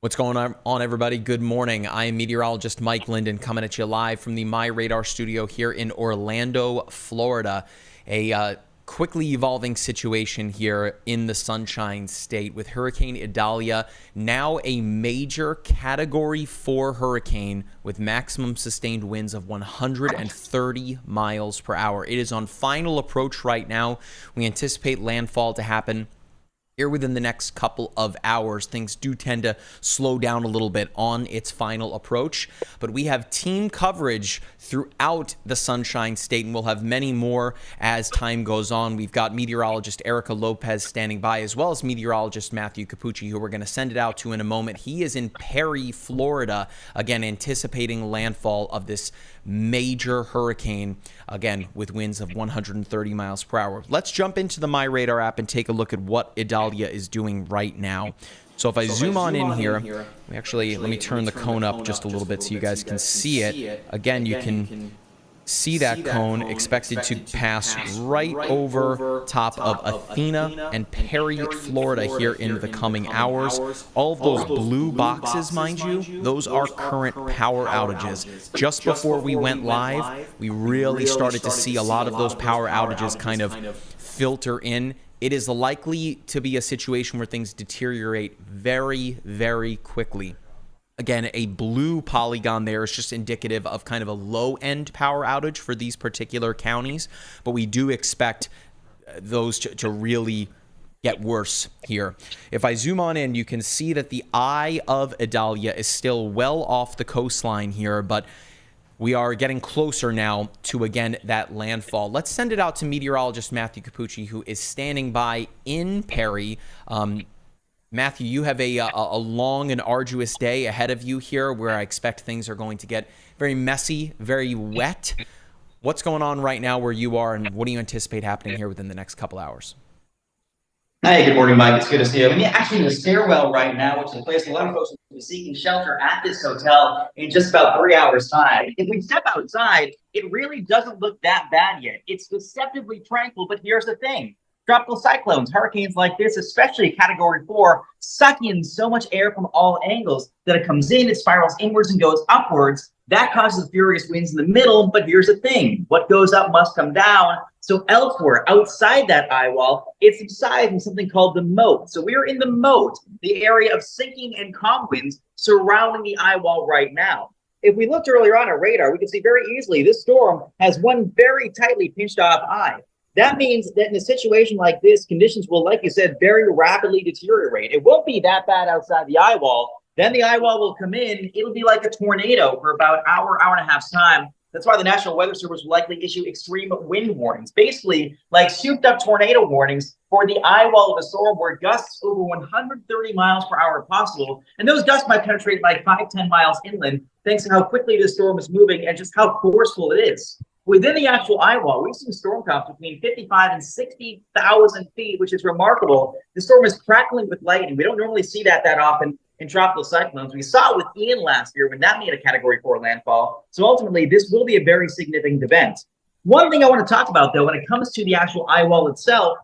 What's going on, everybody? Good morning. I am meteorologist Mike Linden coming at you live from the MyRadar Studio here in Orlando, Florida. A quickly evolving situation here in the Sunshine State with Hurricane Idalia, now a major Category 4 hurricane with maximum sustained winds of 130 miles per hour. It is on final approach right now. We anticipate landfall to happen here within the next couple of hours. Things do tend to slow down a little bit on its final approach, but we have team coverage throughout the Sunshine State, and we'll have many more as time goes on. We've got meteorologist Erica Lopez standing by, as well as meteorologist Matthew Capucci, who we're going to send it out to in a moment. He is in Perry, Florida, again, anticipating landfall of this major hurricane, again, with winds of 130 miles per hour. Let's jump into the MyRadar app and take a look at what Idalia is doing right now. So if I zoom on in here, we actually, let me turn the cone up just a little bit so you guys can see it. Again, you can see that cone expected to pass right over top of Athena and Perry, Florida here in the coming hours. All of those blue boxes, mind you, those are current power outages. Just before we went live, we really started to see a lot of those power outages kind of filter in. It is likely to be a situation where things deteriorate very, very quickly. Again, a blue polygon there is just indicative of kind of a low-end power outage for these particular counties, but we do expect those to really get worse here. If I zoom on in, you can see that the eye of Idalia is still well off the coastline here, but we are getting closer now to, again, that landfall. Let's send it out to meteorologist Matthew Capucci, who is standing by in Perry. Matthew, you have a long and arduous day ahead of you here where I expect things are going to get very messy, very wet. What's going on right now where you are, and what do you anticipate happening here within the next couple hours? Hey, good morning, Mike. It's good to see you. I'm actually in the stairwell right now, which is a place a lot of folks will be seeking shelter at this hotel in just about 3 hours' time. If we step outside, it really doesn't look that bad yet. It's deceptively tranquil, but here's the thing. Tropical cyclones, hurricanes like this, especially Category 4, suck in so much air from all angles that it comes in, it spirals inwards and goes upwards. That causes furious winds in the middle, but here's the thing. What goes up must come down. So elsewhere, outside that eyewall, it subsides in something called the moat. So we're in the moat, the area of sinking and calm winds surrounding the eyewall right now. If we looked earlier on our radar, we can see very easily this storm has one very tightly pinched off eye. That means that in a situation like this, conditions will, like you said, very rapidly deteriorate. It won't be that bad outside the eyewall. Then the eyewall will come in. It'll be like a tornado for about an hour and a half's time. That's why the National Weather Service will likely issue extreme wind warnings, basically like souped up tornado warnings for the eyewall of a storm where gusts over 130 miles per hour are possible. And those gusts might penetrate like 5-10 miles inland, thanks to how quickly the storm is moving and just how forceful it is. Within the actual eyewall, we've seen storm counts between 55 and 60,000 feet, which is remarkable. The storm is crackling with lightning. We don't normally see that often in tropical cyclones. We saw it with Ian last year when that made a Category 4 landfall. So ultimately, this will be a very significant event. One thing I want to talk about, though, when it comes to the actual eyewall itself,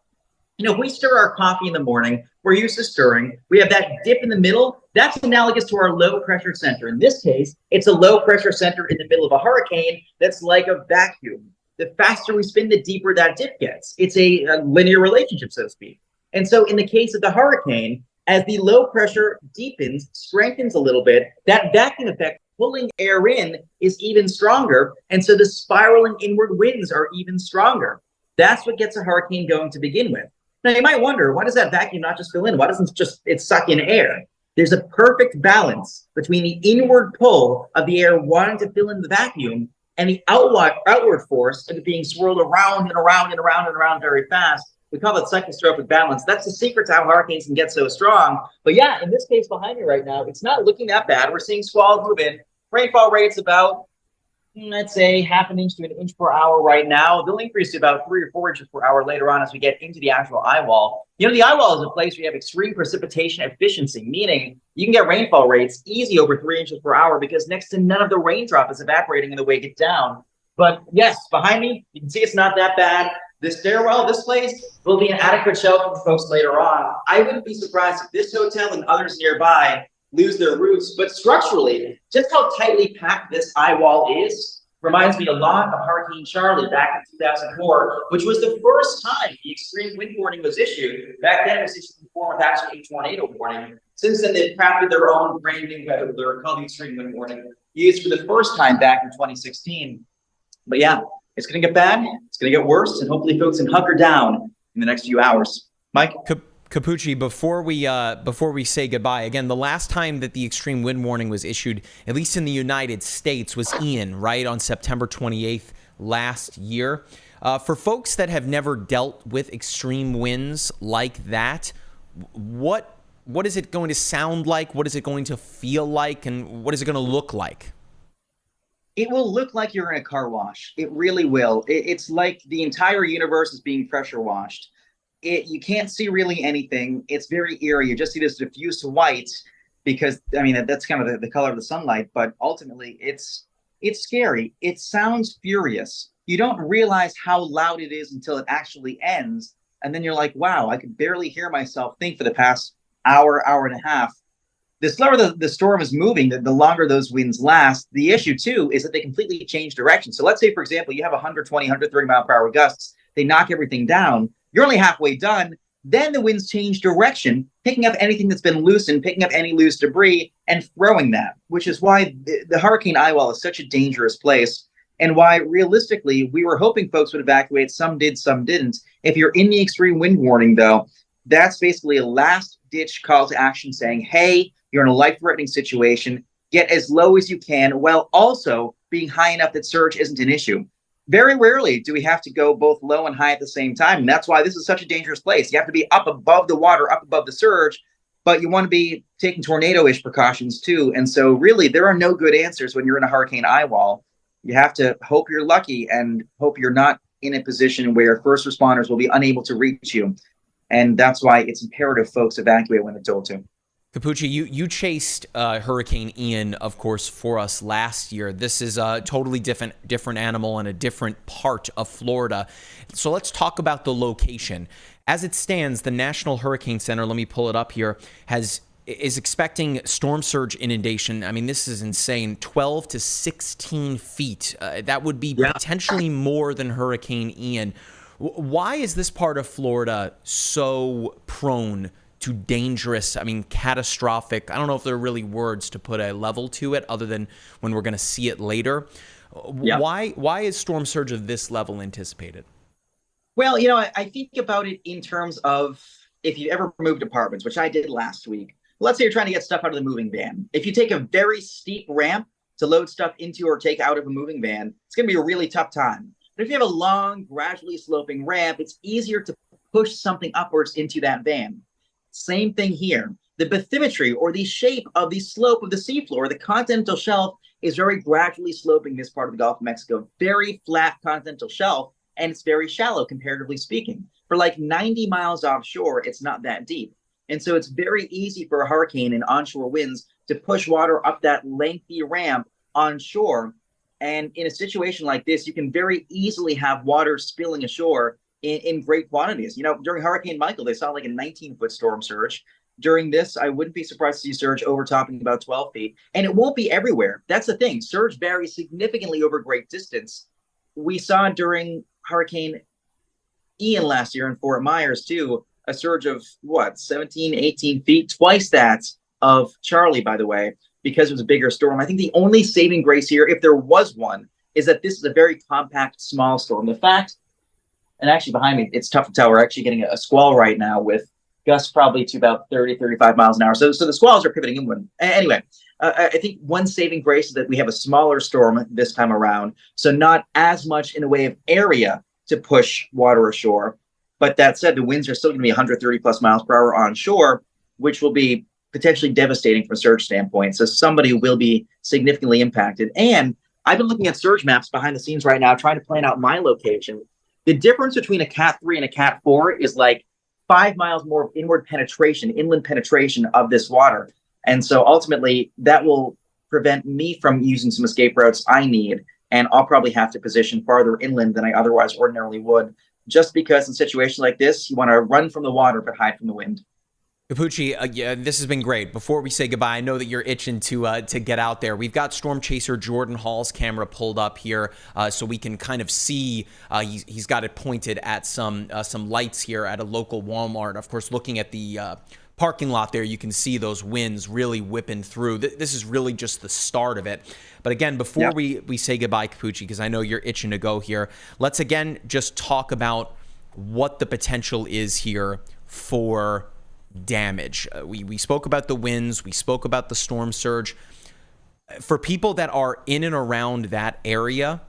if we stir our coffee in the morning, we're used to stirring. We have that dip in the middle. That's analogous to our low pressure center. In this case, it's a low pressure center in the middle of a hurricane that's like a vacuum. The faster we spin, the deeper that dip gets. It's a linear relationship, so to speak. And so in the case of the hurricane, as the low pressure deepens, strengthens a little bit, that vacuum effect pulling air in is even stronger. And so the spiraling inward winds are even stronger. That's what gets a hurricane going to begin with. Now, you might wonder, why does that vacuum not just fill in? Why doesn't it suck in air? There's a perfect balance between the inward pull of the air wanting to fill in the vacuum and the outward force of it being swirled around and around and around and around very fast. We call it cyclostrophic balance. That's the secret to how hurricanes can get so strong. But yeah, in this case behind me right now, it's not looking that bad. We're seeing squalls move in. Rainfall rates about, let's say, 0.5 inch to 1 inch per hour right now. They'll increase to about 3 or 4 inches per hour later on as we get into the actual eyewall. The eyewall is a place where you have extreme precipitation efficiency, meaning you can get rainfall rates easy over 3 inches per hour because next to none of the raindrop is evaporating in the wake it down. But yes, behind me, you can see it's not that bad. The stairwell, this place, will be an adequate shelter for folks later on. I wouldn't be surprised if this hotel and others nearby lose their roofs. But structurally, just how tightly packed this eyewall is reminds me a lot of Hurricane Charlie back in 2004, which was the first time the extreme wind warning was issued. Back then, it was issued in the form of actually a tornado warning. Since then, they've crafted their own brand new weather alert called the extreme wind warning, used for the first time back in 2016. But yeah, it's going to get bad, it's going to get worse, and hopefully folks can hunker down in the next few hours. Mike? Capucci, before we say goodbye, again, the last time that the extreme wind warning was issued, at least in the United States, was Ian, right, on September 28th last year. For folks that have never dealt with extreme winds like that, what is it going to sound like? What is it going to feel like? And what is it going to look like? It will look like you're in a car wash. It really will. It's like the entire universe is being pressure washed. You can't see really anything. It's very eerie. You just see this diffuse white because, I mean, that's kind of the color of the sunlight, but ultimately it's scary. It sounds furious. You don't realize how loud it is until it actually ends. And then you're like, wow, I could barely hear myself think for the past hour and a half. The slower the storm is moving, the longer those winds last. The issue, too, is that they completely change direction. So let's say, for example, you have 120, 130 mile per hour gusts. They knock everything down. You're only halfway done. Then the winds change direction, picking up anything that's been loosened, picking up any loose debris, and throwing that, which is why the Hurricane Eyewall is such a dangerous place, and why, realistically, we were hoping folks would evacuate. Some did, some didn't. If you're in the extreme wind warning, though, that's basically a last-ditch call to action saying, hey, you're in a life-threatening situation. Get as low as you can, while also being high enough that surge isn't an issue. Very rarely do we have to go both low and high at the same time. And that's why this is such a dangerous place. You have to be up above the water, up above the surge, but you want to be taking tornado-ish precautions too. And so really, there are no good answers when you're in a hurricane eyewall. You have to hope you're lucky and hope you're not in a position where first responders will be unable to reach you. And that's why it's imperative folks evacuate when they're told to. Capucci, you chased Hurricane Ian, of course, for us last year. This is a totally different animal in a different part of Florida. So let's talk about the location. As it stands, the National Hurricane Center, let me pull it up here, is expecting storm surge inundation. I mean, this is insane. 12 to 16 feet. That would be potentially more than Hurricane Ian. Why is this part of Florida so prone to dangerous, I mean, catastrophic? I don't know if there are really words to put a level to it other than when we're going to see it later. Yeah. Why is storm surge of this level anticipated? Well, I think about it in terms of if you ever moved apartments, which I did last week. Let's say you're trying to get stuff out of the moving van. If you take a very steep ramp to load stuff into or take out of a moving van, it's going to be a really tough time. But if you have a long, gradually sloping ramp, it's easier to push something upwards into that van. Same thing here. The bathymetry, or the shape of the slope of the seafloor, the continental shelf, is very gradually sloping this part of the Gulf of Mexico. Very flat continental shelf, and it's very shallow, comparatively speaking. For like 90 miles offshore, it's not that deep. And so it's very easy for a hurricane and onshore winds to push water up that lengthy ramp onshore. And in a situation like this, you can very easily have water spilling ashore in great quantities. During Hurricane Michael, they saw like a 19-foot storm surge. During this, I wouldn't be surprised to see surge overtopping about 12 feet. And it won't be everywhere. That's the thing. Surge varies significantly over great distance. We saw during Hurricane Ian last year in Fort Myers, too, a surge of, 17, 18 feet, twice that of Charlie, by the way, because it was a bigger storm. I think the only saving grace here, if there was one, is that this is a very compact, small storm. The fact, and actually behind me, it's tough to tell, we're actually getting a squall right now with gusts probably to about 30, 35 miles an hour. So the squalls are pivoting inland. Anyway, I think one saving grace is that we have a smaller storm this time around, so not as much in the way of area to push water ashore. But that said, the winds are still going to be 130 plus miles per hour onshore, which will be potentially devastating from a surge standpoint. So somebody will be significantly impacted. And I've been looking at surge maps behind the scenes right now, trying to plan out my location. The difference between a Cat 3 and a Cat 4 is like 5 miles more of inland penetration of this water. And so ultimately, that will prevent me from using some escape routes I need. And I'll probably have to position farther inland than I otherwise ordinarily would, just because in situations like this, you want to run from the water but hide from the wind. Capucci, yeah, this has been great. Before we say goodbye, I know that you're itching to get out there. We've got Storm Chaser Jordan Hall's camera pulled up here, so we can kind of see. He's got it pointed at some lights here at a local Walmart. Of course, looking at the parking lot there, you can see those winds really whipping through. This is really just the start of it. But again, before we say goodbye, Capucci, because I know you're itching to go here, let's again just talk about what the potential is here for damage. We spoke about the winds. We spoke about the storm surge. For people that are in and around that area,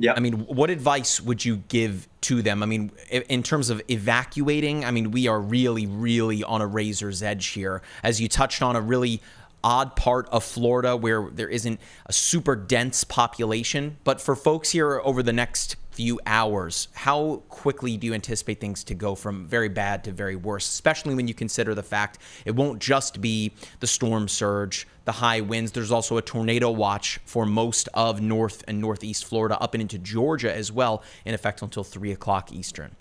I mean, what advice would you give to them? I mean, in terms of evacuating, I mean, we are really, really on a razor's edge here. As you touched on, a really odd part of Florida where there isn't a super dense population. But for folks here over the next few hours, how quickly do you anticipate things to go from very bad to very worse, especially when you consider the fact it won't just be the storm surge, the high winds. There's also a tornado watch for most of North and Northeast Florida up and into Georgia as well, in effect until 3 o'clock Eastern.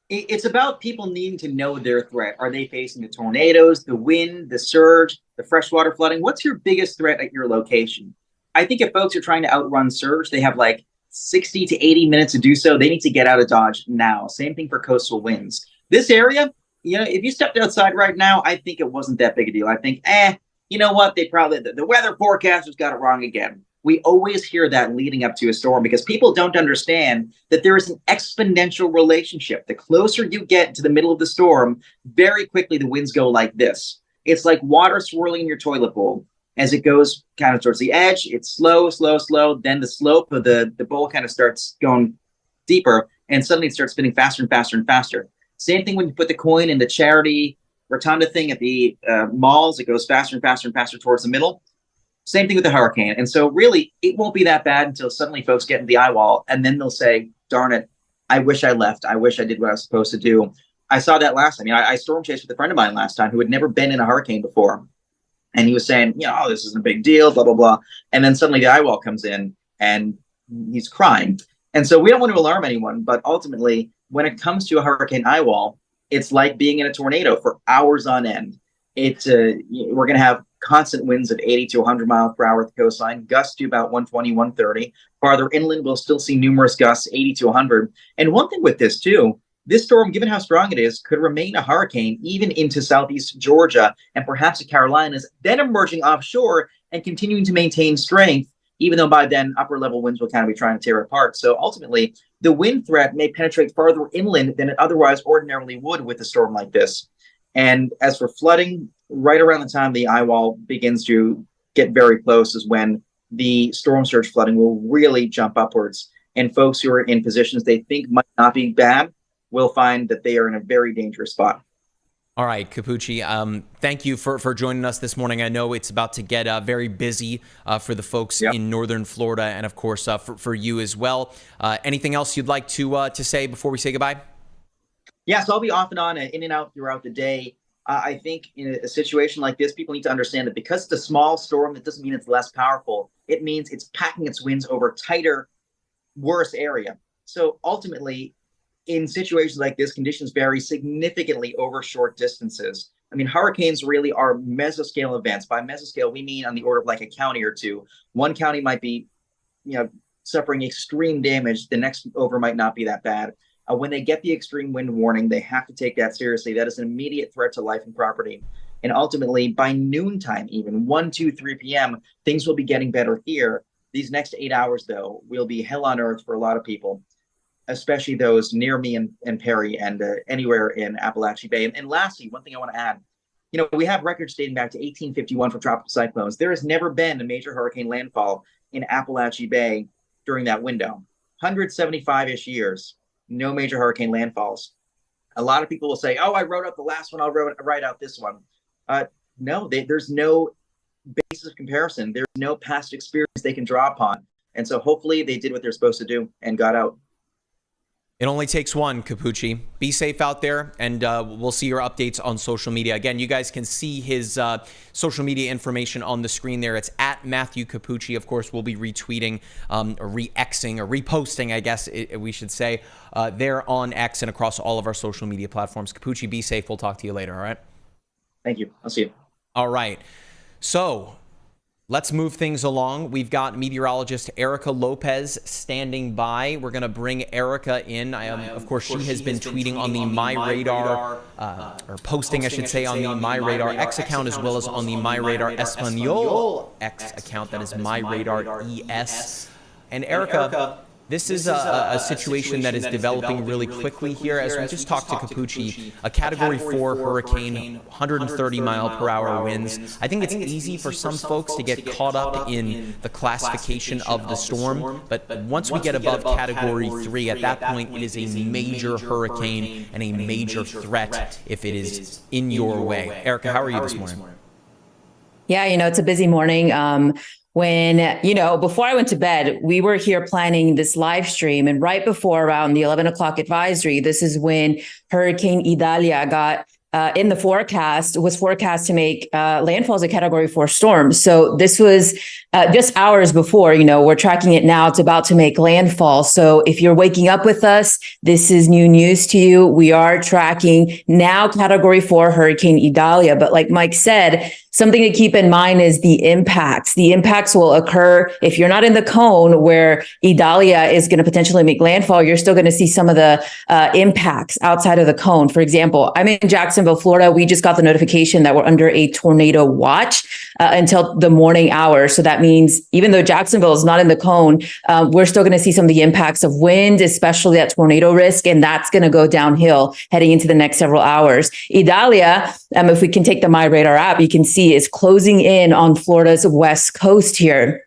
It's about people needing to know their threat. Are they facing the tornadoes, the wind, the surge, the freshwater flooding? What's your biggest threat at your location? I think if folks are trying to outrun surge, they have like 60 to 80 minutes to do so. They need to get out of Dodge now. Same thing for coastal winds. This area, if you stepped outside right now, I think it wasn't that big a deal. I think, you know what? They probably, the weather forecasters got it wrong again. We always hear that leading up to a storm because people don't understand that there is an exponential relationship. The closer you get to the middle of the storm, very quickly the winds go like this. It's like water swirling in your toilet bowl. As it goes kind of towards the edge, it's slow, slow, slow. Then the slope of the bowl kind of starts going deeper, and suddenly it starts spinning faster and faster and faster. Same thing when you put the coin in the charity rotunda thing at the malls. It goes faster and faster and faster towards the middle. Same thing with the hurricane. And so really, it won't be that bad until suddenly folks get into the Eyewall, and then they'll say, darn it, I wish I left. I wish I did what I was supposed to do. I saw that last time. I storm chased with a friend of mine last time who had never been in a hurricane before. And he was saying, oh, this isn't a big deal, blah, blah, blah. And then suddenly the Eyewall comes in and he's crying. And so we don't want to alarm anyone, but ultimately, when it comes to a hurricane Eyewall, it's like being in a tornado for hours on end. We're going to have constant winds of 80 to 100 miles per hour at the coastline, gusts to about 120, 130. Farther inland, we'll still see numerous gusts, 80 to 100. And one thing with this, too, this storm, given how strong it is, could remain a hurricane even into southeast Georgia and perhaps the Carolinas, then emerging offshore and continuing to maintain strength, even though by then upper-level winds will kind of be trying to tear it apart. So ultimately, the wind threat may penetrate farther inland than it otherwise ordinarily would with a storm like this. And as for flooding, right around the time the Eyewall begins to get very close is when the storm surge flooding will really jump upwards. And folks who are in positions they think might not be bad will find that they are in a very dangerous spot. All right, Capucci, thank you for joining us this morning. I know it's about to get very busy for the folks in northern Florida and, of course, for you as well. Anything else you'd like to say before we say goodbye? Yeah, so I'll be off and on, in and out throughout the day. I think in a situation like this, people need to understand that because it's a small storm, that doesn't mean it's less powerful. It means it's packing its winds over tighter, worse area. So ultimately, in situations like this, conditions vary significantly over short distances. I mean, hurricanes really are mesoscale events. By mesoscale, we mean on the order of like a county or two. One county might be, suffering extreme damage. The next over might not be that bad. When they get the extreme wind warning, they have to take that seriously. That is an immediate threat to life and property. And ultimately, by noontime, even 1, 2, 3 p.m., things will be getting better here. These next 8 hours, though, will be hell on earth for a lot of people, especially those near me and Perry and anywhere in Capucci Bay. And lastly, one thing I want to add, we have records dating back to 1851 for tropical cyclones. There has never been a major hurricane landfall in Capucci Bay during that window. 175-ish years. No major hurricane landfalls. A lot of people will say, oh, I wrote out the last one, I'll write out this one. No, there's no basis of comparison. There's no past experience they can draw upon. And so hopefully they did what they're supposed to do and got out. It only takes one, Capucci. Be safe out there, and we'll see your updates on social media. Again, you guys can see his social media information on the screen there. It's at Matthew Capucci. Of course, we'll be retweeting, or re-Xing, or reposting, I guess we should say, there on X and across all of our social media platforms. Capucci, be safe. We'll talk to you later, all right? Thank you. I'll see you. All right. So let's move things along. We've got meteorologist Erica Lopez standing by. We're going to bring Erica in. Of course, she has been tweeting on the MyRadar, or posting, I should say, on the MyRadar X account, as well as on the MyRadar Espanol X account. That is MyRadar ES. And Erica, this is a situation that is developing really quickly here. As we just talked to Capucci, a Category 4 hurricane, 130 mile per hour winds. I think it's easy for some folks to get caught up in the classification of the storm, but once we get above Category 3, at that point, it is a major hurricane and a major threat if it is in your way. Erica, how are you this morning? Yeah, it's a busy morning. Before I went to bed, we were here planning this live stream. And right before around the 11 o'clock advisory, this is when Hurricane Idalia got in the forecast, was forecast to make landfall as a Category 4 storm. So this was just hours before, we're tracking it now. It's about to make landfall. So if you're waking up with us, this is new news to you. We are tracking now Category 4 Hurricane Idalia. But like Mike said, something to keep in mind is the impacts. The impacts will occur if you're not in the cone where Idalia is going to potentially make landfall. You're still going to see some of the impacts outside of the cone. For example, I'm in Jacksonville, Florida. We just got the notification that we're under a tornado watch until the morning hours. So that means even though Jacksonville is not in the cone, we're still going to see some of the impacts of wind, especially that tornado risk, and that's going to go downhill heading into the next several hours. Idalia, if we can take the MyRadar app, you can see is closing in on Florida's west coast here.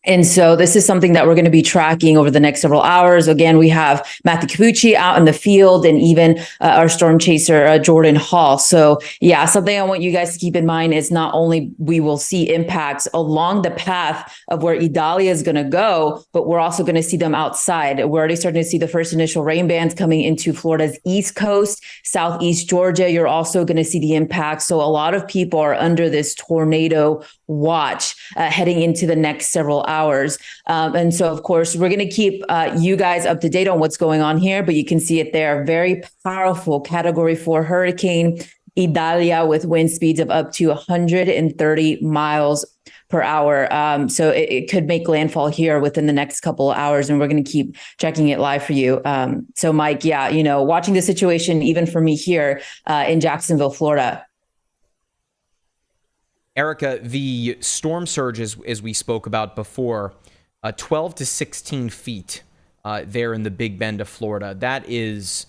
And so this is something that we're going to be tracking over the next several hours. Again, we have Matthew Capucci out in the field and even our storm chaser, Jordan Hall. So yeah, something I want you guys to keep in mind is not only we will see impacts along the path of where Idalia is going to go, but we're also going to see them outside. We're already starting to see the first initial rain bands coming into Florida's east coast, southeast Georgia. You're also going to see the impacts. So a lot of people are under this tornado watch heading into the next several hours. And so, of course, we're going to keep you guys up to date on what's going on here, but you can see it there. Very powerful Category 4 hurricane, Idalia, with wind speeds of up to 130 miles per hour. So it could make landfall here within the next couple of hours, and we're going to keep checking it live for you. So, Mike, yeah, watching the situation, even for me here in Jacksonville, Florida. Erica, the storm surge, as we spoke about before, 12 to 16 feet there in the Big Bend of Florida. That is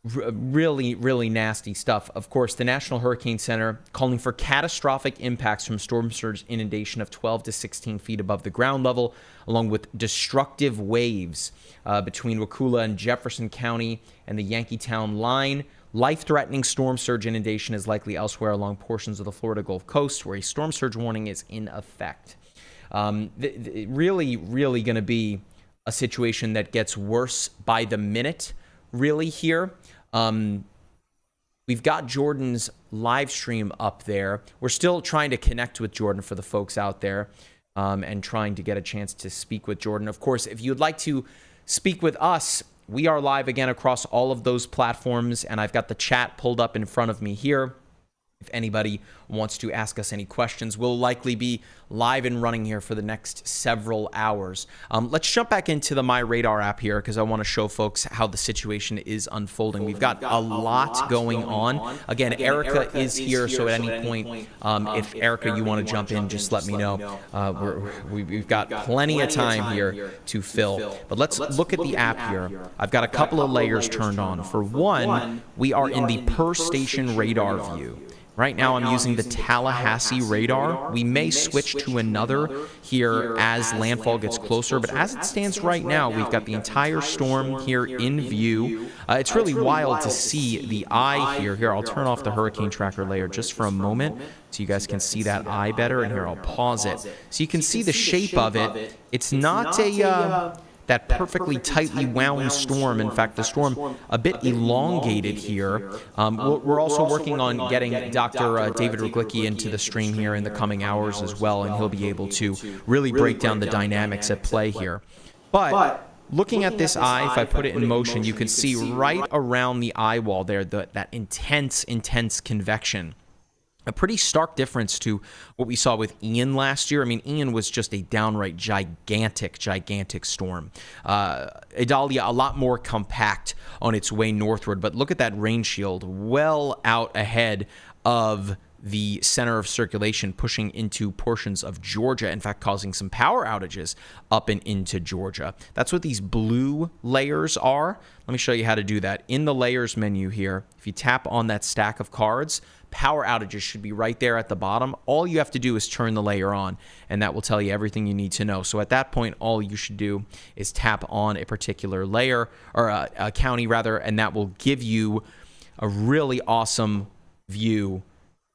really, really nasty stuff. Of course, the National Hurricane Center calling for catastrophic impacts from storm surge inundation of 12 to 16 feet above the ground level, along with destructive waves between Wakulla and Jefferson County and the Yankeetown line. Life-threatening storm surge inundation is likely elsewhere along portions of the Florida Gulf Coast, where a storm surge warning is in effect. Really going to be a situation that gets worse by the minute, really, here. We've got Jordan's live stream up there. We're still trying to connect with Jordan for the folks out there and trying to get a chance to speak with Jordan. Of course, if you'd like to speak with us, we are live again across all of those platforms, and I've got the chat pulled up in front of me here. If anybody wants to ask us any questions, we'll likely be live and running here for the next several hours. Let's jump back into the MyRadar app here because I want to show folks how the situation is unfolding. We've got a lot going on. Again, Erica is here, so at any point, if Erica, you want to jump in, just let me know. We've got plenty of time here to fill. But let's look at the app here. I've got a couple of layers turned on. For one, we are in the per station radar view. Right now, I'm using the Tallahassee radar. We may switch to another here as landfall gets closer, but as it stands right now, we've got the entire storm here in view. It's really wild to see the eye here. Here, I'll turn off the hurricane tracker layer just for a moment so you guys can see that eye better, and here, I'll pause it. So you can see the shape of it. It's not a that perfectly tightly wound storm. In fact, the storm a bit elongated here. We're also working on getting Dr. David Regolicki into the stream here in the coming hours as well, and he'll be able to really break down the dynamics at play here. But looking at this eye, if I put it in motion, you can see right around the eye wall there that intense convection. A pretty stark difference to what we saw with Ian last year. I mean, Ian was just a downright gigantic storm. Idalia, a lot more compact on its way northward, but look at that rain shield well out ahead of the center of circulation, pushing into portions of Georgia, in fact, causing some power outages up and into Georgia. That's what these blue layers are. Let me show you how to do that. In the layers menu here, if you tap on that stack of cards, power outages should be right there at the bottom. All you have to do is turn the layer on, and that will tell you everything you need to know. So at that point, all you should do is tap on a particular layer, or a county rather, and that will give you a really awesome view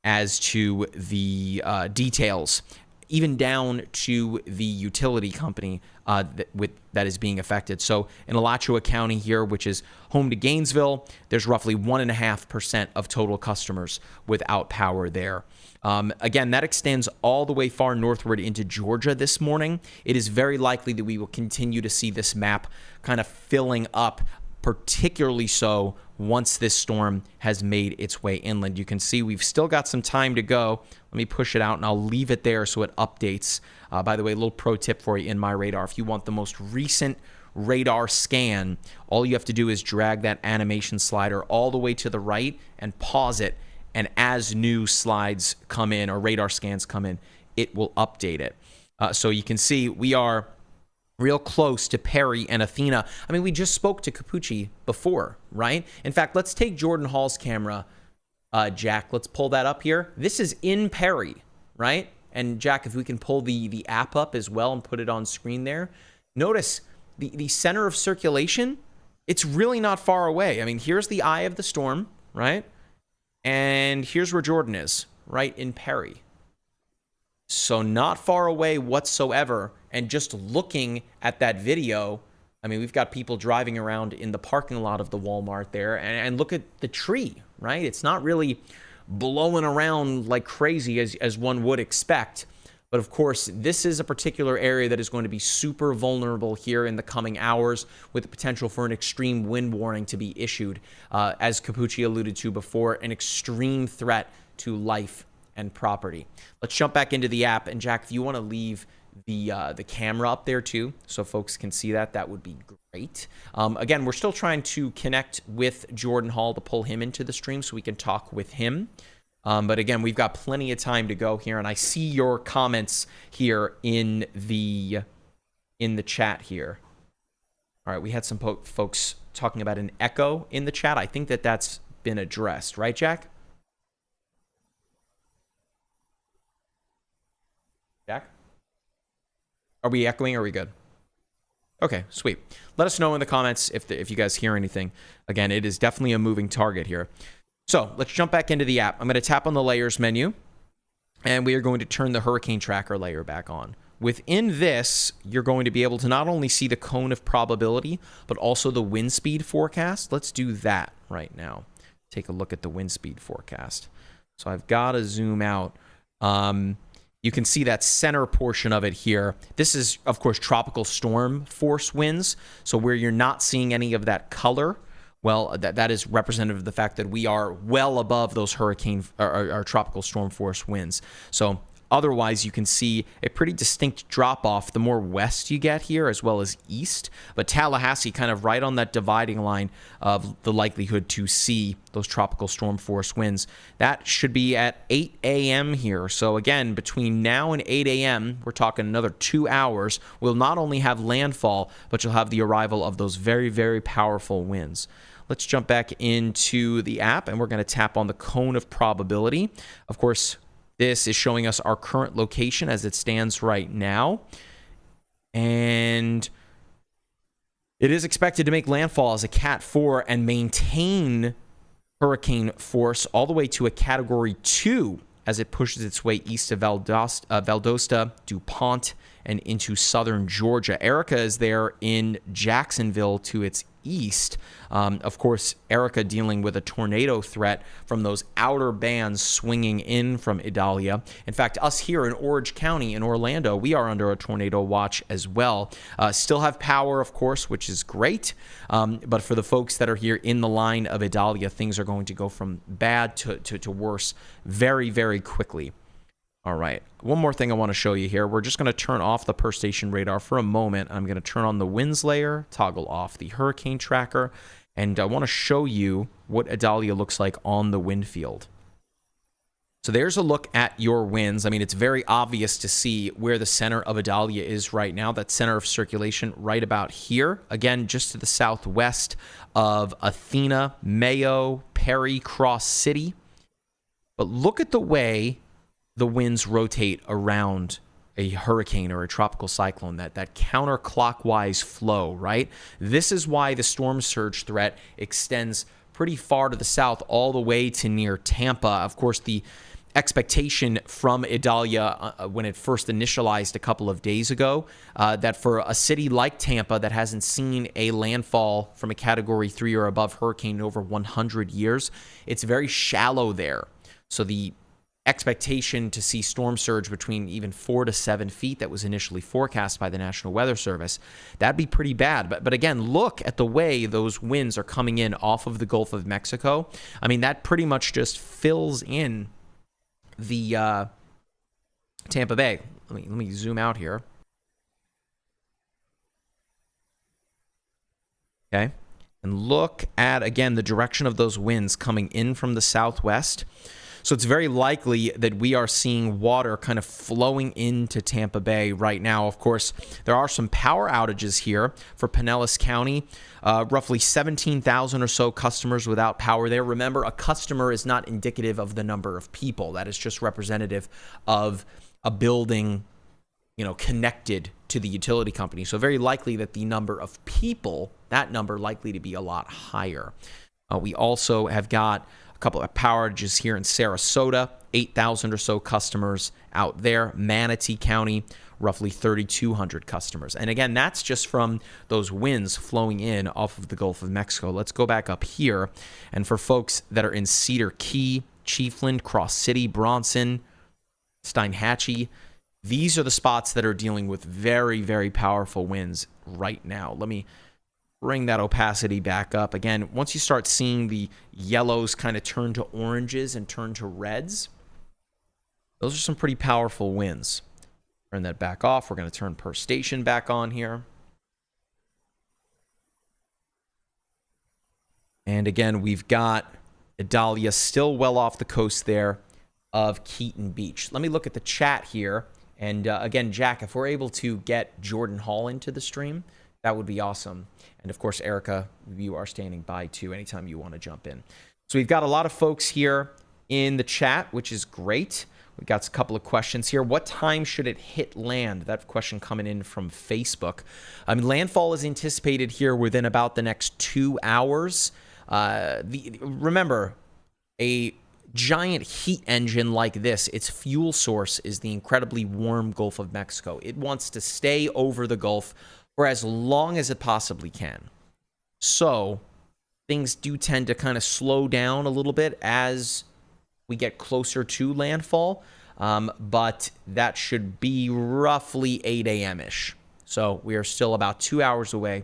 as to the details, even down to the utility company that is being affected. So in Alachua County here, which is home to Gainesville, there's roughly 1.5% of total customers without power there. Again, that extends all the way far northward into Georgia this morning. It is very likely that we will continue to see this map kind of filling up, particularly so once this storm has made its way inland. You can see we've still got some time to go. Let me push it out, and I'll leave it there so it updates. By the way, a little pro tip for you in MyRadar. If you want the most recent radar scan, all you have to do is drag that animation slider all the way to the right and pause it, and as new slides come in or radar scans come in, it will update it. So you can see we are real close to Perry and Athena. I mean, we just spoke to Capucci before, right? In fact, let's take Jordan Hall's camera, Jack. Let's pull that up here. This is in Perry, right? And Jack, if we can pull the app up as well and put it on screen there. Notice the center of circulation, it's really not far away. I mean, here's the eye of the storm, right? And here's where Jordan is, right in Perry. So not far away whatsoever. And just looking at that video, I mean, we've got people driving around in the parking lot of the Walmart there, and look at the tree, right? It's not really blowing around like crazy as one would expect. But of course, this is a particular area that is going to be super vulnerable here in the coming hours, with the potential for an extreme wind warning to be issued. As Capucci alluded to before, an extreme threat to life and property. Let's jump back into the app. And Jack, if you want to leave the camera up there too, so folks can see that would be great. Again, we're still trying to connect with Jordan Hall to pull him into the stream so we can talk with him. But again, we've got plenty of time to go here, and I see your comments here in the chat here. All right, we had some folks talking about an echo in the chat. I think that's been addressed, right, Jack? Jack? Are we echoing or are we good? Okay, sweet. Let us know in the comments if you guys hear anything. Again, it is definitely a moving target here. So let's jump back into the app. I'm going to tap on the layers menu, and we are going to turn the hurricane tracker layer back on. Within this, you're going to be able to not only see the cone of probability, but also the wind speed forecast. Let's do that right now. Take a look at the wind speed forecast. So I've got to zoom out. You can see that center portion of it here. This is, of course, tropical storm force winds. So where you're not seeing any of that color, well, that is representative of the fact that we are well above those hurricane or tropical storm force winds. So otherwise, you can see a pretty distinct drop-off the more west you get here, as well as east. But Tallahassee kind of right on that dividing line of the likelihood to see those tropical storm force winds. That should be at 8 a.m. here. So again, between now and 8 a.m., we're talking another 2 hours, we'll not only have landfall, but you'll have the arrival of those very, very powerful winds. Let's jump back into the app, and we're going to tap on the cone of probability. Of course, this is showing us our current location as it stands right now. And it is expected to make landfall as a Cat 4 and maintain hurricane force all the way to a Category 2 as it pushes its way east of Valdosta, DuPont, and into southern Georgia. Erica is there in Jacksonville to its east. Of course, Erica dealing with a tornado threat from those outer bands swinging in from Idalia. In fact, us here in Orange County in Orlando, we are under a tornado watch as well. Still have power, of course, which is great. But for the folks that are here in the line of Idalia, things are going to go from bad to worse very, very quickly. All right, one more thing I want to show you here. We're just going to turn off the per station radar for a moment. I'm going to turn on the winds layer, toggle off the hurricane tracker, and I want to show you what Idalia looks like on the wind field. So there's a look at your winds. I mean, it's very obvious to see where the center of Idalia is right now, that center of circulation right about here. Again, just to the southwest of Athena, Mayo, Perry, Cross City. But look at the way the winds rotate around a hurricane or a tropical cyclone, that counterclockwise flow, right? This is why the storm surge threat extends pretty far to the south, all the way to near Tampa. Of course, the expectation from Idalia when it first initialized a couple of days ago, that for a city like Tampa that hasn't seen a landfall from a Category 3 or above hurricane in over 100 years, it's very shallow there. So the expectation to see storm surge between even 4 to 7 feet that was initially forecast by the National Weather Service, that'd be pretty bad. But again, look at the way those winds are coming in off of the Gulf of Mexico. I mean, that pretty much just fills in the Tampa Bay. Let me zoom out here. Okay. And look at, again, the direction of those winds coming in from the southwest. So it's very likely that we are seeing water kind of flowing into Tampa Bay right now. Of course, there are some power outages here for Pinellas County. Roughly 17,000 or so customers without power there. Remember, a customer is not indicative of the number of people. That is just representative of a building, connected to the utility company. So very likely that the number of people, that number likely to be a lot higher. We also have got a couple of power outages here in Sarasota, 8,000 or so customers out there. Manatee County, roughly 3,200 customers. And again, that's just from those winds flowing in off of the Gulf of Mexico. Let's go back up here. And for folks that are in Cedar Key, Chiefland, Cross City, Bronson, Steinhatchee, these are the spots that are dealing with very, very powerful winds right now. Let me bring that opacity back up. Again, once you start seeing the yellows kind of turn to oranges and turn to reds, those are some pretty powerful winds. Turn that back off. We're going to turn per station back on here. And again, we've got Idalia still well off the coast there of Keaton Beach. Let me look at the chat here. And again, Jack, if we're able to get Jordan Hall into the stream, that would be awesome. And of course, Erica, you are standing by too anytime you want to jump in. So we've got a lot of folks here in the chat, which is great. We've got a couple of questions here. What time should it hit land? That question coming in from Facebook. Landfall is anticipated here within about the next 2 hours. Remember, a giant heat engine like this, its fuel source is the incredibly warm Gulf of Mexico. It wants to stay over the Gulf for as long as it possibly can. So things do tend to kind of slow down a little bit as we get closer to landfall, but that should be roughly 8 a.m.-ish. So we are still about 2 hours away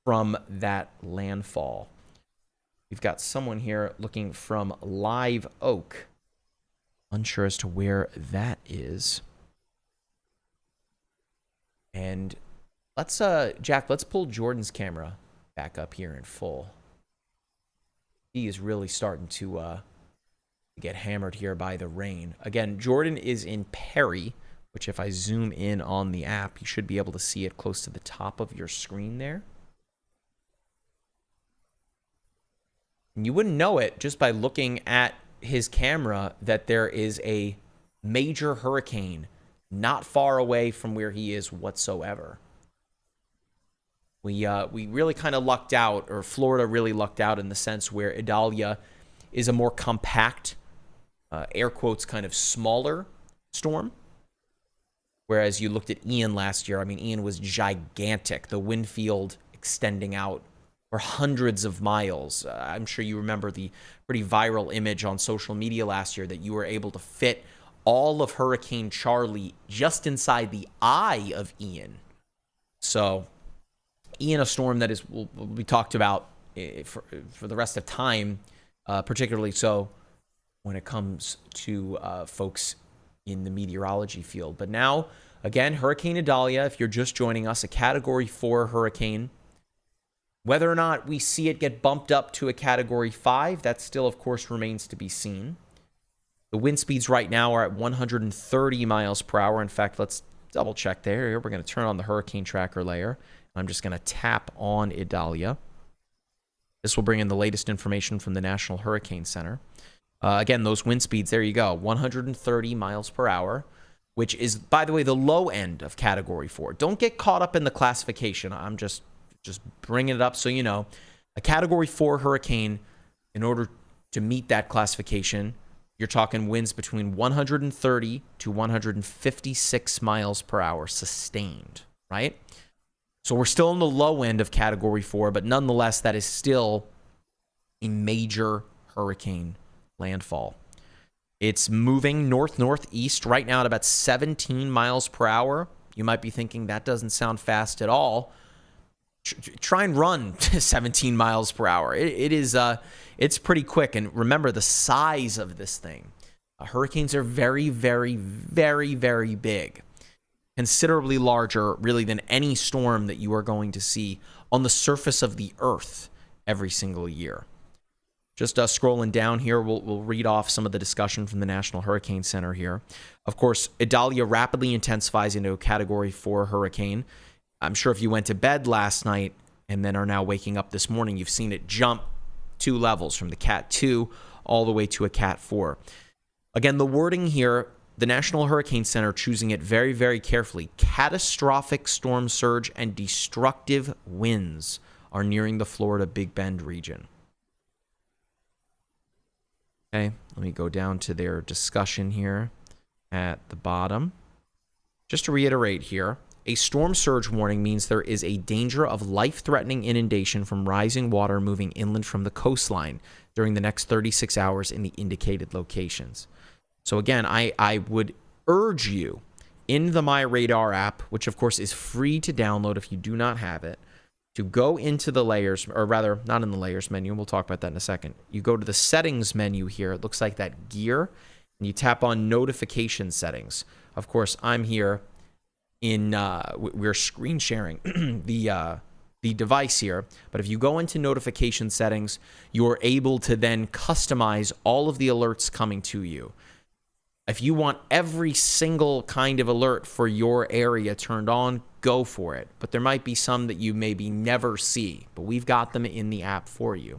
from that landfall. We've got someone here looking from Live Oak. Unsure as to where that is. And let's, Jack, let's pull Jordan's camera back up here in full. He is really starting to get hammered here by the rain. Again, Jordan is in Perry, which if I zoom in on the app, you should be able to see it close to the top of your screen there. And you wouldn't know it just by looking at his camera that there is a major hurricane not far away from where he is whatsoever. We really kind of lucked out, or Florida really lucked out in the sense where Idalia is a more compact air quotes, kind of smaller storm. Whereas you looked at Ian last year, I mean, Ian was gigantic. The wind field extending out for hundreds of miles. I'm sure you remember the pretty viral image on social media last year that you were able to fit all of Hurricane Charlie just inside the eye of Ian. So Ian, a storm that will be talked about for the rest of time, particularly so when it comes to folks in the meteorology field. But now, again, Hurricane Idalia, if you're just joining us, a Category 4 hurricane. Whether or not we see it get bumped up to a Category 5, that still, of course, remains to be seen. The wind speeds right now are at 130 miles per hour. In fact, let's double check there. We're going to turn on the hurricane tracker layer. I'm just going to tap on Idalia. This will bring in the latest information from the National Hurricane Center. Again, those wind speeds, there you go, 130 miles per hour, which is, by the way, the low end of Category 4. Don't get caught up in the classification. I'm just bringing it up so you know. A Category 4 hurricane, in order to meet that classification, you're talking winds between 130 to 156 miles per hour sustained, right? So we're still in the low end of Category 4, but nonetheless, that is still a major hurricane landfall. It's moving north-northeast right now at about 17 miles per hour. You might be thinking that doesn't sound fast at all. Try and run 17 miles per hour. It's pretty quick. And remember the size of this thing. Hurricanes are very, very, very, very big. Considerably larger, really, than any storm that you are going to see on the surface of the earth every single year. Just scrolling down here, we'll read off some of the discussion from the National Hurricane Center here. Of course, Idalia rapidly intensifies into a Category 4 hurricane. I'm sure if you went to bed last night and then are now waking up this morning, you've seen it jump 2 levels from the Cat 2 all the way to a Cat 4. Again, the wording here, the National Hurricane Center choosing it very, very carefully. Catastrophic storm surge and destructive winds are nearing the Florida Big Bend region. Okay, let me go down to their discussion here at the bottom. Just to reiterate here, a storm surge warning means there is a danger of life-threatening inundation from rising water moving inland from the coastline during the next 36 hours in the indicated locations. So again, I would urge you in the MyRadar app, which of course is free to download if you do not have it, to go into the layers, or rather, not in the layers menu, we'll talk about that in a second. You go to the settings menu here, it looks like that gear, and you tap on notification settings. Of course, I'm here in, we're screen sharing the device here, but if you go into notification settings, you're able to then customize all of the alerts coming to you. If you want every single kind of alert for your area turned on, go for it. But there might be some that you maybe never see, but we've got them in the app for you.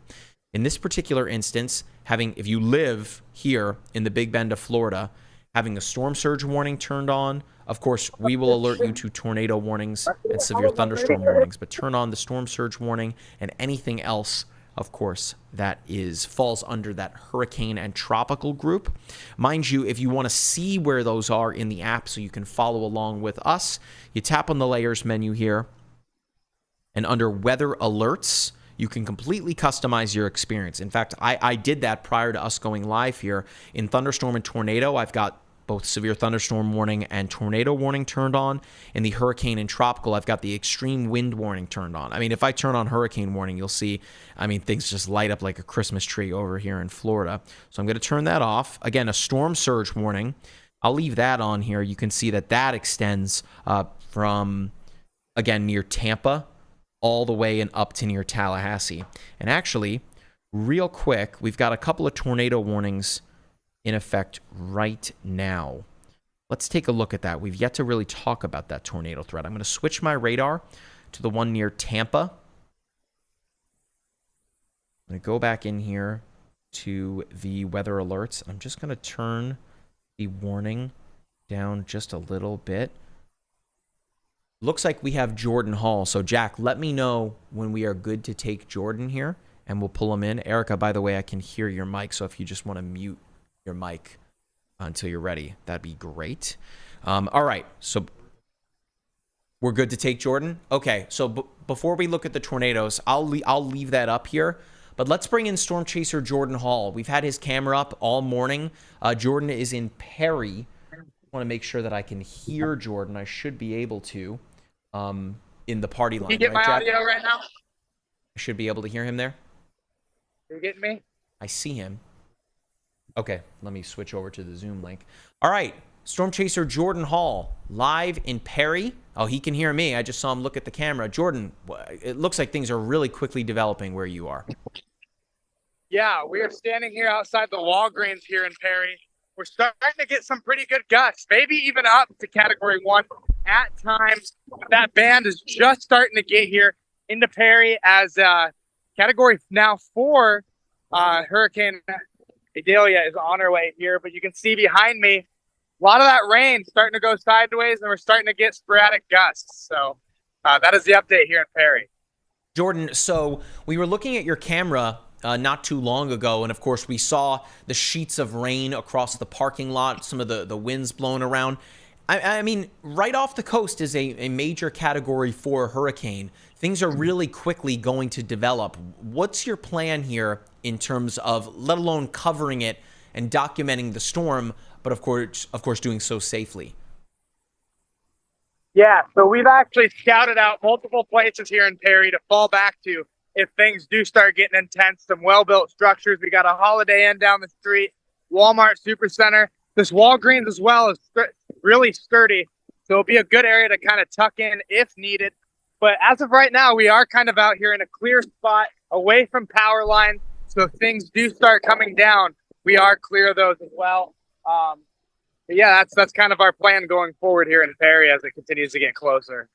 In this particular instance, if you live here in the Big Bend of Florida, having a storm surge warning turned on, of course, we will alert you to tornado warnings and severe thunderstorm warnings, but turn on the storm surge warning and anything else, of course, that falls under that hurricane and tropical group. Mind you, if you want to see where those are in the app so you can follow along with us, you tap on the layers menu here, and under weather alerts, you can completely customize your experience. In fact, I did that prior to us going live here. In thunderstorm and tornado, I've got both severe thunderstorm warning and tornado warning turned on. In the hurricane and tropical, I've got the extreme wind warning turned on. I mean, if I turn on hurricane warning, you'll see, things just light up like a Christmas tree over here in Florida. So I'm going to turn that off. Again, a storm surge warning, I'll leave that on here. You can see that extends from, again, near Tampa all the way and up to near Tallahassee. And actually, real quick, we've got a couple of tornado warnings in effect right now. Let's take a look at that. We've yet to really talk about that tornado threat. I'm going to switch my radar to the one near Tampa. I'm going to go back in here to the weather alerts. I'm just going to turn the warning down just a little bit. Looks like we have Jordan Hall. So, Jack, let me know when we are good to take Jordan here, and we'll pull him in. Erica, by the way, I can hear your mic, so if you just want to mute your mic, until you're ready. That'd be great. All right, so we're good to take Jordan? Okay, so before we look at the tornadoes, I'll leave that up here. But let's bring in Storm Chaser Jordan Hall. We've had his camera up all morning. Jordan is in Perry. I want to make sure that I can hear Jordan. I should be able to in the party line. Can you get my audio right now? I should be able to hear him there. Are you getting me? I see him. Okay, let me switch over to the Zoom link. All right, Storm Chaser Jordan Hall, live in Perry. Oh, he can hear me. I just saw him look at the camera. Jordan, it looks like things are really quickly developing where you are. Yeah, we are standing here outside the Walgreens here in Perry. We're starting to get some pretty good gusts, maybe even up to Category 1 at times. That band is just starting to get here into Perry as Category now 4 Hurricane Idalia is on her way here. But you can see behind me, a lot of that rain starting to go sideways, and we're starting to get sporadic gusts. So that is the update here in Perry. Jordan, so we were looking at your camera not too long ago, and of course we saw the sheets of rain across the parking lot, some of the winds blowing around. I mean, right off the coast is a major Category 4 hurricane. Things are really quickly going to develop. What's your plan here in terms of, let alone covering it and documenting the storm, but of course doing so safely? Yeah, so we've actually scouted out multiple places here in Perry to fall back to if things do start getting intense. Some well-built structures. We got a Holiday Inn down the street, Walmart Supercenter. This Walgreens as well is really sturdy, so it'll be a good area to kind of tuck in if needed. But as of right now, we are kind of out here in a clear spot away from power lines. So if things do start coming down, we are clear of those as well. But yeah, that's kind of our plan going forward here in Perry as it continues to get closer.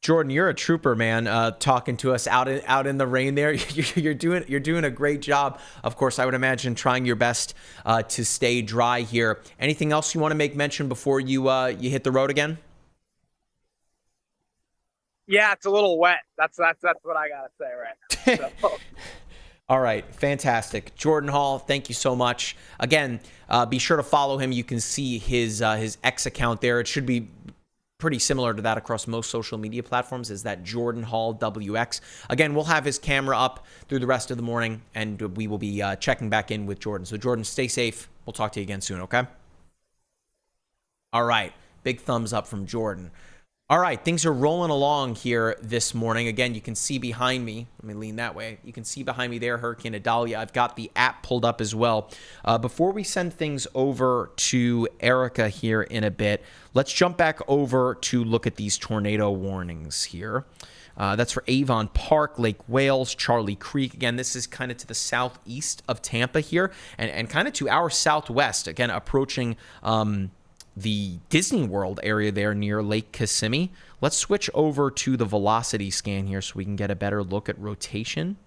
Jordan, you're a trooper, man. Talking to us out in the rain there. You're doing a great job. Of course, I would imagine trying your best to stay dry here. Anything else you want to make mention before you hit the road again? Yeah, it's a little wet. That's what I gotta say right now. So. All right, fantastic. Jordan Hall, thank you so much. Again, be sure to follow him. You can see his X account there. It should be pretty similar to that across most social media platforms, is that Jordan Hall WX. Again, we'll have his camera up through the rest of the morning, and we will be checking back in with Jordan. So Jordan, stay safe. We'll talk to you again soon, okay? All right, big thumbs up from Jordan. All right, things are rolling along here this morning. Again, you can see behind me. Let me lean that way. You can see behind me there, Hurricane Idalia. I've got the app pulled up as well. Before we send things over to Erica here in a bit, let's jump back over to look at these tornado warnings here. That's for Avon Park, Lake Wales, Charlie Creek. Again, this is kind of to the southeast of Tampa here and kind of to our southwest. Again, approaching the Disney World area there near Lake Kissimmee. Let's switch over to the velocity scan here so we can get a better look at rotation.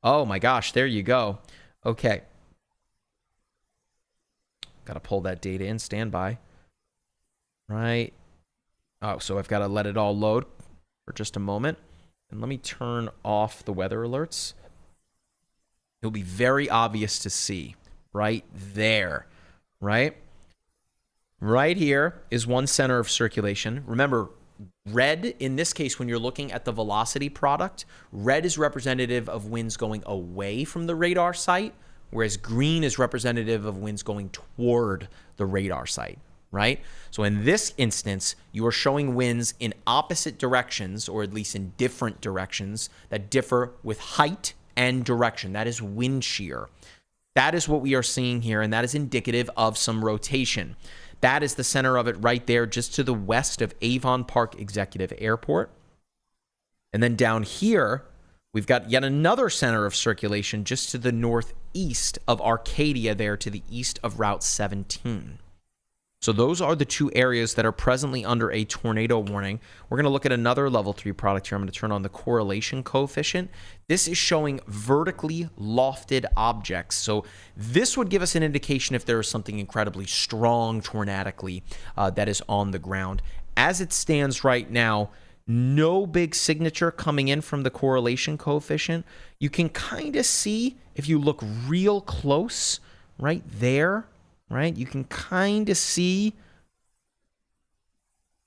Oh my gosh, there you go. Okay. Got to pull that data in, stand by. Right. Oh, so I've got to let it all load for just a moment. And let me turn off the weather alerts. It'll be very obvious to see right there, right? Right here is one center of circulation. Remember, red, in this case, when you're looking at the velocity product, red is representative of winds going away from the radar site, whereas green is representative of winds going toward the radar site, right? So in this instance, you are showing winds in opposite directions, or at least in different directions, that differ with height and direction. That is wind shear. That is what we are seeing here, and that is indicative of some rotation. That is the center of it right there, just to the west of Avon Park Executive Airport. And then down here, we've got yet another center of circulation just to the northeast of Arcadia there, to the east of Route 17. So those are the two areas that are presently under a tornado warning. We're going to look at another level 3 product here. I'm going to turn on the correlation coefficient. This is showing vertically lofted objects. So this would give us an indication if there is something incredibly strong tornadically that is on the ground. As it stands right now, no big signature coming in from the correlation coefficient. You can kind of see, if you look real close right there, right? You can kind of see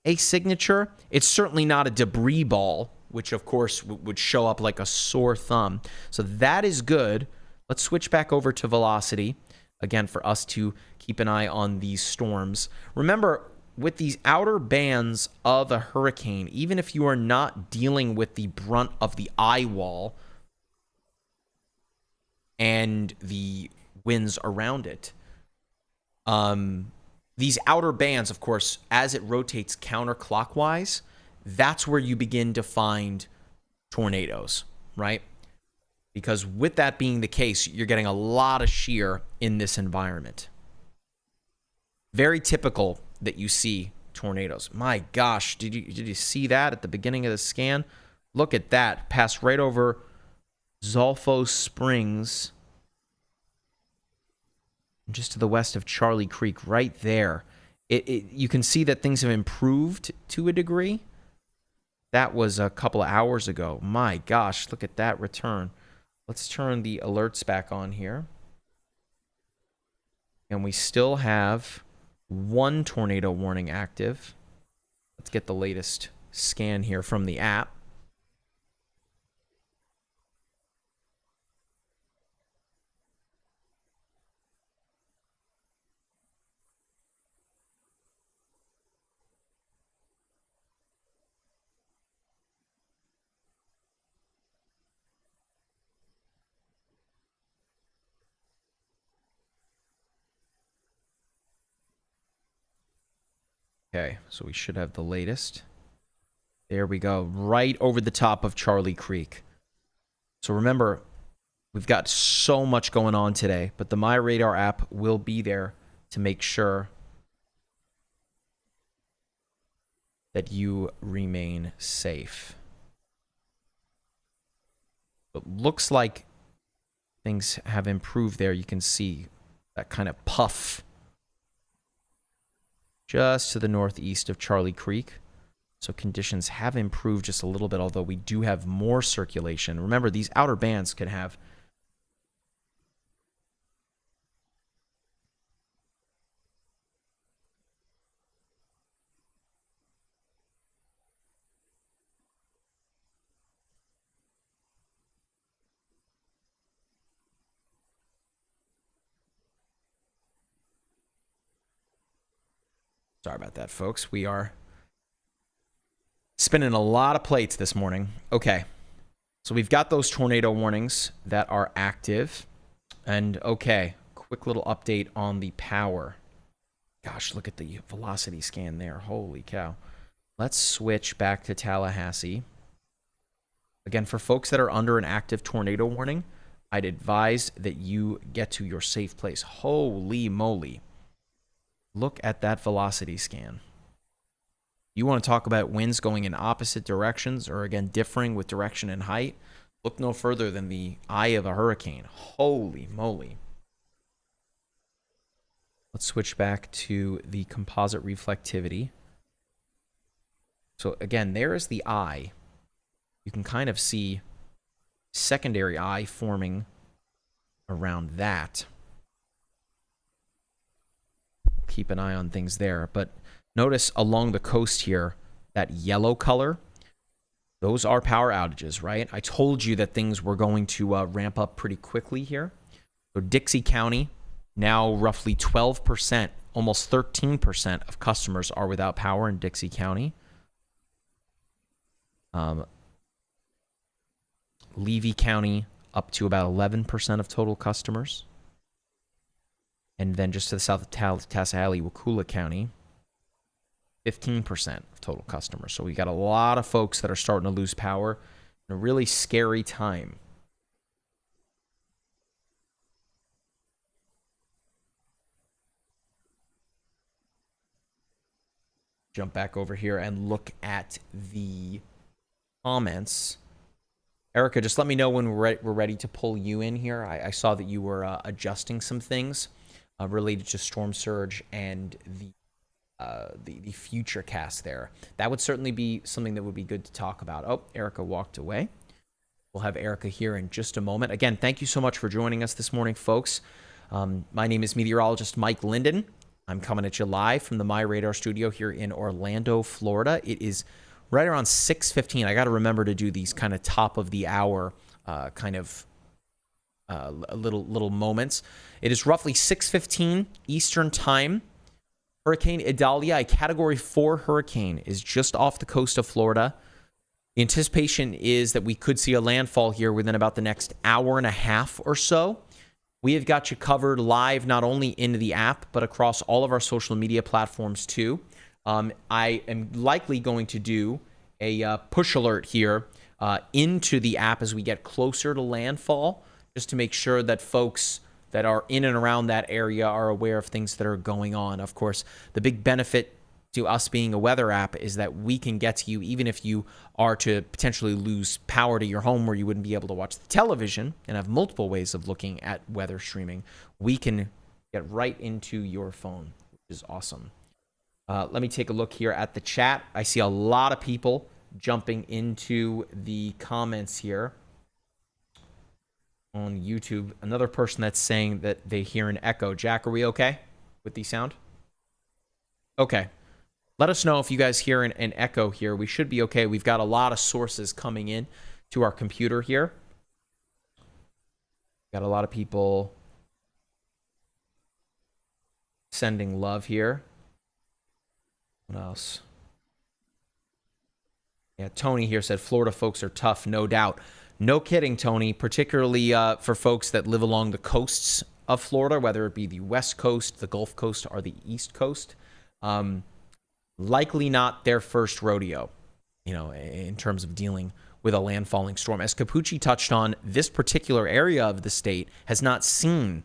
a signature. It's certainly not a debris ball, which of course would show up like a sore thumb. So that is good. Let's switch back over to velocity, again, for us to keep an eye on these storms. Remember, with these outer bands of a hurricane, even if you are not dealing with the brunt of the eye wall and the winds around it, these outer bands, of course, as it rotates counterclockwise, that's where you begin to find tornadoes, right? Because with that being the case, you're getting a lot of shear in this environment. Very typical that you see tornadoes. My gosh, did you see that at the beginning of the scan? Look at that. Passed right over Zolfo Springs, just to the west of Charlie Creek, right there. You can see that things have improved to a degree. That was a couple of hours ago. My gosh, look at that return. Let's turn the alerts back on here. And we still have one tornado warning active. Let's get the latest scan here from the app. Okay, so we should have the latest. There we go, right over the top of Charlie Creek. So remember, we've got so much going on today, but the MyRadar app will be there to make sure that you remain safe. It looks like things have improved there. You can see that kind of puff just to the northeast of Charlie Creek. So conditions have improved just a little bit, although we do have more circulation. Remember, these outer bands can have sorry about that, folks. We are spinning a lot of plates this morning. Okay, so we've got those tornado warnings that are active. And okay, quick little update on the power. Gosh, look at the velocity scan there. Holy cow. Let's switch back to Tallahassee. Again, for folks that are under an active tornado warning, I'd advise that you get to your safe place. Holy moly. Look at that velocity scan. You want to talk about winds going in opposite directions or, again, differing with direction and height? Look no further than the eye of a hurricane. Holy moly. Let's switch back to the composite reflectivity. So, again, there is the eye. You can kind of see secondary eye forming around that. Keep an eye on things there. But notice along the coast here, that yellow color, those are power outages, right? I told you that things were going to ramp up pretty quickly here. So Dixie County, now roughly 12%, almost 13% of customers are without power in Dixie County. Levy County up to about 11% of total customers. And then just to the south of Tassahali, Wakulla County, 15% of total customers. So we got a lot of folks that are starting to lose power in a really scary time. Jump back over here and look at the comments. Erica, just let me know when we're ready to pull you in here. I saw that you were adjusting some things related to storm surge and the future cast there. That would certainly be something that would be good to talk about. Oh, Erica walked away. We'll have Erica here in just a moment. Again, thank you so much for joining us this morning, folks. My name is Meteorologist Mike Linden. I'm coming at you live from the MyRadar Studio here in Orlando, Florida. It is right around 6:15. I got to remember to do these kind of top of the hour little moments. It is roughly 6:15 Eastern time. Hurricane Idalia, a Category 4 hurricane, is just off the coast of Florida. The anticipation is that we could see a landfall here within about the next hour and a half or so. We have got you covered live, not only in the app, but across all of our social media platforms too. I am likely going to do a push alert here into the app as we get closer to landfall, just to make sure that folks that are in and around that area are aware of things that are going on. Of course, the big benefit to us being a weather app is that we can get to you even if you are to potentially lose power to your home where you wouldn't be able to watch the television and have multiple ways of looking at weather streaming. We can get right into your phone, which is awesome. Let me take a look here at the chat. I see a lot of people jumping into the comments here on YouTube. Another person that's saying that they hear an echo. Jack, are we okay with the sound? Okay. Let us know if you guys hear an echo here. We should be okay. We've got a lot of sources coming in to our computer here. Got a lot of people sending love here. What else? Yeah, Tony here said Florida folks are tough, no doubt. No kidding, Tony, particularly for folks that live along the coasts of Florida, whether it be the West Coast, the Gulf Coast, or the East Coast. Likely not their first rodeo, in terms of dealing with a landfalling storm. As Capucci touched on, this particular area of the state has not seen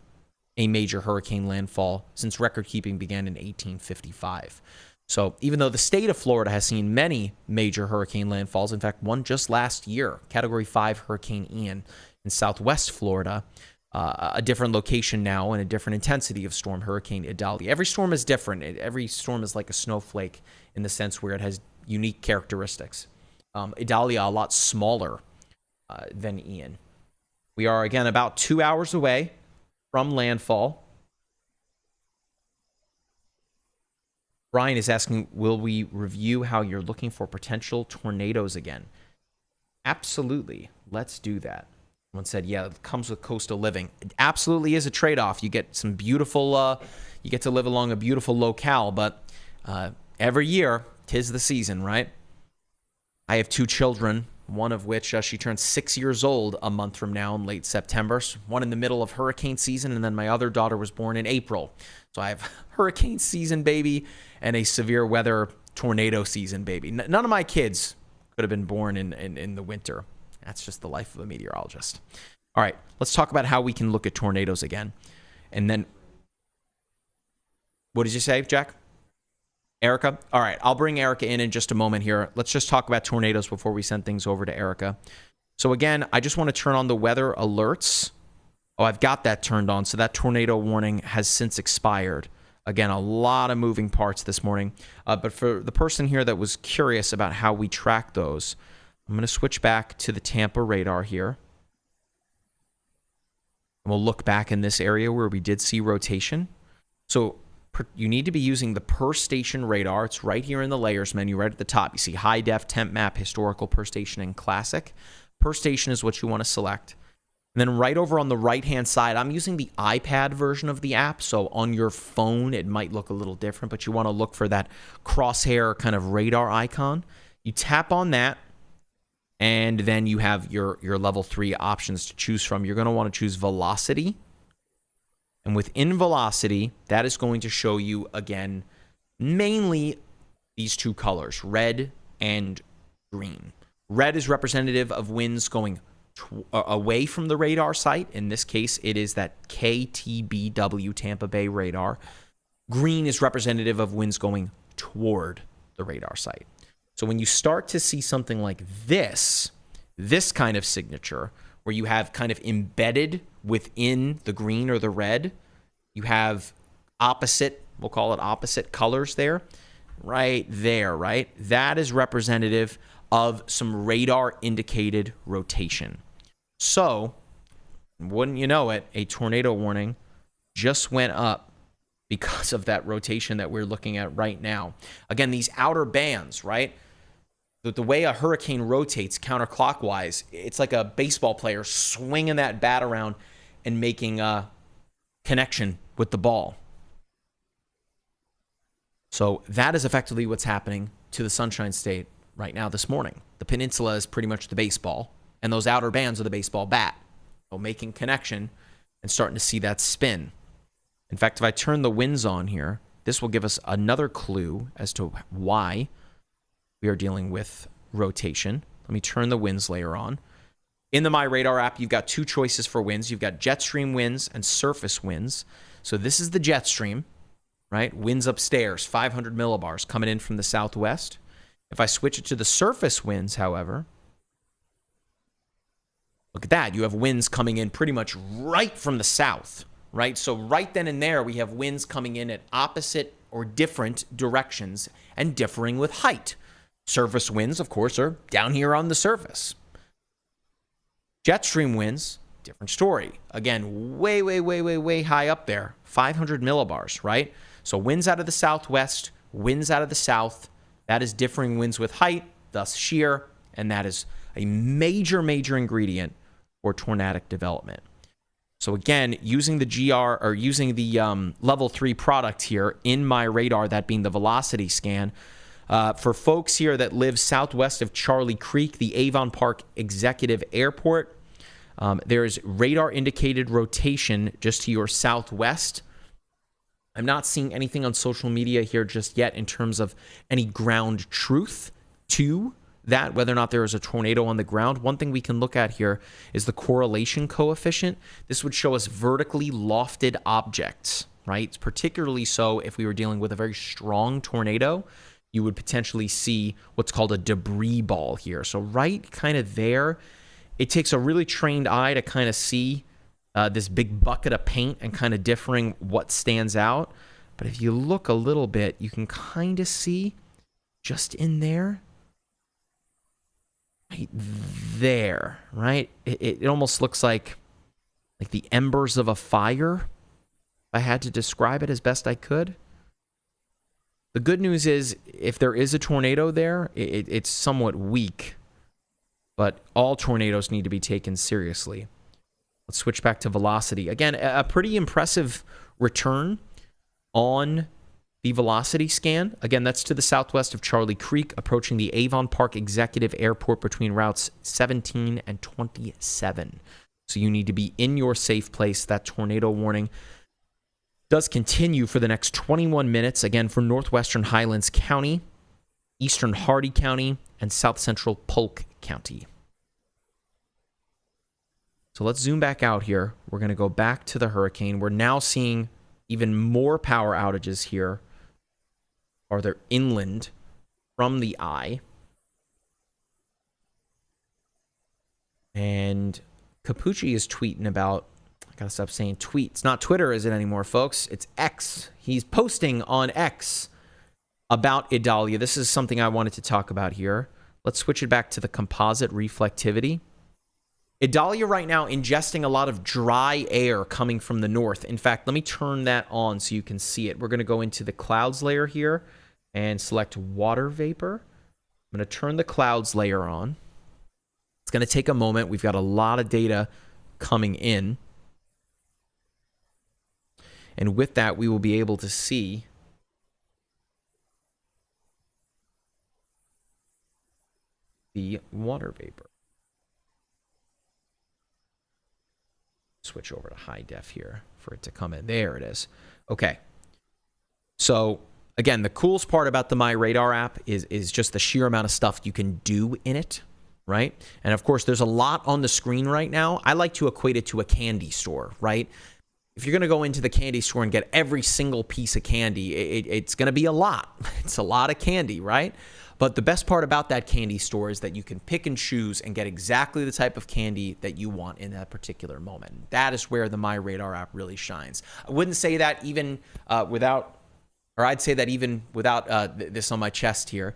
a major hurricane landfall since record keeping began in 1855. So even though the state of Florida has seen many major hurricane landfalls, in fact, one just last year, Category 5 Hurricane Ian in southwest Florida, a different location now and a different intensity of storm, Hurricane Idalia. Every storm is different. Every storm is like a snowflake in the sense where it has unique characteristics. Idalia, a lot smaller than Ian. We are, again, about 2 hours away from landfall. Brian is asking, will we review how you're looking for potential tornadoes again? Absolutely. Let's do that. Someone said, yeah, it comes with coastal living. It absolutely is a trade-off. You get some beautiful, you get to live along a beautiful locale, but every year, 'tis the season, right? I have 2 children, one of which she turns 6 years old a month from now in late September. So one in the middle of hurricane season, and then my other daughter was born in April. So I have hurricane season baby and a severe weather tornado season baby. None of my kids could have been born in the winter. That's just the life of a meteorologist. All right, let's talk about how we can look at tornadoes again. And then, what did you say, Jack? Erica? All right, I'll bring Erica in just a moment here. Let's just talk about tornadoes before we send things over to Erica. So again, I just want to turn on the weather alerts. Oh, I've got that turned on, so that tornado warning has since expired. Again, a lot of moving parts this morning. But for the person here that was curious about how we track those, I'm going to switch back to the Tampa radar here. And we'll look back in this area where we did see rotation. So you need to be using the per station radar. It's right here in the layers menu, right at the top. You see high def, temp map, historical, per station, and classic. Per station is what you want to select. And then right over on the right-hand side, I'm using the iPad version of the app. So on your phone, it might look a little different, but you want to look for that crosshair kind of radar icon. You tap on that, and then you have your level 3 options to choose from. You're going to want to choose velocity. And within velocity, that is going to show you, again, mainly these 2 colors, red and green. Red is representative of winds going away from the radar site. In this case, it is that KTBW Tampa Bay radar. Green is representative of winds going toward the radar site. So when you start to see something like this kind of signature, where you have kind of embedded within the green or the red, you have opposite, we'll call it opposite colors there, right there, right? That is representative of some radar indicated rotation. So, wouldn't you know it, a tornado warning just went up because of that rotation that we're looking at right now. Again, these outer bands, right? The way a hurricane rotates counterclockwise, it's like a baseball player swinging that bat around and making a connection with the ball. So that is effectively what's happening to the Sunshine State right now this morning. The peninsula is pretty much the baseball, and those outer bands are the baseball bat. So making connection and starting to see that spin. In fact, if I turn the winds on here, this will give us another clue as to why we are dealing with rotation. Let me turn the winds layer on. In the MyRadar app, you've got two choices for winds. You've got jet stream winds and surface winds. So this is the jet stream, right? Winds upstairs, 500 millibars coming in from the southwest. If I switch it to the surface winds, however, look at that. You have winds coming in pretty much right from the south, right? So right then and there, we have winds coming in at opposite or different directions and differing with height. Surface winds, of course, are down here on the surface. Jet stream winds, different story. Again, way high up there, 500 millibars, right? So winds out of the southwest, winds out of the south, that is differing winds with height, thus shear, and that is a major ingredient for tornadic development. So again, using the GR or using the level 3 product here in MyRadar, that being the velocity scan, for folks here that live southwest of Charlie Creek, the Avon Park Executive Airport, there is radar indicated rotation just to your southwest. I'm not seeing anything on social media here just yet in terms of any ground truth to that, whether or not there is a tornado on the ground. One thing we can look at here is the correlation coefficient. This would show us vertically lofted objects, right? Particularly so if we were dealing with a very strong tornado, you would potentially see what's called a debris ball here. So right kind of there, it takes a really trained eye to kind of see this big bucket of paint and kind of differing what stands out. But if you look a little bit, you can kind of see just in there, right there, right? It almost looks like the embers of a fire, if I had to describe it as best I could. The good news is, if there is a tornado there, it's somewhat weak, but all tornadoes need to be taken seriously. Let's switch back to velocity. Again, a pretty impressive return on the velocity scan. Again, that's to the southwest of Charlie Creek, approaching the Avon Park Executive Airport between routes 17 and 27. So you need to be in your safe place. That tornado warning does continue for the next 21 minutes, again, for northwestern Highlands County, eastern Hardy County, and south central Polk County. So let's zoom back out here. We're going to go back to the hurricane. We're now seeing even more power outages here farther inland from the eye. And Capucci is tweeting about, I gotta stop saying tweet. It's not Twitter, is it anymore, folks? It's X. He's posting on X about Idalia. This is something I wanted to talk about here. Let's switch it back to the composite reflectivity. Idalia right now ingesting a lot of dry air coming from the north. In fact, let me turn that on so you can see it. We're going to go into the clouds layer here and select water vapor. I'm going to turn the clouds layer on. It's going to take a moment. We've got a lot of data coming in. And with that, we will be able to see the water vapor. Switch over to high def here for it to come in. There it is. Okay. So again, the coolest part about the MyRadar app is just the sheer amount of stuff you can do in it, right? And of course, there's a lot on the screen right now. I like to equate it to a candy store, right? If you're going to go into the candy store and get every single piece of candy, it's going to be a lot. It's a lot of candy, right? But the best part about that candy store is that you can pick and choose and get exactly the type of candy that you want in that particular moment. That is where the MyRadar app really shines. I wouldn't say that even without, or I'd say that even without this on my chest here.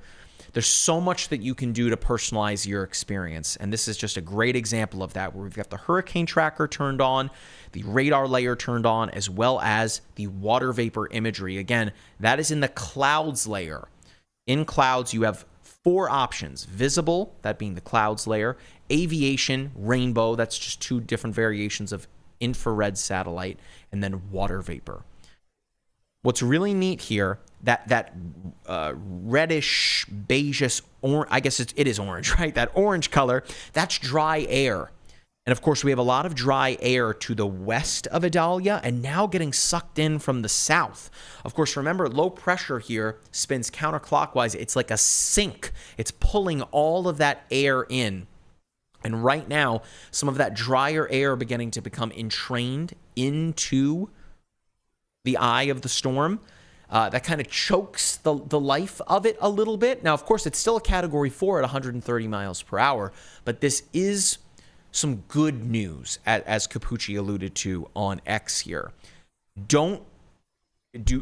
there's so much that you can do to personalize your experience. And this is just a great example of that, where we've got the hurricane tracker turned on, the radar layer turned on, as well as the water vapor imagery. Again, that is in the clouds layer. In clouds, you have 4 options: visible, that being the clouds layer; aviation, rainbow, that's just 2 different variations of infrared satellite; and then water vapor. What's really neat here, that reddish, beigeish, I guess it is orange, right? That orange color, that's dry air. And of course, we have a lot of dry air to the west of Idalia and now getting sucked in from the south. Of course, remember, low pressure here spins counterclockwise. It's like a sink. It's pulling all of that air in. And right now, some of that drier air beginning to become entrained into the eye of the storm. That kind of chokes the life of it a little bit. Now, of course, it's still a Category 4 at 130 miles per hour, but this is some good news, as Capucci alluded to on X here. Do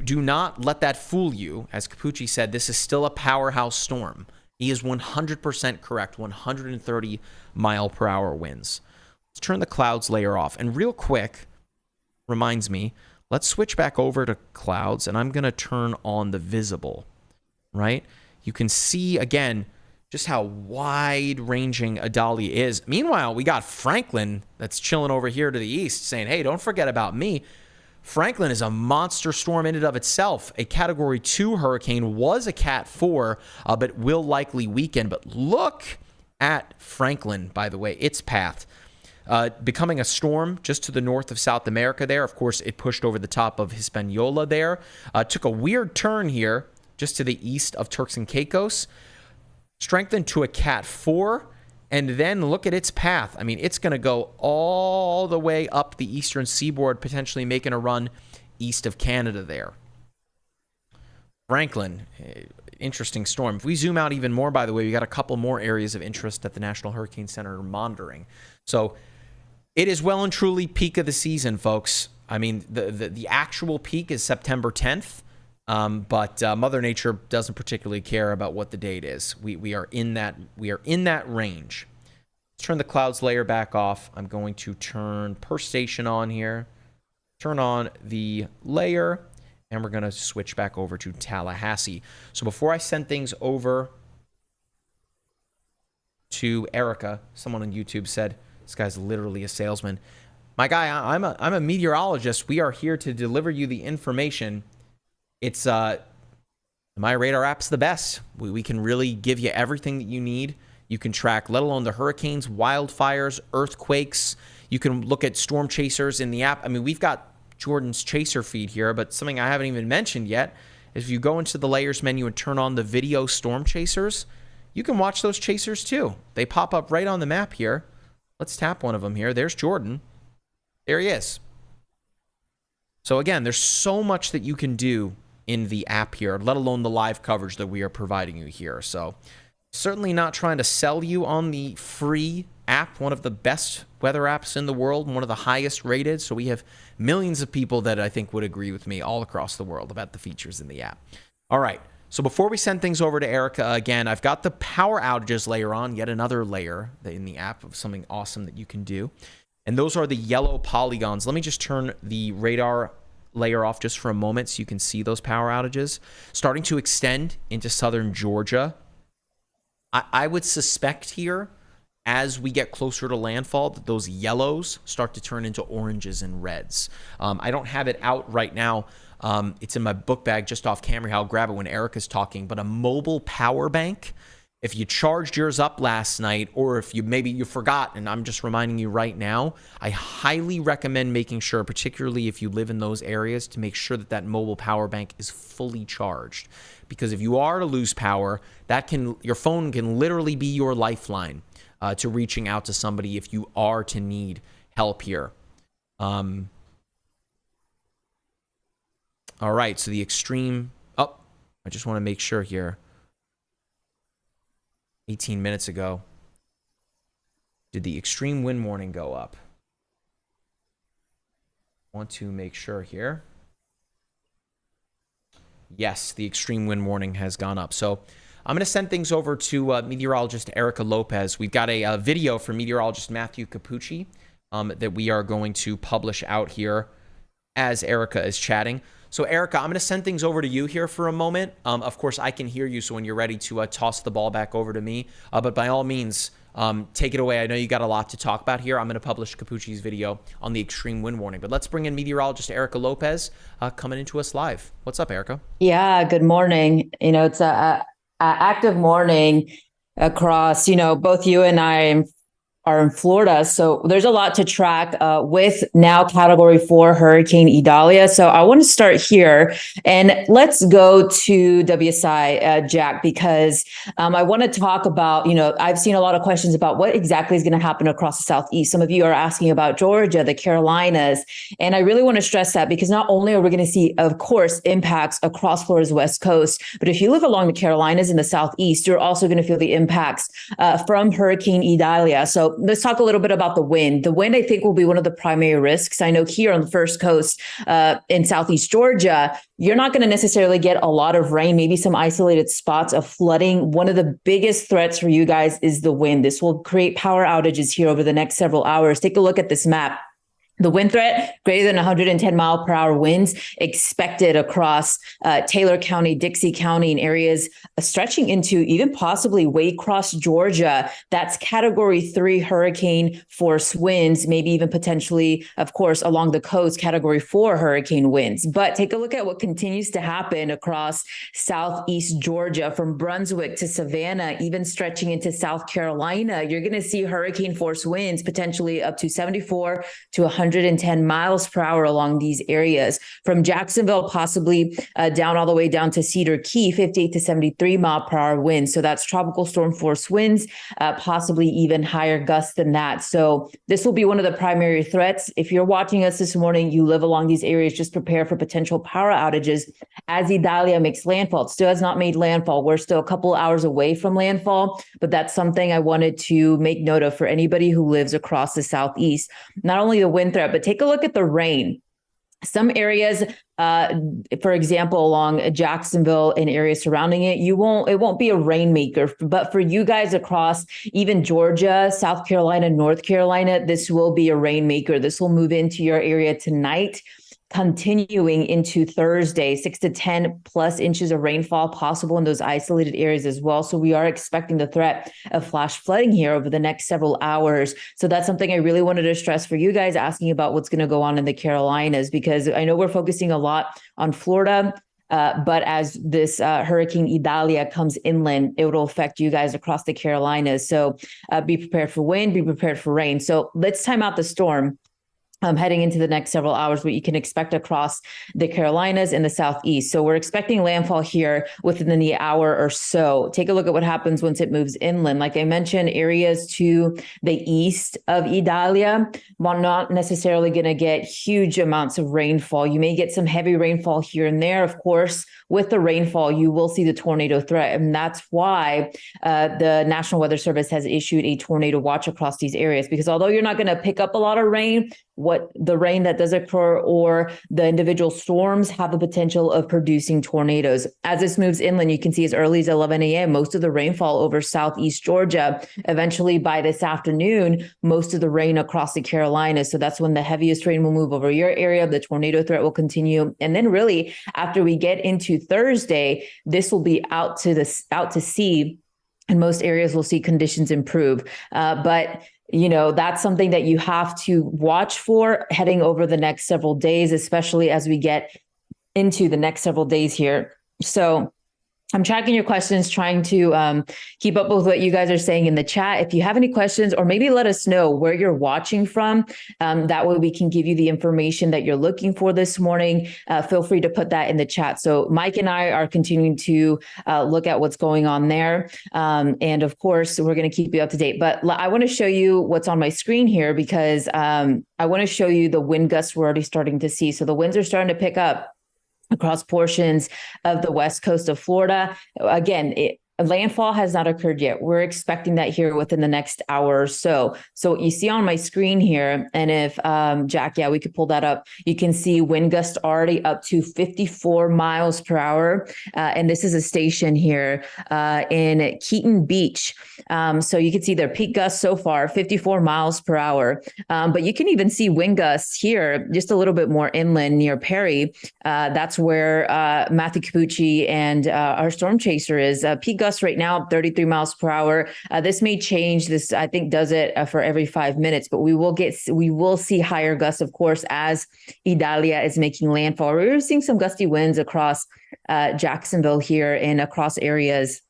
not let that fool you. As Capucci said, this is still a powerhouse storm. He is 100% correct, 130 mile per hour winds. Let's turn the clouds layer off. And real quick, reminds me, let's switch back over to clouds, and I'm going to turn on the visible, right? You can see, again, just how wide-ranging Idalia is. Meanwhile, we got Franklin that's chilling over here to the east saying, hey, don't forget about me. Franklin is a monster storm in and of itself. A Category 2 hurricane, was a Cat 4, but will likely weaken. But look at Franklin, by the way, its path. Becoming a storm just to the north of South America there. Of course, it pushed over the top of Hispaniola there. Took a weird turn here just to the east of Turks and Caicos. Strengthened to a Cat 4, and then look at its path. I mean, it's going to go all the way up the eastern seaboard, potentially making a run east of Canada there. Franklin, interesting storm. If we zoom out even more, by the way, we got a couple more areas of interest that the National Hurricane Center are monitoring. So it is well and truly peak of the season, folks. I mean, the actual peak is September 10th. But Mother Nature doesn't particularly care about what the date is. We are in that range. Let's turn the clouds layer back off. I'm going to turn per station on here. Turn on the layer, and we're going to switch back over to Tallahassee. So before I send things over to Erica, someone on YouTube said, this guy's literally a salesman. My guy, I'm a meteorologist. We are here to deliver you the information. It's the MyRadar app's the best. We can really give you everything that you need. You can track, let alone the hurricanes, wildfires, earthquakes. You can look at storm chasers in the app. I mean, we've got Jordan's chaser feed here, but something I haven't even mentioned yet is if you go into the layers menu and turn on the video storm chasers, you can watch those chasers too. They pop up right on the map here. Let's tap one of them here. There's Jordan. There he is. So again, there's so much that you can do in the app here, let alone the live coverage that we are providing you here. So certainly not trying to sell you on the free app, one of the best weather apps in the world, one of the highest rated. So we have millions of people that I think would agree with me all across the world about the features in the app. All right. So before we send things over to Erica, again, I've got the power outages layer on, yet another layer in the app of something awesome that you can do. And those are the yellow polygons. Let me just turn the radar layer off just for a moment so you can see those power outages starting to extend into southern Georgia. I would suspect here, as we get closer to landfall, that those yellows start to turn into oranges and reds. I don't have it out right now. It's in my book bag just off camera. I'll grab it when Erica's talking. But a mobile power bank, if you charged yours up last night, or if maybe you forgot, and I'm just reminding you right now, I highly recommend making sure, particularly if you live in those areas, to make sure that mobile power bank is fully charged. Because if you are to lose power, your phone can literally be your lifeline to reaching out to somebody if you are to need help here. All right, so the extreme... Oh, I just want to make sure here. 18 minutes ago, did the extreme wind warning go up? Want to make sure here. Yes, the extreme wind warning has gone up. So I'm going to send things over to meteorologist Erica Lopez. We've got a video from meteorologist Matthew Capucci that we are going to publish out here as Erica is chatting. So Erica, I'm going to send things over to you here for a moment. Of course, I can hear you, so when you're ready to toss the ball back over to me. But by all means, take it away. I know you got a lot to talk about here. I'm going to publish Capucci's video on the extreme wind warning. But let's bring in meteorologist Erica Lopez coming into us live. What's up, Erica? Yeah, good morning. It's a active morning across, both you and I are in Florida. So there's a lot to track with now Category 4 Hurricane Idalia. So I want to start here and let's go to WSI, Jack, because I want to talk about, I've seen a lot of questions about what exactly is going to happen across the Southeast. Some of you are asking about Georgia, the Carolinas, and I really want to stress that because not only are we going to see, of course, impacts across Florida's West Coast, but if you live along the Carolinas in the Southeast, you're also going to feel the impacts from Hurricane Idalia. So let's talk a little bit about the wind. The wind, I think, will be one of the primary risks. I know here on the first coast in Southeast Georgia, you're not going to necessarily get a lot of rain, maybe some isolated spots of flooding. One of the biggest threats for you guys is the wind. This will create power outages here over the next several hours. Take a look at this map. The wind threat, greater than 110 mile per hour winds expected across Taylor County, Dixie County, and areas stretching into even possibly Waycross, Georgia. That's Category 3 hurricane force winds, maybe even potentially, of course, along the coast, Category 4 hurricane winds. But take a look at what continues to happen across Southeast Georgia, from Brunswick to Savannah, even stretching into South Carolina. You're going to see hurricane force winds potentially up to 74 to 110 miles per hour along these areas. From Jacksonville, possibly down all the way down to Cedar Key, 58 to 73 mile per hour winds. So that's tropical storm force winds, possibly even higher gusts than that. So this will be one of the primary threats. If you're watching us this morning, you live along these areas, just prepare for potential power outages as Idalia makes landfall. It still has not made landfall. We're still a couple hours away from landfall, but that's something I wanted to make note of for anybody who lives across the Southeast. Not only the wind threat, but take a look at the rain. Some areas, for example, along Jacksonville and areas surrounding it, it won't be a rainmaker. But for you guys across even Georgia, South Carolina, North Carolina, this will be a rainmaker. This will move into your area tonight, continuing into Thursday, 6 to 10 plus inches of rainfall possible in those isolated areas as well. So we are expecting the threat of flash flooding here over the next several hours. So that's something I really wanted to stress for you guys asking about what's going to go on in the Carolinas, because I know we're focusing a lot on Florida. But as this Hurricane Idalia comes inland, it will affect you guys across the Carolinas. So be prepared for wind, be prepared for rain. So let's time out the storm. Heading into the next several hours, what you can expect across the Carolinas and the Southeast. So we're expecting landfall here within the hour or so. Take a look at what happens once it moves inland. Like I mentioned, areas to the east of Idalia, while not necessarily going to get huge amounts of rainfall. You may get some heavy rainfall here and there. Of course, with the rainfall, you will see the tornado threat. And that's why the National Weather Service has issued a tornado watch across these areas, because although you're not going to pick up a lot of rain, what the rain that does occur or the individual storms have the potential of producing tornadoes. As this moves inland, you can see as early as 11 a.m., most of the rainfall over Southeast Georgia. Eventually by this afternoon, most of the rain across the Carolinas. So that's when the heaviest rain will move over your area. The tornado threat will continue. And then really after we get into Thursday, this will be out to sea. And most areas will see conditions improve. But that's something that you have to watch for heading over the next several days, especially as we get into the next several days here. So I'm tracking your questions, trying to keep up with what you guys are saying in the chat. If you have any questions, or maybe let us know where you're watching from. That way we can give you the information that you're looking for this morning. Feel free to put that in the chat. So Mike and I are continuing to look at what's going on there. And of course, we're going to keep you up to date. But I want to show you what's on my screen here, because I want to show you the wind gusts we're already starting to see. So the winds are starting to pick up across portions of the west coast of Florida. Again, Landfall has not occurred yet. We're expecting that here within the next hour or so. So what you see on my screen here, and if Jack, yeah, we could pull that up. You can see wind gusts already up to 54 miles per hour. And this is a station here in Keaton Beach. So you can see their peak gusts so far, 54 miles per hour. But you can even see wind gusts here, just a little bit more inland near Perry. That's where Matthew Capucci and our storm chaser is. Peak gusts right now, 33 miles per hour. This may change. This, I think, does it for every 5 minutes, but we will see higher gusts, of course, as Idalia is making landfall. We're seeing some gusty winds across Jacksonville here and across areas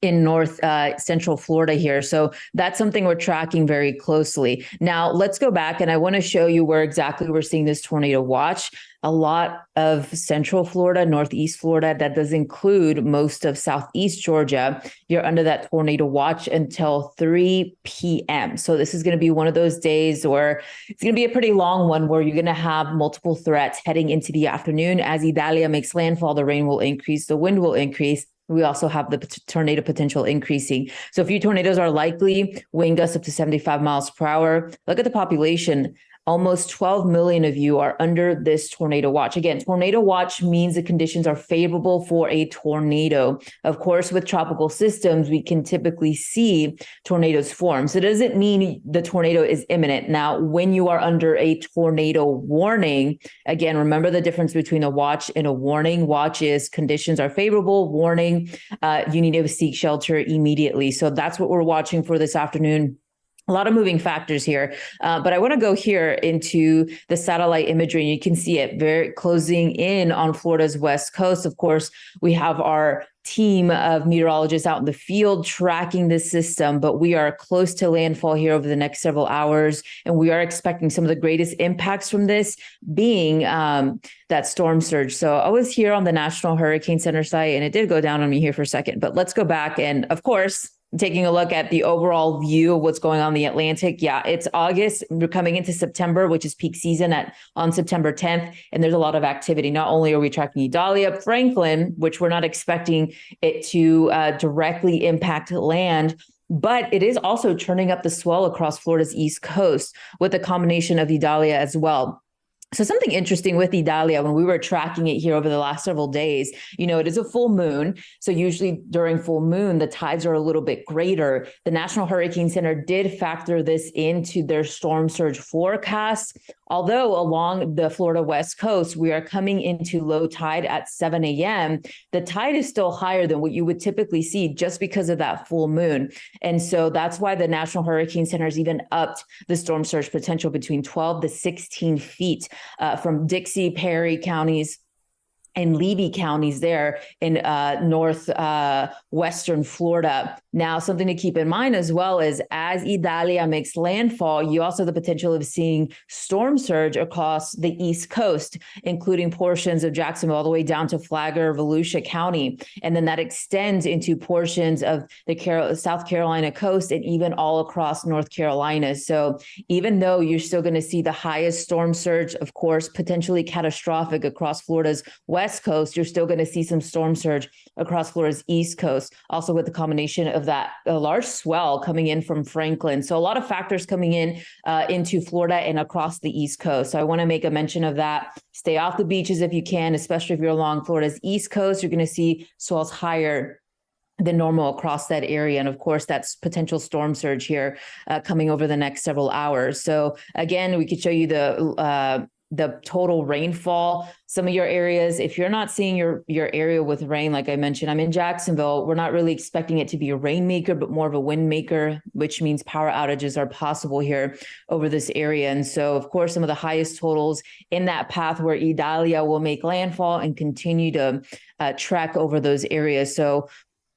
in north central Florida here. So that's something we're tracking very closely. Now let's go back, and I want to show you where exactly we're seeing this tornado watch. A lot of central Florida, northeast Florida, that does include most of southeast Georgia. You're under that tornado watch until 3 p.m. So this is going to be one of those days where it's going to be a pretty long one, where you're going to have multiple threats heading into the afternoon. As Idalia makes landfall, the rain will increase, the wind will increase. We also have the tornado potential increasing. So a few tornadoes are likely, wind gusts up to 75 miles per hour. Look at the population. Almost 12 million of you are under this tornado watch. Again, tornado watch means the conditions are favorable for a tornado. Of course, with tropical systems, we can typically see tornadoes form. So it doesn't mean the tornado is imminent. Now, when you are under a tornado warning, again, remember the difference between a watch and a warning. Watch is conditions are favorable. Warning, you need to seek shelter immediately. So that's what we're watching for this afternoon. A lot of moving factors here, but I want to go here into the satellite imagery. You can see it very closing in on Florida's west coast. Of course, we have our team of meteorologists out in the field tracking this system, but we are close to landfall here over the next several hours, and we are expecting some of the greatest impacts from this being that storm surge. So I was here on the National Hurricane Center site, and it did go down on me here for a second, but let's go back and, of course, taking a look at the overall view of what's going on in the Atlantic. Yeah, it's August. We're coming into September, which is peak season on September 10th. And there's a lot of activity. Not only are we tracking Idalia, Franklin, which we're not expecting it to directly impact land, but it is also turning up the swell across Florida's east coast with a combination of Idalia as well. So something interesting with Idalia, when we were tracking it here over the last several days, it is a full moon. So usually during full moon, the tides are a little bit greater. The National Hurricane Center did factor this into their storm surge forecast. Although along the Florida West Coast, we are coming into low tide at 7 a.m., the tide is still higher than what you would typically see just because of that full moon. And so that's why the National Hurricane Center has even upped the storm surge potential between 12 to 16 feet from Dixie, Perry counties and Levy counties there in northwestern Florida. Now, something to keep in mind as well is as Idalia makes landfall, you also have the potential of seeing storm surge across the East Coast, including portions of Jacksonville all the way down to Flagler, Volusia County. And then that extends into portions of the South Carolina coast and even all across North Carolina. So even though you're still going to see the highest storm surge, of course, potentially catastrophic across Florida's West Coast, you're still going to see some storm surge across Florida's East Coast, also with the combination of that large swell coming in from Franklin. So a lot of factors coming in into Florida and across the East Coast. So I want to make a mention of that. Stay off the beaches if you can, especially if you're along Florida's East Coast. You're going to see swells higher than normal across that area. And of course, that's potential storm surge here coming over the next several hours. So again, we could show you the total rainfall. Some of your areas, if you're not seeing your area with rain, like I mentioned, I'm in Jacksonville. We're not really expecting it to be a rainmaker, but more of a wind maker, which means power outages are possible here over this area. And so, of course, some of the highest totals in that path where Idalia will make landfall and continue to trek over those areas. So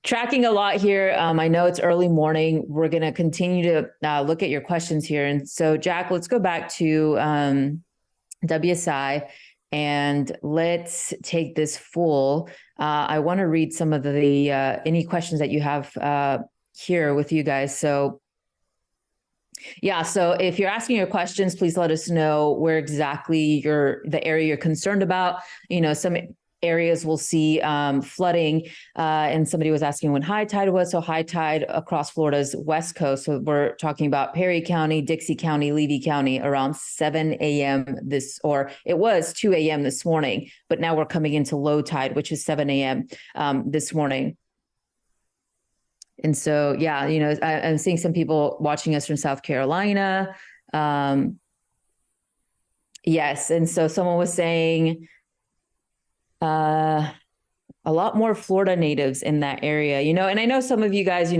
tracking a lot here. I know it's early morning. We're going to continue to look at your questions here. And so, Jack, let's go back to WSI and let's take this full. I want to read some of the any questions that you have here with you guys. So yeah, so if you're asking your questions, please let us know where exactly the area you're concerned about. Some areas will see flooding. And somebody was asking when high tide was. So high tide across Florida's west coast. So we're talking about Perry County, Dixie County, Levy County around 7 a.m. It was 2 a.m. this morning, but now we're coming into low tide, which is 7 a.m. This morning. And so, yeah, I'm seeing some people watching us from South Carolina. Yes. And so someone was saying a lot more Florida natives in that area, and I know some of you guys,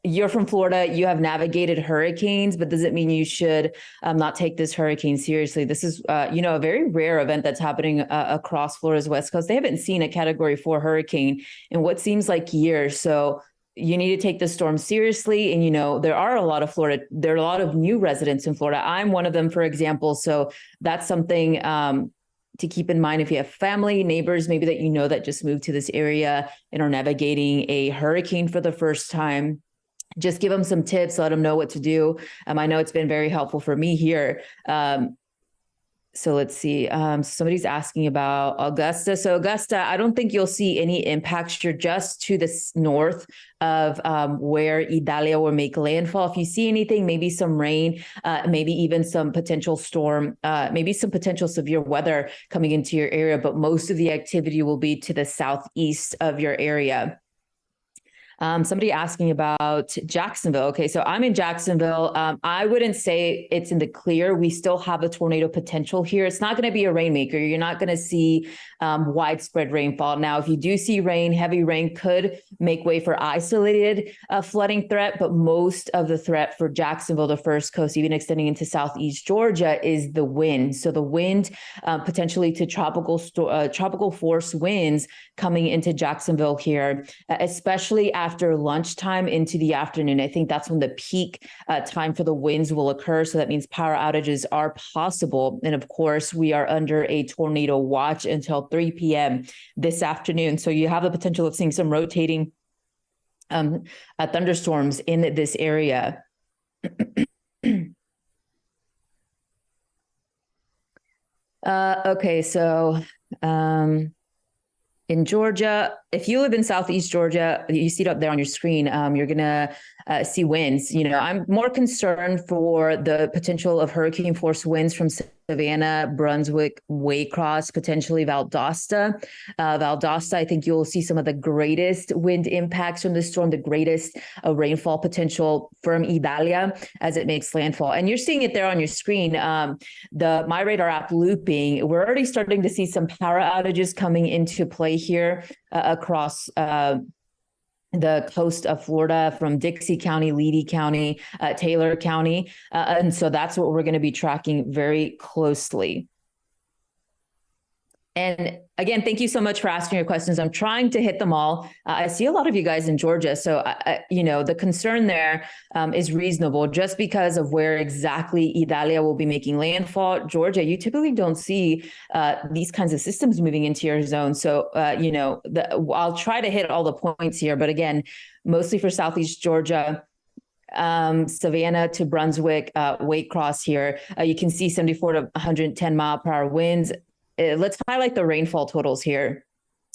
you're from Florida, you have navigated hurricanes, but does it mean you should not take this hurricane seriously? This is, a very rare event that's happening across Florida's west coast. They haven't seen a Category 4 hurricane in what seems like years. So you need to take the storm seriously. And, there are a lot of new residents in Florida. I'm one of them, for example. So that's something to keep in mind if you have family, neighbors, maybe that that just moved to this area and are navigating a hurricane for the first time. Just give them some tips, let them know what to do. I know it's been very helpful for me here. So let's see. Somebody's asking about Augusta. So Augusta, I don't think you'll see any impacts. You're just to the north of where Idalia will make landfall. If you see anything, maybe some rain, maybe even some potential storm, maybe some potential severe weather coming into your area, but most of the activity will be to the southeast of your area. Somebody asking about Jacksonville. Okay, so I'm in Jacksonville. I wouldn't say it's in the clear. We still have a tornado potential here. It's not going to be a rainmaker. You're not going to see widespread rainfall. Now, if you do see rain, heavy rain could make way for isolated flooding threat, but most of the threat for Jacksonville, the first coast, even extending into southeast Georgia, is the wind. So the wind potentially to tropical force winds coming into Jacksonville here, especially after lunchtime into the afternoon. I think that's when the peak time for the winds will occur. So that means power outages are possible. And of course, we are under a tornado watch until 3 p.m. this afternoon. So you have the potential of seeing some rotating thunderstorms in this area. Okay, so in Georgia, if you live in southeast Georgia, you see it up there on your screen, you're going to see winds. I'm more concerned for the potential of hurricane force winds from Savannah, Brunswick, Waycross, potentially Valdosta. Valdosta, I think you'll see some of the greatest wind impacts from this storm, the greatest rainfall potential from Idalia as it makes landfall. And you're seeing it there on your screen. The MyRadar app looping, we're already starting to see some power outages coming into play here across the coast of Florida from Dixie County, Leedy County, Taylor County. And so that's what we're going to be tracking very closely. And again, thank you so much for asking your questions. I'm trying to hit them all. I see a lot of you guys in Georgia. So, the concern there is reasonable just because of where exactly Idalia will be making landfall. Georgia, you typically don't see these kinds of systems moving into your zone. So, I'll try to hit all the points here. But again, mostly for Southeast Georgia, Savannah to Brunswick, Waycross here, you can see 74 to 110 mile per hour winds. Let's highlight the rainfall totals here.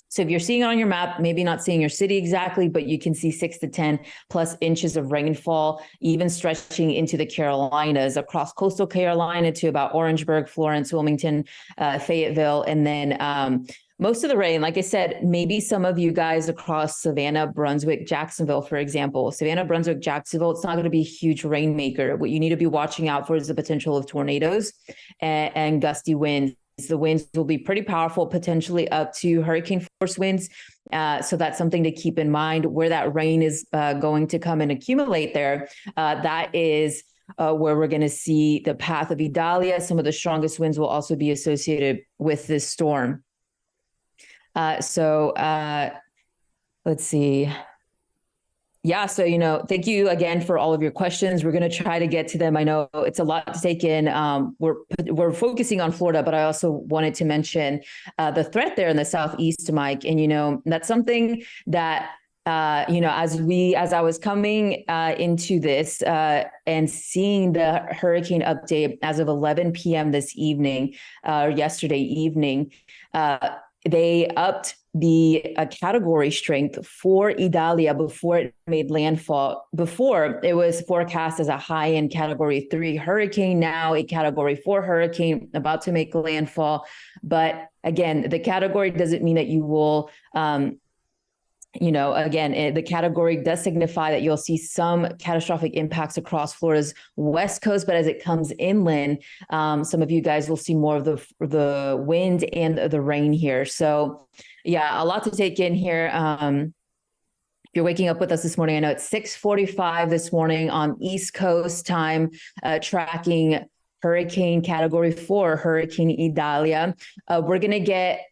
So if you're seeing it on your map, maybe not seeing your city exactly, but you can see 6 to 10 plus inches of rainfall, even stretching into the Carolinas, across coastal Carolina to about Orangeburg, Florence, Wilmington, Fayetteville. And then most of the rain, like I said, maybe some of you guys across Savannah, Brunswick, Jacksonville, for example. Savannah, Brunswick, Jacksonville, it's not going to be a huge rainmaker. What you need to be watching out for is the potential of tornadoes and gusty winds. The winds will be pretty powerful, potentially up to hurricane force winds. So that's something to keep in mind. Where that rain is going to come and accumulate there, that is where we're going to see the path of Idalia. Some of the strongest winds will also be associated with this storm. Let's see. Yeah. So, thank you again for all of your questions. We're going to try to get to them. I know it's a lot to take in. We're focusing on Florida, but I also wanted to mention the threat there in the southeast, Mike. And, that's something that, as I was coming into this and seeing the hurricane update as of 11 p.m. this evening, yesterday evening, they upped the category strength for Idalia before it made landfall. Before, it was forecast as a high-end Category 3 hurricane, now a Category 4 hurricane about to make landfall. But again, the category doesn't mean that you will the category does signify that you'll see some catastrophic impacts across Florida's west coast, but as it comes inland, some of you guys will see more of the wind and the rain here. So yeah, a lot to take in here. If you're waking up with us this morning, I know it's 6:45 this morning on East Coast time, tracking Hurricane Category 4, Hurricane Idalia. We're going to get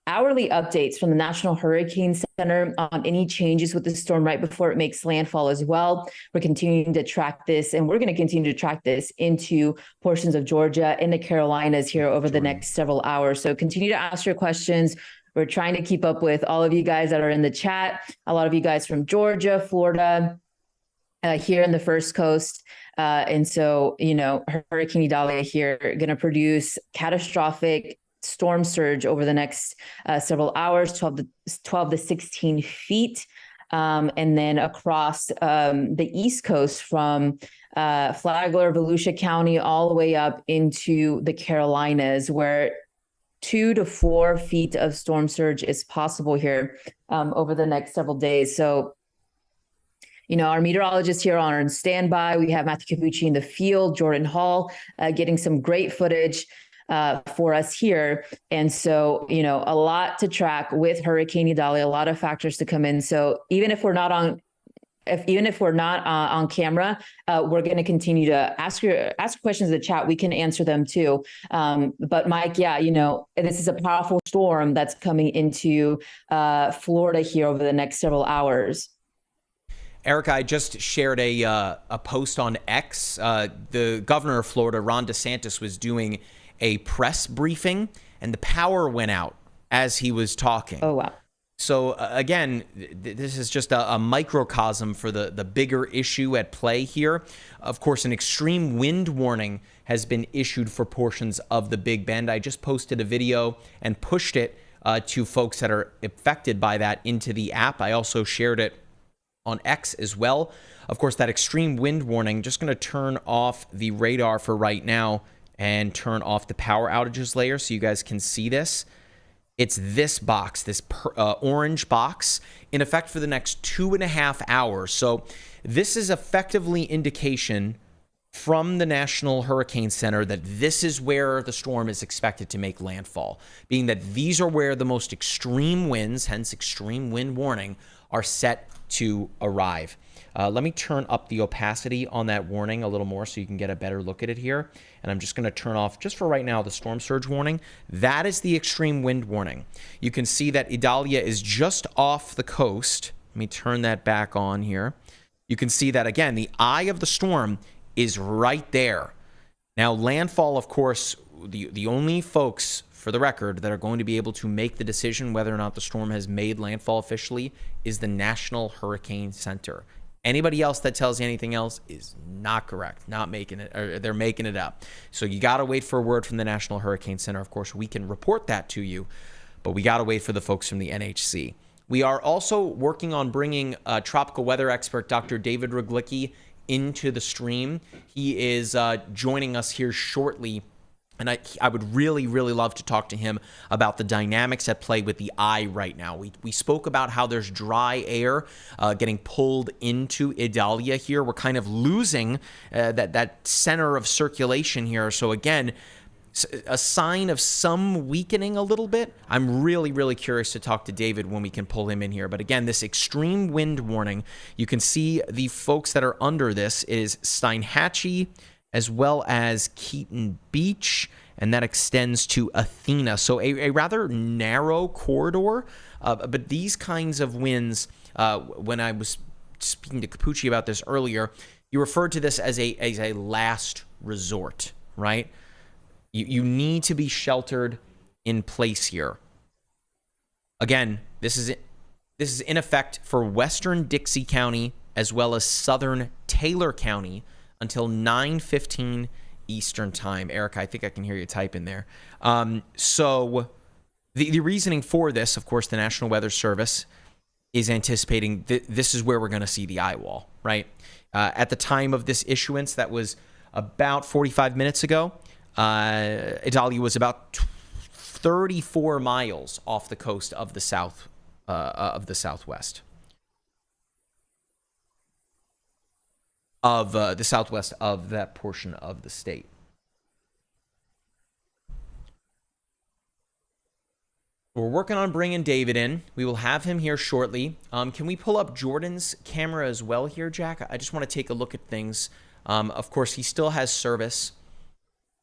hourly updates from the National Hurricane Center on any changes with the storm right before it makes landfall as well. We're continuing to track this, and we're going to continue to track this into portions of Georgia and the Carolinas here over the next several hours. So continue to ask your questions. We're trying to keep up with all of you guys that are in the chat. A lot of you guys from Georgia, Florida, here in the First Coast. And so, Hurricane Idalia here going to produce catastrophic storm surge over the next several hours, 12 to 16 feet. And then across the East Coast from Flagler, Volusia County, all the way up into the Carolinas, where 2 to 4 feet of storm surge is possible here over the next several days. So, our meteorologists here are on standby. We have Matthew Capucci in the field, Jordan Hall getting some great footage for us here. And so, a lot to track with Hurricane Idalia, a lot of factors to come in. So even if we're not on camera, we're going to continue to ask questions in the chat. We can answer them too. But Mike, this is a powerful storm that's coming into Florida here over the next several hours. Erica, I just shared a post on X. The governor of Florida, Ron DeSantis, was doing a press briefing, and the power went out as he was talking. Oh, wow. So again, this is just a microcosm for the bigger issue at play here. Of course, an extreme wind warning has been issued for portions of the Big Bend. I just posted a video and pushed it to folks that are affected by that into the app. I also shared it on X as well. Of course, that extreme wind warning, just going to turn off the radar for right now and turn off the power outages layer so you guys can see this. It's this box, this orange box, in effect for the next 2.5 hours. So this is effectively indication from the National Hurricane Center that this is where the storm is expected to make landfall, being that these are where the most extreme winds, hence extreme wind warning, are set to arrive. Let me turn up the opacity on that warning a little more so you can get a better look at it here. And I'm just going to turn off, just for right now, the storm surge warning. That is the extreme wind warning. You can see that Idalia is just off the coast. Let me turn that back on here. You can see that, again, the eye of the storm is right there. Now, landfall, of course, the only folks, for the record, that are going to be able to make the decision whether or not the storm has made landfall officially is the National Hurricane Center. Anybody else that tells you anything else is not correct, not making it, or they're making it up. So you got to wait for a word from the National Hurricane Center. Of course, we can report that to you, but we got to wait for the folks from the NHC. We are also working on bringing tropical weather expert Dr. David Regolicki into the stream. He is joining us here shortly. And I would really, really love to talk to him about the dynamics at play with the eye right now. We spoke about how there's dry air getting pulled into Idalia here. We're kind of losing that center of circulation here. So again, a sign of some weakening a little bit. I'm really, really curious to talk to David when we can pull him in here. But again, this extreme wind warning, you can see the folks that are under this is Steinhatchee, as well as Keaton Beach, and that extends to Athena. So a rather narrow corridor, but these kinds of winds, when I was speaking to Capucci about this earlier, you referred to this as a last resort, right? You need to be sheltered in place here. Again, this is in effect for western Dixie County as well as southern Taylor County until 9:15 Eastern time. Erica, I think I can hear you type in there. So The reasoning for this, of course, the National Weather Service is anticipating this is where we're going to see the Eyewall, right? At the time of this issuance, that was about 45 minutes ago, Idalia was about 34 miles off the coast of the southwest of that portion of the state. We're working on bringing David in. We will have him here shortly. Can we pull up Jordan's camera as well here, Jack? I just want to take a look at things. Of course, he still has service.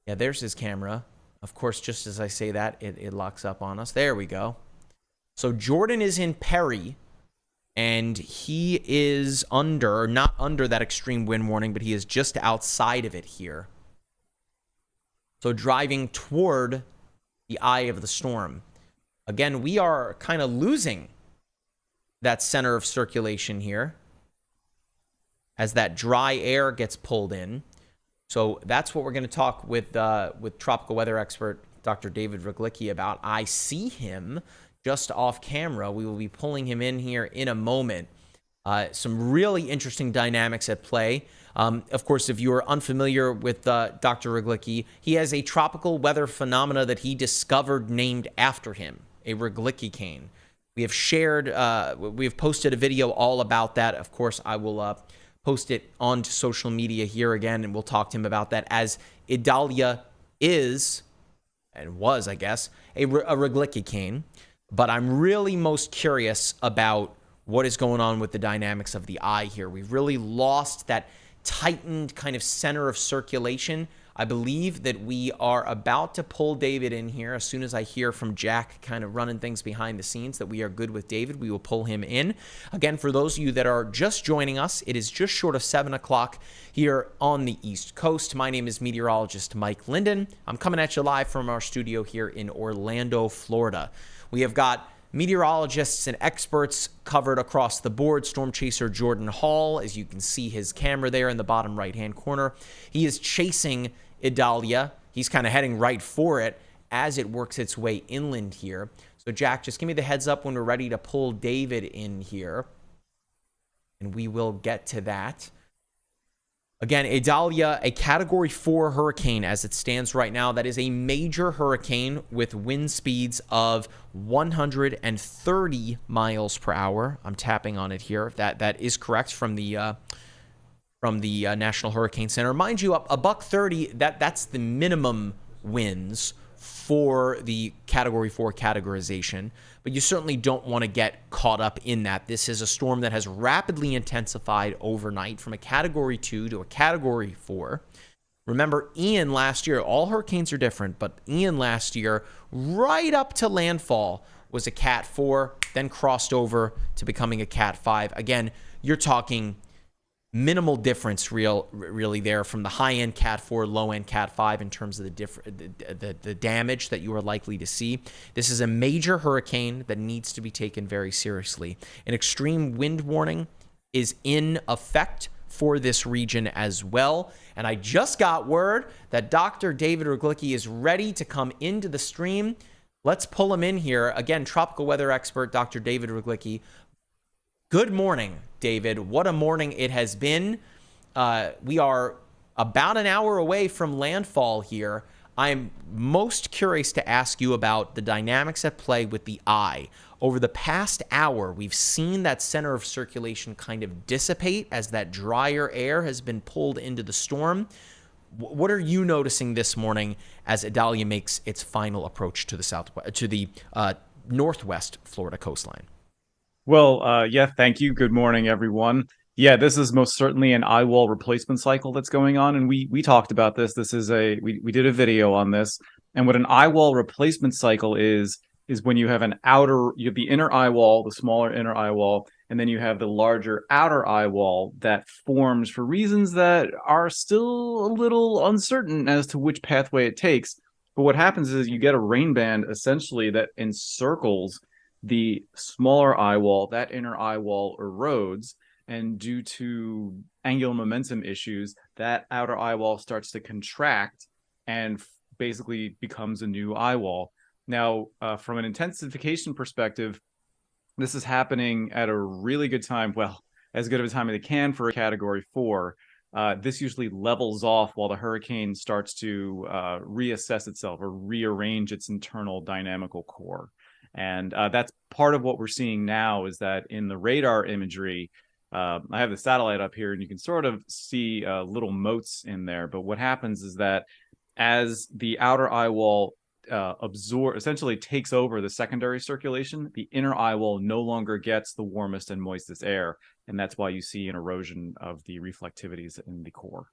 Yeah, there's his camera. Of course, just as I say that, it locks up on us. There we go. So Jordan is in Perry, and he is not under that extreme wind warning, but he is just outside of it here. So driving toward the eye of the storm. Again, we are kind of losing that center of circulation here as that dry air gets pulled in. So that's what we're going to talk with tropical weather expert Dr. David Regolicki about. I see him just off camera. We will be pulling him in here in a moment. Some really interesting dynamics at play. Of course, if you are unfamiliar with Dr. Regolicki, he has a tropical weather phenomena that he discovered named after him, a Regolicki cane. We have shared, we have posted a video all about that. Of course, I will post it onto social media here again, and we'll talk to him about that, as Idalia is, and was, I guess, a Regolicki cane. But I'm really most curious about what is going on with the dynamics of the eye here. We've really lost that tightened kind of center of circulation. I believe that we are about to pull David in here. As soon as I hear from Jack kind of running things behind the scenes that we are good with David, we will pull him in. Again, for those of you that are just joining us, it is just short of 7 o'clock here on the East Coast. My name is Meteorologist Mike Linden. I'm coming at you live from our studio here in Orlando, Florida. We have got meteorologists and experts covered across the board. Storm chaser Jordan Hall, as you can see his camera there in the bottom right-hand corner. He is chasing Idalia. He's kind of heading right for it as it works its way inland here. So Jack, just give me the heads up when we're ready to pull David in here, and we will get to that. Again, Idalia, a Category 4 hurricane as it stands right now. That is a major hurricane with wind speeds of 130 miles per hour. I'm tapping on it here. That is correct from the National Hurricane Center. Mind you, a buck 30, that's the minimum winds for the Category 4 categorization, but you certainly don't want to get caught up in that. This is a storm that has rapidly intensified overnight from a Category 2 to a Category 4. Remember, Ian last year, all hurricanes are different, but Ian last year, right up to landfall, was a Cat 4, then crossed over to becoming a Cat 5. Again, you're talking minimal difference really there from the high-end Cat 4, low-end Cat 5 in terms of the damage that you are likely to see. This is a major hurricane that needs to be taken very seriously. An extreme wind warning is in effect for this region as well. And I just got word that Dr. David Regolicki is ready to come into the stream. Let's pull him in here. Again, tropical weather expert Dr. David Regolicki. Good morning, David. What a morning it has been. We are about an hour away from landfall here. I'm most curious to ask you about the dynamics at play with the eye. Over the past hour, we've seen that center of circulation kind of dissipate as that drier air has been pulled into the storm. What are you noticing this morning as Idalia makes its final approach to the northwest Florida coastline? Well, yeah, thank you. Good morning, everyone. Yeah, this is most certainly an Eyewall replacement cycle that's going on, and we talked about this. This is we did a video on this, and what an Eyewall replacement cycle is when you have you have the inner eyewall, the smaller inner eyewall, and then you have the larger outer eyewall that forms for reasons that are still a little uncertain as to which pathway it takes. But what happens is you get a rain band essentially that encircles the smaller eyewall. That inner eyewall erodes, and due to angular momentum issues, that outer eyewall starts to contract and basically becomes a new eyewall. Now, from an intensification perspective, this is happening at a really good time. Well, as good of a time as it can for a Category 4. This usually levels off while the hurricane starts to reassess itself or rearrange its internal dynamical core. And that's part of what we're seeing now, is that in the radar imagery, I have the satellite up here and you can sort of see little motes in there. But what happens is that as the outer eye wall essentially takes over the secondary circulation, the inner eye wall no longer gets the warmest and moistest air. And that's why you see an erosion of the reflectivities in the core.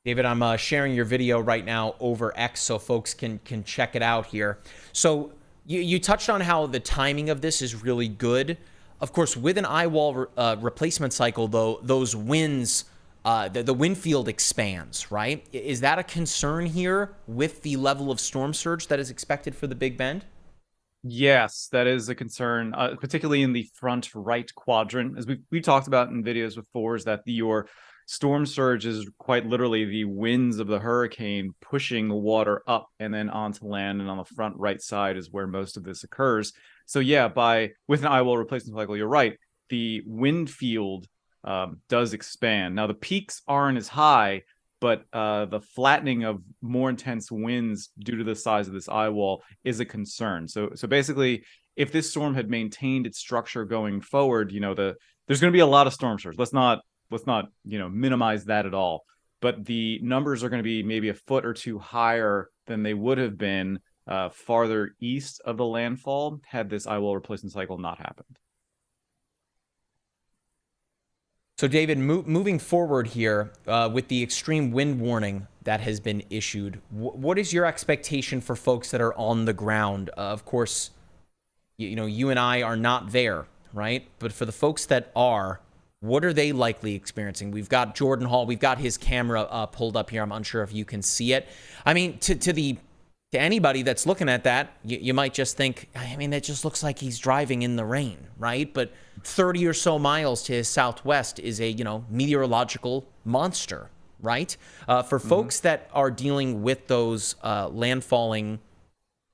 David, I'm sharing your video right now over X so folks can check it out here. So you touched on how the timing of this is really good. Of course, with an eyewall replacement cycle, though, those winds, the wind field expands, right? Is that a concern here with the level of storm surge that is expected for the Big Bend? Yes, that is a concern, particularly in the front right quadrant. As we've talked about in videos before, is that your storm surge is quite literally the winds of the hurricane pushing the water up and then onto land, and on the front right side is where most of this occurs. So yeah, with an eyewall replacement cycle, you're right, the wind field does expand. Now the peaks aren't as high, but the flattening of more intense winds due to the size of this eyewall is a concern. So basically, if this storm had maintained its structure going forward, there's going to be a lot of storm surge. Let's not minimize that at all. But the numbers are going to be maybe a foot or two higher than they would have been farther east of the landfall had this eyewall replacement cycle not happened. So, David, moving forward here with the extreme wind warning that has been issued, what is your expectation for folks that are on the ground? Of course, you and I are not there, right? But for the folks that are, what are they likely experiencing? We've got Jordan Hall. We've got his camera pulled up here. I'm unsure if you can see it. I mean, to anybody that's looking at that, you might just think, I mean, that just looks like he's driving in the rain, right? But 30 or so miles to his southwest is a, meteorological monster, right? For folks that are dealing with those landfalling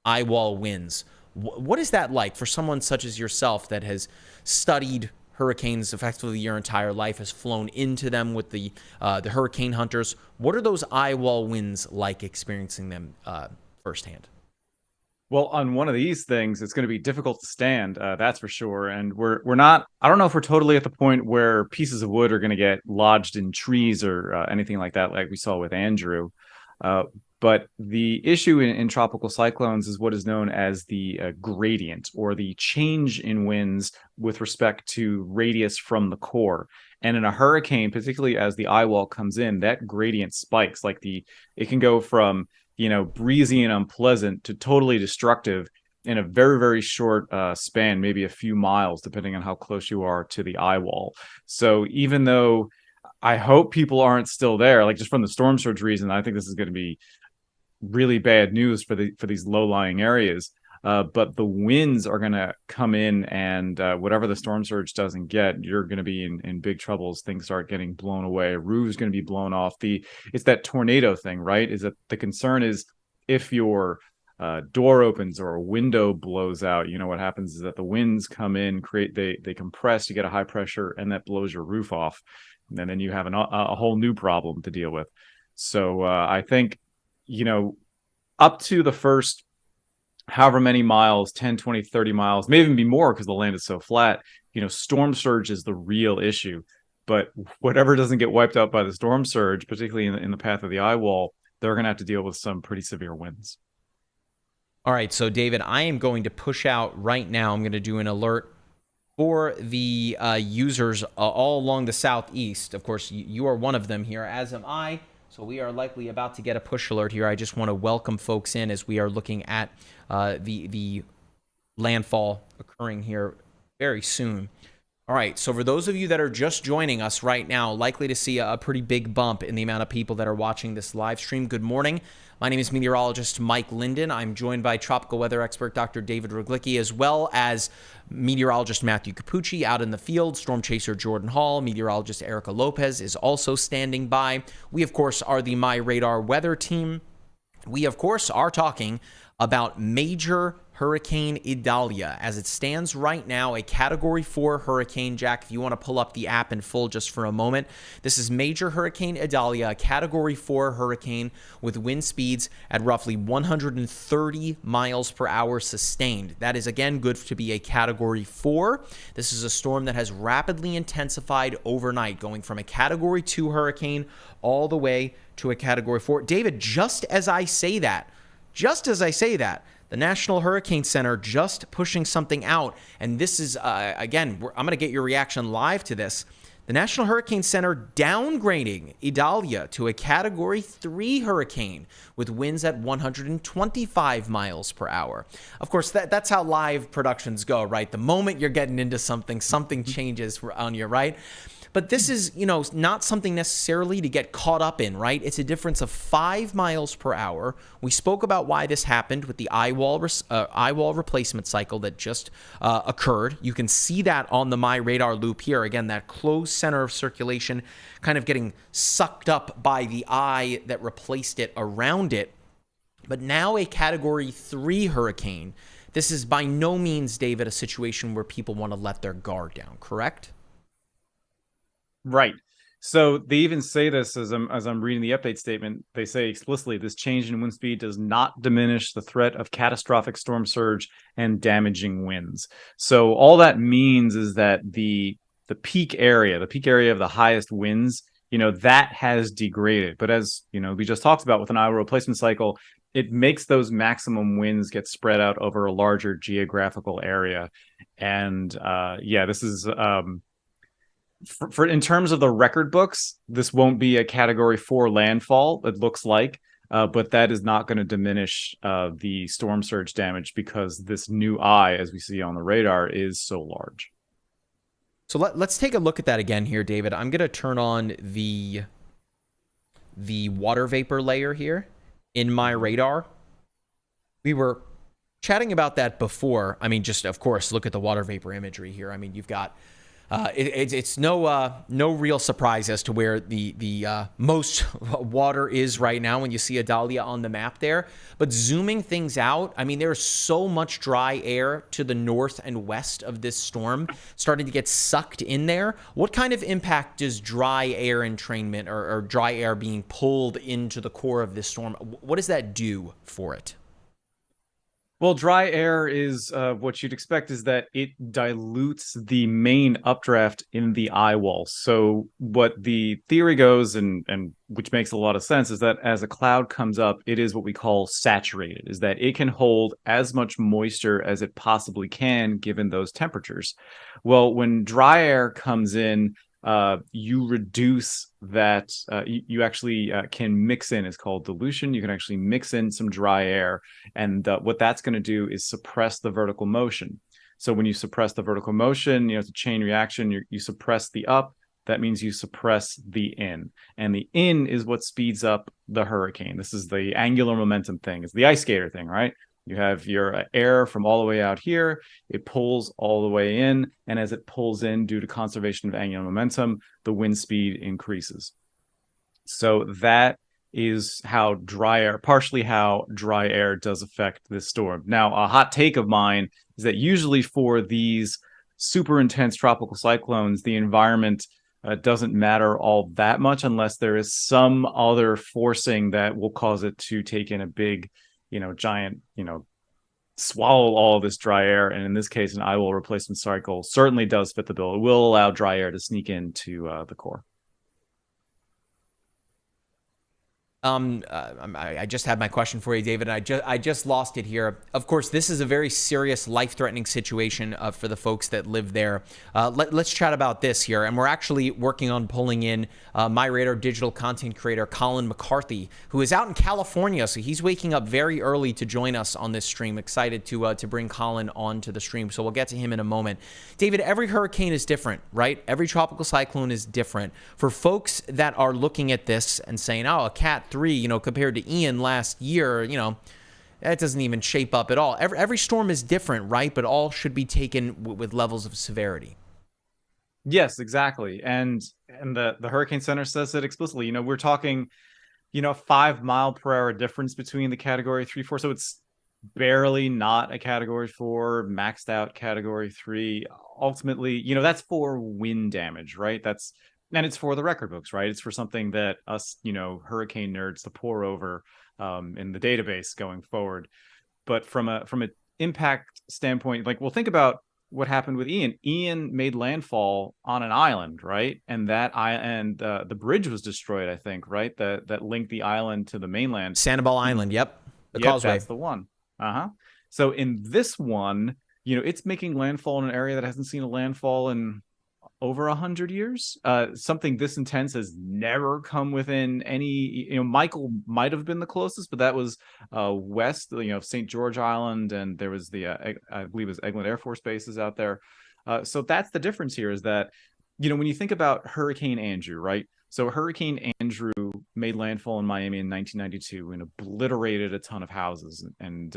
eyewall winds, what is that like for someone such as yourself that has studied hurricanes effectively your entire life, has flown into them with the hurricane hunters? What are those eyewall winds like, experiencing them firsthand? Well, on one of these things, it's going to be difficult to stand, that's for sure. And we're not, I don't know if we're totally at the point where pieces of wood are going to get lodged in trees or anything like that, like we saw with Andrew. But the issue in tropical cyclones is what is known as the gradient, or the change in winds with respect to radius from the core. And in a hurricane, particularly as the eyewall comes in, that gradient spikes. It can go from breezy and unpleasant to totally destructive in a very, very short span, maybe a few miles, depending on how close you are to the eyewall. So even though I hope people aren't still there, like just from the storm surge reason, I think this is going to be really bad news for these low-lying areas. But the winds are going to come in, and whatever the storm surge doesn't get, you're going to be in big trouble as things start getting blown away. Roofs going to be blown off. It's that tornado thing, right? Is that the concern is if your door opens or a window blows out, what happens is that the winds come in, they compress, you get a high pressure, and that blows your roof off. And then you have a whole new problem to deal with. So I think, up to the first however many miles, 10, 20, 30 miles, may even be more because the land is so flat, storm surge is the real issue. But whatever doesn't get wiped out by the storm surge, particularly in the path of the eyewall, they're going to have to deal with some pretty severe winds. All right, so David, I am going to push out right now. I'm going to do an alert for the users all along the southeast. Of course, you are one of them here, as am I. So we are likely about to get a push alert here. I just want to welcome folks in as we are looking at the landfall occurring here very soon. All right, so for those of you that are just joining us right now, likely to see a pretty big bump in the amount of people that are watching this live stream. Good morning. My name is Meteorologist Mike Linden. I'm joined by tropical weather expert Dr. David Regolicki, as well as meteorologist Matthew Capucci out in the field. Storm chaser Jordan Hall, meteorologist Erica Lopez is also standing by. We, of course, are the MyRadar weather team. We, of course, are talking about major Hurricane Idalia. As it stands right now, a Category 4 hurricane. Jack, if you want to pull up the app in full just for a moment. This is major Hurricane Idalia, a Category 4 hurricane with wind speeds at roughly 130 miles per hour sustained. That is, again, good to be a Category 4. This is a storm that has rapidly intensified overnight, going from a Category 2 hurricane all the way to a Category 4. David, just as I say that, the National Hurricane Center just pushing something out, and this is, again, I'm going to get your reaction live to this. The National Hurricane Center downgrading Idalia to a Category 3 hurricane with winds at 125 miles per hour. Of course, that's how live productions go, right? The moment you're getting into something changes on you, right? But this is, not something necessarily to get caught up in, right? It's a difference of 5 miles per hour. We spoke about why this happened with the Eyewall replacement cycle that just occurred. You can see that on the MyRadar loop here. Again, that closed center of circulation kind of getting sucked up by the eye that replaced it around it. But now a Category 3 hurricane. This is by no means, David, a situation where people want to let their guard down, correct? Right. So they even say this as I'm reading the update statement. They say explicitly, this change in wind speed does not diminish the threat of catastrophic storm surge and damaging winds. So all that means is that the peak area of the highest winds, that has degraded. But as we just talked about with an Eyewall replacement cycle, it makes those maximum winds get spread out over a larger geographical area. And this is for in terms of the record books, this won't be a Category 4 landfall, it looks like, but that is not going to diminish the storm surge damage because this new eye, as we see on the radar, is so large. So let's take a look at that again here, David. I'm going to turn on the water vapor layer here in MyRadar. We were chatting about that before. I mean, just, of course, look at the water vapor imagery here. I mean, you've got it's no real surprise as to where the most water is right now when you see Idalia on the map there. But zooming things out, I mean, there's so much dry air to the north and west of this storm starting to get sucked in there. What kind of impact does dry air entrainment or dry air being pulled into the core of this storm, what does that do for it? Well, dry air is what you'd expect is that it dilutes the main updraft in the eyewall. So what the theory goes, and which makes a lot of sense, is that as a cloud comes up, it is what we call saturated, is that it can hold as much moisture as it possibly can given those temperatures. Well, when dry air comes in, you reduce that. You actually can mix in. It's called dilution. You can actually mix in some dry air, and what that's going to do is suppress the vertical motion. So when you suppress the vertical motion, it's a chain reaction. You suppress the up. That means you suppress the in, and the in is what speeds up the hurricane. This is the angular momentum thing. It's the ice skater thing, right? You have your air from all the way out here. It pulls all the way in. And as it pulls in due to conservation of angular momentum, the wind speed increases. So that is partially how dry air does affect this storm. Now, a hot take of mine is that usually for these super intense tropical cyclones, the environment doesn't matter all that much unless there is some other forcing that will cause it to take in a big giant, swallow all of this dry air. And in this case, an Eyewall replacement cycle certainly does fit the bill. It will allow dry air to sneak into the core. I just had my question for you, David, and I just lost it here. Of course, this is a very serious, life-threatening situation for the folks that live there. Let's chat about this here, and we're actually working on pulling in MyRadar digital content creator Colin McCarthy, who is out in California, so he's waking up very early to join us on this stream. Excited to bring Colin onto the stream, so we'll get to him in a moment. David, every hurricane is different, right? Every tropical cyclone is different. For folks that are looking at this and saying, oh, a Cat 3, compared to Ian last year, that doesn't even shape up at all. Every storm is different, right? But all should be taken with levels of severity. Yes, exactly. And the Hurricane Center says it explicitly. We're talking 5-mile-per-hour difference between the category 3, 4. So it's barely not a category 4, maxed out category 3. Ultimately, that's for wind damage, right? And it's for the record books, right? It's for something that us, hurricane nerds to pore over in the database going forward. But from an impact standpoint, think about what happened with Ian. Ian made landfall on an island, right? And the bridge was destroyed, I think, right? That linked the island to the mainland. Sanibel Island, yep. The causeway. That's the one. So in this one, it's making landfall in an area that hasn't seen a landfall in over 100 years. Something this intense has never come within any. Michael might have been the closest, but that was west, of St. George Island, and there was I believe it was Eglin Air Force Base is out there. So that's the difference here, is that when you think about Hurricane Andrew, right? So Hurricane Andrew made landfall in Miami in 1992 and obliterated a ton of houses. And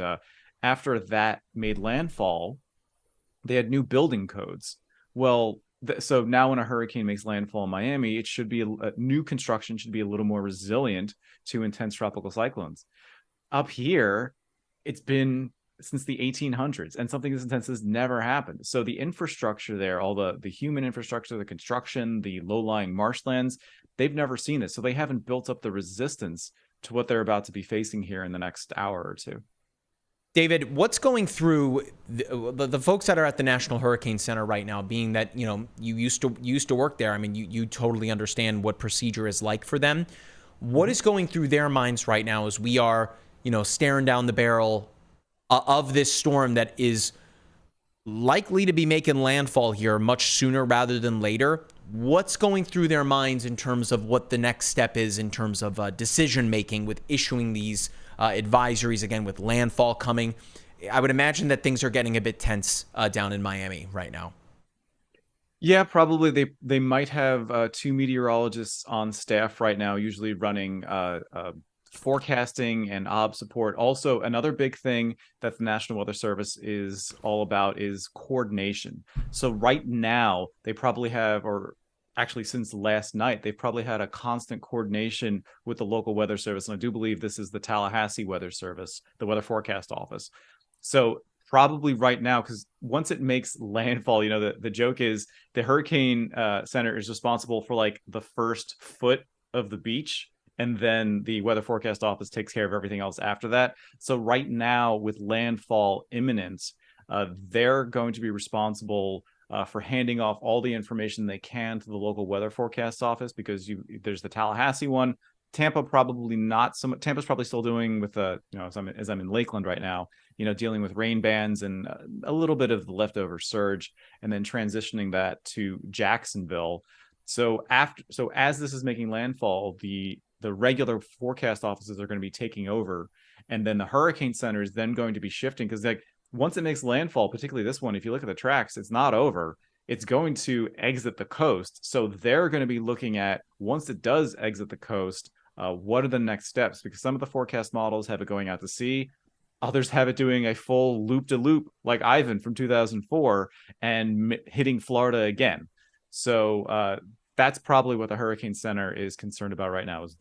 after that made landfall, they had new building codes. Well, so now when a hurricane makes landfall in Miami, it should be a new construction should be a little more resilient to intense tropical cyclones. Up here, it's been since the 1800s, and something this intense has never happened. So the infrastructure there, all the human infrastructure, the construction, the low-lying marshlands, they've never seen this. So they haven't built up the resistance to what they're about to be facing here in the next hour or two. David, what's going through the folks that are at the National Hurricane Center right now, being that, you used to work there. I mean, you totally understand what procedure is like for them. What is going through their minds right now as we are, staring down the barrel of this storm that is likely to be making landfall here much sooner rather than later? What's going through their minds in terms of what the next step is in terms of decision making with issuing these advisories, again, with landfall coming? I would imagine that things are getting a bit tense down in Miami right now. Yeah, probably they might have 2 meteorologists on staff right now, usually running forecasting and ob support. Also, another big thing that the National Weather Service is all about is coordination. So right now, they probably have, or actually since last night, they've probably had a constant coordination with the local weather service. And I do believe this is the Tallahassee Weather Service, the Weather Forecast Office. So probably right now, because once it makes landfall, the joke is the Hurricane Center is responsible for the first foot of the beach, and then the Weather Forecast Office takes care of everything else after that. So right now, with landfall imminent, they're going to be responsible for handing off all the information they can to the local Weather Forecast Office, because there's the Tallahassee one. Tampa probably not so much. Tampa's probably still doing with as I'm in Lakeland right now, dealing with rain bands and a little bit of the leftover surge, and then transitioning that to Jacksonville. So as this is making landfall, the regular forecast offices are going to be taking over, and then the Hurricane Center is then going to be shifting, because once it makes landfall, particularly this one, if you look at the tracks, it's not over. It's going to exit the coast. So they're going to be looking at, once it does exit the coast, what are the next steps? Because some of the forecast models have it going out to sea. Others have it doing a full loop-to-loop like Ivan from 2004 and hitting Florida again. So that's probably what the Hurricane Center is concerned about right now, is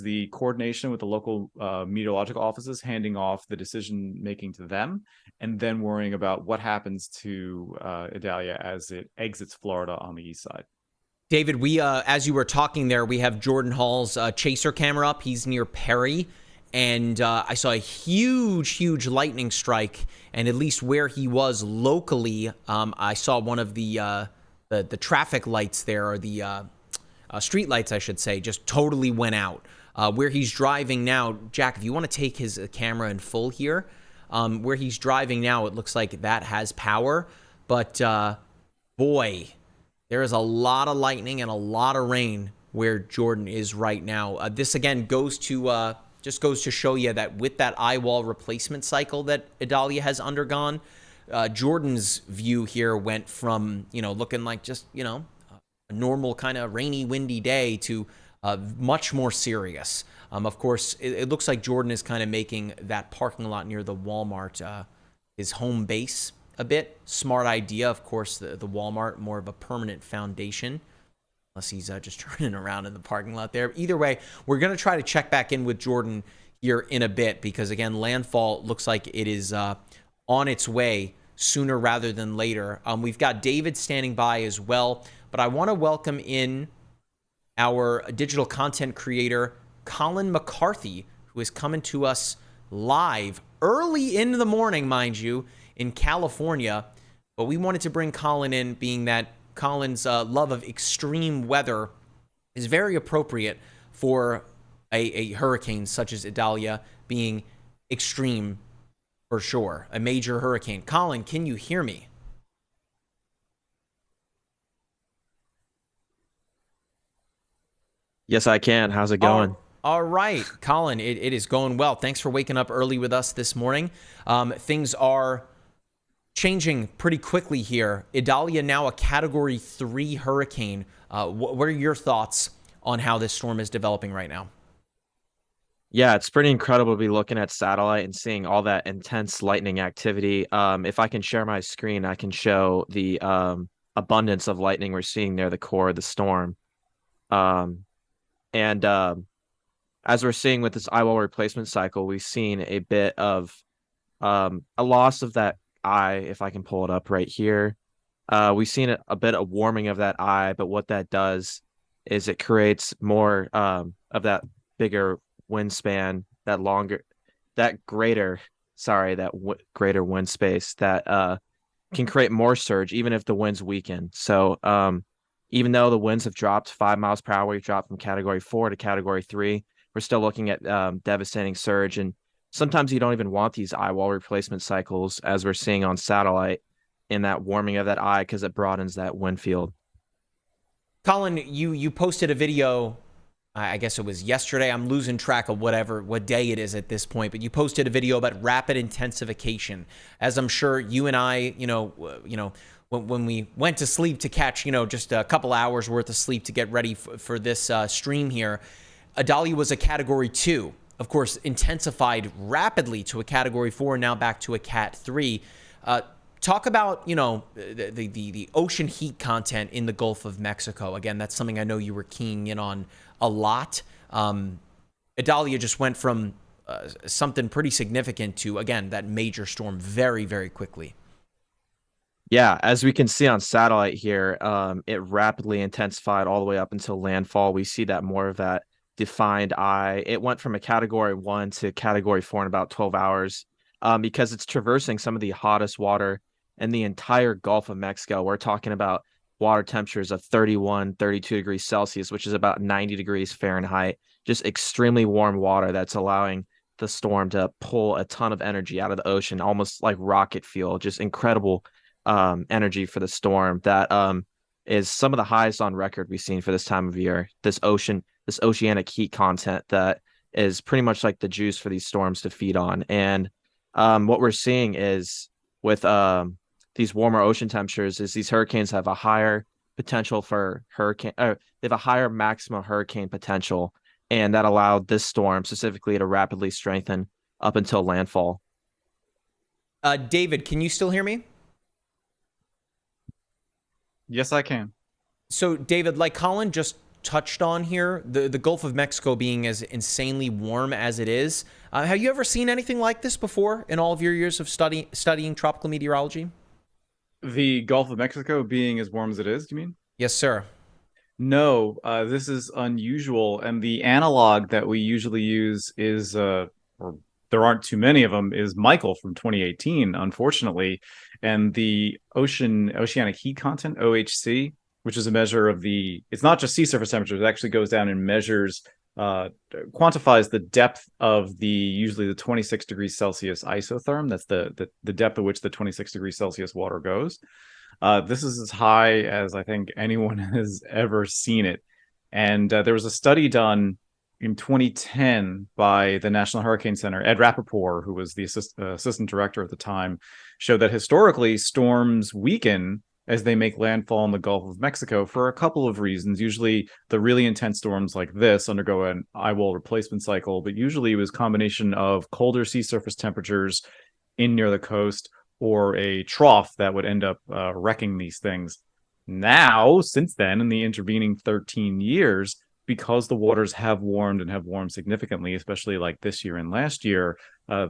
the coordination with the local meteorological offices, handing off the decision making to them, and then worrying about what happens to Idalia as it exits Florida on the east side. David, we as you were talking there, we have Jordan Hall's chaser camera up. He's near Perry, and I saw a huge lightning strike. And at least where he was locally, I saw one of the traffic lights there, or the street lights, I should say, just totally went out. Where he's driving now, Jack, if you want to take his camera in full here, where he's driving now, it looks like that has power. But boy, there is a lot of lightning and a lot of rain where Jordan is right now. This again goes to just goes to show you that with that Eyewall replacement cycle that Idalia has undergone, Jordan's view here went from looking like just a normal kind of rainy, windy day to much more serious. Of course, it looks like Jordan is kind of making that parking lot near the Walmart his home base a bit. Smart idea, of course, the Walmart, more of a permanent foundation. unless he's just turning around in the parking lot there. Either way, we're going to try to check back in with Jordan here in a bit because, again, landfall looks like it is on its way sooner rather than later. We've got David standing by as well, but I want to welcome in our digital content creator, Colin McCarthy, who is coming to us live early in the morning, mind you, in California. But we wanted to bring Colin in, being that Colin's love of extreme weather is very appropriate for a hurricane such as Idalia being extreme for sure, a major hurricane. Colin, can you hear me? Yes, I can. How's it going? All right, Colin, it is going well. Thanks for waking up early with us this morning. Things are changing pretty quickly here. Idalia now a Category 3 hurricane. What are your thoughts on how this storm is developing right now? Yeah, it's pretty incredible to be looking at satellite and seeing all that intense lightning activity. If I can share my screen, I can show the abundance of lightning we're seeing near the core of the storm. And as we're seeing with this eyewall replacement cycle, we've seen a bit of a loss of that eye, if I can pull it up right here. We've seen a bit of warming of that eye, but what that does is it creates more of that bigger wingspan, greater wind space that can create more surge, even if the winds weaken. So even though the winds have dropped 5 miles per hour, we've dropped from Category 4 to Category 3, we're still looking at devastating surge. And sometimes you don't even want these eyewall replacement cycles, as we're seeing on satellite, in that warming of that eye, because it broadens that wind field. Colin, you posted a video, I guess it was yesterday. I'm losing track of what day it is at this point, but you posted a video about rapid intensification. As I'm sure you and I, when we went to sleep to catch, just a couple hours worth of sleep to get ready for this stream here, Idalia was a Category 2. Of course, intensified rapidly to a Category 4, now back to a Cat 3. Talk about, the ocean heat content in the Gulf of Mexico. Again, that's something I know you were keying in on a lot. Idalia just went from something pretty significant to, again, that major storm very, very quickly. Yeah, as we can see on satellite here, it rapidly intensified all the way up until landfall. We see that more of that defined eye. It went from a Category 1 to Category 4 in about 12 hours because it's traversing some of the hottest water in the entire Gulf of Mexico. We're talking about water temperatures of 31, 32 degrees Celsius, which is about 90 degrees Fahrenheit, just extremely warm water that's allowing the storm to pull a ton of energy out of the ocean, almost like rocket fuel, just incredible energy for the storm. That is some of the highest on record we've seen for this time of year. This oceanic heat content that is pretty much like the juice for these storms to feed on. And what we're seeing is with these warmer ocean temperatures is these hurricanes have a higher potential for they have a higher maximum hurricane potential, and that allowed this storm specifically to rapidly strengthen up until landfall. David, can you still hear me? Yes, I can. So, David, like Colin just touched on here, the Gulf of Mexico being as insanely warm as it is, have you ever seen anything like this before in all of your years of studying tropical meteorology? The Gulf of Mexico being as warm as it is, do you mean? Yes, sir. No, this is unusual. And the analog that we usually use is, or there aren't too many of them, is Michael from 2018, unfortunately. And the oceanic heat content, OHC, which is a measure of it's not just sea surface temperature, it actually goes down and measures, quantifies the depth of usually the 26 degrees Celsius isotherm. That's the depth at which the 26 degrees Celsius water goes. This is as high as I think anyone has ever seen it. And there was a study done in 2010 by the National Hurricane Center. Ed Rappaport, who was the assistant director at the time, showed that historically storms weaken as they make landfall in the Gulf of Mexico for a couple of reasons. Usually the really intense storms like this undergo an eyewall replacement cycle, but usually it was a combination of colder sea surface temperatures in near the coast or a trough that would end up wrecking these things. Now, since then, in the intervening 13 years, because the waters have warmed and have warmed significantly, especially like this year and last year,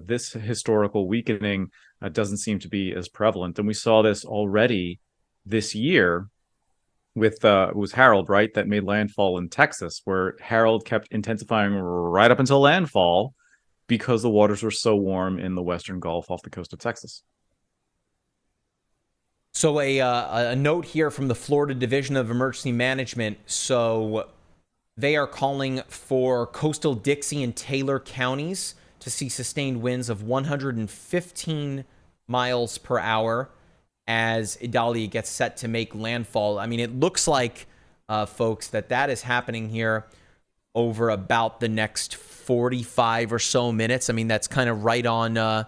this historical weakening doesn't seem to be as prevalent. And we saw this already this year with it was Harold, right, that made landfall in Texas, where Harold kept intensifying right up until landfall because the waters were so warm in the Western Gulf off the coast of Texas. So a note here from the Florida Division of Emergency Management. So they are calling for coastal Dixie and Taylor counties to see sustained winds of 115 miles per hour as Idalia gets set to make landfall. I mean, it looks like, folks, that is happening here over about the next 45 or so minutes. I mean, that's kind of right on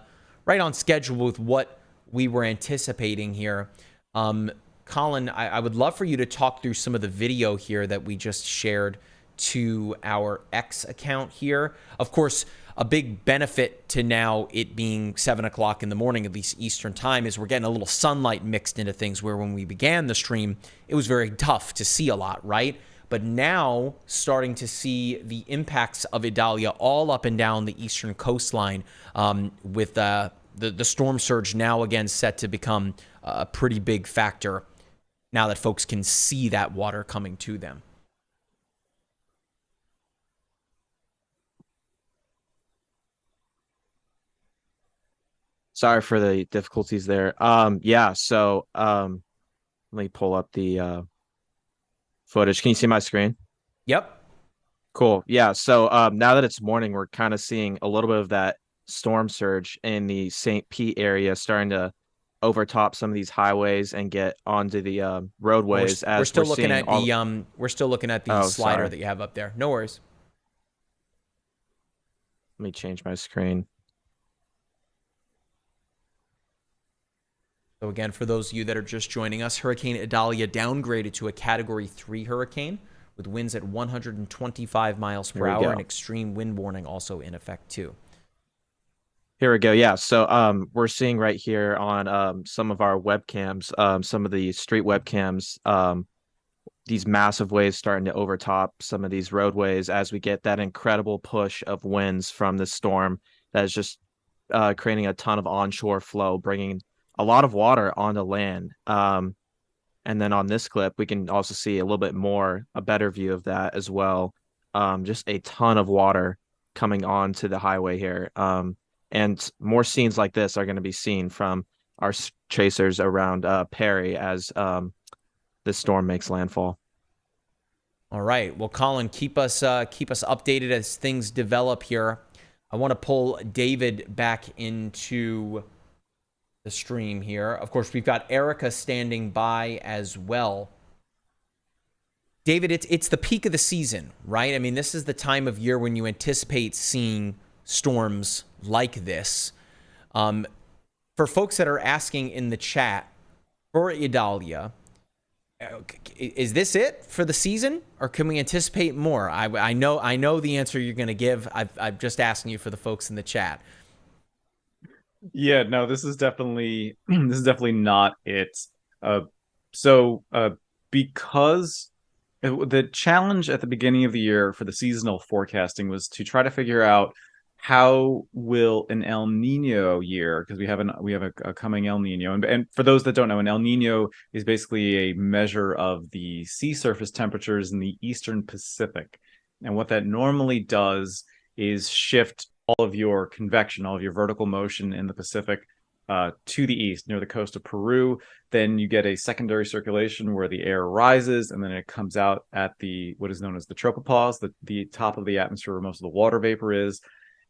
schedule with what we were anticipating here. Colin, I would love for you to talk through some of the video here that we just shared to our X account here. Of course, a big benefit to now it being 7 o'clock in the morning, at least Eastern time, is we're getting a little sunlight mixed into things, where when we began the stream, it was very tough to see a lot, right? But now starting to see the impacts of Idalia all up and down the eastern coastline, with the storm surge now again set to become a pretty big factor now that folks can see that water coming to them. Sorry for the difficulties there. So let me pull up the footage. Can you see my screen? Yep. Cool. Yeah. So now that it's morning, we're kind of seeing a little bit of that storm surge in the St. Pete area starting to overtop some of these highways and get onto the roadways. We're still looking at the slider sorry. that you have up there. No worries. Let me change my screen. So again, for those of you that are just joining us, Hurricane Idalia downgraded to a Category 3 hurricane with winds at 125 miles per hour and extreme wind warning also in effect too. Here we go. Yeah. So we're seeing right here on some of our webcams, some of the street webcams, these massive waves starting to overtop some of these roadways as we get that incredible push of winds from the storm that is just creating a ton of onshore flow, bringing a lot of water onto land. And then on this clip, we can also see a little bit more, a better view of that as well. Just a ton of water coming onto the highway here. And more scenes like this are going to be seen from our chasers around Perry as this storm makes landfall. All right. Well, Colin, keep us updated as things develop here. I want to pull David back into the stream here. Of course, we've got Erica standing by as well. David, it's the peak of the season, right? I mean, this is the time of year when you anticipate seeing storms like this. For folks that are asking in the chat, for Idalia, is this it for the season, or can we anticipate more? I know the answer you're going to give. I'm just asking you for the folks in the chat. Yeah, no, this is definitely not it. Because the challenge at the beginning of the year for the seasonal forecasting was to try to figure out how will an El Nino year, because we have a coming El Nino, and for those that don't know, an El Nino is basically a measure of the sea surface temperatures in the eastern Pacific, and what that normally does is shift all of your convection, all of your vertical motion in the Pacific to the east near the coast of Peru. Then you get a secondary circulation where the air rises and then it comes out at what is known as the tropopause, the top of the atmosphere where most of the water vapor is.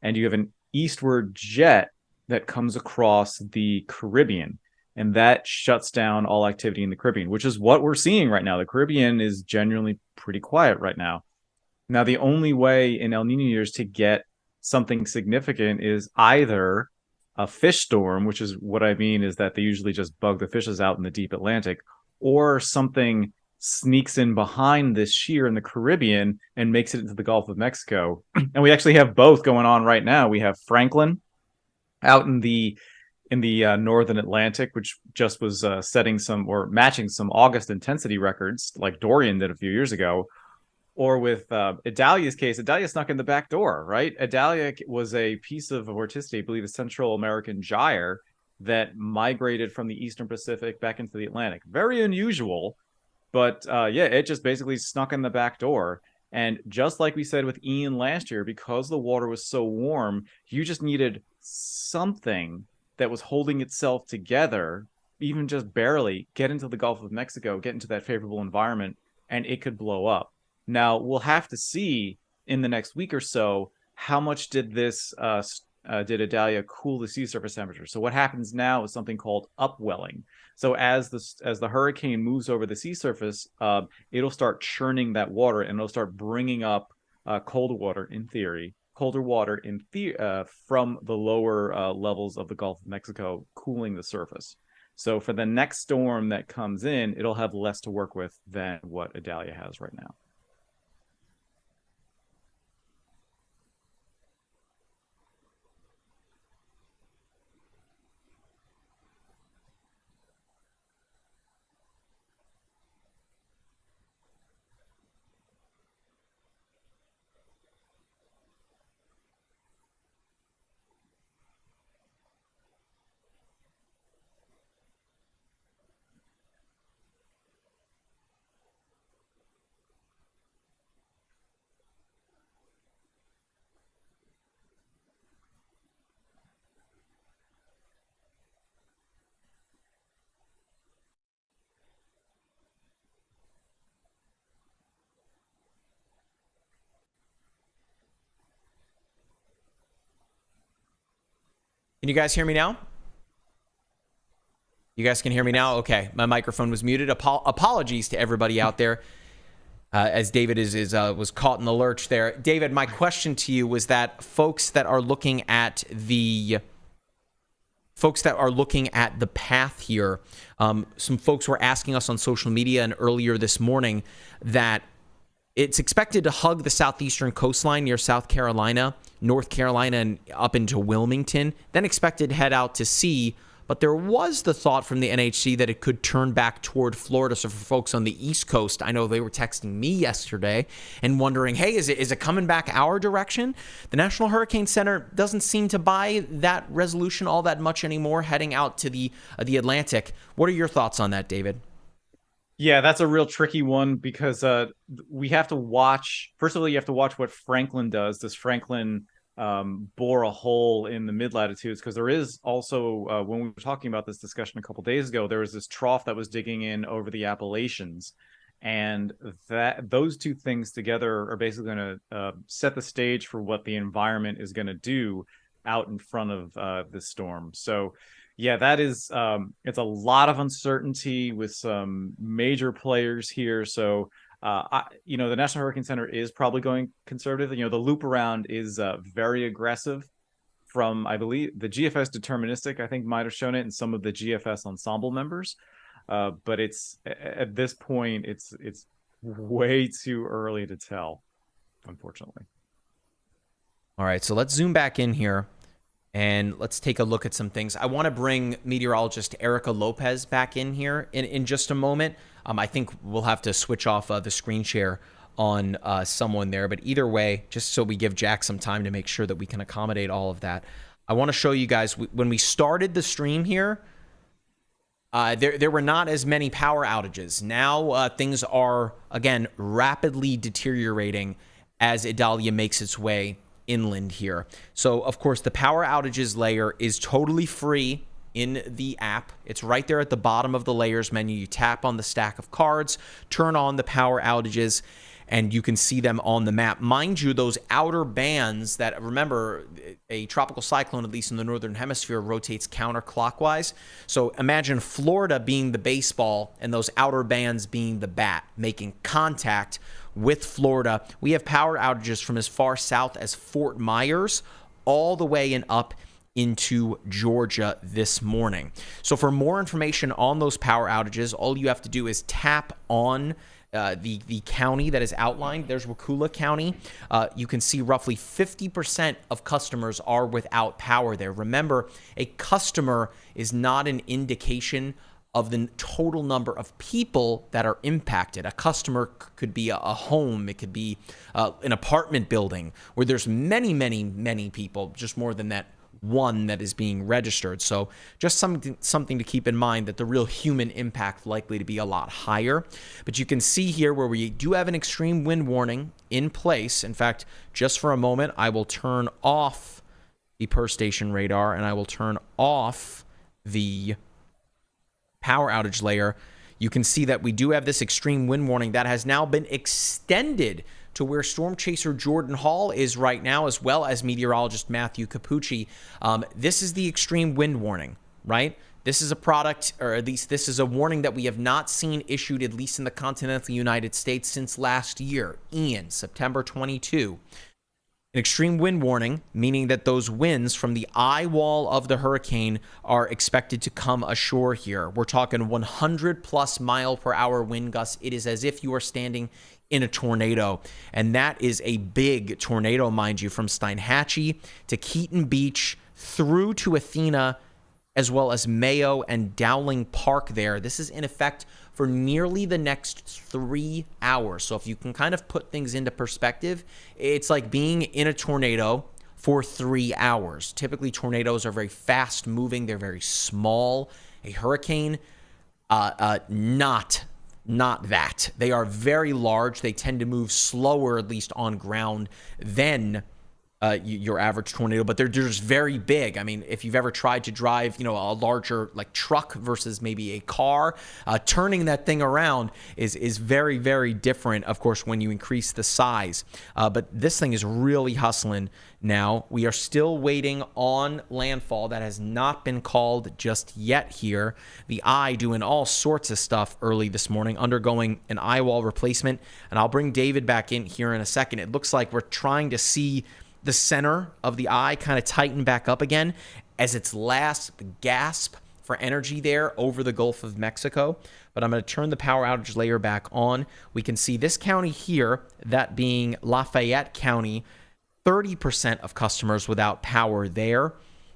And you have an eastward jet that comes across the Caribbean, and that shuts down all activity in the Caribbean, which is what we're seeing right now. The Caribbean is genuinely pretty quiet right now. Now, the only way in El Nino years to get something significant is either a fish storm, which is what I mean is that they usually just bug the fishes out in the deep Atlantic, or something sneaks in behind this shear in the Caribbean and makes it into the Gulf of Mexico. And we actually have both going on right now. We have Franklin out in the in the northern Atlantic, which just was setting some or matching some August intensity records like Dorian did a few years ago. Or with Idalia's case, Idalia snuck in the back door, right? Idalia was a piece of vorticity, I believe a Central American gyre that migrated from the Eastern Pacific back into the Atlantic. Very unusual, but yeah, it just basically snuck in the back door. And just like we said with Ian last year, because the water was so warm, you just needed something that was holding itself together, even just barely, get into the Gulf of Mexico, get into that favorable environment, and it could blow up. Now, we'll have to see in the next week or so, how much did this did Idalia cool the sea surface temperature? So what happens now is something called upwelling. So as the hurricane moves over the sea surface, it'll start churning that water, and it'll start bringing up colder water in theory from the lower levels of the Gulf of Mexico, cooling the surface. So for the next storm that comes in, it'll have less to work with than what Idalia has right now. Can you guys hear me now? You guys can hear me now? Okay. My microphone was muted. Apologies to everybody out there, as David was caught in the lurch there. David, my question to you was that folks that are looking at the path here, some folks were asking us on social media and earlier this morning that it's expected to hug the southeastern coastline near South Carolina, North Carolina, and up into Wilmington, then expected to head out to sea. But there was the thought from the NHC that it could turn back toward Florida. So for folks on the East Coast, I know they were texting me yesterday and wondering, hey, is it coming back our direction? The National Hurricane Center doesn't seem to buy that resolution all that much anymore, heading out to the Atlantic. What are your thoughts on that, David? Yeah, that's a real tricky one because we have to watch. First of all, you have to watch what Franklin does. Does Franklin bore a hole in the mid-latitudes? Because there is also, when we were talking about this discussion a couple days ago, there was this trough that was digging in over the Appalachians. And those two things together are basically going to set the stage for what the environment is going to do out in front of this storm. So yeah, that is, it's a lot of uncertainty with some major players here. So, the National Hurricane Center is probably going conservative. The loop around is very aggressive from, I believe, the GFS deterministic, I think might have shown it, and some of the GFS ensemble members. But it's, at this point, it's way too early to tell, unfortunately. All right, so let's zoom back in here. And let's take a look at some things. I want to bring meteorologist Erica Lopez back in here in just a moment. I think we'll have to switch off the screen share on someone there. But either way, just so we give Jack some time to make sure that we can accommodate all of that, I want to show you guys, when we started the stream here, there were not as many power outages. Now things are, again, rapidly deteriorating as Idalia makes its way inland here. So, of course, the power outages layer is totally free in the app. It's right there at the bottom of the layers menu. You tap on the stack of cards, turn on the power outages, and you can see them on the map. Mind you, those outer bands that, remember, a tropical cyclone, at least in the northern hemisphere, rotates counterclockwise. So imagine Florida being the baseball and those outer bands being the bat, making contact with Florida. We have power outages from as far south as Fort Myers all the way and up into Georgia this morning. So for more information on those power outages, all you have to do is tap on the county that is outlined. There's Wakulla County. You can see roughly 50% of customers are without power there. Remember, a customer is not an indication of the total number of people that are impacted. A customer could be a home. It could be an apartment building where there's many, many, many people, just more than that one that is being registered. So just something to keep in mind, that the real human impact likely to be a lot higher. But you can see here where we do have an extreme wind warning in place. In fact, just for a moment, I will turn off the per station radar and I will turn off the power outage layer. You can see that we do have this extreme wind warning that has now been extended to where storm chaser Jordan Hall is right now, as well as meteorologist Matthew Capucci. This is the extreme wind warning, right? This is a product, or at least this is a warning that we have not seen issued, at least in the continental United States, since last year. Ian, September 22. An extreme wind warning, meaning that those winds from the eye wall of the hurricane are expected to come ashore here. We're talking 100 plus mile per hour wind gusts. It is as if you are standing in a tornado. And that is a big tornado, mind you, from Steinhatchee to Keaton Beach through to Athena, as well as Mayo and Dowling Park there. This is in effect for nearly the next 3 hours. So if you can kind of put things into perspective, it's like being in a tornado for 3 hours. Typically, tornadoes are very fast moving. They're very small. A hurricane, not that. They are very large. They tend to move slower, at least on ground, than your average tornado, but they're just very big. I mean, if you've ever tried to drive, a larger like truck versus maybe a car, turning that thing around is very, very different, of course, when you increase the size. But this thing is really hustling now. We are still waiting on landfall. That has not been called just yet here. The Eye doing all sorts of stuff early this morning, undergoing an Eyewall replacement. And I'll bring David back in here in a second. It looks like we're trying to see the center of the Eye kind of tighten back up again as its last gasp for energy there over the Gulf of Mexico. But I'm going to turn the power outage layer back on. We can see this county here, that being Lafayette County, 30% of customers without power there.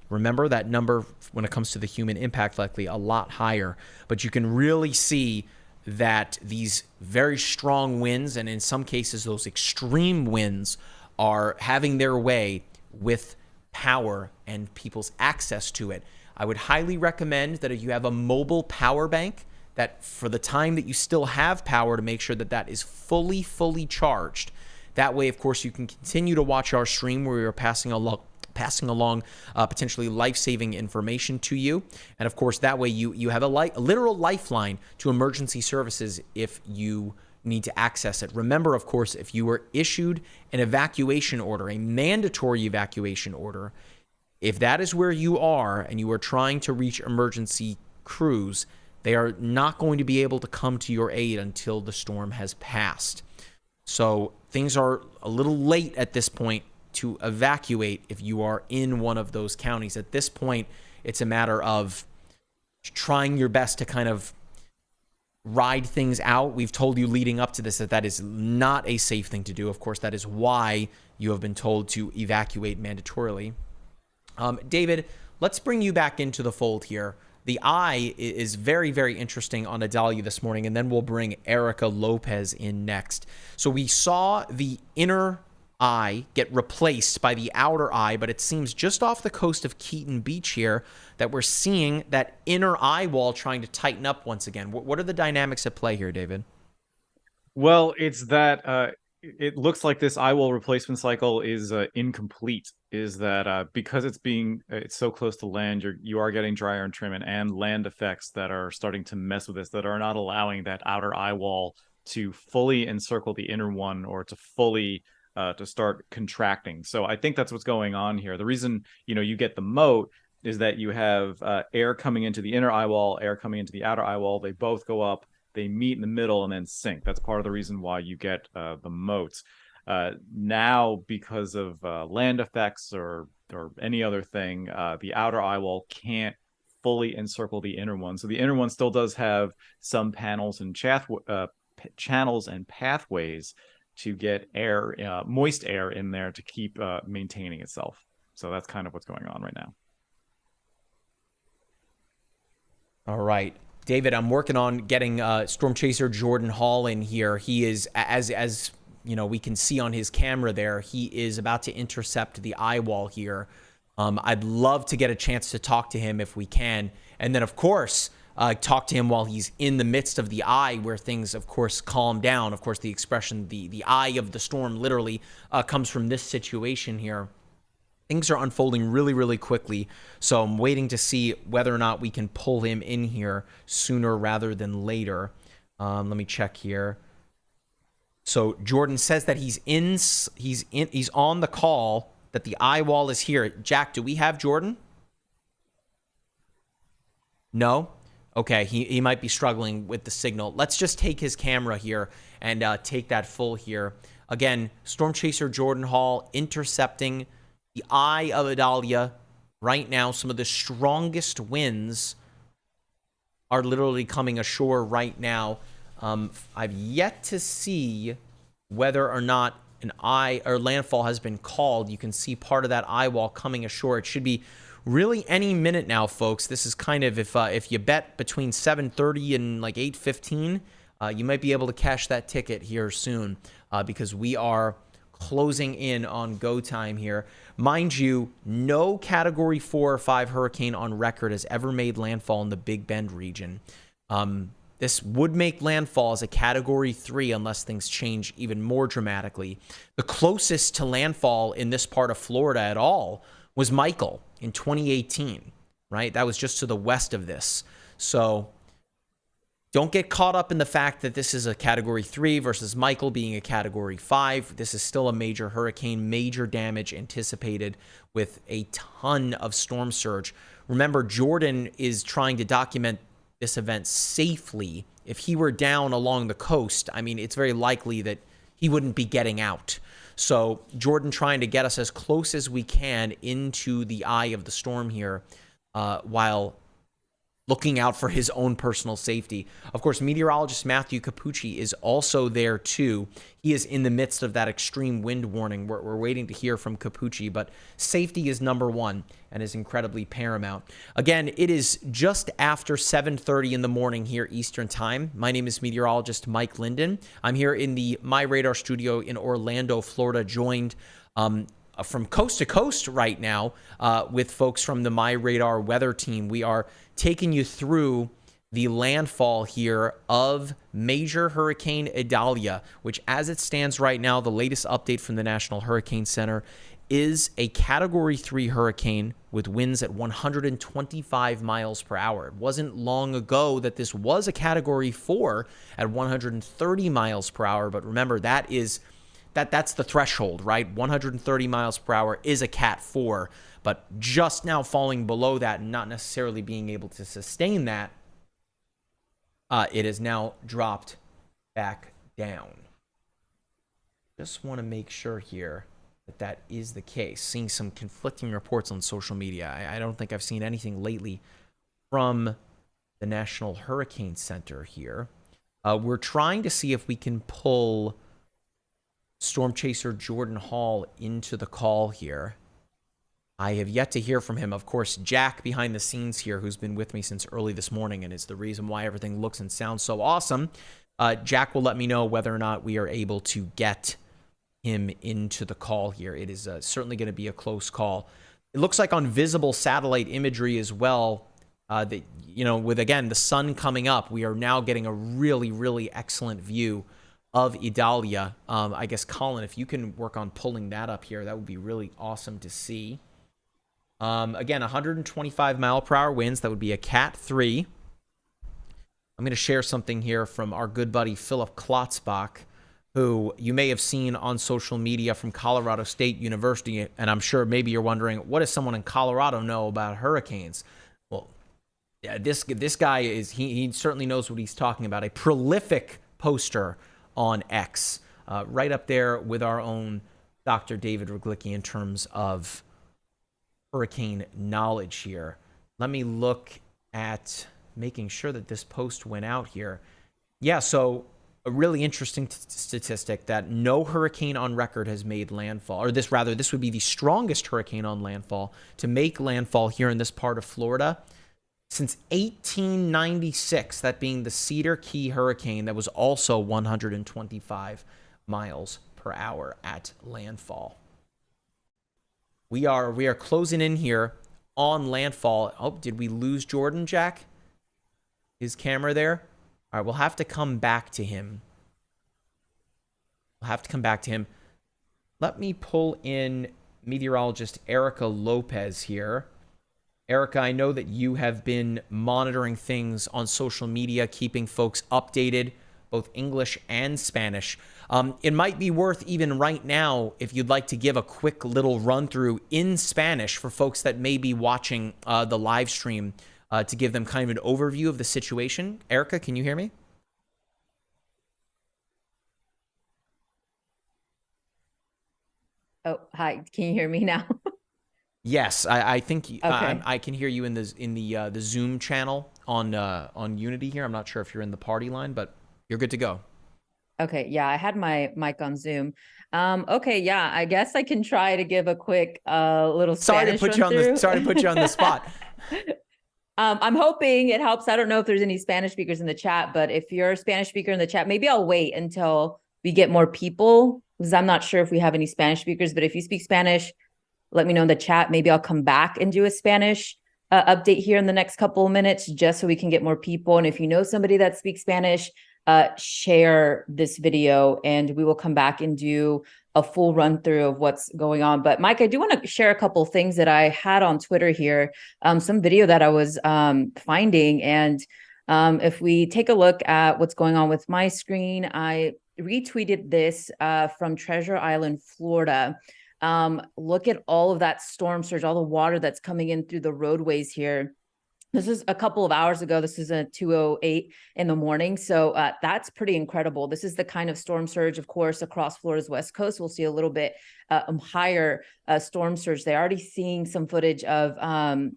Remember, that number, when it comes to the human impact, likely a lot higher. But you can really see that these very strong winds, and in some cases those extreme winds, are having their way with power and people's access to it. I would highly recommend that if you have a mobile power bank, that for the time that you still have power, to make sure that that is fully charged. That way, of course, you can continue to watch our stream where we are passing along potentially life-saving information to you. And of course, that way you have a literal lifeline to emergency services if you need to access it. Remember, of course, if you were issued an evacuation order, a mandatory evacuation order, if that is where you are and you are trying to reach emergency crews, they are not going to be able to come to your aid until the storm has passed. So things are a little late at this point to evacuate if you are in one of those counties. At this point, it's a matter of trying your best to kind of ride things out. We've told you leading up to this that is not a safe thing to do. Of course, that is why you have been told to evacuate mandatorily. David, let's bring you back into the fold here. The Eye is very, very interesting on Idalia this morning, and then we'll bring Erica Lopez in next. So we saw the inner Eye get replaced by the outer Eye, but it seems just off the coast of Keaton Beach here that we're seeing that inner eye wall trying to tighten up once again. What are the dynamics at play here, David? Well, it's that it looks like this Eyewall replacement cycle is incomplete. Is that because it's so close to land, you are getting dry iron trim and land effects that are starting to mess with this, that are not allowing that outer Eyewall to fully encircle the inner one, or to fully to start contracting. So I think that's what's going on here. The reason you get the moat is that you have air coming into the inner Eyewall, air coming into the outer Eyewall. They both go up, they meet in the middle, and then sink. That's part of the reason why you get the moats. Now, because of land effects or any other thing, the outer eyewall can't fully encircle the inner one. So the inner one still does have some panels and channels and pathways to get air, moist air in there to keep maintaining itself. So that's kind of what's going on right now. All right. David, I'm working on getting Storm Chaser Jordan Hall in here. He is, as you know, we can see on his camera there, he is about to intercept the Eyewall here. I'd love to get a chance to talk to him if we can. And then, of course, talk to him while he's in the midst of the eye where things, of course, calm down. Of course, the expression, the eye of the storm literally comes from this situation here. Things are unfolding really, really quickly. So I'm waiting to see whether or not we can pull him in here sooner rather than later. Let me check here. So Jordan says that he's on the call, that the Eyewall is here. Jack, do we have Jordan? No? Okay, he might be struggling with the signal. Let's just take his camera here and take that full here. Again, Storm Chaser Jordan Hall intercepting the eye of Idalia right now. Some of the strongest winds are literally coming ashore right now. I've yet to see whether or not an eye or landfall has been called. You can see part of that eye wall coming ashore. It should be really any minute now, folks. This is kind of, if you bet between 7:30 and like 8:15, you might be able to cash that ticket here soon, because we are closing in on go time here. Mind you, no Category 4 or 5 hurricane on record has ever made landfall in the Big Bend region. This would make landfall as a Category 3 unless things change even more dramatically. The closest to landfall in this part of Florida at all was Michael in 2018, right? That was just to the west of this. So don't get caught up in the fact that this is a Category 3 versus Michael being a Category 5. This is still a major hurricane, major damage anticipated with a ton of storm surge. Remember, Jordan is trying to document this event safely. If he were down along the coast, I mean, it's very likely that he wouldn't be getting out. So Jordan trying to get us as close as we can into the eye of the storm here, while looking out for his own personal safety. Of course, meteorologist Matthew Capucci is also there too. He is in the midst of that extreme wind warning. We're waiting to hear from Capucci, but safety is number one and is incredibly paramount. Again, it is just after 7:30 in the morning here Eastern time. My name is meteorologist Mike Linden. I'm here in the MyRadar Studio in Orlando, Florida, joined from coast to coast right now with folks from the MyRadar weather team. We are taking you through the landfall here of major Hurricane Idalia, which as it stands right now, the latest update from the National Hurricane Center, is a Category 3 hurricane with winds at 125 miles per hour. It wasn't long ago that this was a Category 4 at 130 miles per hour, but remember, that's the threshold, right? 130 miles per hour is a Cat 4, but just now falling below that and not necessarily being able to sustain that, it has now dropped back down. Just want to make sure here that is the case. Seeing some conflicting reports on social media. I don't think I've seen anything lately from the National Hurricane Center here. We're trying to see if we can pull Storm Chaser Jordan Hall into the call here. I have yet to hear from him. Of course, Jack behind the scenes here, who's been with me since early this morning and is the reason why everything looks and sounds so awesome. Jack will let me know whether or not we are able to get him into the call here. It is certainly going to be a close call. It looks like on visible satellite imagery as well, that, you know, with, again, the sun coming up, we are now getting a really, really excellent view of Idalia. I guess, Colin, if you can work on pulling that up here, that would be really awesome to see. Again, 125 mile per hour winds. That would be a Cat 3. I'm going to share something here from our good buddy Philip Klotzbach, who you may have seen on social media from Colorado State University. And I'm sure maybe you're wondering, what does someone in Colorado know about hurricanes? Well, yeah, this guy is, he certainly knows what he's talking about. A prolific poster on X, right up there with our own Dr. David Regolicki in terms of hurricane knowledge here. Let me look at making sure that this post went out here. Yeah, so a really interesting statistic that no hurricane on record has made landfall, or this would be the strongest hurricane on landfall to make landfall here in this part of Florida since 1896, that being the Cedar Key hurricane that was also 125 miles per hour at landfall. We are closing in here on landfall. Oh, did we lose Jordan, Jack? His camera there? All right, we'll have to come back to him. Let me pull in meteorologist Erica Lopez here. Erica, I know that you have been monitoring things on social media, keeping folks updated, both English and Spanish. It might be worth even right now, if you'd like to give a quick little run through in Spanish for folks that may be watching the live stream, to give them kind of an overview of the situation. Erica, can you hear me? Oh, hi. Can you hear me now? Yes, I think Okay. I can hear you in the Zoom channel on Unity here. I'm not sure if you're in the party line, but you're good to go. Okay, yeah, I had my mic on Zoom. Okay, yeah, I guess I can try to give a quick little Spanish Sorry to put you on the spot. I'm hoping it helps. I don't know if there's any Spanish speakers in the chat, but if you're a Spanish speaker in the chat, maybe I'll wait until we get more people, because I'm not sure if we have any Spanish speakers. But if you speak Spanish, let me know in the chat. Maybe I'll come back and do a Spanish update here in the next couple of minutes, just so we can get more people. And if you know somebody that speaks Spanish, share this video and we will come back and do a full run through of what's going on. But Mike, I do want to share a couple of things that I had on Twitter here, some video that I was finding. And if we take a look at what's going on with my screen, I retweeted this from Treasure Island, Florida. Look at all of that storm surge, all the water that's coming in through the roadways here. This is a couple of hours ago. This is a 2:08 in the morning. So that's pretty incredible. This is the kind of storm surge, of course, across Florida's West Coast. We'll see a little bit higher storm surge. They're already seeing some footage of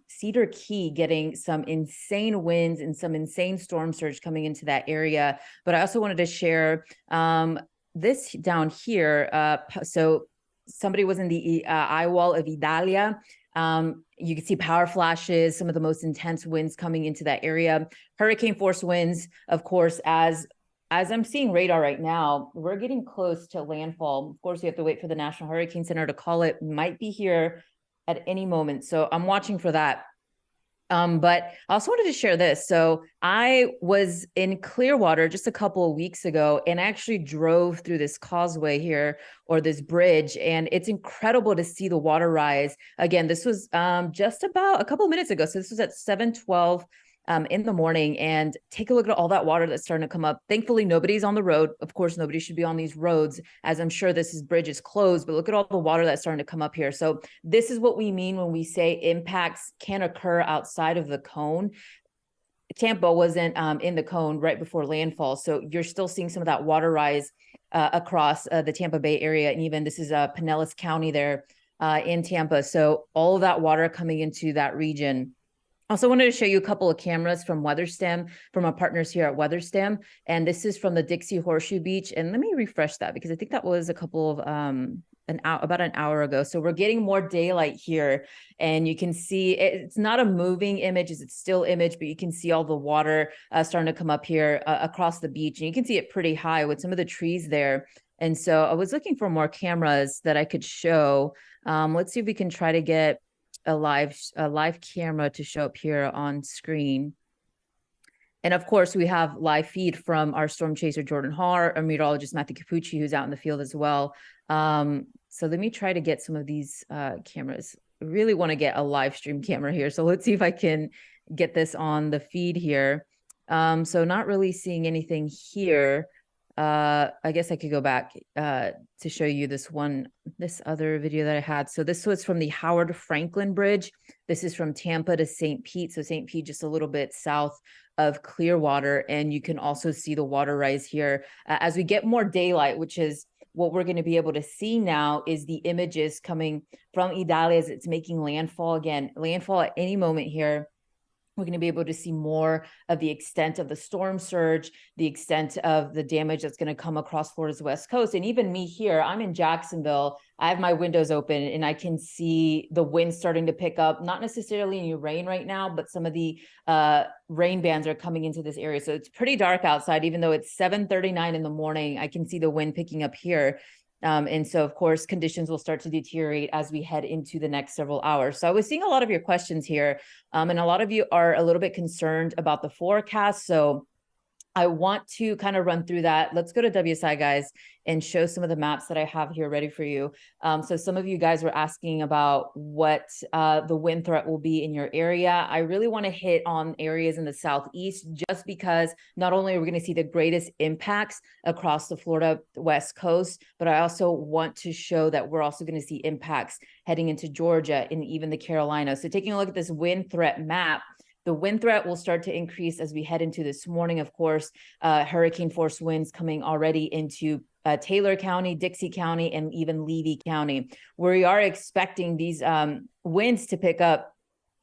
Cedar Key getting some insane winds and some insane storm surge coming into that area. But I also wanted to share this down here. So somebody was in the Eyewall of Idalia. You can see power flashes, some of the most intense winds coming into that area. Hurricane force winds, of course, as I'm seeing radar right now, we're getting close to landfall. Of course, we have to wait for the National Hurricane Center to call it. Might be here at any moment. So I'm watching for that. But I also wanted to share this. So I was in Clearwater just a couple of weeks ago and actually drove through this causeway here, or this bridge, and it's incredible to see the water rise. Again, this was just about a couple of minutes ago. So this was at 7:12 in the morning, and take a look at all that water that's starting to come up. Thankfully, nobody's on the road. Of course, nobody should be on these roads, as I'm sure this bridge is closed, but look at all the water that's starting to come up here. So this is what we mean when we say impacts can occur outside of the cone. Tampa wasn't in the cone right before landfall. So you're still seeing some of that water rise across the Tampa Bay area. And even this is Pinellas County there in Tampa. So all of that water coming into that region. Also wanted to show you a couple of cameras from WeatherStem, from our partners here at WeatherStem. And this is from the Dixie Horseshoe Beach. And let me refresh that, because I think that was a couple of, about an hour ago. So we're getting more daylight here, and you can see it's not a moving image, it's still image, but you can see all the water starting to come up here across the beach. And you can see it pretty high with some of the trees there. And so I was looking for more cameras that I could show. Let's see if we can try to get a live camera to show up here on screen. And of course, we have live feed from our storm chaser, Jordan Haar, our meteorologist, Matthew Capucci, who's out in the field as well. So let me try to get some of these cameras. I really want to get a live stream camera here. So let's see if I can get this on the feed here. So not really seeing anything here. I guess I could go back to show you this other video that I had. So this was from the Howard Franklin Bridge. This is from Tampa to St. Pete. So St. Pete just a little bit south of Clearwater. And you can also see the water rise here as we get more daylight, which is what we're going to be able to see now is the images coming from Idalia as it's making landfall. Again, landfall at any moment here. We're going to be able to see more of the extent of the storm surge, the extent of the damage that's going to come across Florida's west coast. And even me here, I'm in Jacksonville. I have my windows open and I can see the wind starting to pick up, not necessarily any rain right now, but some of the rain bands are coming into this area. So it's pretty dark outside, even though it's 7:39 in the morning. I can see the wind picking up here. And so, of course, conditions will start to deteriorate as we head into the next several hours. So I was seeing a lot of your questions here, and a lot of you are a little bit concerned about the forecast. So I want to kind of run through that. Let's go to WSI, guys, and show some of the maps that I have here ready for you. So some of you guys were asking about what the wind threat will be in your area. I really want to hit on areas in the southeast, just because not only are we going to see the greatest impacts across the Florida west coast, but I also want to show that we're also going to see impacts heading into Georgia and even the Carolinas. So taking a look at this wind threat map, the wind threat will start to increase as we head into this morning. Of course, hurricane force winds coming already into Taylor County, Dixie County, and even Levy County. We are expecting these winds to pick up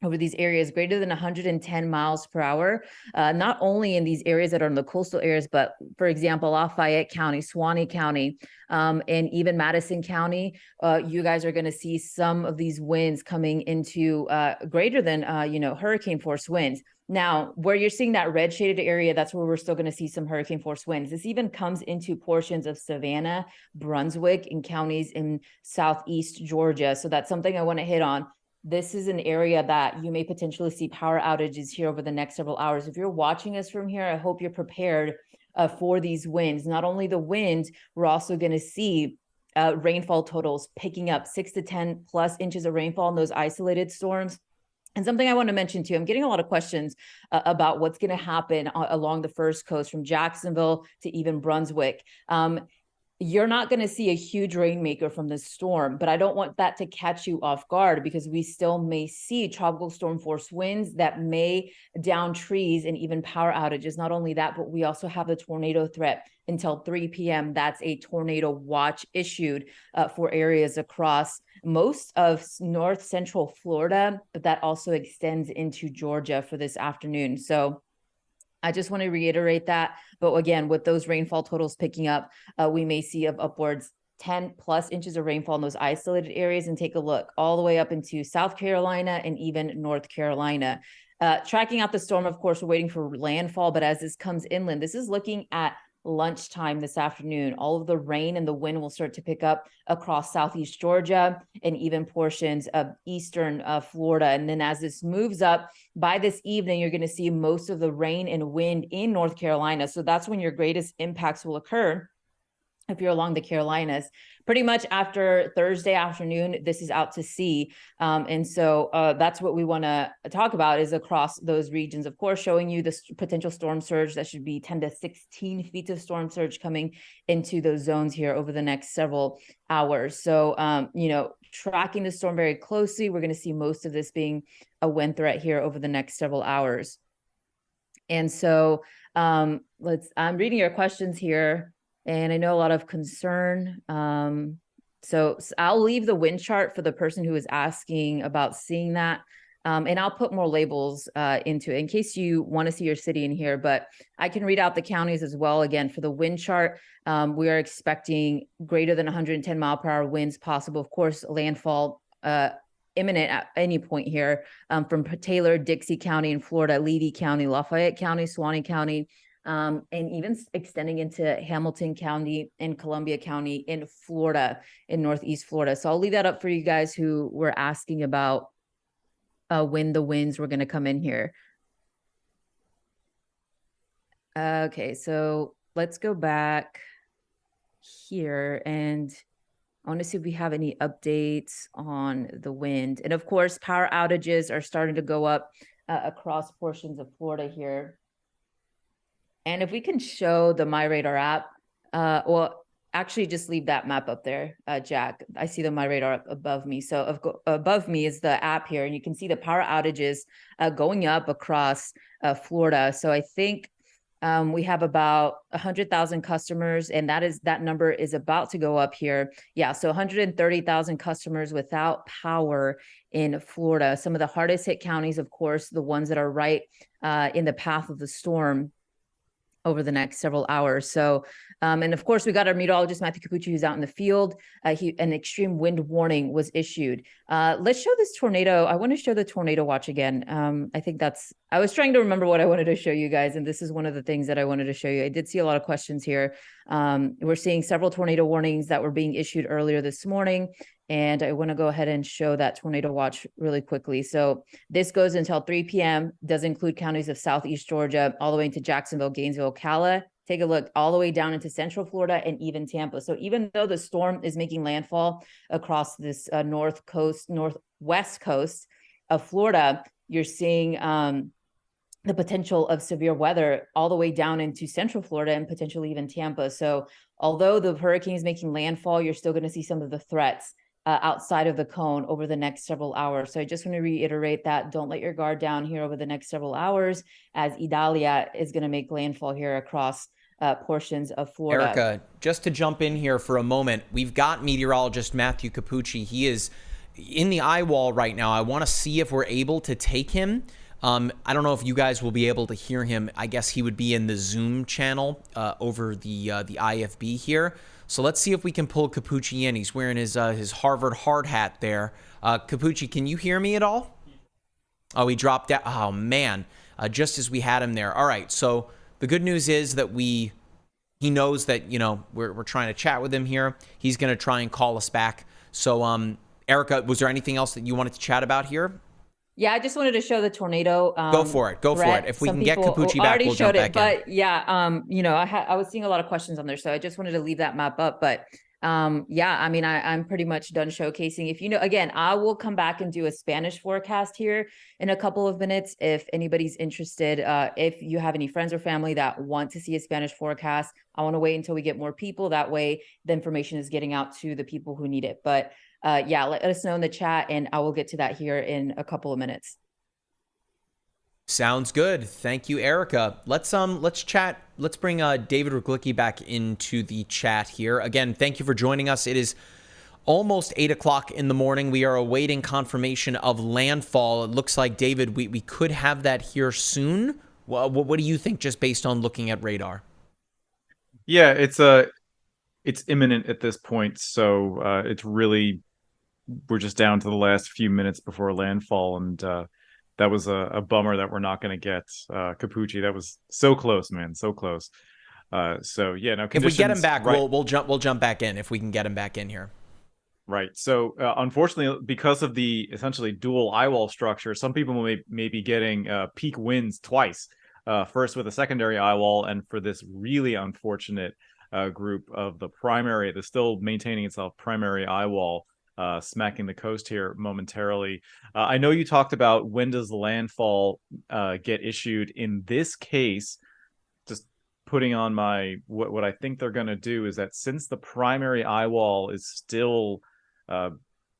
over these areas greater than 110 miles per hour, not only in these areas that are in the coastal areas, but for example, Lafayette County, Suwannee County, and even Madison County. You guys are going to see some of these winds coming into greater than, hurricane force winds. Now, where you're seeing that red shaded area, that's where we're still going to see some hurricane force winds. This even comes into portions of Savannah, Brunswick, and counties in southeast Georgia. So that's something I want to hit on. This is an area that you may potentially see power outages here over the next several hours. If you're watching us from here, I hope you're prepared for these winds. Not only the wind, we're also going to see rainfall totals picking up 6 to 10 plus inches of rainfall in those isolated storms. And something I want to mention too, I'm getting a lot of questions about what's going to happen along the first coast from Jacksonville to even Brunswick. You're not going to see a huge rainmaker from this storm, but I don't want that to catch you off guard, because we still may see tropical storm force winds that may down trees and even power outages. Not only that, but we also have the tornado threat until 3 p.m. That's a tornado watch issued for areas across most of north central Florida, but that also extends into Georgia for this afternoon. So I just want to reiterate that. But again, with those rainfall totals picking up, we may see of upwards 10 plus inches of rainfall in those isolated areas. And take a look all the way up into South Carolina and even North Carolina. Tracking out the storm, of course, we're waiting for landfall. But as this comes inland, this is looking at lunchtime this afternoon. All of the rain and the wind will start to pick up across southeast Georgia and even portions of eastern Florida. And then as this moves up, by this evening, you're going to see most of the rain and wind in North Carolina. So that's when your greatest impacts will occur. If you're along the Carolinas, pretty much after Thursday afternoon, this is out to sea. And so that's what we want to talk about, is across those regions, of course, showing you the potential storm surge. That should be 10 to 16 feet of storm surge coming into those zones here over the next several hours. So, tracking the storm very closely, we're going to see most of this being a wind threat here over the next several hours. And so I'm reading your questions here. And I know a lot of concern. So I'll leave the wind chart for the person who is asking about seeing that. And I'll put more labels into it in case you want to see your city in here. But I can read out the counties as well. Again, for the wind chart, we are expecting greater than 110 mile per hour winds possible. Of course, landfall imminent at any point here from Taylor, Dixie County in Florida, Levy County, Lafayette County, Suwannee County, and even extending into Hamilton County and Columbia County in Florida, in Northeast Florida. So I'll leave that up for you guys who were asking about when the winds were going to come in here. Okay, so let's go back here, and I want to see if we have any updates on the wind. And of course, power outages are starting to go up across portions of Florida here. And if we can show the MyRadar app, actually just leave that map up there, Jack. I see the MyRadar above me. So above me is the app here, and you can see the power outages going up across Florida. So I think We have about 100,000 customers, and that number is about to go up here. Yeah, so 130,000 customers without power in Florida. Some of the hardest hit counties, of course, the ones that are right in the path of the storm over the next several hours. So, and of course, we got our meteorologist, Matthew Capucci, who's out in the field. An extreme wind warning was issued. Let's show this tornado. I want to show the tornado watch again. I was trying to remember what I wanted to show you guys, and this is one of the things that I wanted to show you. I did see a lot of questions here. We're seeing several tornado warnings that were being issued earlier this morning. And I want to go ahead and show that tornado watch really quickly. So this goes until 3 p.m., does include counties of Southeast Georgia, all the way into Jacksonville, Gainesville, Ocala. Take a look all the way down into Central Florida and even Tampa. So even though the storm is making landfall across this northwest coast of Florida, you're seeing the potential of severe weather all the way down into Central Florida and potentially even Tampa. So although the hurricane is making landfall, you're still going to see some of the threats outside of the cone over the next several hours. So I just want to reiterate that. Don't let your guard down here over the next several hours, as Idalia is going to make landfall here across portions of Florida. Erica, just to jump in here for a moment, we've got meteorologist Matthew Capucci. He is in the Eyewall right now. I want to see if we're able to take him. I don't know if you guys will be able to hear him. I guess he would be in the Zoom channel over the IFB here. So let's see if we can pull Capucci in. He's wearing his Harvard hard hat there. Capucci, can you hear me at all? Oh, he dropped out. Oh, man. Just as we had him there. All right. So the good news is that he knows that, we're trying to chat with him here. He's going to try and call us back. So, Erica, was there anything else that you wanted to chat about here? Yeah, I just wanted to show the tornado. Go for it. If we can get Capucci back, we'll jump back in. But yeah, I was seeing a lot of questions on there, so I just wanted to leave that map up. But yeah, I mean, I'm pretty much done showcasing. If again, I will come back and do a Spanish forecast here in a couple of minutes if anybody's interested. If you have any friends or family that want to see a Spanish forecast, I want to wait until we get more people. That way, the information is getting out to the people who need it. But yeah, let us know in the chat, and I will get to that here in a couple of minutes. Sounds good. Thank you, Erica. Let's chat. Let's bring David Regolicki back into the chat here. Again, thank you for joining us. It is almost 8 o'clock in the morning. We are awaiting confirmation of landfall. It looks like, David, we could have that here soon. What do you think, just based on looking at radar? Yeah, it's imminent at this point. So it's really, we're just down to the last few minutes before landfall, and that was a bummer that we're not going to get Capucci. That was so close, man, so close. So yeah, no. If we get him back, right, we'll jump back in if we can get him back in here. Right. So unfortunately, because of the essentially dual eyewall structure, some people may be getting peak winds twice. First with a secondary eyewall, and for this really unfortunate group of the primary, that's still maintaining itself primary eyewall, smacking the coast here momentarily. I know you talked about when does the landfall get issued. In this case, just putting on my what I think they're going to do is that since the primary eyewall is still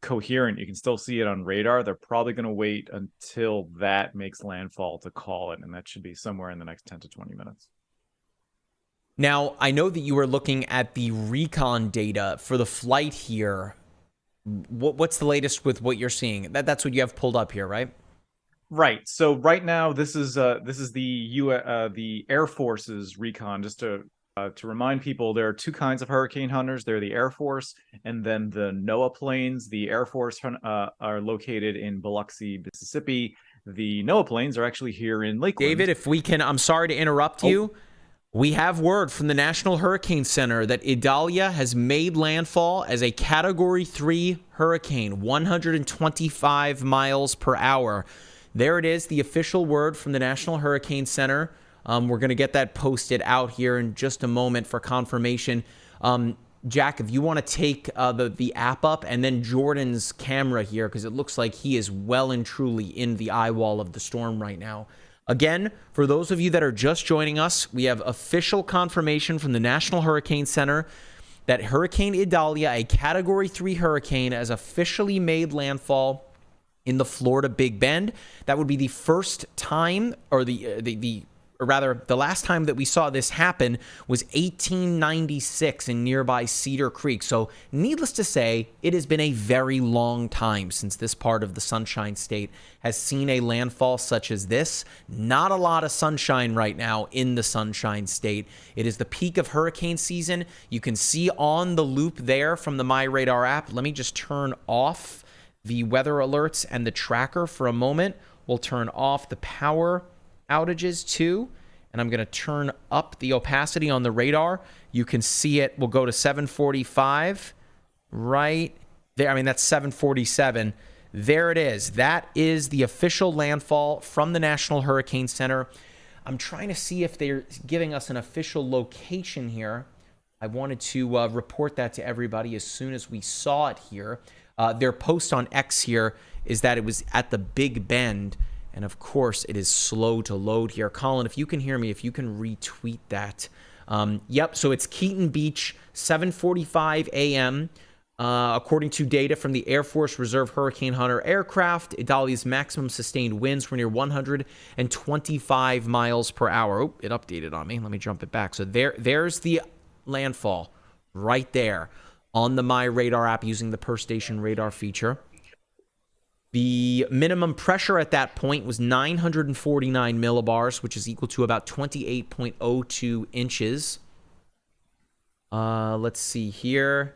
coherent, you can still see it on radar, they're probably going to wait until that makes landfall to call it, and that should be somewhere in the next 10 to 20 minutes. Now, I know that you were looking at the recon data for the flight here. What's the latest with what you're seeing? That's what you have pulled up here, right? Right. So right now, this is the Air Force's recon. Just to remind people, there are two kinds of hurricane hunters. They're the Air Force and then the NOAA planes. The Air Force are located in Biloxi, Mississippi. The NOAA planes are actually here in Lakeland. David, if we can, I'm sorry to interrupt you. We have word from the National Hurricane Center that Idalia has made landfall as a Category 3 hurricane, 125 miles per hour. There it is, the official word from the National Hurricane Center. We're going to get that posted out here in just a moment for confirmation. Jack, if you want to take the app up, and then Jordan's camera here, because it looks like he is well and truly in the eye wall of the storm right now. Again, for those of you that are just joining us, we have official confirmation from the National Hurricane Center that Hurricane Idalia, a Category 3 hurricane, has officially made landfall in the Florida Big Bend. That would be the first time, or the or rather, the last time that we saw this happen was 1896 in nearby Cedar Creek. So needless to say, it has been a very long time since this part of the Sunshine State has seen a landfall such as this. Not a lot of sunshine right now in the Sunshine State. It is the peak of hurricane season. You can see on the loop there from the MyRadar app. Let me just turn off the weather alerts and the tracker for a moment. We'll turn off the power outages too, and I'm going to turn up the opacity on the radar. You can see it. We'll go to 745 right there. I mean, that's 747. There it is. That is the official landfall from the National Hurricane Center. I'm trying to see if they're giving us an official location here. I wanted to report that to everybody as soon as we saw it here. Their post on X here is that it was at the Big Bend. And of course, it is slow to load here. Colin, if you can hear me, if you can retweet that. Yep, so it's Keaton Beach, 7:45 a.m. According to data from the Air Force Reserve Hurricane Hunter aircraft, Idalia's maximum sustained winds were near 125 miles per hour. Oh, it updated on me. Let me jump it back. So there's the landfall right there on the MyRadar app using the per station radar feature. The minimum pressure at that point was 949 millibars, which is equal to about 28.02 inches. Let's see here.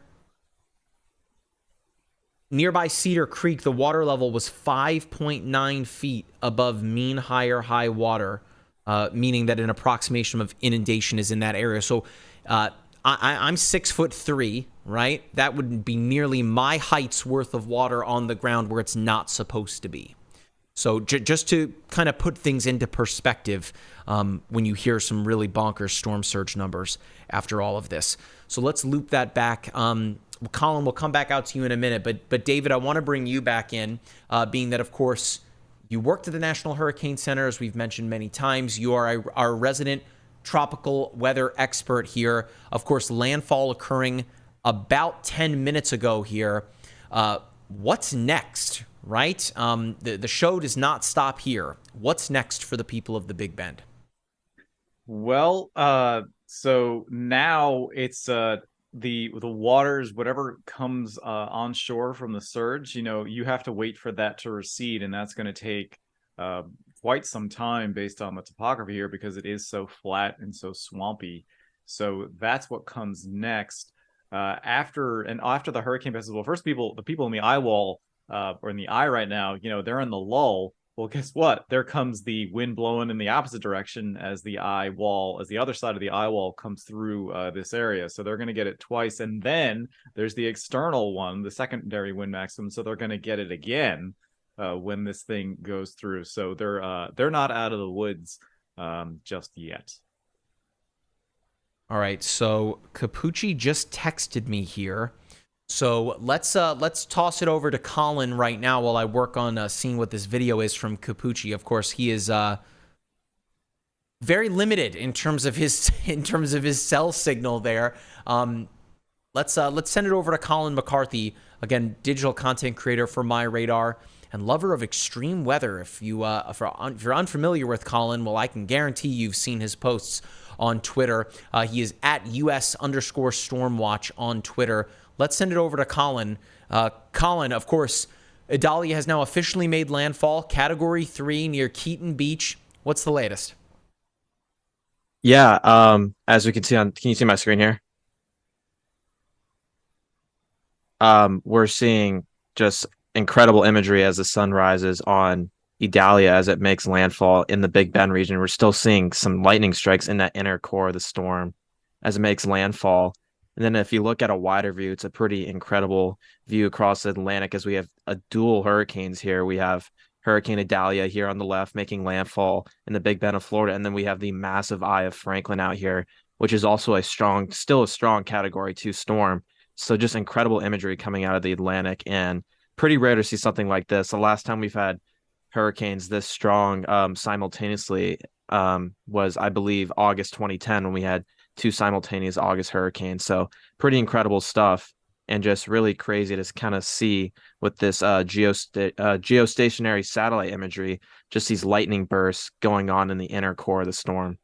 Nearby Cedar Creek, the water level was 5.9 feet above mean higher high water, meaning that an approximation of inundation is in that area. So I'm 6'3", right? That would be nearly my height's worth of water on the ground where it's not supposed to be. So just to kind of put things into perspective when you hear some really bonkers storm surge numbers after all of this. So let's loop that back. Colin, we'll come back out to you in a minute. But David, I want to bring you back in, being that, of course, you worked at the National Hurricane Center, as we've mentioned many times. You are our resident tropical weather expert here. Of course, landfall occurring about 10 minutes ago here. What's next, right? The show does not stop here. What's next for the people of the Big Bend? Well, so now it's the waters, whatever comes onshore from the surge, you have to wait for that to recede, and that's going to take quite some time based on the topography here because it is so flat and so swampy. So that's what comes next. After the hurricane passes, well, first the people in the Eyewall or in the eye right now, they're in the lull. Well, guess what? There comes the wind blowing in the opposite direction as the other side of the Eyewall comes through this area. So they're going to get it twice. And then there's the external one, the secondary wind maximum. So they're going to get it again when this thing goes through. So they're not out of the woods just yet. All right. So Capucci just texted me here. So let's toss it over to Colin right now while I work on seeing what this video is from Capucci. Of course, he is very limited in terms of his cell signal there. Let's send it over to Colin McCarthy, again, digital content creator for MyRadar and lover of extreme weather. If you're unfamiliar with Colin, well, I can guarantee you've seen his posts on Twitter. He is at US_Stormwatch on Twitter. Let's send it over to Colin. Colin, of course, Idalia has now officially made landfall, Category 3 near Keaton Beach. What's the latest? Yeah, as we can see can you see my screen here? We're seeing just incredible imagery as the sun rises on Idalia as it makes landfall in the Big Bend region. We're still seeing some lightning strikes in that inner core of the storm as it makes landfall. And then if you look at a wider view, it's a pretty incredible view across the Atlantic as we have a dual hurricanes here. We have Hurricane Idalia here on the left making landfall in the Big Bend of Florida. And then we have the massive Eye of Franklin out here, which is also still a strong Category 2 storm. So just incredible imagery coming out of the Atlantic, and pretty rare to see something like this. The last time we've had hurricanes this strong simultaneously was, I believe, August 2010 when we had two simultaneous August hurricanes. So pretty incredible stuff. and just really crazy to kind of see with this geostationary satellite imagery, just these lightning bursts going on in the inner core of the storm.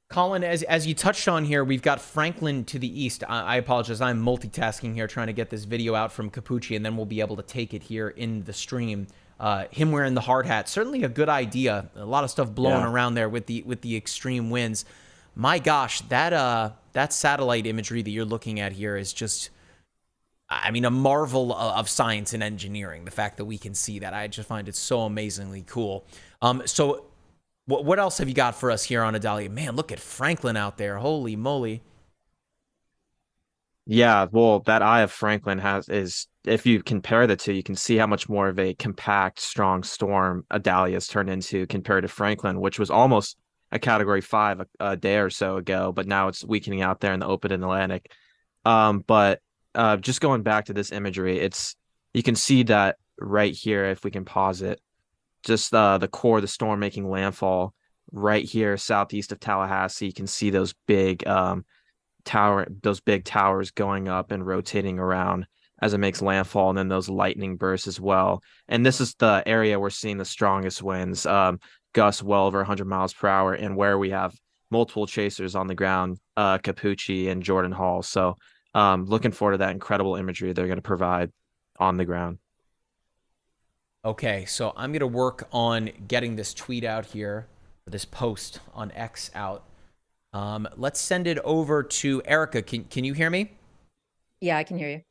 Colin, as you touched on here, we've got Franklin to the east. I apologize. I'm multitasking here trying to get this video out from Capucci, and then we'll be able to take it here in the stream. Him wearing the hard hat, certainly a good idea. A lot of stuff blowing around there with the extreme winds. My gosh, that satellite imagery that you're looking at here is just, I mean, a marvel of science and engineering. The fact that we can see that, I just find it so amazingly cool. So what else have you got for us here on Idalia? Man, look at Franklin out there. Holy moly. Yeah, well, that eye of Franklin is, if you compare the two, you can see how much more of a compact, strong storm Idalia's turned into compared to Franklin, which was almost a Category 5 a day or so ago, but now it's weakening out there in the open Atlantic. But just going back to this imagery, you can see that right here, if we can pause it, just the core of the storm making landfall right here southeast of Tallahassee. You can see those big towers going up and rotating around as it makes landfall, and then those lightning bursts as well. And this is the area we're seeing the strongest winds, gusts well over 100 miles per hour, and where we have multiple chasers on the ground, Capucci and Jordan Hall. So looking forward to that incredible imagery they're going to provide on the ground. Okay, so I'm going to work on getting this tweet out here, this post on X out. Let's send it over to Erica. Can you hear me? Yeah, I can hear you.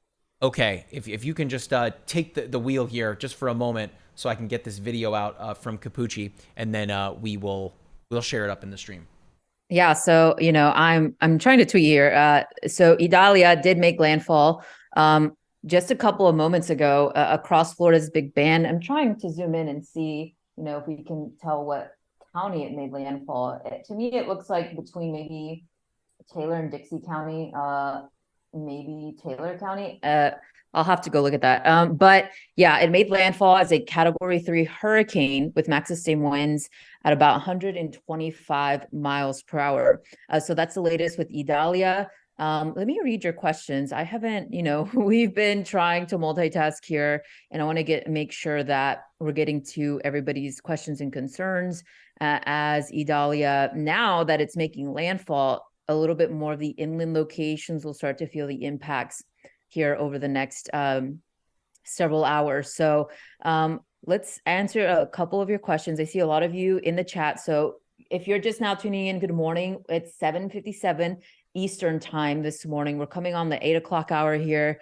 Okay, if you can just take the wheel here just for a moment so I can get this video out from Capucci, and then we'll share it up in the stream. Yeah, so I'm trying to tweet here. So Idalia did make landfall just a couple of moments ago across Florida's Big Bend. I'm trying to zoom in and see, if we can tell what county it made landfall. To me, it looks like between maybe Taylor and Dixie County, maybe Taylor County. I'll have to go look at that. But yeah, it made landfall as a Category 3 hurricane with max sustained winds at about 125 miles per hour. So that's the latest with Idalia. Let me read your questions. I haven't, we've been trying to multitask here, and I want to make sure that we're getting to everybody's questions and concerns as Idalia, now that it's making landfall, a little bit more of the inland locations will start to feel the impacts here over the next several hours. So let's answer a couple of your questions. I see a lot of you in the chat. So if you're just now tuning in, good morning. It's 7:57 Eastern time this morning. We're coming on the 8 o'clock hour here,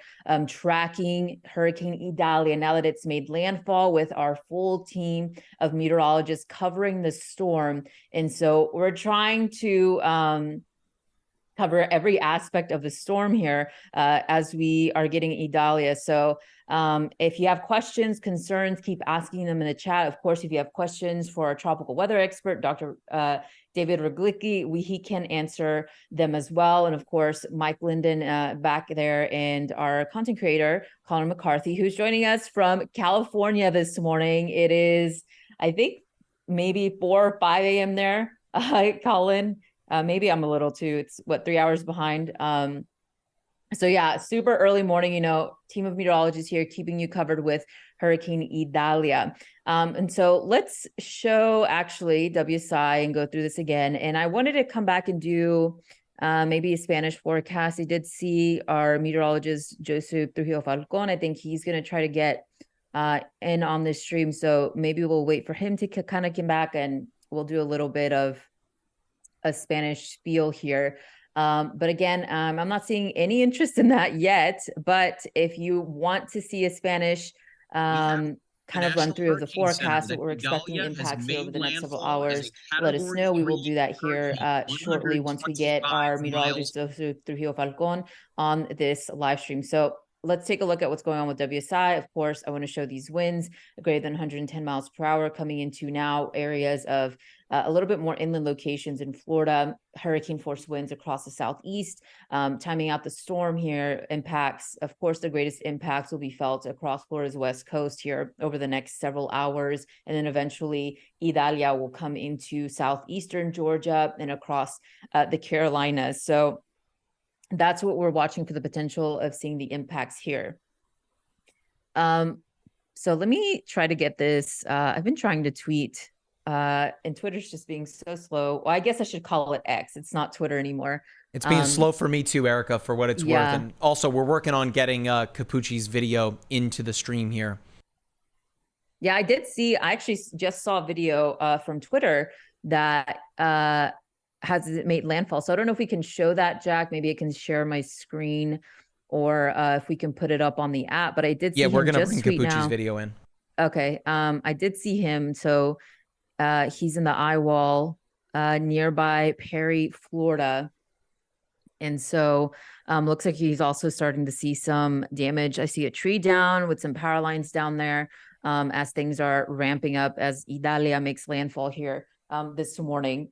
tracking Hurricane Idalia now that it's made landfall with our full team of meteorologists covering the storm. And so we're trying to cover every aspect of the storm here as we are getting Idalia. So if you have questions, concerns, keep asking them in the chat. Of course, if you have questions for our tropical weather expert, Dr. David Regolicki, he can answer them as well. And of course, Mike Linden back there, and our content creator, Colin McCarthy, who's joining us from California this morning. It is, I think, maybe 4 or 5 a.m. there. Colin, maybe I'm a little too. It's 3 hours behind. So yeah, super early morning, team of meteorologists here keeping you covered with Hurricane Idalia. And so let's show actually WSI and go through this again. And I wanted to come back and do maybe a Spanish forecast. I did see our meteorologist, Joseph Trujillo Falcon. I think he's going to try to get in on this stream. So maybe we'll wait for him to kind of come back, and we'll do a little bit of a Spanish spiel here. But again, I'm not seeing any interest in that yet. But if you want to see a Spanish kind of run through of the forecast that we're expecting impacts here over the next several hours, let us know. We will do that here shortly once we get our meteorologist Trujillo Falcon on this live stream. So let's take a look at what's going on with WSI. Of course, I want to show these winds greater than 110 miles per hour coming into now areas of a little bit more inland locations in Florida, hurricane force winds across the southeast. Timing out the storm here impacts, of course, the greatest impacts will be felt across Florida's west coast here over the next several hours. And then eventually Idalia will come into southeastern Georgia and across the Carolinas. So That's what we're watching for the potential of seeing the impacts here. So let me try to get this. I've been trying to tweet, and Twitter's just being so slow. Well, I guess I should call it X. It's not Twitter anymore. It's being slow for me too, Erica, for what it's worth. And also, we're working on getting Capucci's video into the stream here. Yeah, I actually just saw a video from Twitter that has made landfall. So I don't know if we can show that, Jack. Maybe I can share my screen, or if we can put it up on the app. But I did see him. Yeah, we're going to bring Capucci's video in. Okay. I did see him. So he's in the Eyewall nearby Perry, Florida. And so looks like he's also starting to see some damage. I see a tree down with some power lines down there as things are ramping up as Idalia makes landfall here this morning.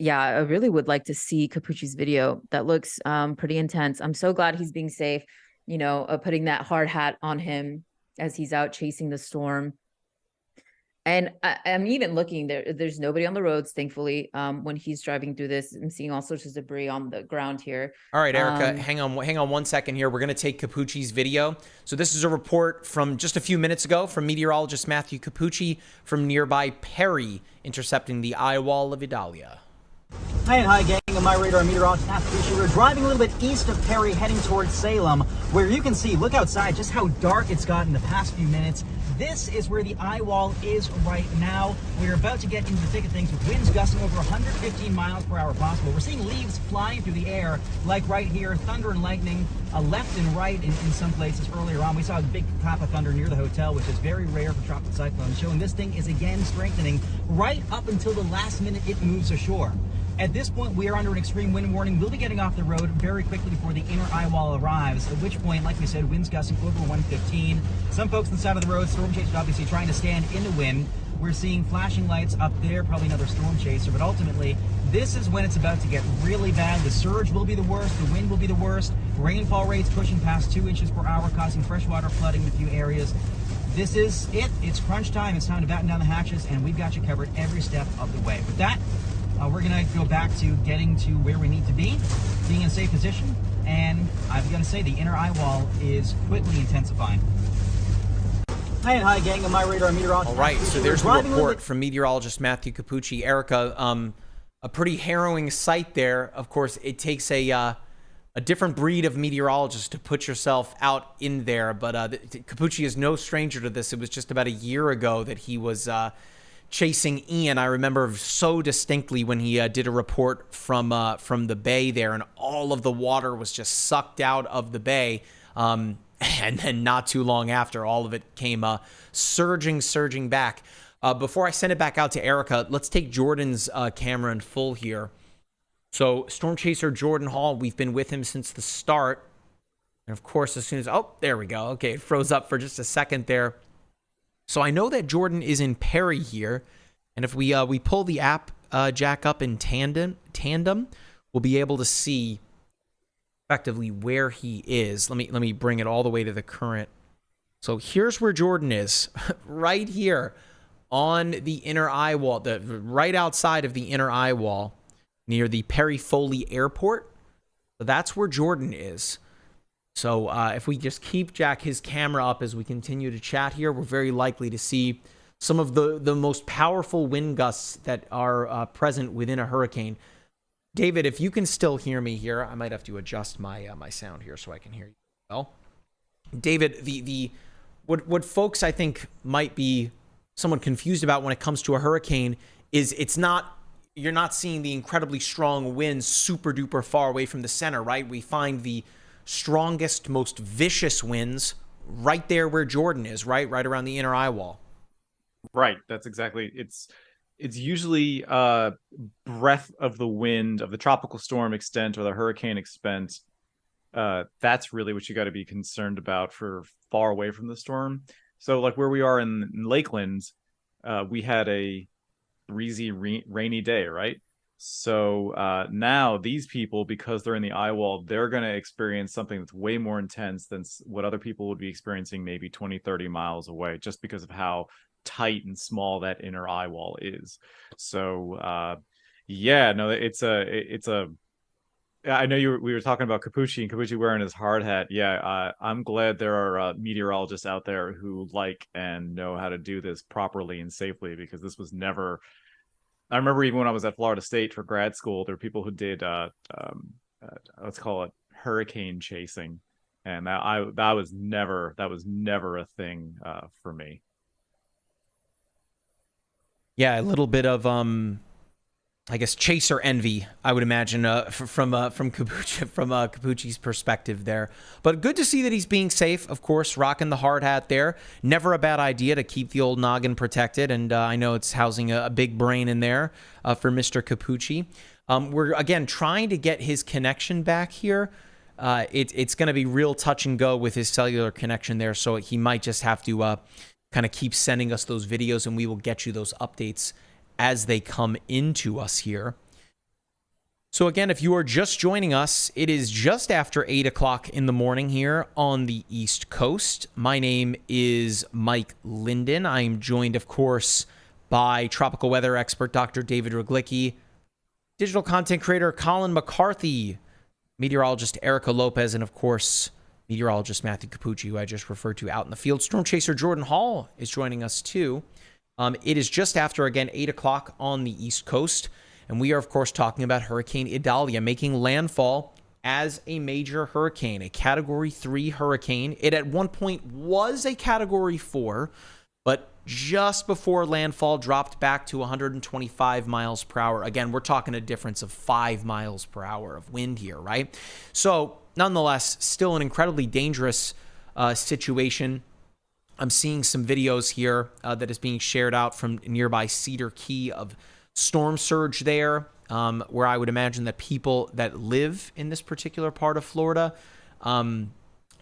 Yeah, I really would like to see Capucci's video. That looks pretty intense. I'm so glad he's being safe, putting that hard hat on him as he's out chasing the storm. And I'm even looking there. There's nobody on the roads, thankfully. When he's driving through this, I'm seeing all sorts of debris on the ground here. All right, Erica, hang on 1 second here. We're going to take Capucci's video. So this is a report from just a few minutes ago from meteorologist Matthew Capucci from nearby Perry, intercepting the Eyewall of Idalia. Hi and hi, gang. I'm MyRadar meteorologist Capucci. We're driving a little bit east of Perry, heading towards Salem, where you can see, look outside, just how dark it's gotten the past few minutes. This is where the Eyewall is right now. We're about to get into the thick of things with winds gusting over 115 miles per hour possible. We're seeing leaves flying through the air, like right here, thunder and lightning, left and right in some places earlier on. We saw a big clap of thunder near the hotel, which is very rare for tropical cyclones, showing this thing is again strengthening right up until the last minute it moves ashore. At this point, we are under an extreme wind warning. We'll be getting off the road very quickly before the inner Eyewall arrives, at which point, like we said, winds gusting over 115. Some folks on the side of the road, storm chasers obviously trying to stand in the wind. We're seeing flashing lights up there, probably another storm chaser, but ultimately, this is when it's about to get really bad. The surge will be the worst, the wind will be the worst, rainfall rates pushing past 2 inches per hour, causing freshwater flooding in a few areas. This is it. It's crunch time. It's time to batten down the hatches, and we've got you covered every step of the way. With that, we're going to go back to getting to where we need to be, being in a safe position, and I'm going to say the inner Eyewall is quickly intensifying. Hi and hi, gang. I'm MyRadar meteorologist. All right, so there's the report from meteorologist Matthew Capucci. Erica, a pretty harrowing sight there. Of course, it takes a different breed of meteorologist to put yourself out in there, but Capucci is no stranger to this. It was just about a year ago that he was chasing Ian. I remember so distinctly when he did a report from the bay there, and all of the water was just sucked out of the bay. And then not too long after, all of it came surging back. Before I send it back out to Erica, let's take Jordan's camera in full here. So Storm Chaser Jordan Hall, we've been with him since the start. And of course, as soon as, oh, there we go. Okay, it froze up for just a second there. So I know that Jordan is in Perry here, and if we pull the app jack up in tandem, we'll be able to see effectively where he is. Let me bring it all the way to the current. So here's where Jordan is, right here on the inner Eyewall, right outside of the inner Eyewall, near the Perry Foley Airport. So that's where Jordan is. So if we just keep Jack his camera up as we continue to chat here, we're very likely to see some of the most powerful wind gusts that are present within a hurricane. David, if you can still hear me here, I might have to adjust my my sound here so I can hear you well. David, what folks I think might be somewhat confused about when it comes to a hurricane is you're not seeing the incredibly strong winds super duper far away from the center, right? We find the strongest, most vicious winds right there where Jordan is, right around the inner Eyewall. Right, that's exactly. It's usually breadth of the wind of the tropical storm extent or the hurricane extent. That's really what you got to be concerned about for far away from the storm. So like where we are in Lakeland, we had a breezy, rainy day, right? So now these people, because they're in the Eyewall, they're going to experience something that's way more intense than what other people would be experiencing maybe 20, 30 miles away, just because of how tight and small that inner Eyewall is. So yeah, no, it's a Yeah, I know we were talking about Capucci and Capucci wearing his hard hat. Yeah, I'm glad there are meteorologists out there who like and know how to do this properly and safely, because this was never. I remember even when I was at Florida State for grad school, there were people who did let's call it hurricane chasing, and that was never a thing for me. Yeah, a little bit of I guess chaser envy, I would imagine, from Capucci's perspective there. But good to see that he's being safe, of course, rocking the hard hat there. Never a bad idea to keep the old noggin protected, and I know it's housing a big brain in there for Mr. Capucci. We're, again, trying to get his connection back here. It's going to be real touch and go with his cellular connection there, so he might just have to kind of keep sending us those videos, and we will get you those updates as they come into us here. So again, if you are just joining us, it is just after 8 o'clock in the morning here on the East Coast. My name is Mike Linden. I am joined, of course, by tropical weather expert Dr. David Regolicki, digital content creator Colin McCarthy, meteorologist Erica Lopez, and of course, meteorologist Matthew Capucci, who I just referred to out in the field. Storm chaser Jordan Hall is joining us too. It is just after, again, 8 o'clock on the East Coast, and we are, of course, talking about Hurricane Idalia making landfall as a major hurricane, a Category 3 hurricane. It at one point was a Category 4, but just before landfall dropped back to 125 miles per hour. Again, we're talking a difference of 5 miles per hour of wind here, right? So, nonetheless, still an incredibly dangerous situation. I'm seeing some videos here that is being shared out from nearby Cedar Key of storm surge there, where I would imagine that people that live in this particular part of Florida,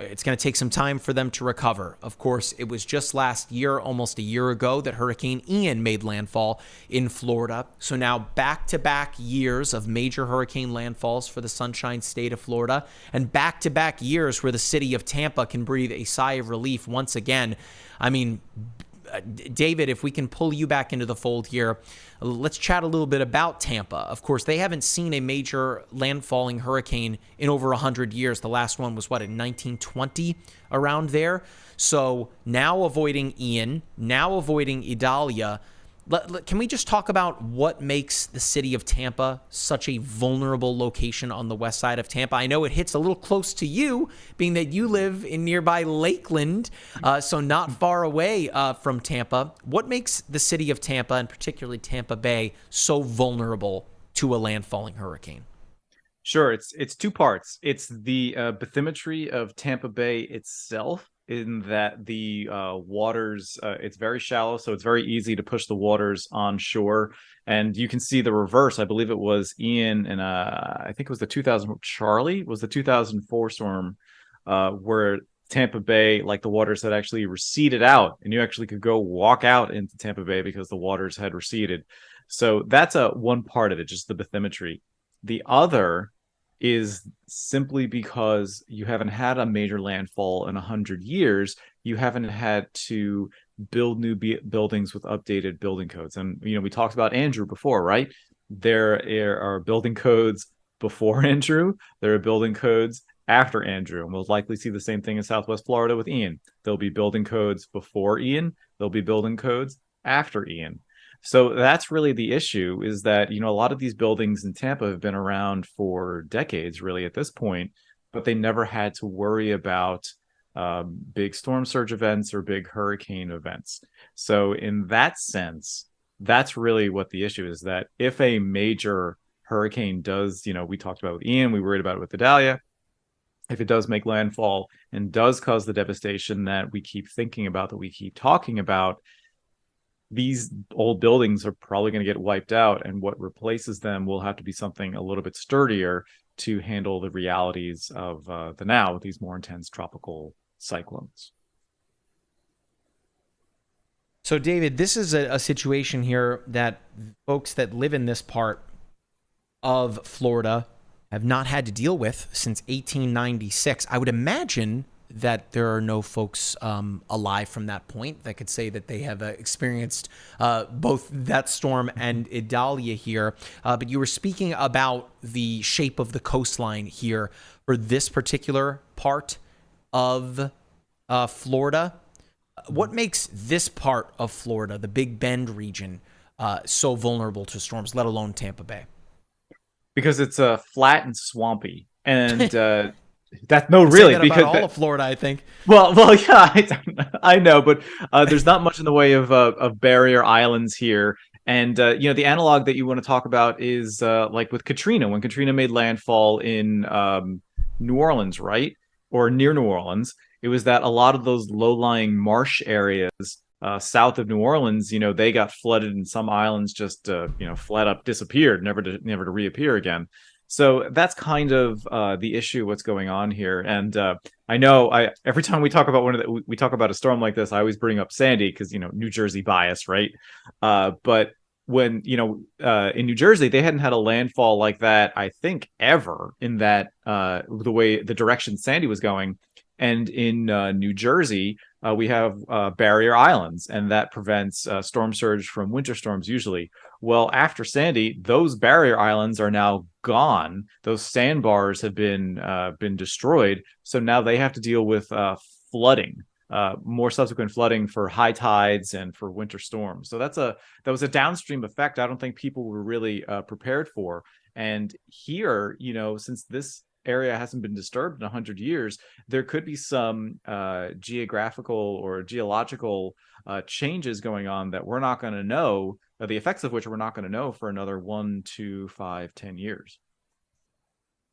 it's going to take some time for them to recover. Of course, it was just last year, almost a year ago, that Hurricane Ian made landfall in Florida. So now back-to-back years of major hurricane landfalls for the Sunshine State of Florida, and back-to-back years where the city of Tampa can breathe a sigh of relief once again. I mean, David, if we can pull you back into the fold here, let's chat a little bit about Tampa. Of course, they haven't seen a major landfalling hurricane in over 100 years. The last one was, in 1920, around there? So now avoiding Ian, now avoiding Idalia. Can we just talk about what makes the city of Tampa such a vulnerable location on the west side of Tampa? I know it hits a little close to you, being that you live in nearby Lakeland, so not far away from Tampa. What makes the city of Tampa, and particularly Tampa Bay, so vulnerable to a landfalling hurricane? Sure, it's two parts. It's the bathymetry of Tampa Bay itself, in that the waters, it's very shallow, so it's very easy to push the waters on shore. And you can see the reverse. I believe it was Ian, and I think it was the 2004 storm, where Tampa Bay, like, the waters had actually receded out, and you actually could go walk out into Tampa Bay because the waters had receded. So that's one part of it, just the bathymetry. The other is simply because you haven't had a major landfall in 100 years, you haven't had to build new buildings with updated building codes. And, we talked about Andrew before, right? There are building codes before Andrew, there are building codes after Andrew, and we'll likely see the same thing in Southwest Florida with Ian. There'll be building codes before Ian, there'll be building codes after Ian. So that's really the issue, is that, a lot of these buildings in Tampa have been around for decades, really, at this point, but they never had to worry about big storm surge events or big hurricane events. So in that sense, that's really what the issue is, that if a major hurricane does, we talked about with Ian, we worried about it with Idalia, if it does make landfall and does cause the devastation that we keep thinking about, that we keep talking about, these old buildings are probably going to get wiped out, and what replaces them will have to be something a little bit sturdier to handle the realities of the now with these more intense tropical cyclones. So, David, this is a situation here that folks that live in this part of Florida have not had to deal with since 1896. I would imagine that there are no folks alive from that point that could say that they have experienced both that storm and Idalia here. But you were speaking about the shape of the coastline here for this particular part of Florida. What makes this part of Florida, the Big Bend region, so vulnerable to storms, let alone Tampa Bay? Because it's flat and swampy, and really, that because about all of Florida, I think. Well, yeah, I know, but there's not much in the way of barrier islands here. And the analog that you want to talk about is like with Katrina, when Katrina made landfall in New Orleans, right, or near New Orleans. It was that a lot of those low-lying marsh areas south of New Orleans, they got flooded, and some islands just flat up disappeared, never to reappear again. So that's kind of the issue, what's going on here. And I know every time we talk about we talk about a storm like this, I always bring up Sandy because New Jersey bias, right? But when in New Jersey, they hadn't had a landfall like that, I think, ever in that the direction Sandy was going. And in New Jersey, we have barrier islands, and that prevents storm surge from winter storms usually. Well, after Sandy, those barrier islands are now gone. Those sandbars have been destroyed. So now they have to deal with flooding, more subsequent flooding for high tides and for winter storms. So that was a downstream effect I don't think people were really prepared for. And here, since this area hasn't been disturbed in 100 years, there could be some geographical or geological changes going on that we're not going to know, the effects of which we're not going to know for another 1, 2, 5, 10 years.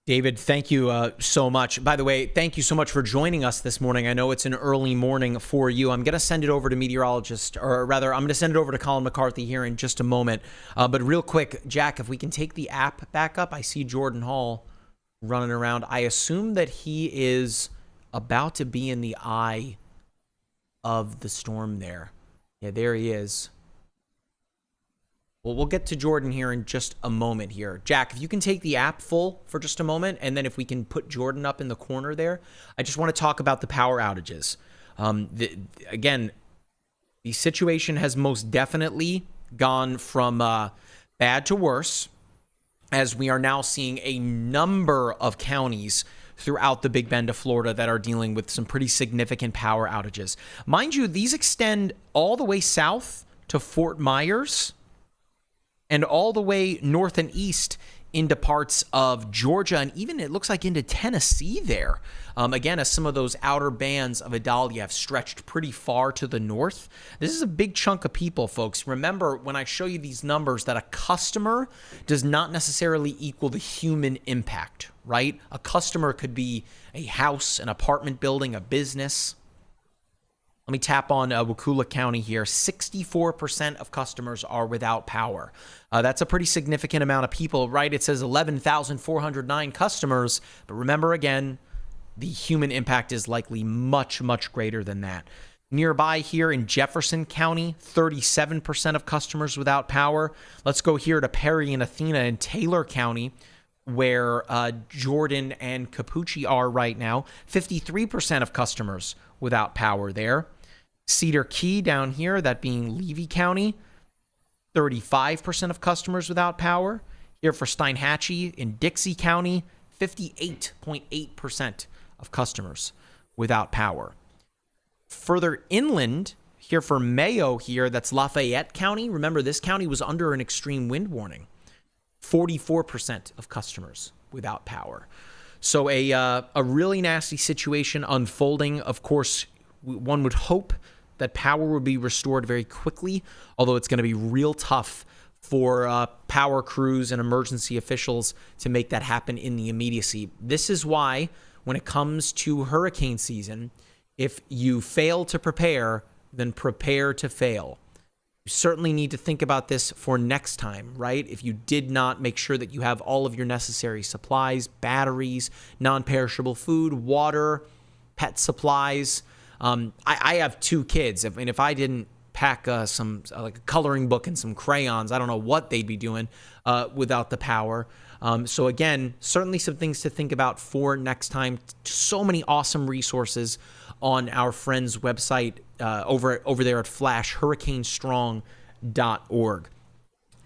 David, thank you so much. By the way, thank you so much for joining us this morning. I know it's an early morning for you. I'm going to send it over to I'm going to send it over to Colin McCarthy here in just a moment. But real quick, Jack, if we can take the app back up, I see Jordan Hall running around. I assume that he is about to be in the eye of the storm there. Yeah, there he is. Well, we'll get to Jordan here in just a moment here. Jack, if you can take the app full for just a moment, and then if we can put Jordan up in the corner there, I just want to talk about the power outages. Again, the situation has most definitely gone from bad to worse, as we are now seeing a number of counties throughout the Big Bend of Florida that are dealing with some pretty significant power outages. Mind you, these extend all the way south to Fort Myers and all the way north and east into parts of Georgia, and even it looks like into Tennessee there. Again, as some of those outer bands of Idalia have stretched pretty far to the north. This is a big chunk of people, folks. Remember, when I show you these numbers, that a customer does not necessarily equal the human impact, right? A customer could be a house, an apartment building, a business. Let me tap on Wakulla County here. 64% of customers are without power. That's a pretty significant amount of people, right? It says 11,409 customers. But remember, again, the human impact is likely much, much greater than that. Nearby here in Jefferson County, 37% of customers without power. Let's go here to Perry and Athena in Taylor County, where Jordan and Capucci are right now. 53% of customers without power there. Cedar Key down here, that being Levy County, 35% of customers without power. Here for Steinhatchee in Dixie County, 58.8% of customers without power. Further inland, here for Mayo here, that's Lafayette County. Remember, this county was under an extreme wind warning. 44% of customers without power. So a really nasty situation unfolding. Of course, one would hope that power would be restored very quickly, although it's going to be real tough for power crews and emergency officials to make that happen in the immediacy. This is why, when it comes to hurricane season, if you fail to prepare, then prepare to fail. You certainly need to think about this for next time, right? If you did not make sure that you have all of your necessary supplies, batteries, non-perishable food, water, pet supplies. I have 2 kids. If I didn't pack some like a coloring book and some crayons. I don't know what they'd be doing without the power. So again, certainly some things to think about for next time. So many awesome resources on our friend's website over there at flashhurricanestrong.org.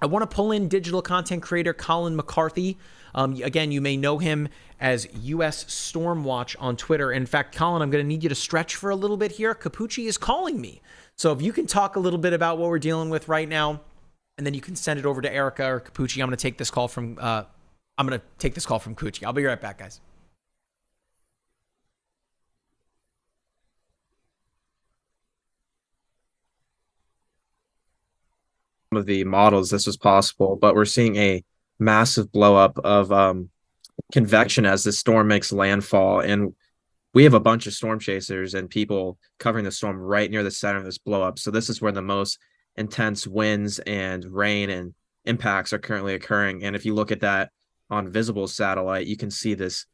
I want to pull in digital content creator Colin McCarthy. Again, you may know him as US Stormwatch on Twitter. In fact, Colin, I'm going to need you to stretch for a little bit here. Capucci is calling me. So if you can talk a little bit about what we're dealing with right now, and then you can send it over to Erica or Capucci. I'm going to take this call from Capucci. I'll be right back, guys. Of the models this was possible, but we're seeing a massive blow up of convection as the storm makes landfall, and we have a bunch of storm chasers and people covering the storm right near the center of this blow up. So this is where the most intense winds and rain and impacts are currently occurring. And if you look at that on visible satellite, you can see this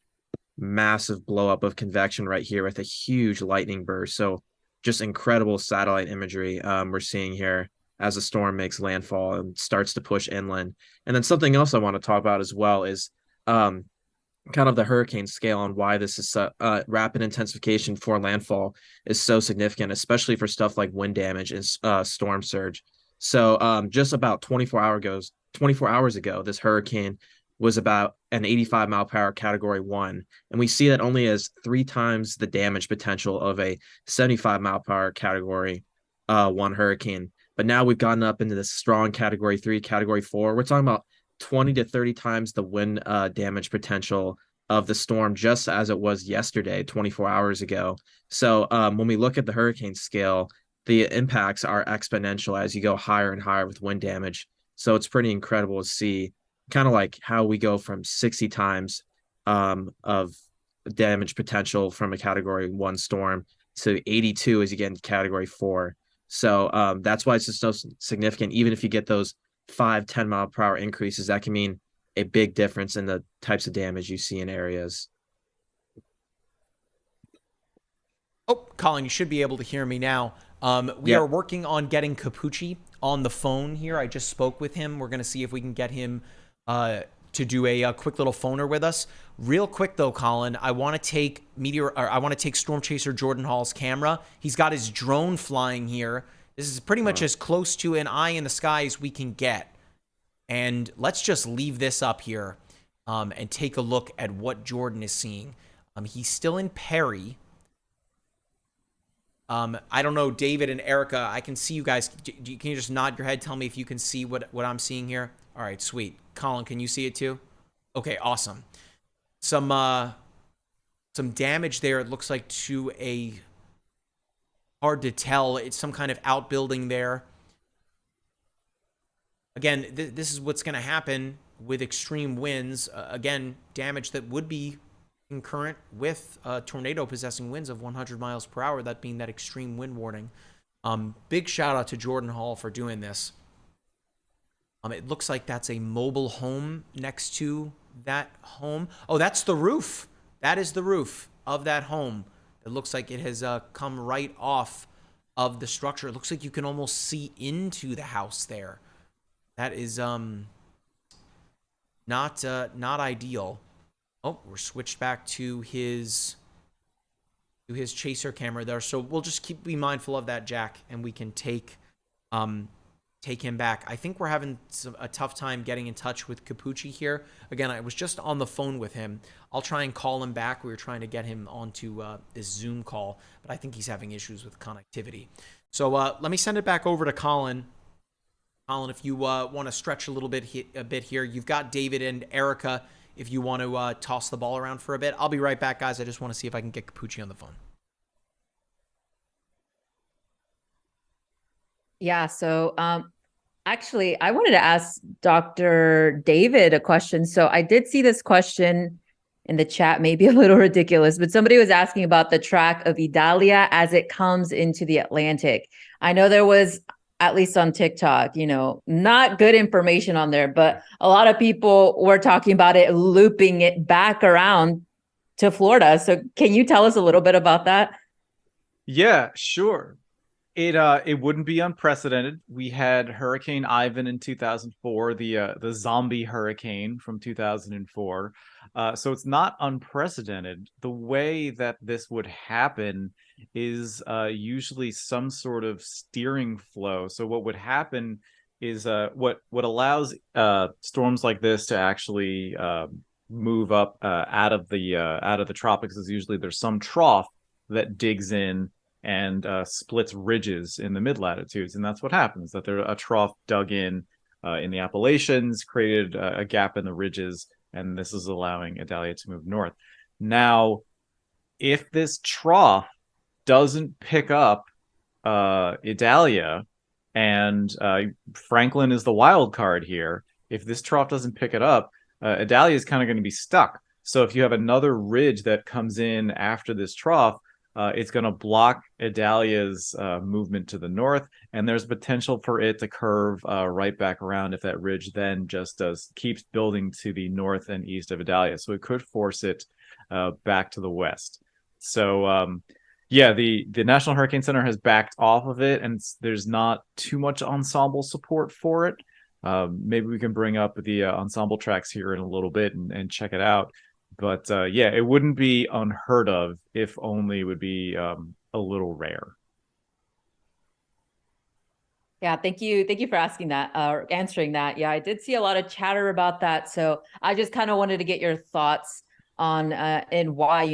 massive blow up of convection right here with a huge lightning burst. So just incredible satellite imagery we're seeing here as the storm makes landfall and starts to push inland. And then something else I want to talk about as well is kind of the hurricane scale on why this is rapid intensification for landfall is so significant, especially for stuff like wind damage and storm surge. So just about 24 hours ago, this hurricane was about an 85 mile per hour category 1. And we see that only as 3 times the damage potential of a 75 mile per hour category 1 hurricane. But now we've gotten up into this strong category 3, category 4. We're talking about 20 to 30 times the wind damage potential of the storm, just as it was yesterday, 24 hours ago. So when we look at the hurricane scale, the impacts are exponential as you go higher and higher with wind damage. So it's pretty incredible to see kind of like how we go from 60 times of damage potential from a category 1 storm to 82 as you get into category 4. So that's why it's just so significant. Even if you get those 5-10 mile per hour increases, that can mean a big difference in the types of damage you see in areas. Oh, Colin, you should be able to hear me now. We are working on getting Capucci on the phone here. I just spoke with him. We're going to see if we can get him to do a quick little phoner with us. Real quick though, Colin, I want to take Storm Chaser Jordan Hall's camera. He's got his drone flying here. This is pretty much as close to an eye in the sky as we can get. And let's just leave this up here and take a look at what Jordan is seeing. He's still in Perry. I don't know, David and Erica, I can see you guys. Can you just nod your head, tell me if you can see what I'm seeing here? All right, sweet. Colin, can you see it too? Okay, awesome. Some damage there, it looks like, to a... hard to tell. It's some kind of outbuilding there. Again, this is what's going to happen with extreme winds. Again, damage that would be concurrent with tornado possessing winds of 100 miles per hour, that being that extreme wind warning. Big shout out to Jordan Hall for doing this. It looks like that's a mobile home next to that home. Oh, that's the roof. That is the roof of that home. It looks like it has come right off of the structure. It looks like you can almost see into the house there. That is not ideal. Oh, we're switched back to his chaser camera there. So we'll just be mindful of that, Jack, and we can take him back. I think we're having a tough time getting in touch with Capucci here. Again, I was just on the phone with him. I'll try and call him back. We were trying to get him onto this Zoom call, but I think he's having issues with connectivity. So let me send it back over to Colin. Colin, if you want to stretch a little bit here, you've got David and Erica. If you want to toss the ball around for a bit, I'll be right back, guys. I just want to see if I can get Capucci on the phone. Yeah. So actually, I wanted to ask Dr. David a question. So I did see this question in the chat, maybe a little ridiculous, but somebody was asking about the track of Idalia as it comes into the Atlantic. I know there was, at least on TikTok, not good information on there, but a lot of people were talking about it, looping it back around to Florida. So can you tell us a little bit about that? Yeah, sure. It wouldn't be unprecedented. We had Hurricane Ivan in 2004, the zombie hurricane from 2004. So it's not unprecedented. The way that this would happen is usually some sort of steering flow. So what would happen is what allows storms like this to actually move up out of the tropics is usually there's some trough that digs in and splits ridges in the mid latitudes, and that's what happens. That there a trough dug in the Appalachians, created a gap in the ridges, and this is allowing Idalia to move north. Now, if this trough doesn't pick up Idalia, and Franklin is the wild card here, if this trough doesn't pick it up, Idalia is kind of going to be stuck. So if you have another ridge that comes in after this trough, it's going to block Idalia's movement to the north, and there's potential for it to curve right back around if that ridge then just keeps building to the north and east of Idalia. So it could force it back to the west. So the National Hurricane Center has backed off of it, and there's not too much ensemble support for it. Maybe we can bring up the ensemble tracks here in a little bit and check it out. But it wouldn't be unheard of, if only would be a little rare. Yeah, thank you for asking that or answering that. Yeah, I did see a lot of chatter about that, so I just kind of wanted to get your thoughts on and why,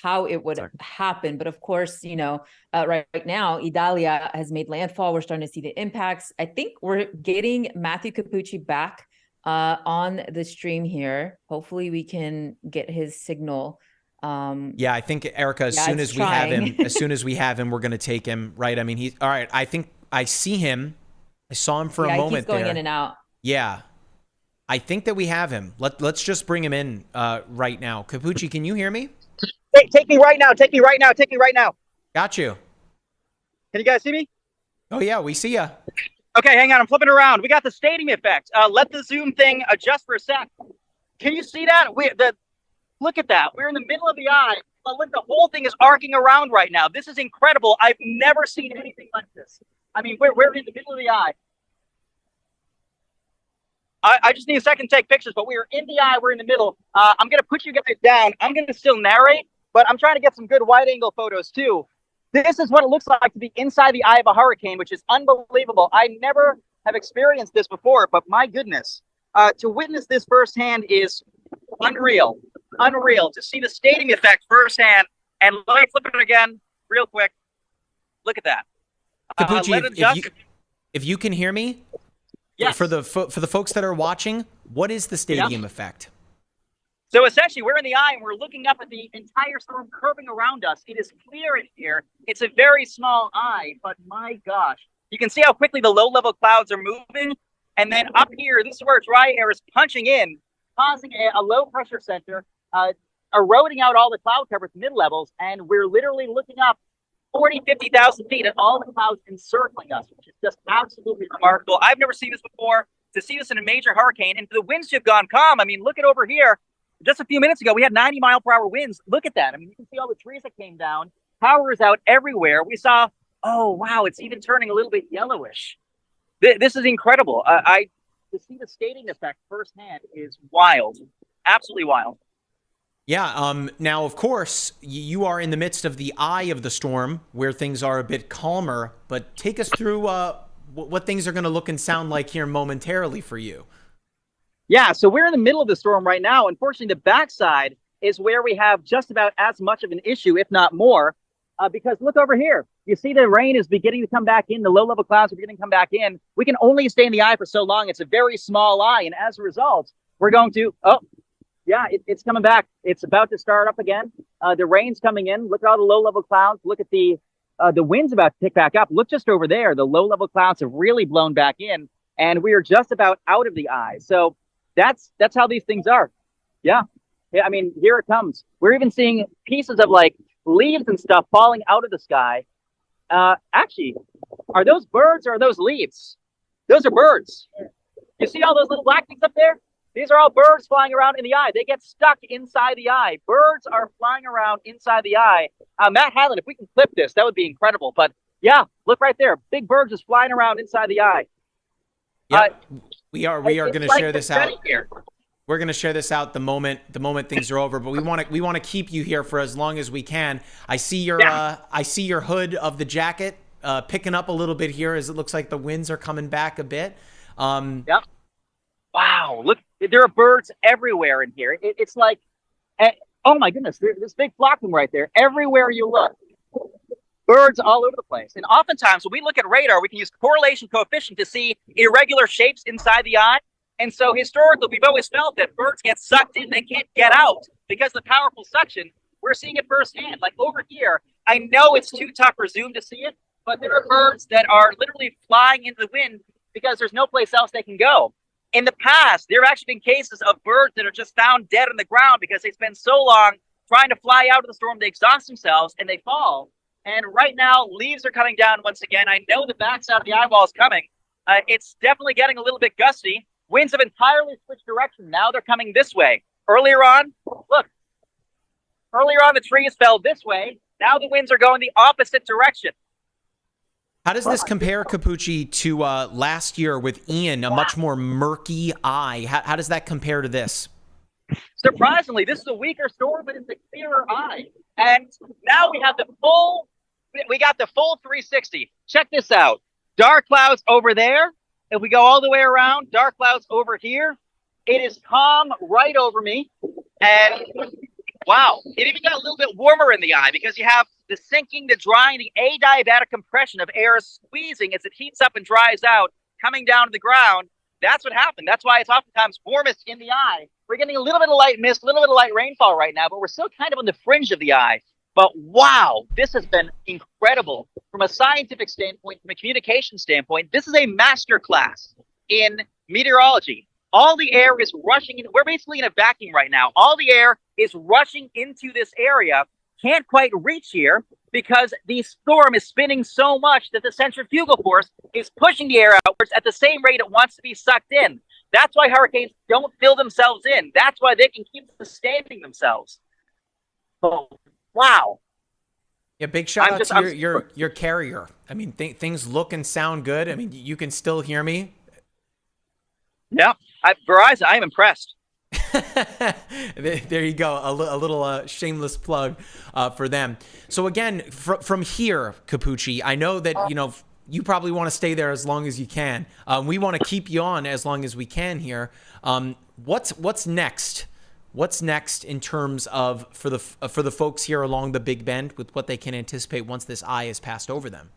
how it would happen. But of course, right now, Idalia has made landfall. We're starting to see the impacts. I think we're getting Matthew Capucci back on the stream here. Hopefully we can get his signal. Yeah, I think Erica, as soon as we have him, we're going to take him, right? I mean, he's all right. I think I see him. I saw him for a moment he's going there. in and out. Yeah. I think that we have him. Let's just bring him in right now. Capucci, can you hear me? Take me right now. Take me right now. Take me right now. Got you. Can you guys see me? Oh, yeah, we see ya. Okay, hang on. I'm flipping around. We got the stadium effect. Let the zoom thing adjust for a sec. Can you see that? Look at that. We're in the middle of the eye. Look, the whole thing is arcing around right now. This is incredible. I've never seen anything like this. I mean, we're in the middle of the eye. I just need a second to take pictures, but we're in the eye. We're in the middle. I'm going to put you guys down. I'm going to still narrate, but I'm trying to get some good wide angle photos too. This is what it looks like to be inside the eye of a hurricane, which is unbelievable. I never have experienced this before, but my goodness, to witness this firsthand is unreal. Unreal. To see the stadium effect firsthand. And let me flip it again real quick. Look at that. Capucci, if you can hear me, yes. For the folks that are watching, what is the stadium effect? So essentially, we're in the eye and we're looking up at the entire storm curving around us. It is clear in here. It's a very small eye, but my gosh. You can see how quickly the low-level clouds are moving. And then up here, this is where dry air is punching in, causing a low-pressure center, eroding out all the cloud cover at mid-levels. And we're literally looking up 40, 50,000 feet at all the clouds encircling us, which is just absolutely remarkable. I've never seen this before. To see this in a major hurricane, and for the winds to have gone calm. I mean, look at over here. Just a few minutes ago, we had 90-mile-per-hour winds. Look at that. I mean, you can see all the trees that came down. Power is out everywhere. We saw, oh, wow, it's even turning a little bit yellowish. This is incredible. To see the stadium effect firsthand is wild. Absolutely wild. Yeah. Now, of course, you are in the midst of the eye of the storm where things are a bit calmer, but take us through what things are going to look and sound like here momentarily for you. Yeah, so we're in the middle of the storm right now. Unfortunately, the backside is where we have just about as much of an issue, if not more, because look over here. You see the rain is beginning to come back in. The low-level clouds are beginning to come back in. We can only stay in the eye for so long. It's a very small eye, and as a result, we're going to, it's coming back. It's about to start up again. The rain's coming in. Look at all the low-level clouds. Look at the wind's about to pick back up. Look just over there. The low-level clouds have really blown back in, and we are just about out of the eye. So that's how these things are. Yeah. I mean, here it comes. We're even seeing pieces of like leaves and stuff falling out of the sky. Actually, are those birds or are those leaves? Those are birds. You see all those little black things up there? These are all birds flying around in the eye. They get stuck inside the eye. Birds are flying around inside the eye. Matt Highland, if we can clip this, that would be incredible. But Yeah, look right there. Big bird just flying around inside the eye. Yep. We are going to like share this out. Here. We're going to share this out the moment things are over, but we want to keep you here for as long as we can. I see your hood of the jacket picking up a little bit here as it looks like the winds are coming back a bit. Yep. Wow, look, there are birds everywhere in here. It's like, oh my goodness, there's big flocking right there. Everywhere you look, birds all over the place. And oftentimes when we look at radar, we can use correlation coefficient to see irregular shapes inside the eye. And so historically, we've always felt that birds get sucked in, they can't get out because of the powerful suction. We're seeing it firsthand. Like over here, I know it's too tough for Zoom to see it, but there are birds that are literally flying into the wind because there's no place else they can go. In the past, there have actually been cases of birds that are just found dead on the ground because they spend so long trying to fly out of the storm, they exhaust themselves and they fall. And right now, leaves are coming down once again. I know the backside of the eyewall is coming. It's definitely getting a little bit gusty. Winds have entirely switched direction. Now they're coming this way. Earlier on, look. Earlier on, the trees fell this way. Now the winds are going the opposite direction. How does this compare, Capucci, to last year with Ian, a much more murky eye? How does that compare to this? Surprisingly, this is a weaker storm, but it's a clearer eye. And now we got the full 360. Check this out. Dark clouds over there. If we go all the way around, dark clouds over here. It is calm right over me. And wow, it even got a little bit warmer in the eye because you have the sinking, the drying, the adiabatic compression of air squeezing as it heats up and dries out, coming down to the ground. That's what happened. That's why it's oftentimes warmest in the eye. We're getting a little bit of light mist, a little bit of light rainfall right now, but we're still kind of on the fringe of the eye. But wow, this has been incredible from a scientific standpoint, from a communication standpoint. This is a master class in meteorology. All the air is rushing in. We're basically in a vacuum right now. All the air is rushing into this area. Can't quite reach here because the storm is spinning so much that the centrifugal force is pushing the air outwards at the same rate it wants to be sucked in. That's why hurricanes don't fill themselves in. That's why they can keep sustaining themselves. Oh, wow. Yeah, big shout out to your carrier. I mean, things look and sound good. I mean, you can still hear me. Yeah, Verizon, I am impressed. There you go. A little shameless plug for them. So again, from here, Capucci, I know that you probably want to stay there as long as you can. We want to keep you on as long as we can here. What's next? What's next in terms of for the folks here along the Big Bend with what they can anticipate once this eye is passed over them?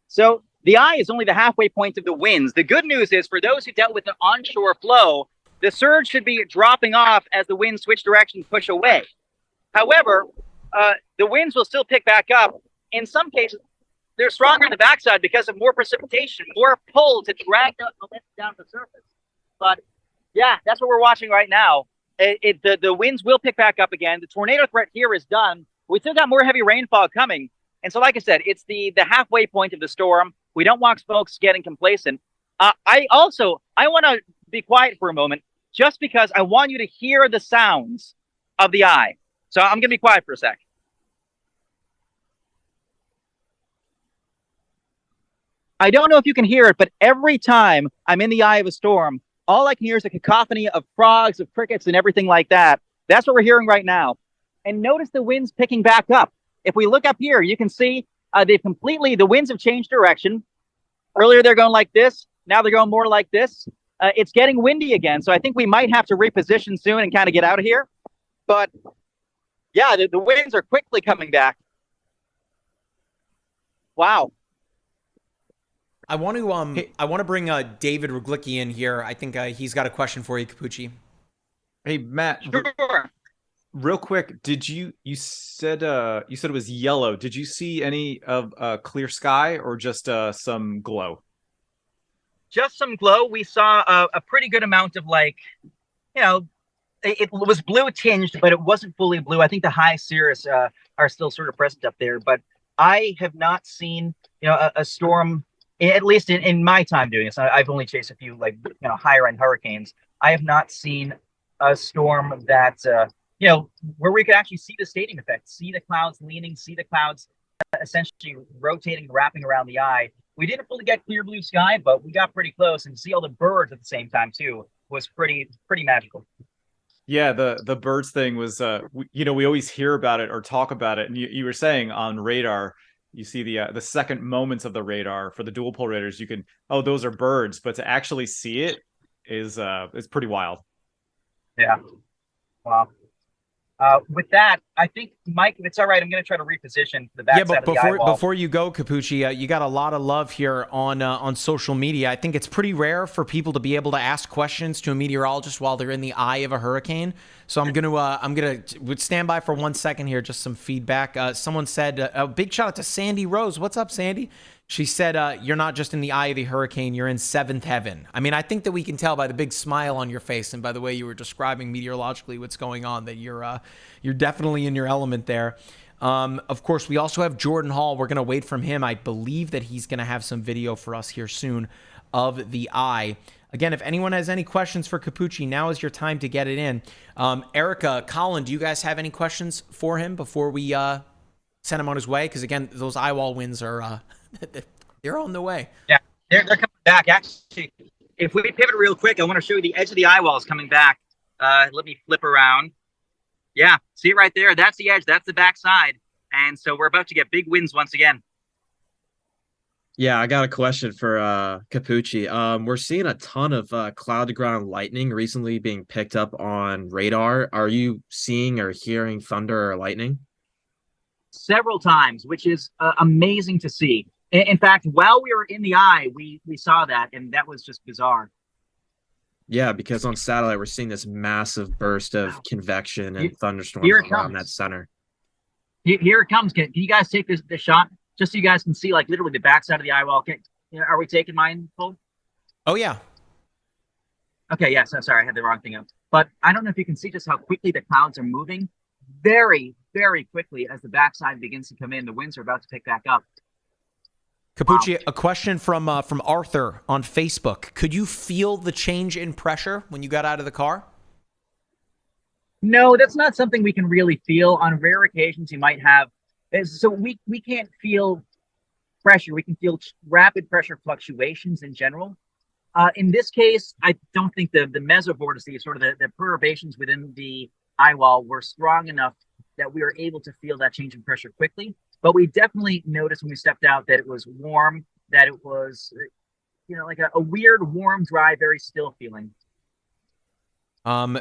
So the eye is only the halfway point of the winds. The good news is for those who dealt with an onshore flow, the surge should be dropping off as the winds switch direction, push away. However, the winds will still pick back up. In some cases, they're stronger on the backside because of more precipitation, more pull to drag the wind down to the surface. But yeah, that's what we're watching right now. The winds will pick back up again. The tornado threat here is done. We still got more heavy rainfall coming. And so, like I said, it's the halfway point of the storm. We don't want folks getting complacent. I want to be quiet for a moment just because I want you to hear the sounds of the eye. So I'm going to be quiet for a sec. I don't know if you can hear it, but every time I'm in the eye of a storm, all I can hear is a cacophony of frogs, of crickets, and everything like that. That's what we're hearing right now. And notice the winds picking back up. If we look up here, you can see the winds have changed direction. Earlier, they're going like this. Now they're going more like this. It's getting windy again. So I think we might have to reposition soon and kind of get out of here. But yeah, the winds are quickly coming back. Wow. I want to bring David Regolicki in here. I think he's got a question for you, Capucci. Hey, Matt. Sure. Real quick, you said it was yellow. Did you see any of clear sky or just some glow? Just some glow. We saw a pretty good amount of it was blue tinged, but it wasn't fully blue. I think the high cirrus are still sort of present up there, but I have not seen a storm. At least in my time doing this, I've only chased a few higher end hurricanes. I have not seen a storm that where we could actually see the staging effect, see the clouds leaning, see the clouds essentially rotating, wrapping around the eye. We didn't fully get clear blue sky, but we got pretty close, and to see all the birds at the same time too was pretty magical. Yeah, the birds thing was, we always hear about it or talk about it, and you were saying on radar, you see the second moments of the radar for the dual pole radars. You can, oh, those are birds, but to actually see it is pretty wild. Yeah. Wow. With that, I think, Mike, if it's all right, I'm going to try to reposition the back side of the eyewall. Before you go, Capucci, you got a lot of love here on social media. I think it's pretty rare for people to be able to ask questions to a meteorologist while they're in the eye of a hurricane. So I'm gonna stand by for 1 second here, just some feedback. Someone said a big shout out to Sandy Rose. What's up, Sandy? She said, you're not just in the eye of the hurricane, you're in seventh heaven. I mean, I think that we can tell by the big smile on your face and by the way you were describing meteorologically what's going on that you're definitely in your element there. Of course, we also have Jordan Hall. We're going to wait from him. I believe that he's going to have some video for us here soon of the eye. Again, if anyone has any questions for Capucci, now is your time to get it in. Erica, Colin, do you guys have any questions for him before we send him on his way? Because, again, those Eyewall wins are... they're on the way. Yeah, they're coming back. Actually, if we pivot real quick, I want to show you the edge of the eyewall is coming back. Let me flip around. Yeah, see it right there? That's the edge. That's the back side. And so we're about to get big winds once again. Yeah, I got a question for Capucci. We're seeing a ton of cloud-to-ground lightning recently being picked up on radar. Are you seeing or hearing thunder or lightning? Several times, which is amazing to see. In fact, while we were in the eye, we saw that, and that was just bizarre. Yeah, because on satellite, we're seeing this massive burst of convection and thunderstorms around that center. Here it comes. Can you guys take this shot just so you guys can see, like, literally the backside of the eyewall? Are we taking mine full? Oh, yeah. Okay, yes. I'm sorry. I had the wrong thing up. But I don't know if you can see just how quickly the clouds are moving. Very, very quickly as the backside begins to come in. The winds are about to pick back up. Capucci, wow. A question from Arthur on Facebook. Could you feel the change in pressure when you got out of the car? No, that's not something we can really feel. On rare occasions, you might have. So we can't feel pressure. We can feel rapid pressure fluctuations in general. In this case, I don't think the mesovortices, sort of the perturbations within the eyewall, were strong enough that we were able to feel that change in pressure quickly. But we definitely noticed when we stepped out that it was warm, that it was, like a weird, warm, dry, very still feeling.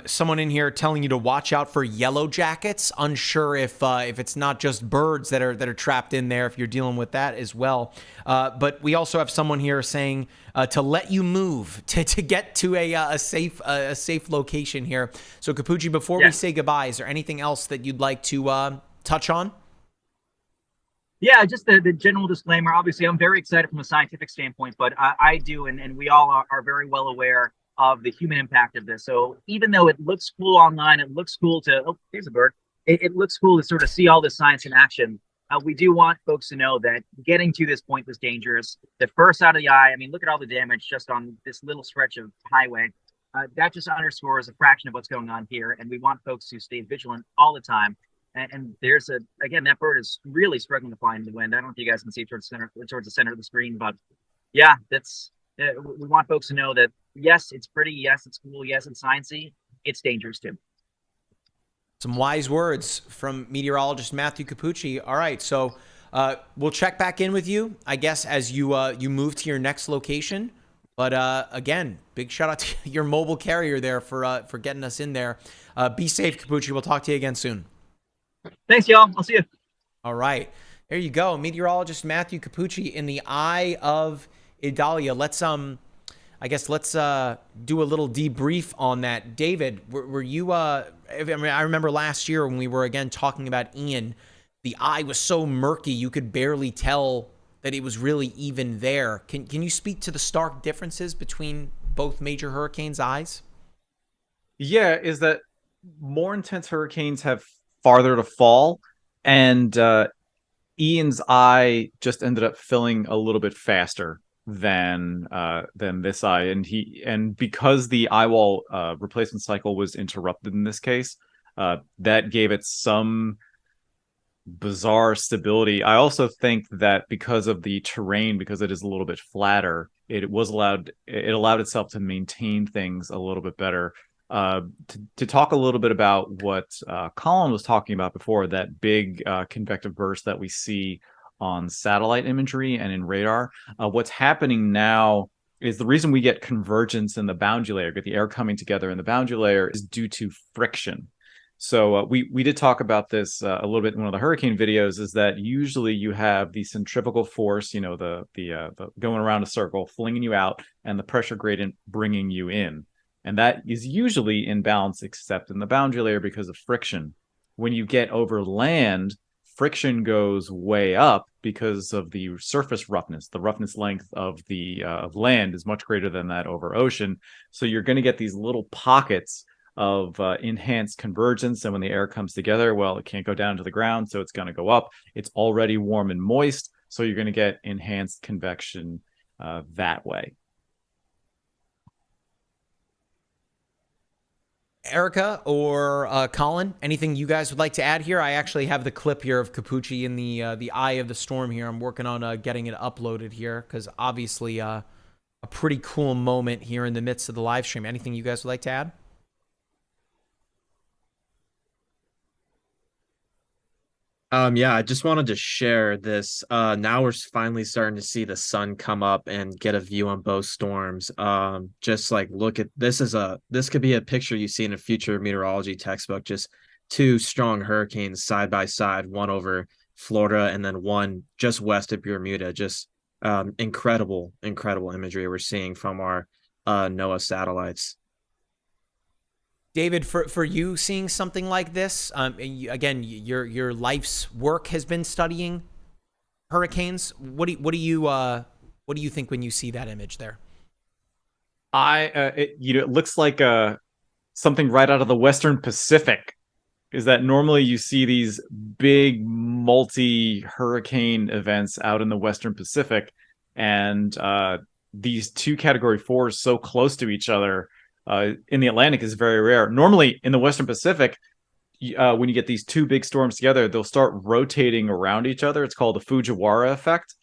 Someone in here telling you to watch out for yellow jackets. Unsure if it's not just birds that are trapped in there, if you're dealing with that as well. But we also have someone here saying to let you move to get to a safe location here. So Capucci, before we say goodbye, is there anything else that you'd like to touch on? Yeah, just the general disclaimer. Obviously, I'm very excited from a scientific standpoint, but I do, and we all are very well aware of the human impact of this. So even though it looks cool online, it looks cool to, oh, here's a bird. It looks cool to sort of see all this science in action. We do want folks to know that getting to this point was dangerous. The first out of the eye, I mean, look at all the damage just on this little stretch of highway. That just underscores a fraction of what's going on here. And we want folks to stay vigilant all the time. And there's again, that bird is really struggling to fly in the wind. I don't know if you guys can see towards the center of the screen, but yeah, we want folks to know that, yes, it's pretty. Yes, it's cool. Yes, it's sciencey. It's dangerous too. Some wise words from meteorologist Matthew Capucci. All right, so we'll check back in with you, I guess, as you move to your next location. But again, big shout out to your mobile carrier there for getting us in there. Be safe, Capucci. We'll talk to you again soon. Thanks, y'all. I'll see you. All right, there you go, meteorologist Matthew Capucci in the eye of Idalia. Let's do a little debrief on that. David, were you? I remember last year when we were again talking about Ian, the eye was so murky you could barely tell that it was really even there. Can you speak to the stark differences between both major hurricanes' eyes? Yeah, is that more intense hurricanes have farther to fall, and Ian's eye just ended up filling a little bit faster than this eye, and because the eyewall replacement cycle was interrupted in this case, that gave it some bizarre stability. I also think that because of the terrain, because it is a little bit flatter, it allowed itself to maintain things a little bit better. To talk a little bit about what Colin was talking about before, that big convective burst that we see on satellite imagery and in radar, what's happening now is the reason we get convergence in the boundary layer, get the air coming together in the boundary layer, is due to friction. So we did talk about this a little bit in one of the hurricane videos, is that usually you have the centrifugal force, you know, the going around a circle, flinging you out, and the pressure gradient bringing you in. And that is usually in balance, except in the boundary layer because of friction. When you get over land, friction goes way up because of the surface roughness. The roughness length of the of land is much greater than that over ocean. So you're going to get these little pockets of enhanced convergence, and when the air comes together, well, it can't go down to the ground, so it's going to go up. It's already warm and moist, so you're going to get enhanced convection that way. Erica or Colin, anything you guys would like to add here? I actually have the clip here of Capucci in the eye of the storm here. I'm working on getting it uploaded here, because obviously a pretty cool moment here in the midst of the live stream. Anything you guys would like to add? Yeah, I just wanted to share this. Now we're finally starting to see the sun come up and get a view on both storms. Just like look at this this could be a picture you see in a future meteorology textbook. Just two strong hurricanes side by side, one over Florida and then one just west of Bermuda. Just incredible imagery we're seeing from our NOAA satellites. David, for you seeing something like this, again, your life's work has been studying hurricanes. What do you think when you see that image there? It looks like something right out of the Western Pacific. Is that normally you see these big multi-hurricane events out in the Western Pacific, and these two Category 4s so close to each other in the Atlantic is very rare. Normally in the Western Pacific, when you get these two big storms together, they'll start rotating around each other. It's called the Fujiwara effect.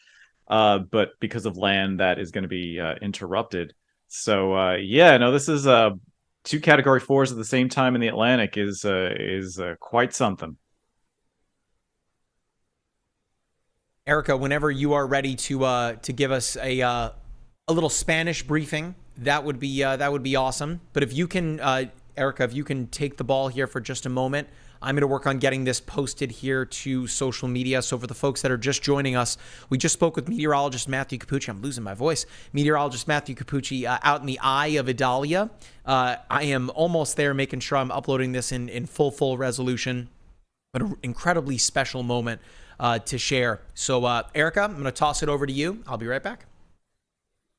But because of land, that is going to be interrupted. So this is two Category 4s at the same time in the Atlantic is quite something. Erica, whenever you are ready to give us a little Spanish briefing, that would be awesome. But if you can, Erica, if you can take the ball here for just a moment, I'm going to work on getting this posted here to social media. So for the folks that are just joining us, we just spoke with meteorologist Matthew Capucci. I'm losing my voice. Meteorologist Matthew Capucci out in the eye of Idalia. I am almost there, making sure I'm uploading this in full resolution. But an incredibly special moment to share. So Erica, I'm going to toss it over to you. I'll be right back.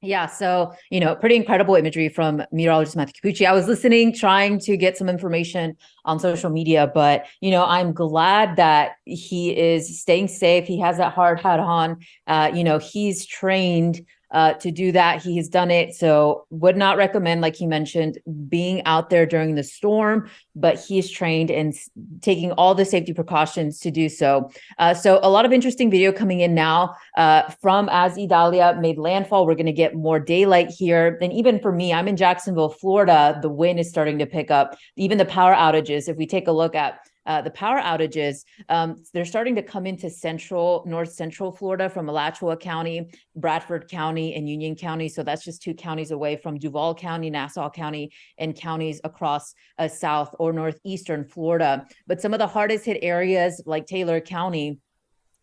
Yeah, so, pretty incredible imagery from meteorologist Mike Capucci. I was listening, trying to get some information on social media, but, I'm glad that he is staying safe. He has that hard hat on. He's trained to do that. He has done it. So would not recommend, like he mentioned, being out there during the storm, but he's trained and taking all the safety precautions to do so. So a lot of interesting video coming in now from as Idalia made landfall. We're going to get more daylight here. And even for me, I'm in Jacksonville, Florida. The wind is starting to pick up. Even the power outages, if we take a look at the power outages, they're starting to come into north central Florida from Alachua County, Bradford County, and Union County. So that's just two counties away from Duval County, Nassau County, and counties across south or northeastern Florida. But some of the hardest hit areas like Taylor County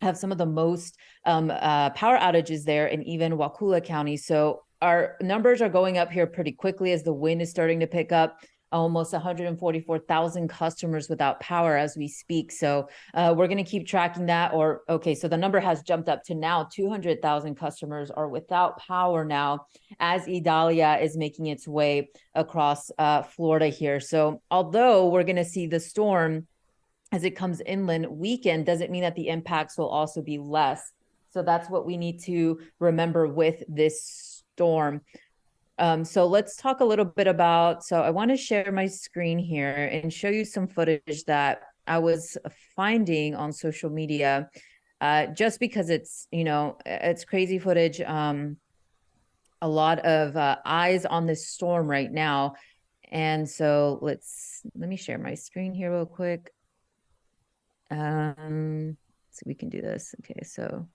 have some of the most power outages there, and even Wakulla County. So our numbers are going up here pretty quickly as the wind is starting to pick up. Almost 144,000 customers without power as we speak. So we're going to keep tracking that. So the number has jumped up to now 200,000 customers are without power now as Idalia is making its way across Florida here. So although we're going to see the storm as it comes inland weaken, doesn't mean that the impacts will also be less. So that's what we need to remember with this storm. So let's talk a little bit so I want to share my screen here and show you some footage that I was finding on social media, just because it's, it's crazy footage. A lot of eyes on this storm right now. And so let me share my screen here real quick. So we can do this. Okay, so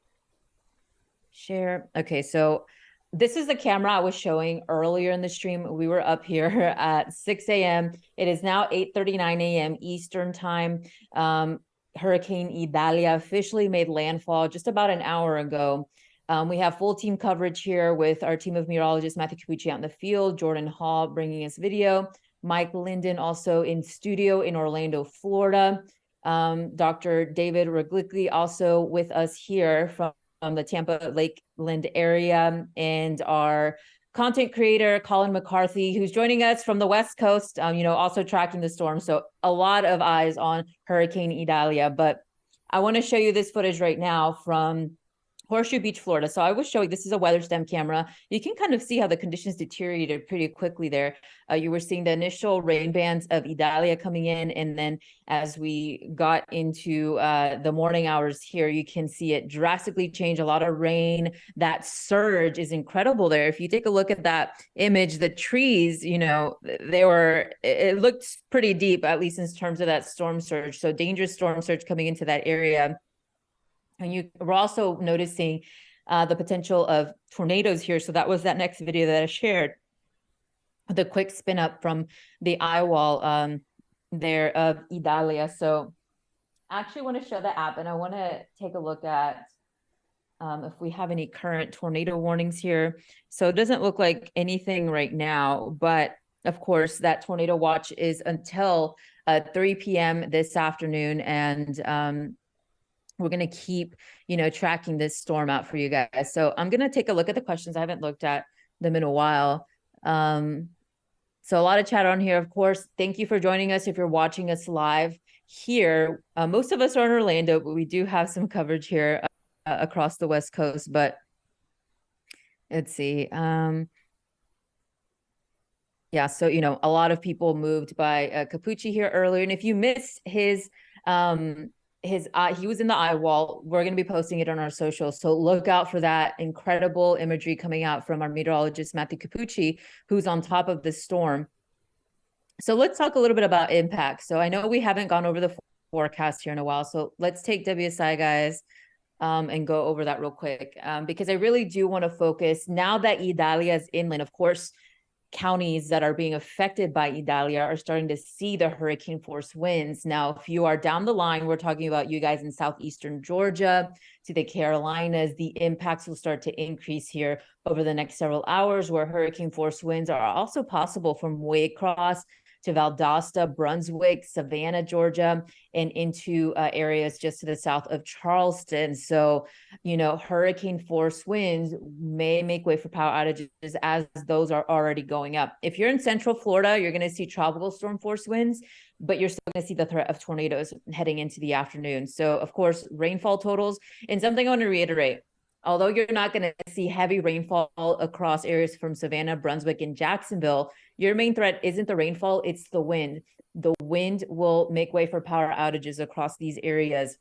share. Okay, so this is the camera I was showing earlier in the stream. We were up here at 6 a.m. It is now 8:39 a.m. Eastern time. Hurricane Idalia officially made landfall just about an hour ago. We have full team coverage here with our team of meteorologists, Matthew Capucci out in the field, Jordan Hall bringing us video, Mike Linden also in studio in Orlando, Florida. Dr. David Regolicki also with us here from the Tampa Lakeland area, and our content creator, Colin McCarthy, who's joining us from the West Coast, also tracking the storm. So a lot of eyes on Hurricane Idalia, but I want to show you this footage right now from Horseshoe Beach, Florida. So I was showing, this is a weather stem camera. You can kind of see how the conditions deteriorated pretty quickly there. You were seeing the initial rain bands of Idalia coming in. And then as we got into the morning hours here, you can see it drastically change, a lot of rain. That surge is incredible there. If you take a look at that image, the trees, it looked pretty deep, at least in terms of that storm surge. So dangerous storm surge coming into that area. And we're also noticing the potential of tornadoes here. So that was that next video that I shared, the quick spin up from the Eyewall there of Idalia. So I actually want to show the app, and I want to take a look at if we have any current tornado warnings here. So it doesn't look like anything right now, but of course that tornado watch is until 3 p.m. this afternoon. And we're going to keep, tracking this storm out for you guys. So I'm going to take a look at the questions. I haven't looked at them in a while. So a lot of chat on here, of course. Thank you for joining us. If you're watching us live here, most of us are in Orlando, but we do have some coverage here across the West Coast. But let's see. Yeah, so, a lot of people moved by Capucci here earlier. And if you missed his he was in the Eyewall. We're going to be posting it on our socials. So look out for that incredible imagery coming out from our meteorologist, Matthew Capucci, who's on top of this storm. So let's talk a little bit about impact. So I know we haven't gone over the forecast here in a while. So let's take WSI, guys, and go over that real quick, because I really do want to focus now that Idalia is inland. Of course, counties that are being affected by Idalia are starting to see the hurricane force winds. Now, if you are down the line, we're talking about you guys in southeastern Georgia to the Carolinas, the impacts will start to increase here over the next several hours, where hurricane force winds are also possible from Waycross to Valdosta, Brunswick, Savannah, Georgia, and into areas just to the south of Charleston. So, hurricane force winds may make way for power outages as those are already going up. If you're in central Florida, you're going to see tropical storm force winds, but you're still going to see the threat of tornadoes heading into the afternoon. So, of course, rainfall totals. And something I want to reiterate, although you're not going to see heavy rainfall across areas from Savannah, Brunswick, and Jacksonville, your main threat isn't the rainfall, it's the wind. The wind will make way for power outages across these areas.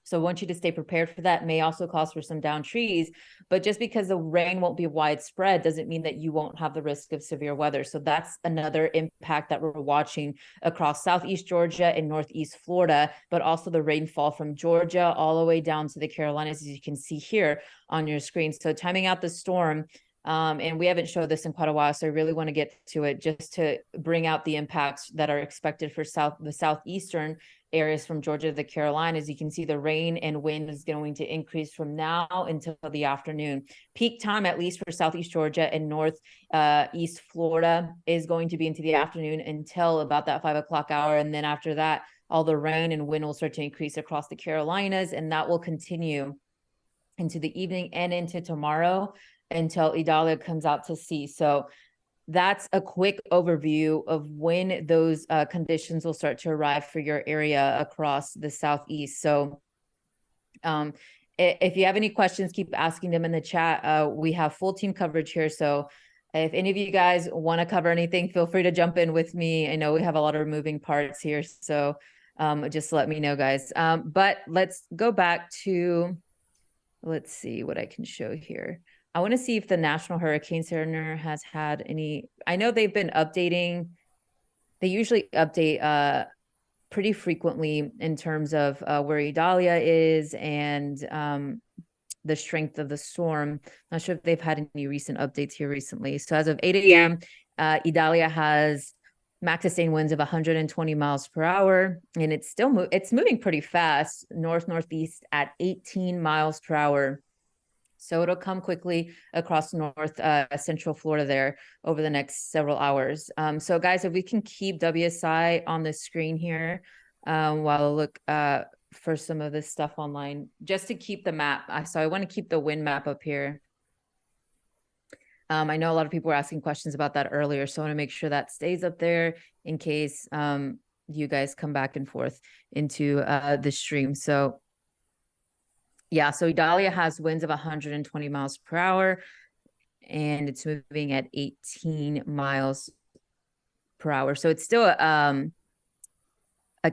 So I want you to stay prepared for that. May also cause for some downed trees, but just because the rain won't be widespread doesn't mean that you won't have the risk of severe weather. So that's another impact that we're watching across southeast Georgia and northeast Florida, but also the rainfall from Georgia all the way down to the Carolinas, as you can see here on your screen. So timing out the storm, and we haven't showed this in quite a while, so I really want to get to it just to bring out the impacts that are expected for the southeastern areas from Georgia to the Carolinas. You can see the rain and wind is going to increase from now until the afternoon. Peak time, at least for southeast Georgia and northeast Florida, is going to be into the afternoon until about that 5 o'clock hour. And then after that, all the rain and wind will start to increase across the Carolinas, and that will continue into the evening and into tomorrow until Idalia comes out to sea. So that's a quick overview of when those conditions will start to arrive for your area across the southeast. So if you have any questions, keep asking them in the chat. We have full team coverage here. So if any of you guys want to cover anything, feel free to jump in with me. I know we have a lot of moving parts here. So just let me know, guys. But let's go back to, let's see what I can show here. I want to see if the National Hurricane Center has had any, I know they've been updating. They usually update pretty frequently in terms of where Idalia is and the strength of the storm. Not sure if they've had any recent updates here recently. So as of 8 a.m., Idalia has max sustained winds of 120 miles per hour, and it's still it's moving pretty fast, north-northeast at 18 miles per hour. So it'll come quickly across north central Florida there over the next several hours. So guys, if we can keep WSI on the screen here while I look for some of this stuff online, just to keep the map. So I want to keep the wind map up here. I know a lot of people were asking questions about that earlier, so I want to make sure that stays up there in case you guys come back and forth into the stream. So yeah, so Idalia has winds of 120 miles per hour, and it's moving at 18 miles per hour. So it's still a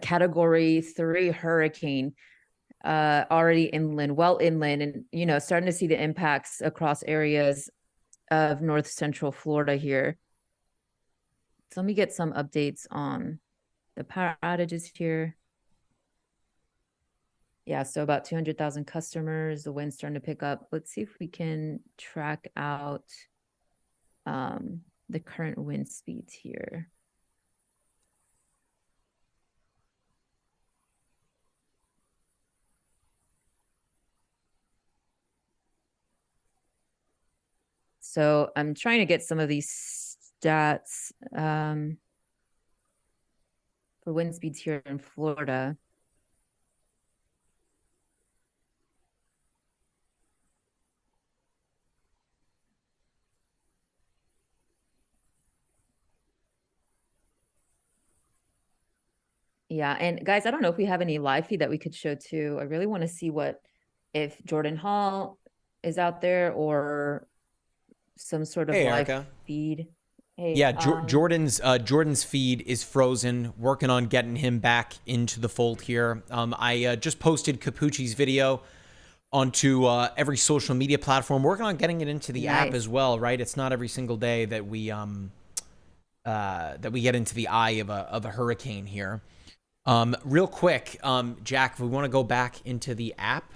Category 3 hurricane, already inland, well inland, and, you know, starting to see the impacts across areas of north central Florida here. So let me get some updates on the power outages here. Yeah, so about 200,000 customers, the wind's starting to pick up. Let's see if we can track out the current wind speeds here. So I'm trying to get some of these stats for wind speeds here in Florida. Yeah, and guys, I don't know if we have any live feed that we could show too. I really want to see if Jordan Hall is out there or some sort of live feed. Hey, yeah, Jordan's feed is frozen. Working on getting him back into the fold here. I just posted Capucci's video onto every social media platform. Working on getting it into the app as well, right? It's not every single day that we get into the eye of a hurricane here. Real quick, Jack, if we want to go back into the app,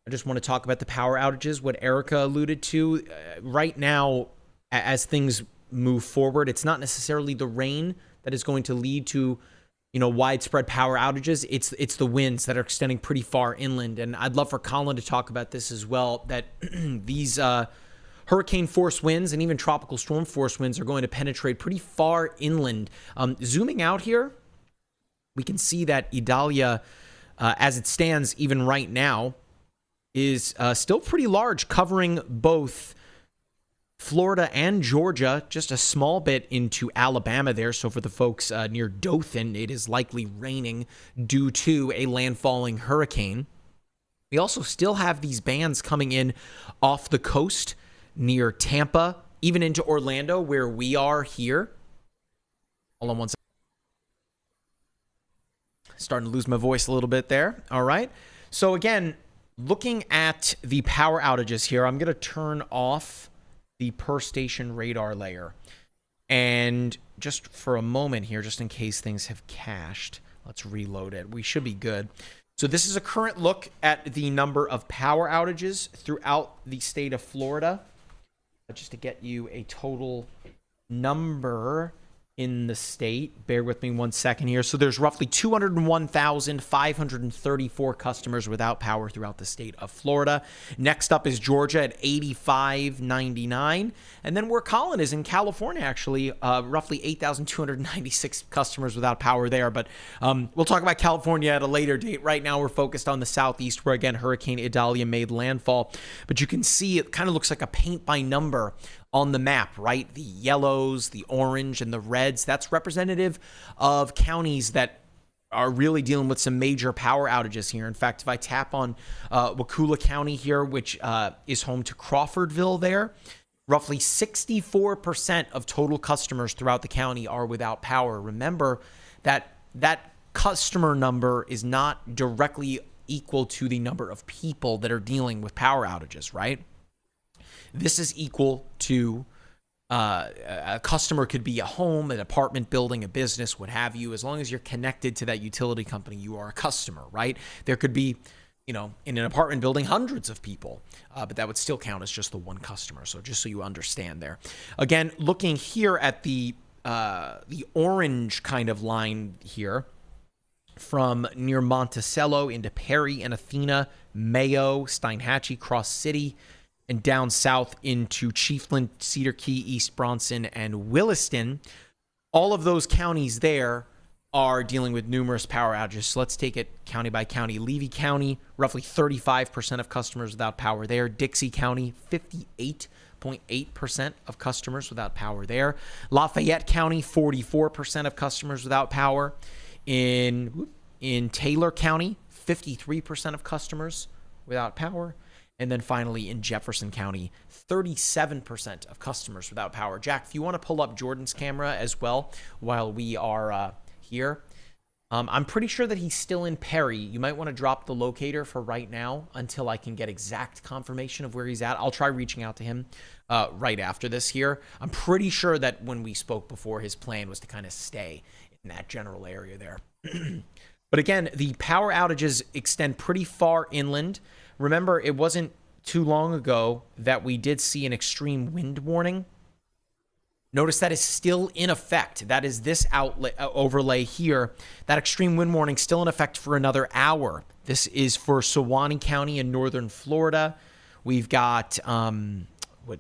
I just want to talk about the power outages, what Erica alluded to. Right now, as things move forward, it's not necessarily the rain that is going to lead to, you know, widespread power outages. It's the winds that are extending pretty far inland. And I'd love for Colin to talk about this as well, that these hurricane force winds and even tropical storm force winds are going to penetrate pretty far inland. Zooming out here, we can see that Idalia, as it stands even right now, is still pretty large, covering both Florida and Georgia, just a small bit into Alabama there. So for the folks near Dothan, it is likely raining due to a landfalling hurricane. We also still have these bands coming in off the coast near Tampa, even into Orlando, where we are here. Hold on one second. Starting to lose my voice a little bit there. All right. So again, looking at the power outages here, I'm going to turn off the per station radar layer. And just for a moment here, just in case things have cached, let's reload it. We should be good. So this is a current look at the number of power outages throughout the state of Florida. Just to get you a total number in the state. Bear with me one second here. So there's roughly 201,534 customers without power throughout the state of Florida. Next up is Georgia at 8,599. And then where Colin is in California, actually, roughly 8,296 customers without power there. But we'll talk about California at a later date. Right now, we're focused on the southeast where, again, Hurricane Idalia made landfall. But you can see it kind of looks like a paint by number on the map, right? The yellows, the orange, and the reds, that's representative of counties that are really dealing with some major power outages here. In fact, if I tap on Wakulla County here, which is home to Crawfordville there, roughly 64% of total customers throughout the county are without power. Remember that customer number is not directly equal to the number of people that are dealing with power outages, right? This is equal to a customer could be a home, an apartment building, a business, what have you. As long as you're connected to that utility company, you are a customer, right? There could be, in an apartment building, hundreds of people, but that would still count as just the one customer. So just so you understand there. Again, looking here at the orange kind of line here, from near Monticello into Perry and Athena, Mayo, Steinhatchee, Cross City, and down south into Chiefland, Cedar Key, East Bronson, and Williston. All of those counties there are dealing with numerous power outages. So let's take it county by county. Levy County, roughly 35% of customers without power there. Dixie County, 58.8% of customers without power there. Lafayette County, 44% of customers without power. In Taylor County, 53% of customers without power. And then finally in Jefferson County, 37% of customers without power. Jack, if you want to pull up Jordan's camera as well while we are here. I'm pretty sure that he's still in Perry. You might want to drop the locator for right now until I can get exact confirmation of where he's at. I'll try reaching out to him right after this here. I'm pretty sure that when we spoke before, his plan was to kind of stay in that general area there. But again, the power outages extend pretty far inland. Remember, it wasn't too long ago that we did see an extreme wind warning. Notice that is still in effect. That is this overlay here. That extreme wind warning still in effect for another hour. This is for Suwannee County in northern Florida. We've got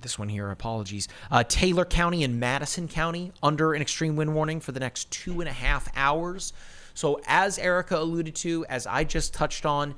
this one here, apologies. Taylor County and Madison County under an extreme wind warning for the next 2.5 hours. So as Erica alluded to, as I just touched on,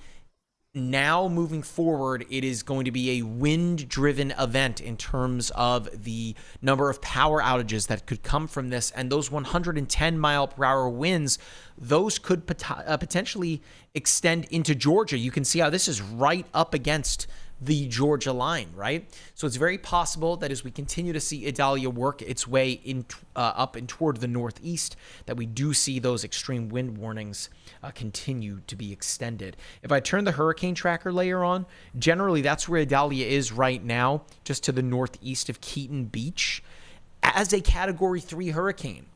now moving forward, it is going to be a wind-driven event in terms of the number of power outages that could come from this. And those 110-mile-per-hour winds, those could potentially extend into Georgia. You can see how this is right up against the Georgia line, right? So it's very possible that as we continue to see Idalia work its way in up and toward the northeast, that we do see those extreme wind warnings continue to be extended. If I turn the hurricane tracker layer on, generally that's where Idalia is right now, just to the northeast of Keaton Beach, as a Category 3 hurricane.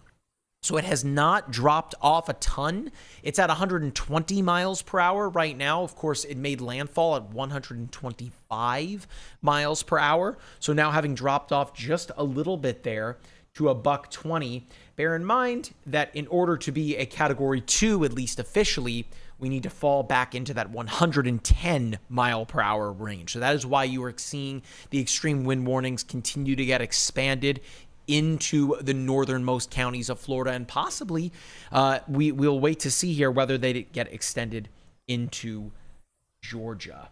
So it has not dropped off a ton. It's at 120 miles per hour right now. Of course, it made landfall at 125 miles per hour. So now having dropped off just a little bit there to $120. Bear in mind that in order to be a Category 2, at least officially, we need to fall back into that 110 mile per hour range. So that is why you are seeing the extreme wind warnings continue to get expanded into the northernmost counties of Florida, and possibly we'll wait to see here whether they get extended into Georgia.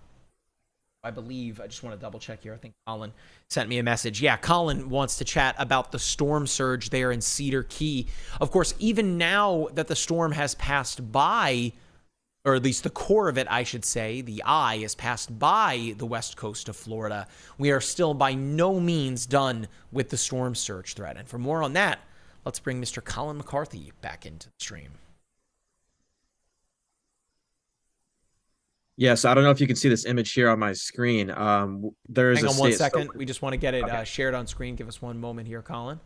I believe, I just want to double check here. I think Colin sent me a message. Yeah, Colin wants to chat about the storm surge there in Cedar Key. Of course, even now that the storm has passed by, or at least the core of it, I should say, the eye has passed by the west coast of Florida, we are still by no means done with the storm surge threat. And for more on that, let's bring Mr. Colin McCarthy back into the stream. Yes, I don't know if you can see this image here on my screen. There's Hang a on 1 second. We just want to get it shared on screen. Give us one moment here, Colin.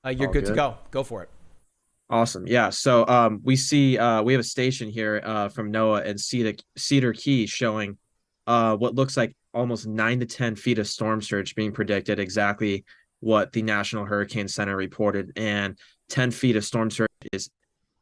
You're good to go. Go for it. Awesome. Yeah. So we see we have a station here from NOAA and Cedar Key showing what looks like almost 9 to 10 feet of storm surge being predicted, exactly what the National Hurricane Center reported. And 10 feet of storm surge is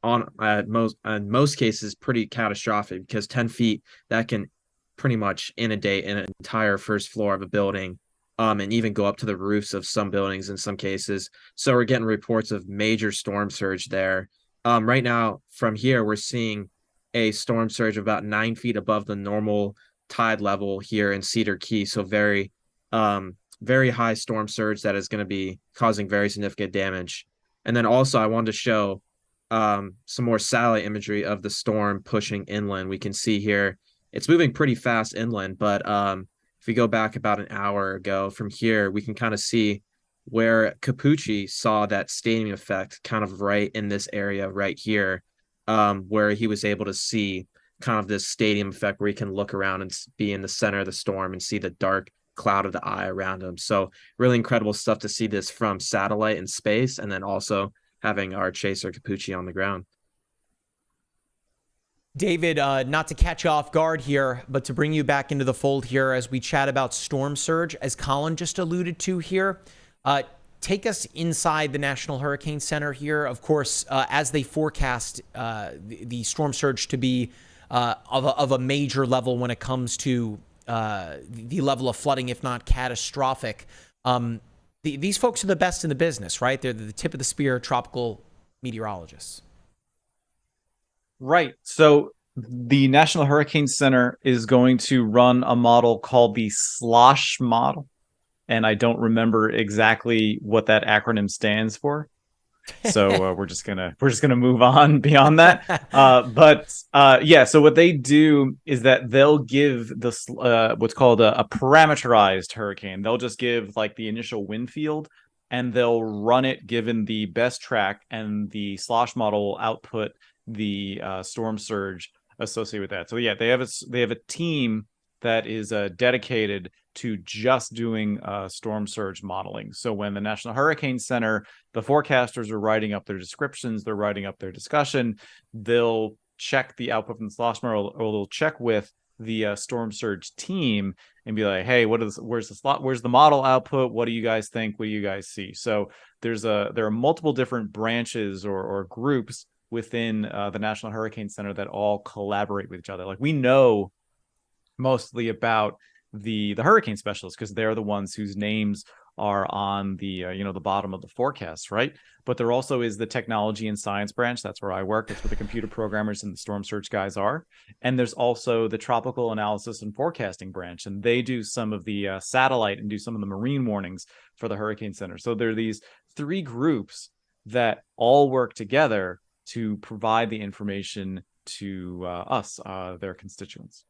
in most cases pretty catastrophic, because 10 feet, that can pretty much inundate an entire first floor of a building. And even go up to the roofs of some buildings in some cases. So we're getting reports of major storm surge there. Right now, from here, we're seeing a storm surge of about 9 feet above the normal tide level here in Cedar Key. So very high storm surge that is going to be causing very significant damage. And then also, I wanted to show some more satellite imagery of the storm pushing inland. We can see here it's moving pretty fast inland, but if we go back about an hour ago from here, we can kind of see where Capucci saw that stadium effect kind of right in this area right here. where he was able to see kind of this stadium effect where he can look around and be in the center of the storm and see the dark cloud of the eye around him. So really incredible stuff to see this from satellite in space, and then also having our chaser Capucci on the ground. David, not to catch you off guard here, but to bring you back into the fold here as we chat about storm surge, as Colin just alluded to here, take us inside the National Hurricane Center here. Of course, as they forecast the storm surge to be of a major level when it comes to the level of flooding, if not catastrophic. These folks are the best in the business, right? They're the tip of the spear tropical meteorologists. Right. So the National Hurricane Center is going to run a model called the SLOSH model. And I don't remember exactly what that acronym stands for. So we're just gonna move on beyond that. Yeah, so what they do is that they'll give this what's called a parameterized hurricane. They'll just give like the initial wind field, and they'll run it given the best track, and the SLOSH model will output the storm surge associated with that. So yeah, they have a team that is dedicated to just doing storm surge modeling. So when the National Hurricane Center, the forecasters are writing up their descriptions, they're writing up their discussion, they'll check the output from the SLOSH model, or they'll check with the storm surge team and be like, hey, where's the model output? What do you guys think? What do you guys see? So there are multiple different branches or groups within the National Hurricane Center that all collaborate with each other. Like, we know mostly about the hurricane specialists because they're the ones whose names are on the the bottom of the forecast, right? But there also is the technology and science branch. That's where I work. That's where the computer programmers and the storm surge guys are. And there's also the tropical analysis and forecasting branch, and they do some of the satellite and do some of the marine warnings for the Hurricane Center. So there are these three groups that all work together to provide the information to us, their constituents.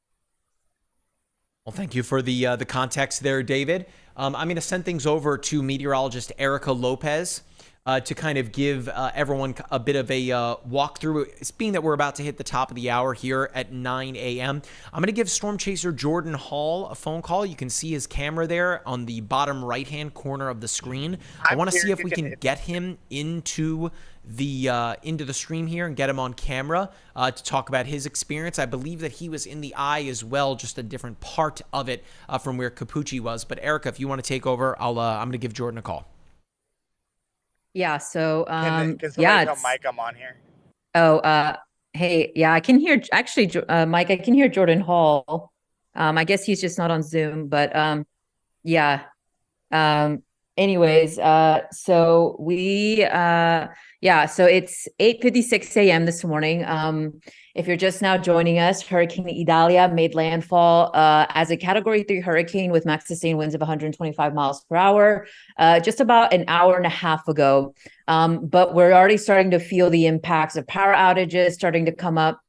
Well, thank you for the context there, David. I'm going to send things over to meteorologist Erica Lopez to kind of give everyone a bit of a walkthrough. It's being that we're about to hit the top of the hour here at 9 a.m. I'm going to give storm chaser Jordan Hall a phone call. You can see his camera there on the bottom right-hand corner of the screen. I want to see if we can get him into the stream here and get him on camera to talk about his experience. I believe that he was in the eye as well, just a different part of it from where Capucci was. But Erica, if you want to take over, I'm going to give Jordan a call. Yeah. So can somebody tell Mike I'm on here? Oh, hey, yeah, I can hear actually, Mike. I can hear Jordan Hall. I guess he's just not on Zoom, but yeah. Anyways, so we so it's 8:56 a.m. this morning. If you're just now joining us, Hurricane Idalia made landfall as a Category 3 hurricane with max sustained winds of 125 miles per hour just about an hour and a half ago. But we're already starting to feel the impacts of power outages starting to come up,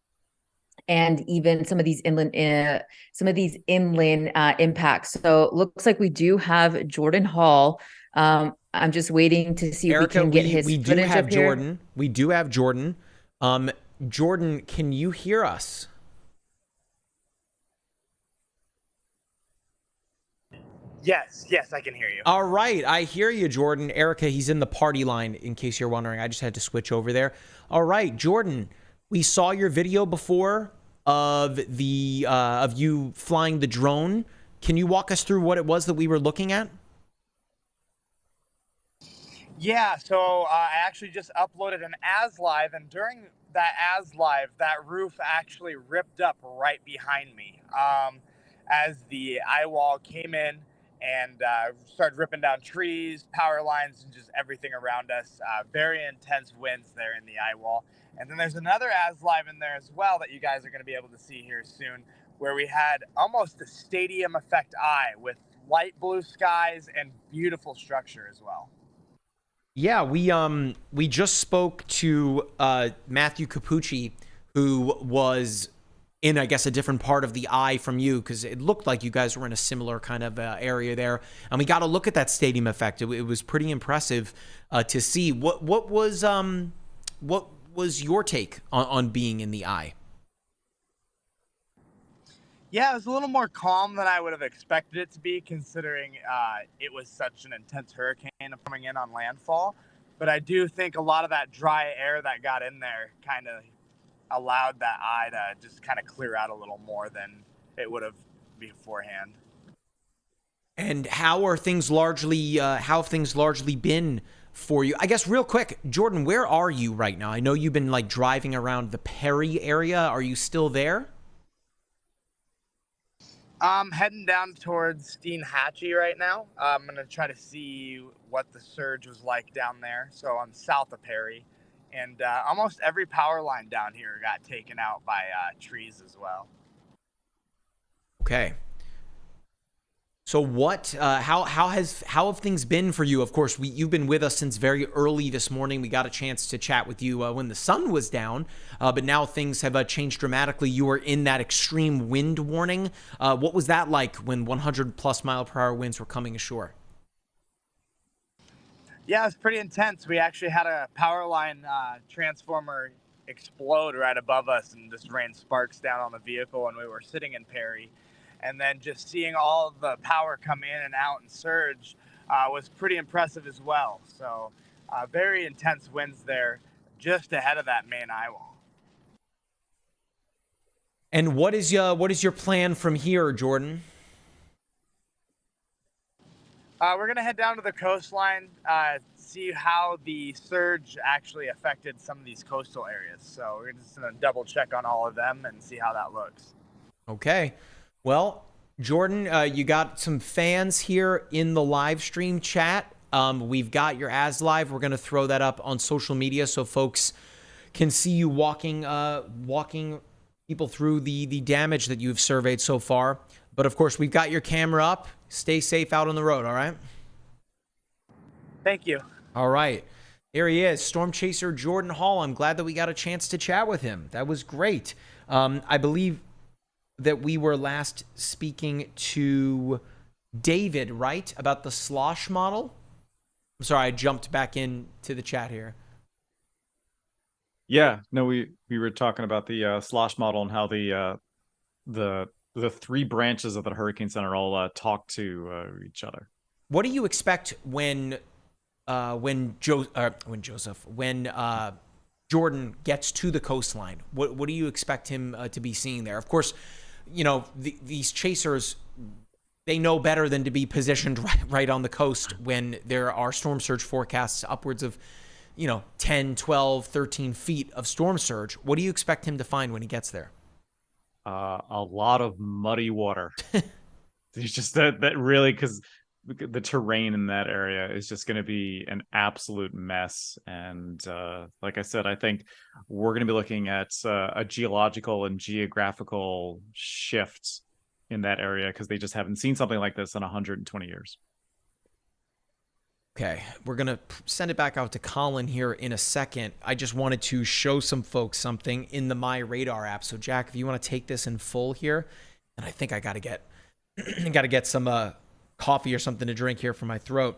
and even some of these inland impacts. So it looks like we do have Jordan Hall. I'm just waiting to see Erica, if we can get his footage up here. Jordan. We do have Jordan. Jordan, can you hear us? Yes, I can hear you. All right, I hear you, Jordan. Erica, he's in the party line, in case you're wondering. I just had to switch over there. All right, Jordan, we saw your video before of you flying the drone. Can you walk us through what it was that we were looking at? Yeah, so I actually just uploaded an as live, and during that as live, that roof actually ripped up right behind me as the Eyewall came in and started ripping down trees, power lines, and just everything around us. Very intense winds there in the Eyewall. And then there's another as live in there as well that you guys are going to be able to see here soon, where we had almost a stadium effect eye with light blue skies and beautiful structure as well. Yeah, we just spoke to Matthew Capucci, who was in, I guess, a different part of the eye from you, because it looked like you guys were in a similar kind of area there, and we got to look at that stadium effect. It was pretty impressive to see. What was was your take on being in the eye? Yeah, it was a little more calm than I would have expected it to be, considering it was such an intense hurricane coming in on landfall. But I do think a lot of that dry air that got in there kind of allowed that eye to just kind of clear out a little more than it would have beforehand. And how have things largely been for you? I guess real quick, Jordan, where are you right now? I know you've been like driving around the Perry area. Are you still there? I'm heading down towards Steinhatchee right now. I'm going to try to see what the surge was like down there. So I'm south of Perry, and almost every power line down here got taken out by trees as well. Okay. So what? How have things been for you? Of course, you've been with us since very early this morning. We got a chance to chat with you when the sun was down, but now things have changed dramatically. You were in that extreme wind warning. What was that like when 100+ mile/hour winds were coming ashore? Yeah, it was pretty intense. We actually had a power line transformer explode right above us and just rained sparks down on the vehicle, and we were sitting in Perry. And then just seeing all the power come in and out and surge was pretty impressive as well. So very intense winds there just ahead of that main Eyewall. And what is your plan from here, Jordan? We're going to head down to the coastline, see how the surge actually affected some of these coastal areas. So we're just going to double check on all of them and see how that looks. Okay. Well, Jordan, you got some fans here in the live stream chat. We've got your as live. We're going to throw that up on social media so folks can see you walking people through the damage that you've surveyed so far. But of course, we've got your camera up. Stay safe out on the road, all right? Thank you. All right. Here he is, Storm Chaser Jordan Hall. I'm glad that we got a chance to chat with him. That was great. I believe that we were last speaking to David, right? About the slosh model. I'm sorry, I jumped back into the chat here. Yeah, no, we were talking about the slosh model and how the three branches of the Hurricane Center all talk to each other. What do you expect when Jordan gets to the coastline? What do you expect him to be seeing there? Of course, you know, these chasers, they know better than to be positioned right on the coast when there are storm surge forecasts upwards of, 10, 12, 13 feet of storm surge. What do you expect him to find when he gets there? A lot of muddy water. There's just that really, because the terrain in that area is just going to be an absolute mess. And like I said, I think we're going to be looking at a geological and geographical shift in that area because they just haven't seen something like this in 120 years. Okay, we're going to send it back out to Colin here in a second. I just wanted to show some folks something in the MyRadar app. So Jack, if you want to take this in full here, and I think I got to get some coffee or something to drink here for my throat.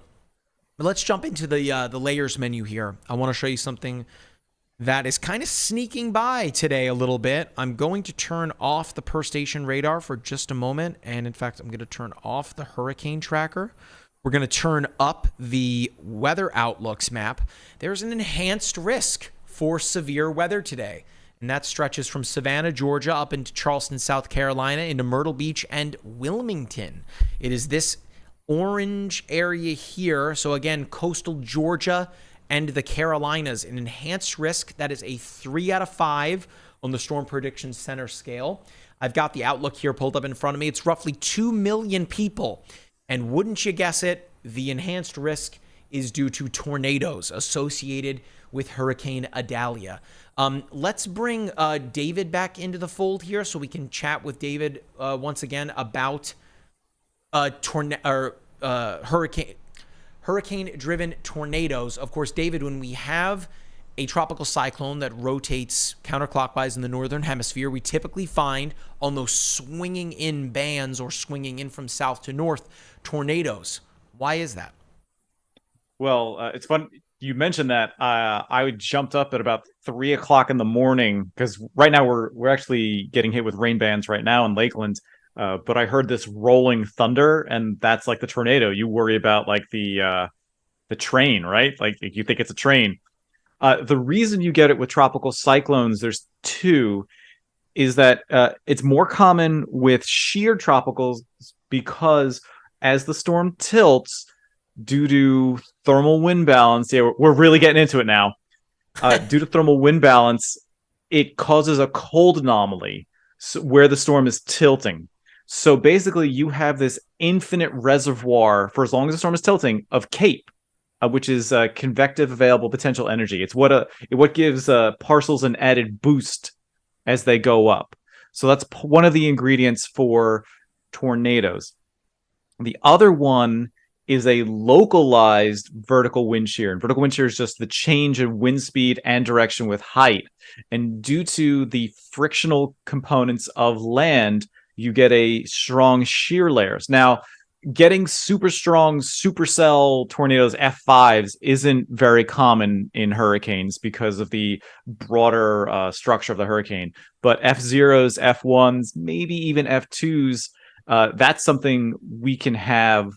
But let's jump into the layers menu here. I want to show you something that is kind of sneaking by today a little bit. I'm going to turn off the per station radar for just a moment. And in fact, I'm going to turn off the hurricane tracker. We're going to turn up the weather outlooks map. There's an enhanced risk for severe weather today. And that stretches from Savannah, Georgia, up into Charleston, South Carolina, into Myrtle Beach and Wilmington. It is this orange area here. So again, coastal Georgia and the Carolinas, an enhanced risk. That is a 3 out of 5 on the Storm Prediction Center scale. I've got the outlook here pulled up in front of me. It's roughly 2 million people. And wouldn't you guess it, the enhanced risk is due to tornadoes associated with Hurricane Idalia. Let's bring David back into the fold here so we can chat with David once again about hurricane-driven tornadoes. Of course, David, when we have a tropical cyclone that rotates counterclockwise in the northern hemisphere, we typically find on those swinging in bands or swinging in from south to north tornadoes. Why is that? Well, it's fun. You mentioned that I jumped up at about 3 o'clock in the morning because right now we're actually getting hit with rain bands right now in Lakeland. But I heard this rolling thunder, and that's like the tornado. You worry about like the train, right? Like you think it's a train. The reason you get it with tropical cyclones, there's two, is that it's more common with shear tropicals because as the storm tilts, due to thermal wind balance, yeah, we're really getting into it now. Due to thermal wind balance, it causes a cold anomaly where the storm is tilting. So basically, you have this infinite reservoir for as long as the storm is tilting of CAPE, which is convective available potential energy. It's what gives parcels an added boost as they go up. So that's one of the ingredients for tornadoes. The other one is a localized vertical wind shear. And vertical wind shear is just the change in wind speed and direction with height. And due to the frictional components of land, you get a strong shear layers. Now, getting super strong supercell tornadoes F5s isn't very common in hurricanes because of the broader structure of the hurricane. But F0s, F1s, maybe even F2s, that's something we can have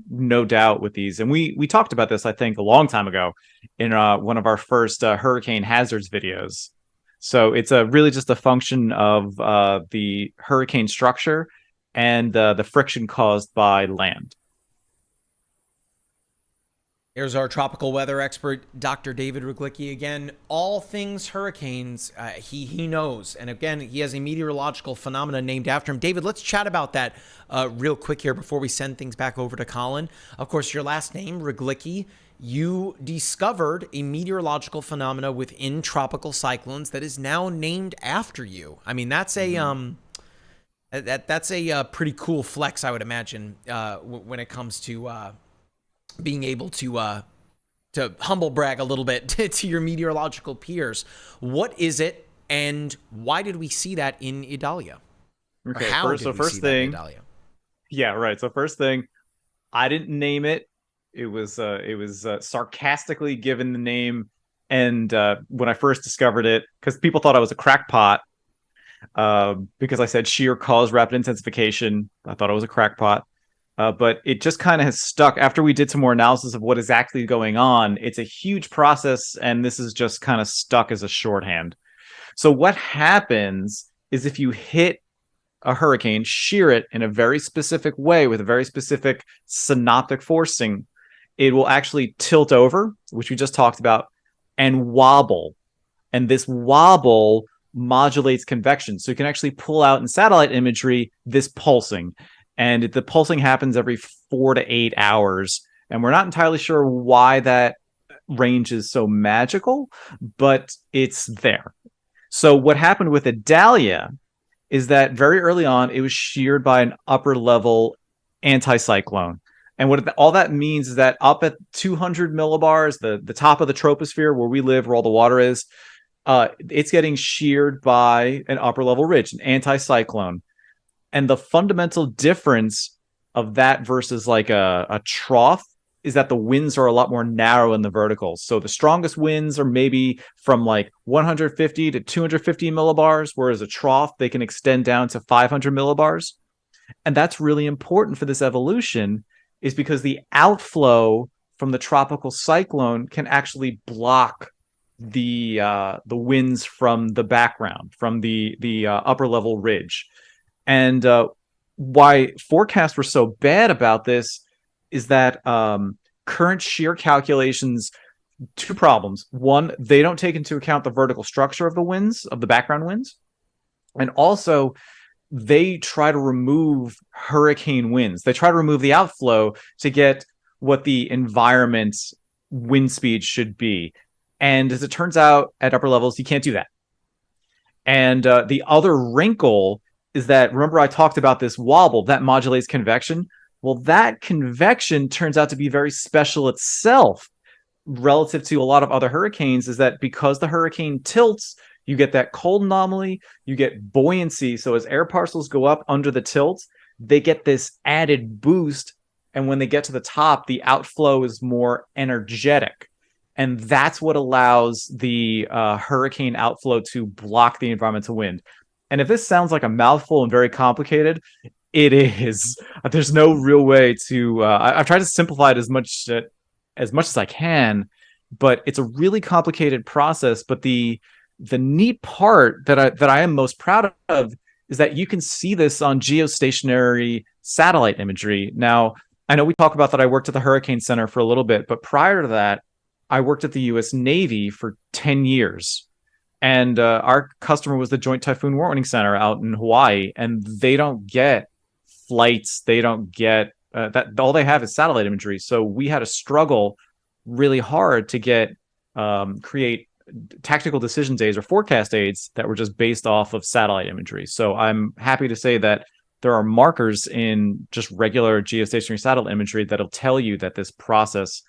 no doubt with these. And we talked about this, I think, a long time ago in one of our first hurricane hazards videos. So it's really just a function of the hurricane structure and the friction caused by land. Here's our tropical weather expert, Dr. David Regolicki. Again, all things hurricanes, he knows. And again, he has a meteorological phenomena named after him. David, let's chat about that real quick here before we send things back over to Colin. Of course, your last name, Regolicki, you discovered a meteorological phenomena within tropical cyclones that is now named after you. I mean, that's a that's a pretty cool flex, I would imagine, when it comes to being able to humble brag a little bit to your meteorological peers. What is it, and why did we see that in Idalia? Okay, first thing, Idalia? Yeah, right. So first thing, I didn't name it. It was sarcastically given the name, and when I first discovered it, because people thought I was a crackpot, because I said shear caused rapid intensification. I thought I was a crackpot. But it just kind of has stuck. After we did some more analysis of what is actually going on, it's a huge process, and this is just kind of stuck as a shorthand. So what happens is if you hit a hurricane, shear it in a very specific way with a very specific synoptic forcing, it will actually tilt over, which we just talked about, and wobble. And this wobble modulates convection. So you can actually pull out in satellite imagery this pulsing. And the pulsing happens every 4 to 8 hours. And we're not entirely sure why that range is so magical, but it's there. So what happened with Idalia is that very early on, it was sheared by an upper level anticyclone. And what all that means is that up at 200 millibars, the top of the troposphere where we live, where all the water is, it's getting sheared by an upper level ridge, an anticyclone. And the fundamental difference of that versus like a trough is that the winds are a lot more narrow in the verticals. So the strongest winds are maybe from like 150 to 250 millibars, whereas a trough, they can extend down to 500 millibars. And that's really important for this evolution, is because the outflow from the tropical cyclone can actually block the winds from the background, from the upper level ridge. And why forecasts were so bad about this is that current shear calculations, two problems. One, they don't take into account the vertical structure of the winds, of the background winds. And also, they try to remove hurricane winds. They try to remove the outflow to get what the environment's wind speed should be. And as it turns out, at upper levels, you can't do that. And the other wrinkle is that, remember I talked about this wobble that modulates convection? Well, that convection turns out to be very special itself relative to a lot of other hurricanes, is that because the hurricane tilts, you get that cold anomaly, you get buoyancy. So as air parcels go up under the tilt, they get this added boost. And when they get to the top, the outflow is more energetic. And that's what allows the hurricane outflow to block the environmental wind. And if this sounds like a mouthful and very complicated, it is. There's no real way to. I've tried to simplify it as much as I can, but it's a really complicated process. But the neat part that I am most proud of is that you can see this on geostationary satellite imagery. Now, I know we talk about that I worked at the Hurricane Center for a little bit, but prior to that, I worked at the U.S. Navy for 10 years. And our customer was the Joint Typhoon Warning Center out in Hawaii, and they don't get flights. They don't get that. All they have is satellite imagery. So we had to struggle really hard to get create tactical decisions aids or forecast aids that were just based off of satellite imagery. So I'm happy to say that there are markers in just regular geostationary satellite imagery that'll tell you that this process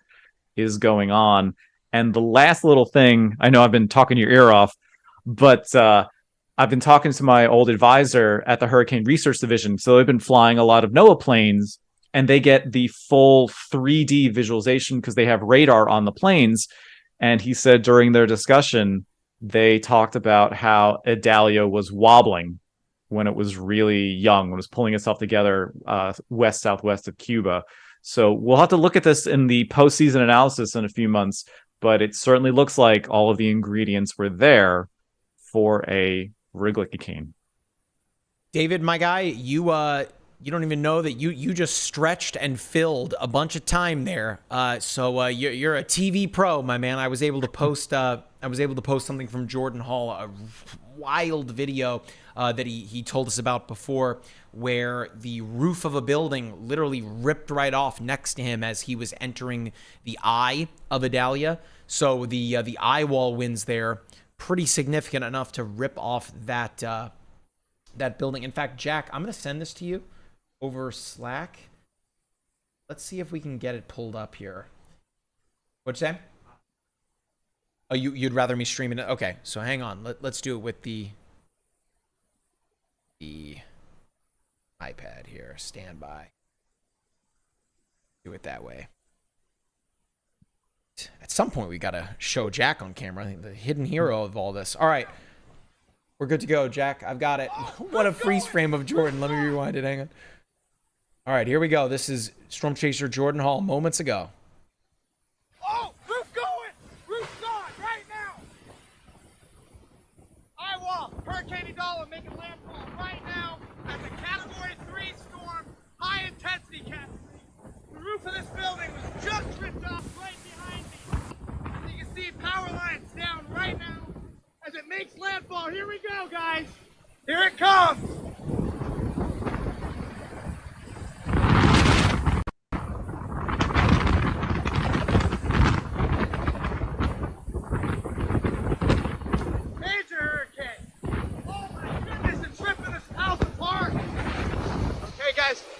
is going on. And the last little thing, I know I've been talking your ear off, but I've been talking to my old advisor at the Hurricane Research Division. So they've been flying a lot of NOAA planes, and they get the full 3D visualization because they have radar on the planes. And he said during their discussion, they talked about how Idalia was wobbling when it was really young, when it was pulling itself together west-southwest of Cuba. So we'll have to look at this in the postseason analysis in a few months, but it certainly looks like all of the ingredients were there for a Regolicki cane. David, my guy, you don't even know that you just stretched and filled a bunch of time there. So you're a TV pro, my man. I was able to post something from Jordan Hall, a wild video that he told us about before, where the roof of a building literally ripped right off next to him as he was entering the eye of Idalia. So the Eyewall winds there, pretty significant enough to rip off that building. In fact, Jack, I'm going to send this to you over Slack. Let's see if we can get it pulled up here. What'd you say? Oh, you'd rather me stream it? Okay, so hang on. Let's do it with the iPad here. Stand by. Do it that way. At some point, we got to show Jack on camera, the hidden hero of all this. All right. We're good to go, Jack. I've got it. What a freeze frame of Jordan. Let me rewind it. Hang on. All right, here we go. This is Storm Chaser Jordan Hall moments ago. Oh, roof going! Roof gone right now! Eyewall, Hurricane Idalia making landfall right now as a Category 3 storm, high intensity Cat 3. The roof of this building was just ripped off right behind me. As you can see, power lines down right now as it makes landfall. Here we go, guys. Here it comes.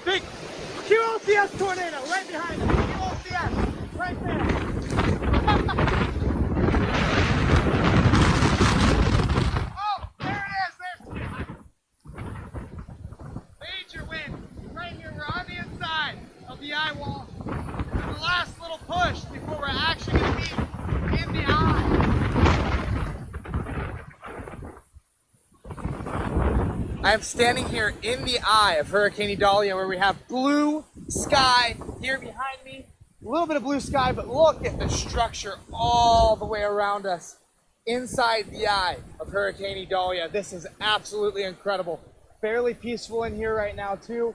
Big QLCS tornado right behind us. QLCS right there. Oh, there it is. There's major wind right here. We're on the inside of the Eyewall. This is the last little push before we're actually going to be in the eye. I am standing here in the eye of Hurricane Idalia, where we have blue sky here behind me. A little bit of blue sky, but look at the structure all the way around us inside the eye of Hurricane Idalia. This is absolutely incredible. Fairly peaceful in here right now too,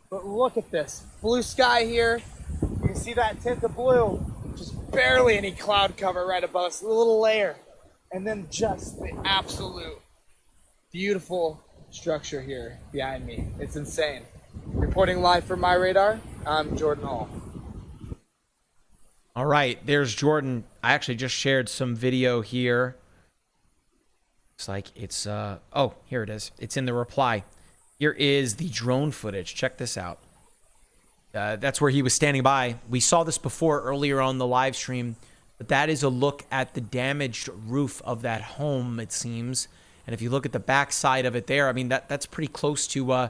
but look at this. Blue sky here. You can see that tint of blue. Just barely any cloud cover right above us, a little layer. And then just the absolute beautiful structure here behind me. It's insane. Reporting live from MyRadar, I'm Jordan Hall. All right, there's Jordan. I actually just shared some video here. Looks like it's oh, here it is. It's in the reply. Here is the drone footage. Check this out. That's where he was standing by. We saw this before earlier on the live stream, but that is a look at the damaged roof of that home, it seems. And if you look at the back side of it there, I mean, that's pretty close to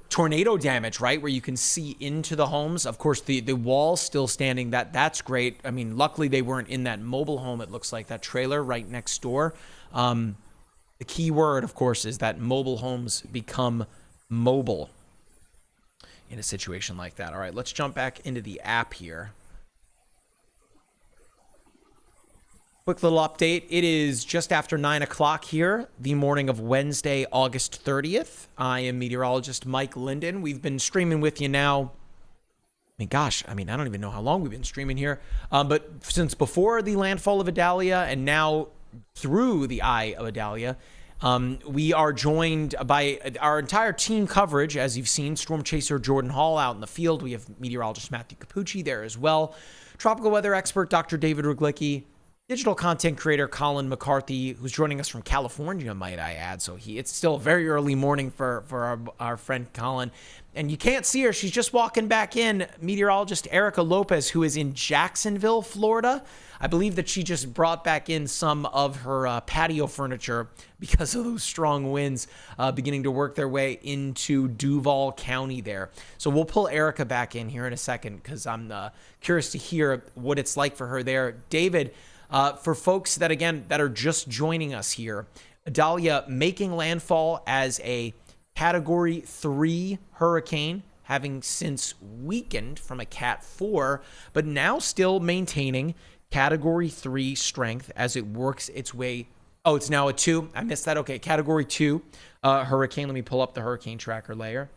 tornado damage, right? Where you can see into the homes. Of course, the wall's still standing. That's great. I mean, luckily they weren't in that mobile home. It looks like that trailer right next door. The key word, of course, is that mobile homes become mobile in a situation like that. All right, let's jump back into the app here. Quick little update. It is just after 9 o'clock here, the morning of Wednesday, August 30th. I am meteorologist Mike Linden. We've been streaming with you now. I don't even know how long we've been streaming here. But since before the landfall of Idalia and now through the eye of Idalia, we are joined by our entire team coverage. As you've seen, storm chaser Jordan Hall out in the field. We have meteorologist Matthew Capucci there as well. Tropical weather expert Dr. David Regolicki. Digital content creator Colin McCarthy, who's joining us from California, might I add. So it's still a very early morning for our friend Colin. And you can't see her. She's just walking back in. Meteorologist Erica Lopez, who is in Jacksonville, Florida. I believe that she just brought back in some of her patio furniture because of those strong winds beginning to work their way into Duval County there. So we'll pull Erica back in here in a second because I'm curious to hear what it's like for her there. David, for folks that are just joining us here, Idalia making landfall as a Category 3 hurricane, having since weakened from a Cat 4, but now still maintaining Category 3 strength as it works its way. Oh, it's now a 2. I missed that. Okay, Category 2 hurricane. Let me pull up the hurricane tracker layer.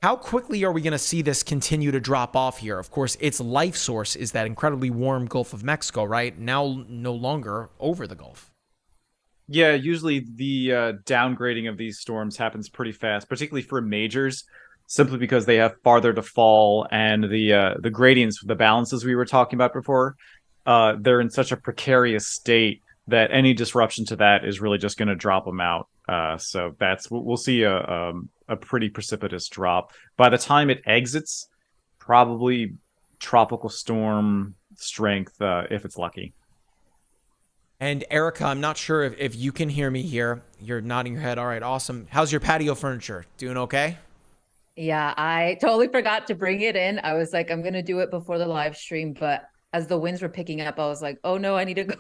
How quickly are we going to see this continue to drop off here? Of course, its life source is that incredibly warm Gulf of Mexico, right? Now no longer over the Gulf. Yeah, usually the downgrading of these storms happens pretty fast, particularly for majors, simply because they have farther to fall, and the gradients, the balances we were talking about before, they're in such a precarious state that any disruption to that is really just going to drop them out. So we'll see a pretty precipitous drop. By the time it exits, probably tropical storm strength if it's lucky. And Erica, I'm not sure if you can hear me here. You're nodding your head. All right, awesome. How's your patio furniture? Doing okay? Yeah, I totally forgot to bring it in. I was like, I'm going to do it before the live stream. But as the winds were picking up, I was like, oh no, I need to go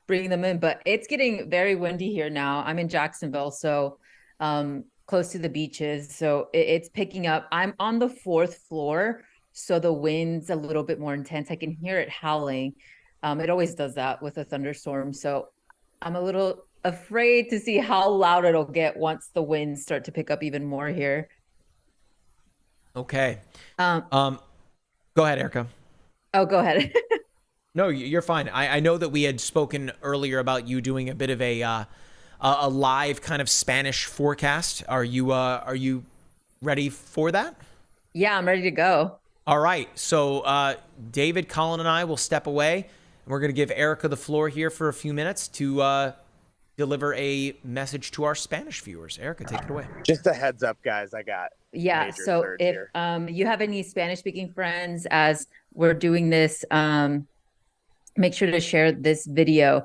bring them in. But it's getting very windy here now. I'm in Jacksonville, so close to the beaches. So it's picking up. I'm on the 4th floor, so the wind's a little bit more intense. I can hear it howling. It always does that with a thunderstorm. So I'm a little afraid to see how loud it'll get once the winds start to pick up even more here. Okay. Go ahead, Erica. Oh, go ahead. No, you're fine. I know that we had spoken earlier about you doing a bit of a live kind of Spanish forecast. Are you ready for that? Yeah, I'm ready to go. All right. So David, Colin, and I will step away. We're going to give Erica the floor here for a few minutes to deliver a message to our Spanish viewers. Erica, take it away. Just a heads up, guys. I got so if you have any Spanish-speaking friends, as we're doing this, make sure to share this video.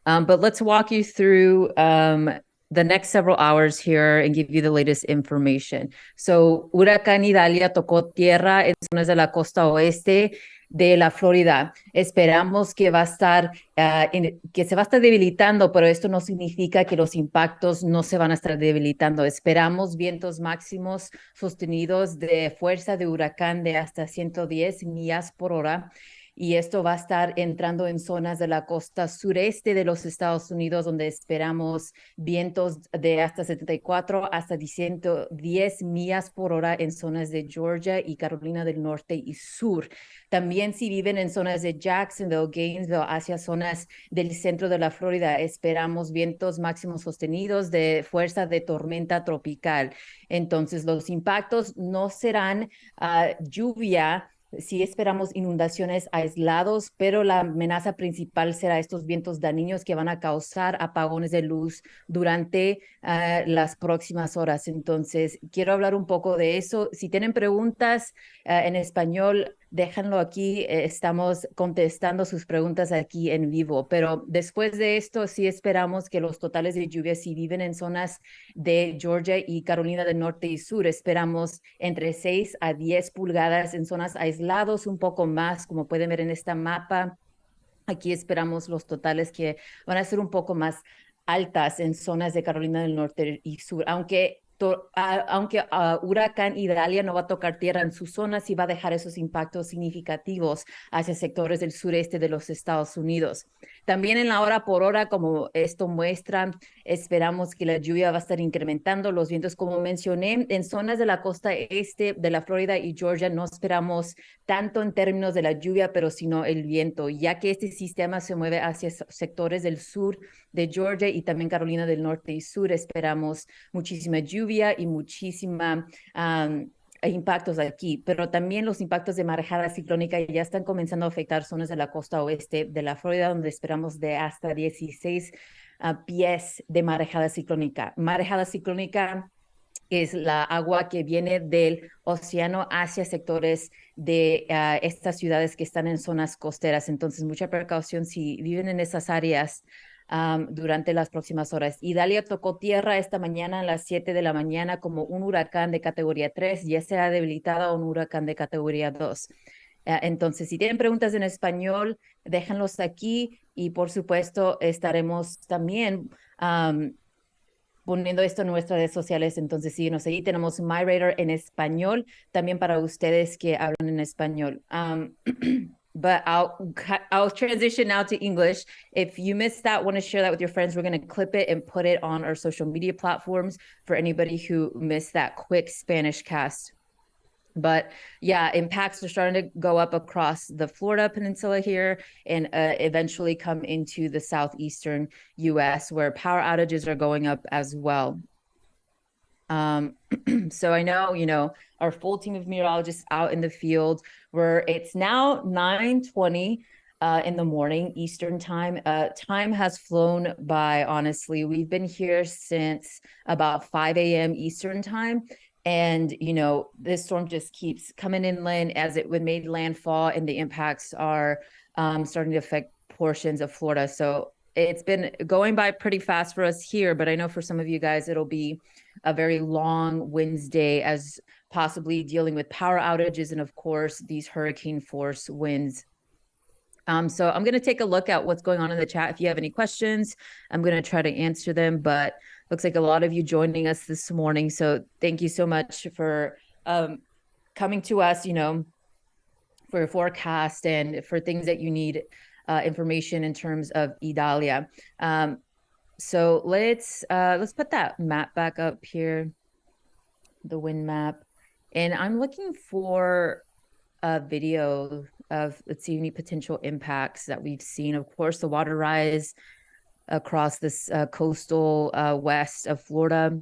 But let's walk you through the next several hours here and give you the latest information. So, Huracán Idalia tocó tierra en zonas de la costa oeste de la Florida. Esperamos que va a estar, que se va a estar debilitando, pero esto no significa que los impactos no se van a estar debilitando. Esperamos vientos máximos sostenidos de fuerza de huracán de hasta 110 millas por hora. Y esto va a estar entrando en zonas de la costa sureste de los Estados Unidos, donde esperamos vientos de hasta 74 hasta 110 millas por hora en zonas de Georgia y Carolina del Norte y Sur. También si viven en zonas de Jacksonville, Gainesville, hacia zonas del centro de la Florida, esperamos vientos máximos sostenidos de fuerza de tormenta tropical. Entonces, los impactos no serán lluvia. Sí esperamos inundaciones aislados, pero la amenaza principal será estos vientos dañinos que van a causar apagones de luz durante las próximas horas. Entonces, quiero hablar un poco de eso. Si tienen preguntas en español, déjenlo aquí, estamos contestando sus preguntas aquí en vivo, pero después de esto sí esperamos que los totales de lluvia, si viven en zonas de Georgia y Carolina del Norte y Sur, esperamos entre 6 a 10 pulgadas en zonas aisladas, un poco más, como pueden ver en esta mapa. Aquí esperamos los totales que van a ser un poco más altas en zonas de Carolina del Norte y Sur, aunque huracán Idalia no va a tocar tierra en su zona, sí va a dejar esos impactos significativos hacia sectores del sureste de los Estados Unidos. También en la hora por hora, como esto muestra, esperamos que la lluvia va a estar incrementando. Los vientos, como mencioné, en zonas de la costa este de la Florida y Georgia no esperamos tanto en términos de la lluvia, pero sino el viento, ya que este sistema se mueve hacia sectores del sur de Georgia y también Carolina del Norte y Sur. Esperamos muchísima lluvia y muchísima impactos aquí, pero también los impactos de marejada ciclónica ya están comenzando a afectar zonas de la costa oeste de la Florida, donde esperamos de hasta 16 pies de marejada ciclónica. Marejada ciclónica es la agua que viene del océano hacia sectores de estas ciudades que están en zonas costeras. Entonces, mucha precaución si viven en esas áreas durante las próximas horas. Idalia tocó tierra esta mañana a las 7 de la mañana como un huracán de categoría 3, ya se ha debilitado a un huracán de categoría 2. Entonces, si tienen preguntas en español, déjenlos aquí y por supuesto estaremos también poniendo esto en nuestras redes sociales. Entonces, síguenos ahí. Tenemos MyRadar en español, también para ustedes que hablan en español. But I'll transition now to English. If you missed that, want to share that with your friends, we're going to clip it and put it on our social media platforms for anybody who missed that quick Spanish cast. But yeah, impacts are starting to go up across the Florida Peninsula here and eventually come into the southeastern U.S. where power outages are going up as well. So I know, our full team of meteorologists out in the field where it's now 9:20 in the morning Eastern time. Time has flown by, honestly. We've been here since about 5 a.m. Eastern time. And, this storm just keeps coming inland as it made landfall, and the impacts are starting to affect portions of Florida. So it's been going by pretty fast for us here, but I know for some of you guys, it'll be a very long Wednesday as possibly dealing with power outages and, of course, these hurricane force winds. So I'm going to take a look at what's going on in the chat. If you have any questions, I'm going to try to answer them, but looks like a lot of you joining us this morning. So thank you so much for coming to us, for your forecast and for things that you need information in terms of Idalia. So let's put that map back up here, the wind map. And I'm looking for a video of, let's see, any potential impacts that we've seen. Of course, the water rise across this coastal west of Florida,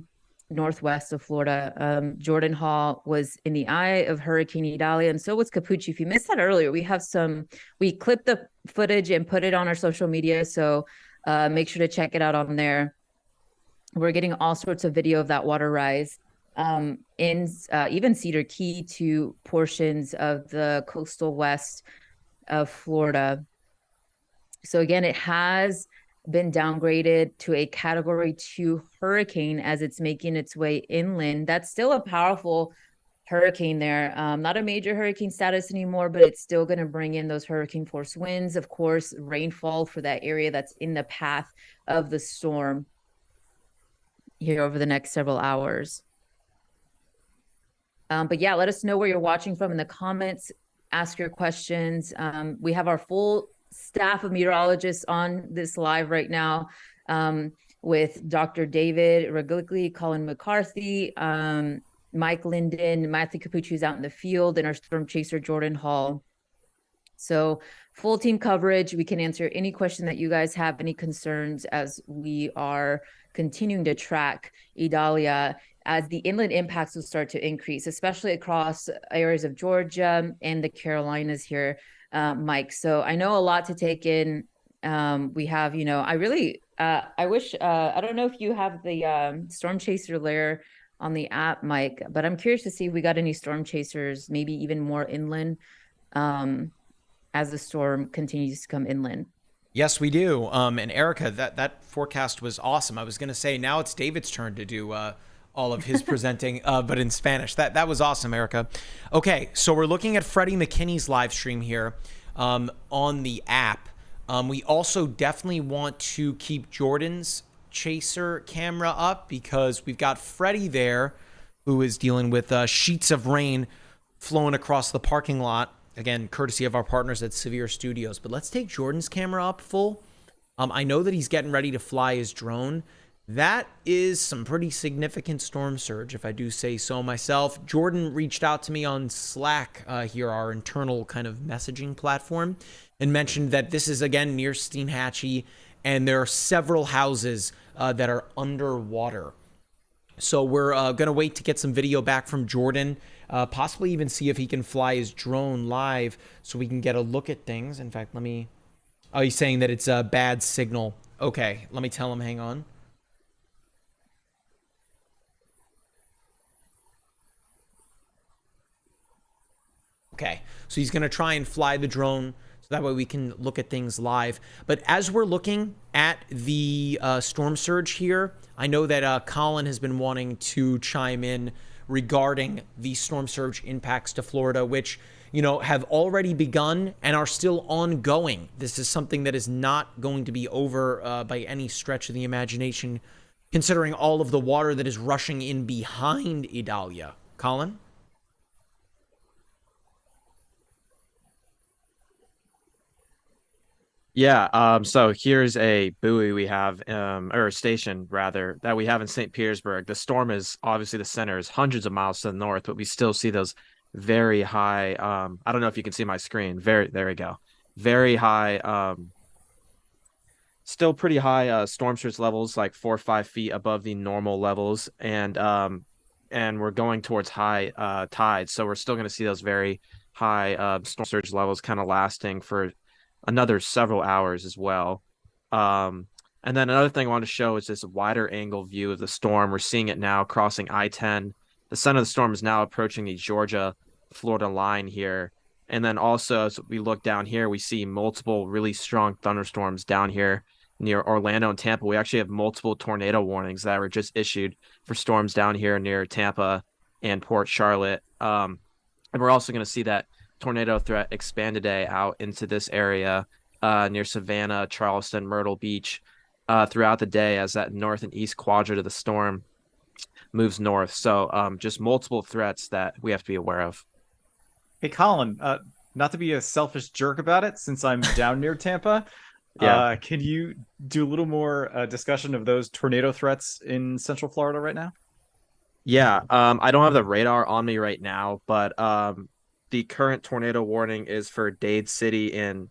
northwest of Florida. Jordan Hall was in the eye of Hurricane Idalia, and so was Capucci. If you missed that earlier, we clipped the footage and put it on our social media, so make sure to check it out on there. We're getting all sorts of video of that water rise in even Cedar Key to portions of the coastal west of Florida. So again, it has been downgraded to a category 2 hurricane as it's making its way inland. That's still a powerful hurricane there. Not a major hurricane status anymore, but it's still going to bring in those hurricane force winds, of course, rainfall for that area that's in the path of the storm here over the next several hours. But yeah, let us know where you're watching from in the comments. Ask your questions. We have our full staff of meteorologists on this live right now with Dr. David Regolicki, Colin McCarthy, Mike Linden, Matthew Capucci, who's out in the field, and our storm chaser, Jordan Hall. So full team coverage. We can answer any question that you guys have, any concerns as we are continuing to track Idalia as the inland impacts will start to increase, especially across areas of Georgia and the Carolinas here, Mike. So I know a lot to take in. We have, I wish, I don't know if you have the storm chaser layer on the app, Mike, but I'm curious to see if we got any storm chasers, maybe even more inland as the storm continues to come inland. Yes, we do. And Erica, that forecast was awesome. I was going to say now it's David's turn to do all of his presenting, but in Spanish. That was awesome, Erica. Okay, so we're looking at Freddie McKinney's live stream here on the app. We also definitely want to keep Jordan's chaser camera up because we've got Freddie there who is dealing with sheets of rain flowing across the parking lot. Again, courtesy of our partners at Severe Studios. But let's take Jordan's camera up full. I know that he's getting ready to fly his drone. That is some pretty significant storm surge, if I do say so myself. Jordan reached out to me on Slack here, our internal kind of messaging platform, and mentioned that this is, again, near Steinhatchee, and there are several houses that are underwater. So we're going to wait to get some video back from Jordan, possibly even see if he can fly his drone live so we can get a look at things. In fact, let me... Oh, he's saying that it's a bad signal. Okay, let me tell him, hang on. Okay, so he's going to try and fly the drone so that way we can look at things live. But as we're looking at the storm surge here, I know that Colin has been wanting to chime in regarding the storm surge impacts to Florida, which, you know, have already begun and are still ongoing. This is something that is not going to be over by any stretch of the imagination, considering all of the water that is rushing in behind Idalia. Colin? Yeah, so here's a buoy we have, or a station rather, that we have in St. Petersburg. The storm is obviously the center is hundreds of miles to the north, but we still see those very high, I don't know if you can see my screen. There we go. Very high, still pretty high storm surge levels, like 4 or 5 feet above the normal levels. And we're going towards high tides. So we're still going to see those very high storm surge levels kind of lasting for another several hours as well. And then another thing I want to show is this wider angle view of the storm. We're seeing it now crossing I-10. The center of the storm is now approaching the Georgia-Florida line here. And then also, as we look down here, we see multiple really strong thunderstorms down here near Orlando and Tampa. We actually have multiple tornado warnings that were just issued for storms down here near Tampa and Port Charlotte. And we're also going to see that tornado threat expand today out into this area near Savannah, Charleston, Myrtle Beach throughout the day as that north and east quadrant of the storm moves north. So just multiple threats that we have to be aware of. Hey, Colin, not to be a selfish jerk about it, since I'm down near Tampa, can you do a little more discussion of those tornado threats in Central Florida right now? Yeah, I don't have the radar on me right now, but the current tornado warning is for Dade City and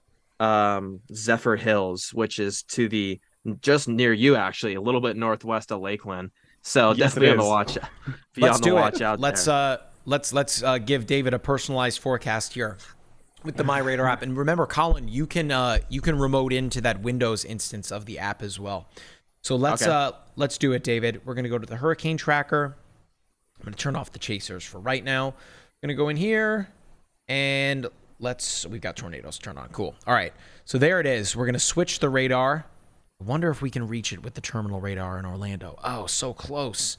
Zephyr Hills, which is to the just near you, actually, a little bit northwest of Lakeland. So yes, definitely on the watch. Let's do watch it. out. Let's give David a personalized forecast here with the MyRadar app. And remember, Colin, you can remote into that Windows instance of the app as well. So let's do it, David. We're gonna go to the hurricane tracker. I'm gonna turn off the chasers for right now. I'm gonna go in here. And we've got tornadoes turned on. Cool. All right. So there it is. We're going to switch the radar. I wonder if we can reach it with the terminal radar in Orlando. Oh, so close.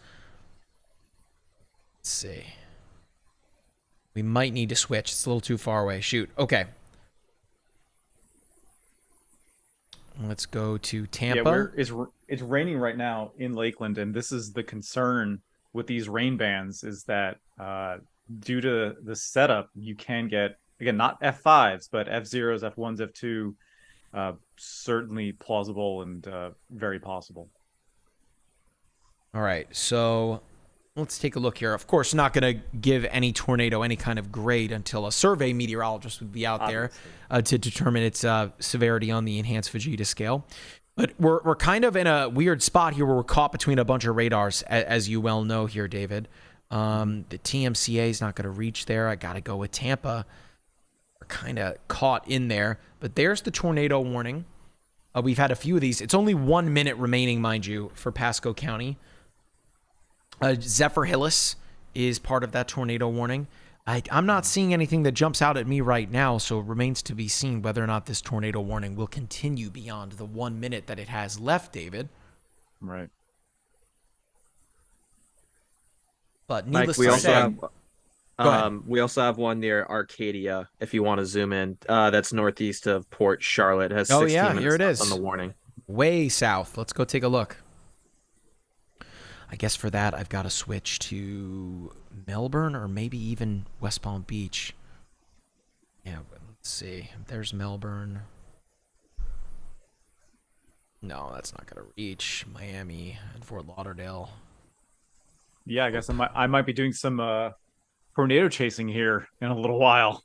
Let's see. We might need to switch. It's a little too far away. Shoot. Okay. Let's go to Tampa. Yeah, it's raining right now in Lakeland, and this is the concern with these rain bands is that due to the setup, you can get, again, not F5s, but F0s, F1s, F2, certainly plausible and very possible. All right, so let's take a look here. Of course, not going to give any tornado any kind of grade until a survey meteorologist would be out there to determine its severity on the enhanced Vegeta scale. But we're kind of in a weird spot here where we're caught between a bunch of radars, as you well know here, David. The TMCA is not going to reach there. I got to go with Tampa. We're kind of caught in there. But there's the tornado warning. We've had a few of these. It's only 1 minute remaining, mind you, for Pasco County. Zephyr Hills is part of that tornado warning. I'm not seeing anything that jumps out at me right now, so it remains to be seen whether or not this tornado warning will continue beyond the 1 minute that it has left, David. Right. But Mike, needless we to also say, have go ahead. we also have one near Arcadia. If you want to zoom in, that's northeast of Port Charlotte. It has 16 yeah, minutes here it left is. on the warning. Way south. Let's go take a look. I guess for that, I've got to switch to Melbourne or maybe even West Palm Beach. Yeah, let's see. There's Melbourne. No, that's not going to reach Miami and Fort Lauderdale. Yeah, I guess I might be doing some tornado chasing here in a little while.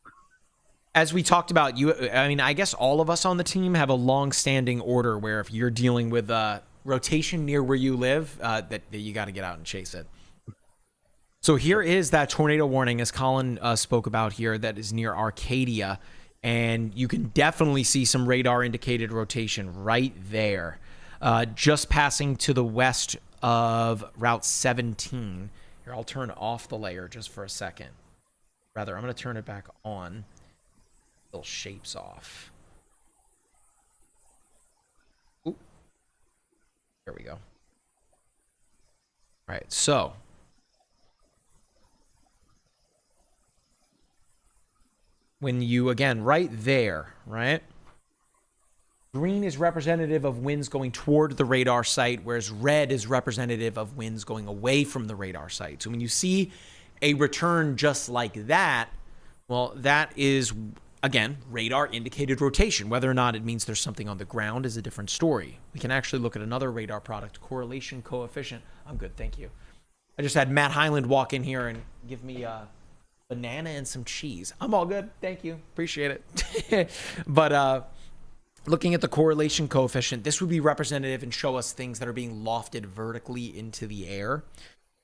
As we talked about, I guess all of us on the team have a long-standing order where if you're dealing with rotation near where you live, that you got to get out and chase it. So here is that tornado warning, as Colin spoke about here, that is near Arcadia, and you can definitely see some radar-indicated rotation right there, just passing to the west of Route 17. Here, I'll turn off the layer just for a second. Rather, I'm going to turn it back on. Little shapes off. Oop. There we go. All right, so when you, again, right there, right? Green is representative of winds going toward the radar site, whereas red is representative of winds going away from the radar site. So when you see a return just like that, well, that is, again, radar indicated rotation. Whether or not it means there's something on the ground is a different story. We can actually look at another radar product, correlation coefficient. I'm good, thank you. I just had Matt Hyland walk in here and give me a banana and some cheese. I'm all good, thank you, appreciate it. But looking at the correlation coefficient, this would be representative and show us things that are being lofted vertically into the air.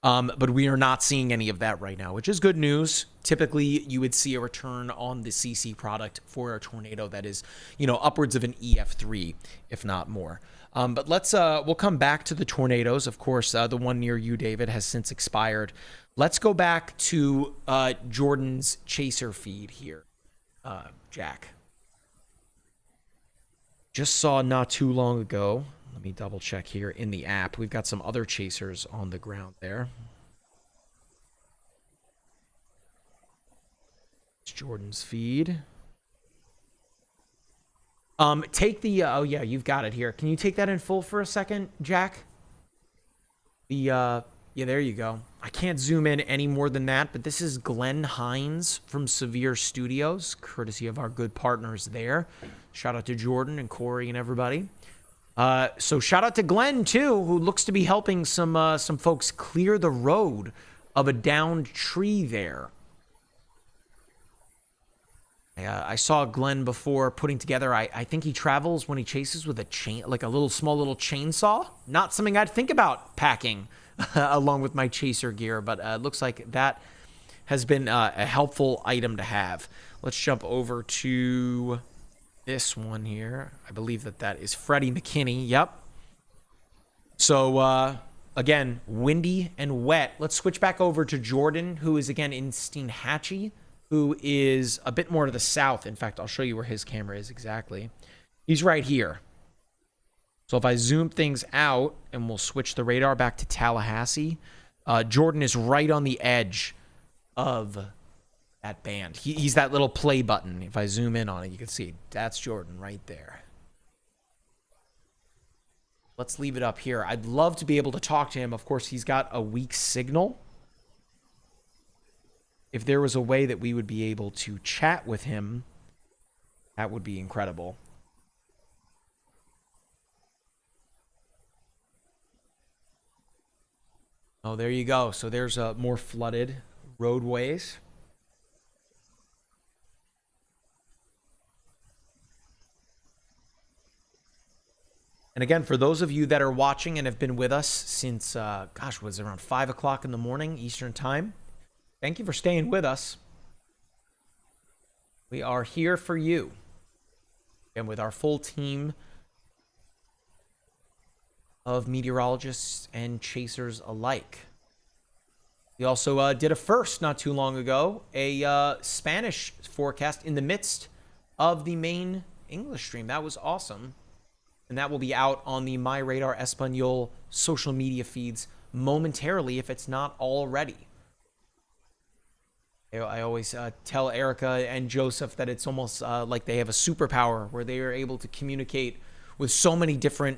But we are not seeing any of that right now, which is good news. Typically, you would see a return on the CC product for a tornado that is, upwards of an EF3, if not more. But we'll come back to the tornadoes. Of course, the one near you, David, has since expired. Let's go back to Jordan's chaser feed here, Jack. Just saw not too long ago. Let me double check here in the app. We've got some other chasers on the ground there. It's Jordan's feed. Take the, oh yeah, you've got it here. Can you take that in full for a second, Jack? Yeah, there you go. I can't zoom in any more than that, but this is Glenn Hines from Severe Studios, courtesy of our good partners there. Shout out to Jordan and Corey and everybody. So shout out to Glenn too, who looks to be helping some folks clear the road of a downed tree there. I saw Glenn before putting together. I think he travels when he chases with a chain, like a small little chainsaw. Not something I'd think about packing along with my chaser gear, but it looks like that has been a helpful item to have. Let's jump over to this one here. I believe that is Freddie McKinney. Yep. So, again, windy and wet. Let's switch back over to Jordan, who is, again, in Steinhatchee, who is a bit more to the south. In fact, I'll show you where his camera is exactly. He's right here. So if I zoom things out, and we'll switch the radar back to Tallahassee, Jordan is right on the edge of that band. He's that little play button. If I zoom in on it, you can see that's Jordan right there. Let's leave it up here. I'd love to be able to talk to him. Of course, he's got a weak signal. If there was a way that we would be able to chat with him, that would be incredible. Oh, there you go. So there's more flooded roadways. And again, for those of you that are watching and have been with us since, was it around 5 o'clock in the morning Eastern time? Thank you for staying with us. We are here for you. And with our full team of meteorologists and chasers alike. We also did a first not too long ago, a Spanish forecast in the midst of the main English stream. That was awesome. And that will be out on the MyRadar Espanol social media feeds momentarily, if it's not already. I always tell Erica and Joseph that it's almost like they have a superpower where they are able to communicate with so many different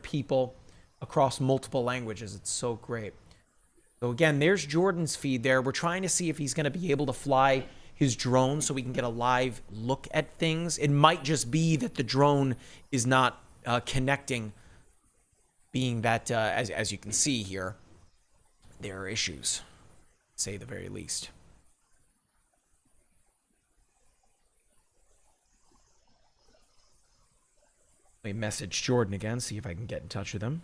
people across multiple languages. It's so great. So again, there's Jordan's feed there. We're trying to see if he's going to be able to fly his drone so we can get a live look at things. It might just be that the drone is not connecting, being that, as you can see here, there are issues, to say the very least. Let me message Jordan again, see if I can get in touch with him.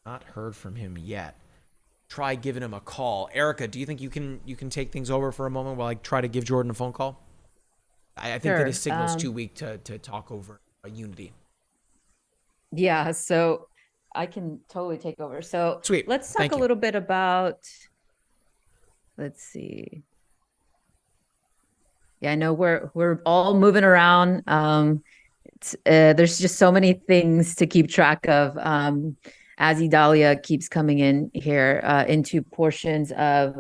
Not heard from him yet. Try giving him a call. Erica, do you think you can take things over for a moment while I try to give Jordan a phone call? I think that his signal's too weak to talk over a Unity. Yeah, so I can totally take over. So sweet. Let's talk a little bit about, let's see. Yeah, I know we're all moving around. There's just so many things to keep track of. As Idalia keeps coming in here into portions of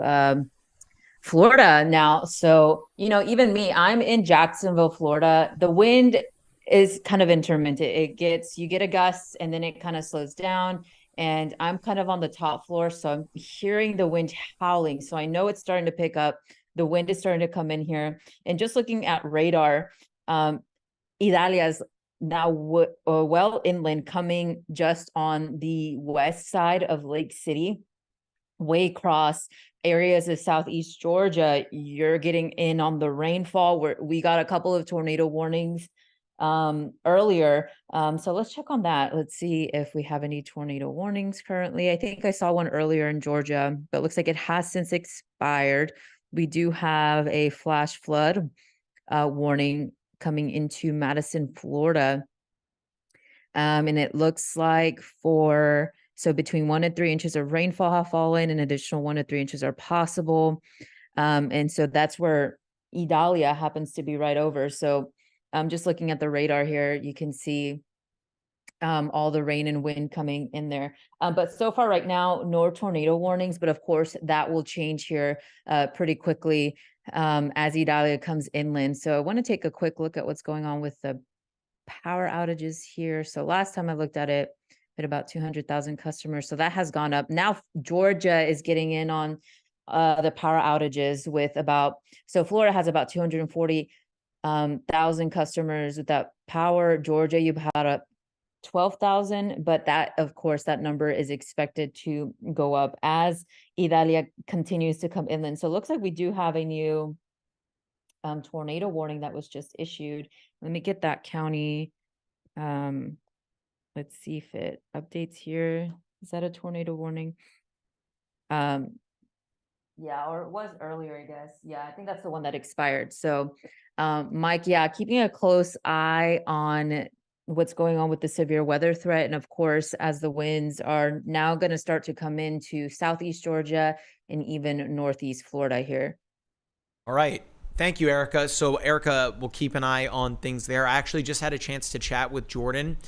Florida now. So, you know, even me, I'm in Jacksonville, Florida. The wind is kind of intermittent. You get a gust and then it kind of slows down. And I'm kind of on the top floor. So I'm hearing the wind howling. So I know it's starting to pick up. The wind is starting to come in here. And just looking at radar, Idalia is now well inland, coming just on the west side of Lake City, way across areas of southeast Georgia. You're getting in on the rainfall, where we got a couple of tornado warnings earlier. So let's check on that. Let's see if we have any tornado warnings currently. I think I saw one earlier in Georgia, but it looks like it has since expired. We do have a flash flood warning coming into Madison, Florida. And it looks like so between 1 and 3 inches of rainfall have fallen, and additional 1 to 3 inches are possible. And so that's where Idalia happens to be right over. So I'm just looking at the radar here. You can see all the rain and wind coming in there. But so far right now, no tornado warnings, but of course that will change here pretty quickly as Idalia comes inland. So I want to take a quick look at what's going on with the power outages here. So last time I looked at it, at about 200,000 customers. So that has gone up. Now Georgia is getting in on the power outages with so Florida has about 240,000 customers with that power. Georgia, you've had a 12,000, but that, of course, that number is expected to go up as Idalia continues to come inland. So it looks like we do have a new tornado warning that was just issued. Let me get that county. Let's see if it updates here. Is that a tornado warning? Yeah, or it was earlier, I guess. Yeah, I think that's the one that expired. So, Mike, yeah, keeping a close eye on what's going on with the severe weather threat. And of course, as the winds are now going to start to come into southeast Georgia and even northeast Florida here. All right. Thank you, Erica. So Erica will keep an eye on things there. I actually just had a chance to chat with Jordan.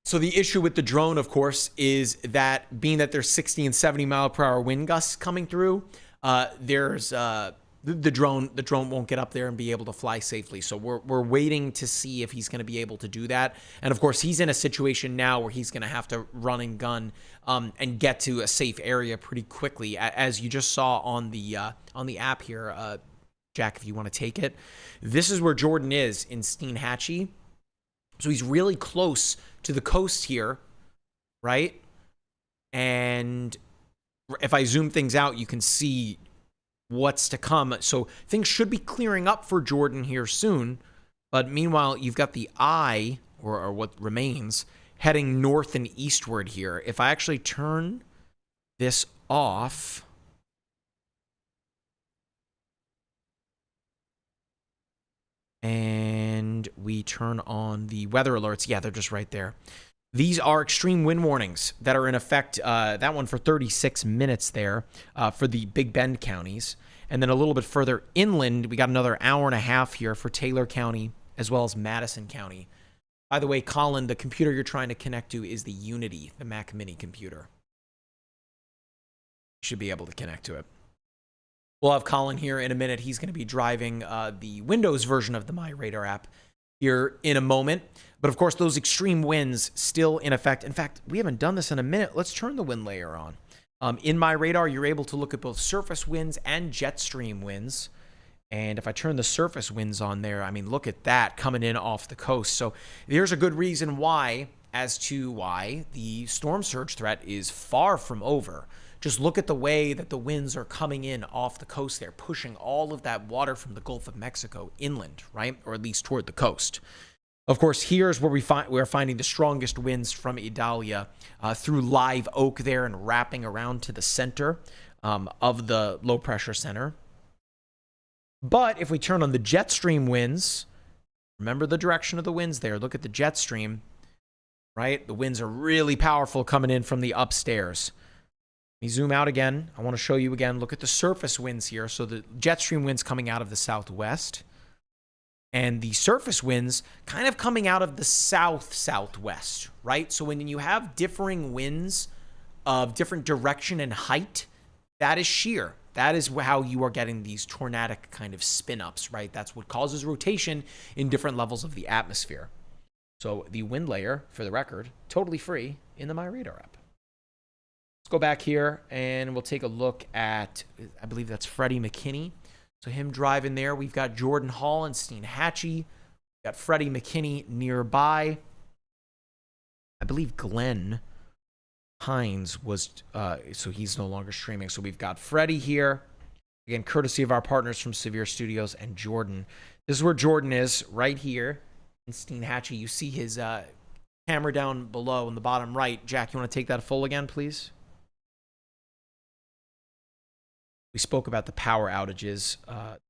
So the issue with the drone, of course, is that being that there's 60 and 70 mile per hour wind gusts coming through, there's the drone won't get up there and be able to fly safely. So we're waiting to see if he's going to be able to do that. And of course, he's in a situation now where he's going to have to run and gun and get to a safe area pretty quickly, as you just saw on the app here. Jack, if you want to take it, this is where Jordan is in Steinhatchee. So he's really close to the coast here, right? And if I zoom things out, you can see what's to come. So things should be clearing up for Jordan here soon. But meanwhile, you've got the eye, or what remains, heading north and eastward here. If I actually turn this off, and we turn on the weather alerts, yeah, they're just right there. These are extreme wind warnings that are in effect, that one for 36 minutes there for the Big Bend counties. And then a little bit further inland, we got another hour and a half here for Taylor County as well as Madison County. By the way, Colin, the computer you're trying to connect to is the Unity, the Mac Mini computer. You should be able to connect to it. We'll have Colin here in a minute. He's going to be driving the Windows version of the MyRadar app here in a moment. But of course, those extreme winds still in effect. In fact, we haven't done this in a minute. Let's turn the wind layer on. In MyRadar, you're able to look at both surface winds and jet stream winds. And if I turn the surface winds on there, I mean, look at that coming in off the coast. So there's a good reason why, as to why the storm surge threat is far from over. Just look at the way that the winds are coming in off the coast there, pushing all of that water from the Gulf of Mexico inland, right? Or at least toward the coast. Of course, here's where we're finding the strongest winds from Idalia through Live Oak there and wrapping around to the center of the low pressure center. But if we turn on the jet stream winds, remember the direction of the winds there. Look at the jet stream, right? The winds are really powerful coming in from the upstairs. Let me zoom out again. I want to show you again. Look at the surface winds here. So the jet stream winds coming out of the southwest. And the surface winds kind of coming out of the southwest, right? So when you have differing winds of different direction and height, that is shear. That is how you are getting these tornadic kind of spin-ups, right? That's what causes rotation in different levels of the atmosphere. So the wind layer, for the record, totally free in the MyRadar app. Let's go back here and we'll take a look at, I believe that's Freddie McKinney. So him driving there. We've got Jordan Hall and Steinhatchee. We've got Freddie McKinney nearby. I believe Glenn Hines was, so he's no longer streaming. So we've got Freddie here. Again, courtesy of our partners from Severe Studios and Jordan. This is where Jordan is, right here in Steinhatchee. You see his camera down below in the bottom right. Jack, you want to take that full again, please? We spoke about the power outages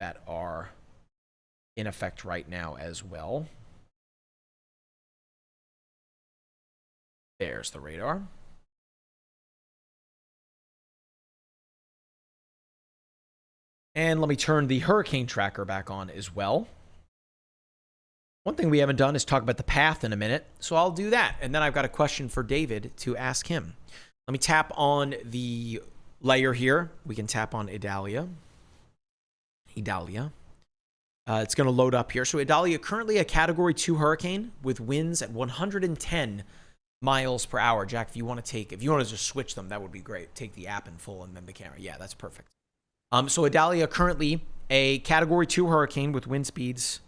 that are in effect right now as well. There's the radar. And let me turn the hurricane tracker back on as well. One thing we haven't done is talk about the path in a minute, so I'll do that. And then I've got a question for David to ask him. Let me tap on the layer here. We can tap on Idalia. It's going to load up here. So Idalia, currently a Category 2 hurricane with winds at 110 miles per hour. Jack, if you want to just switch them, that would be great. Take the app in full and then the camera. Yeah, that's perfect. So Idalia, currently a Category 2 hurricane with wind speeds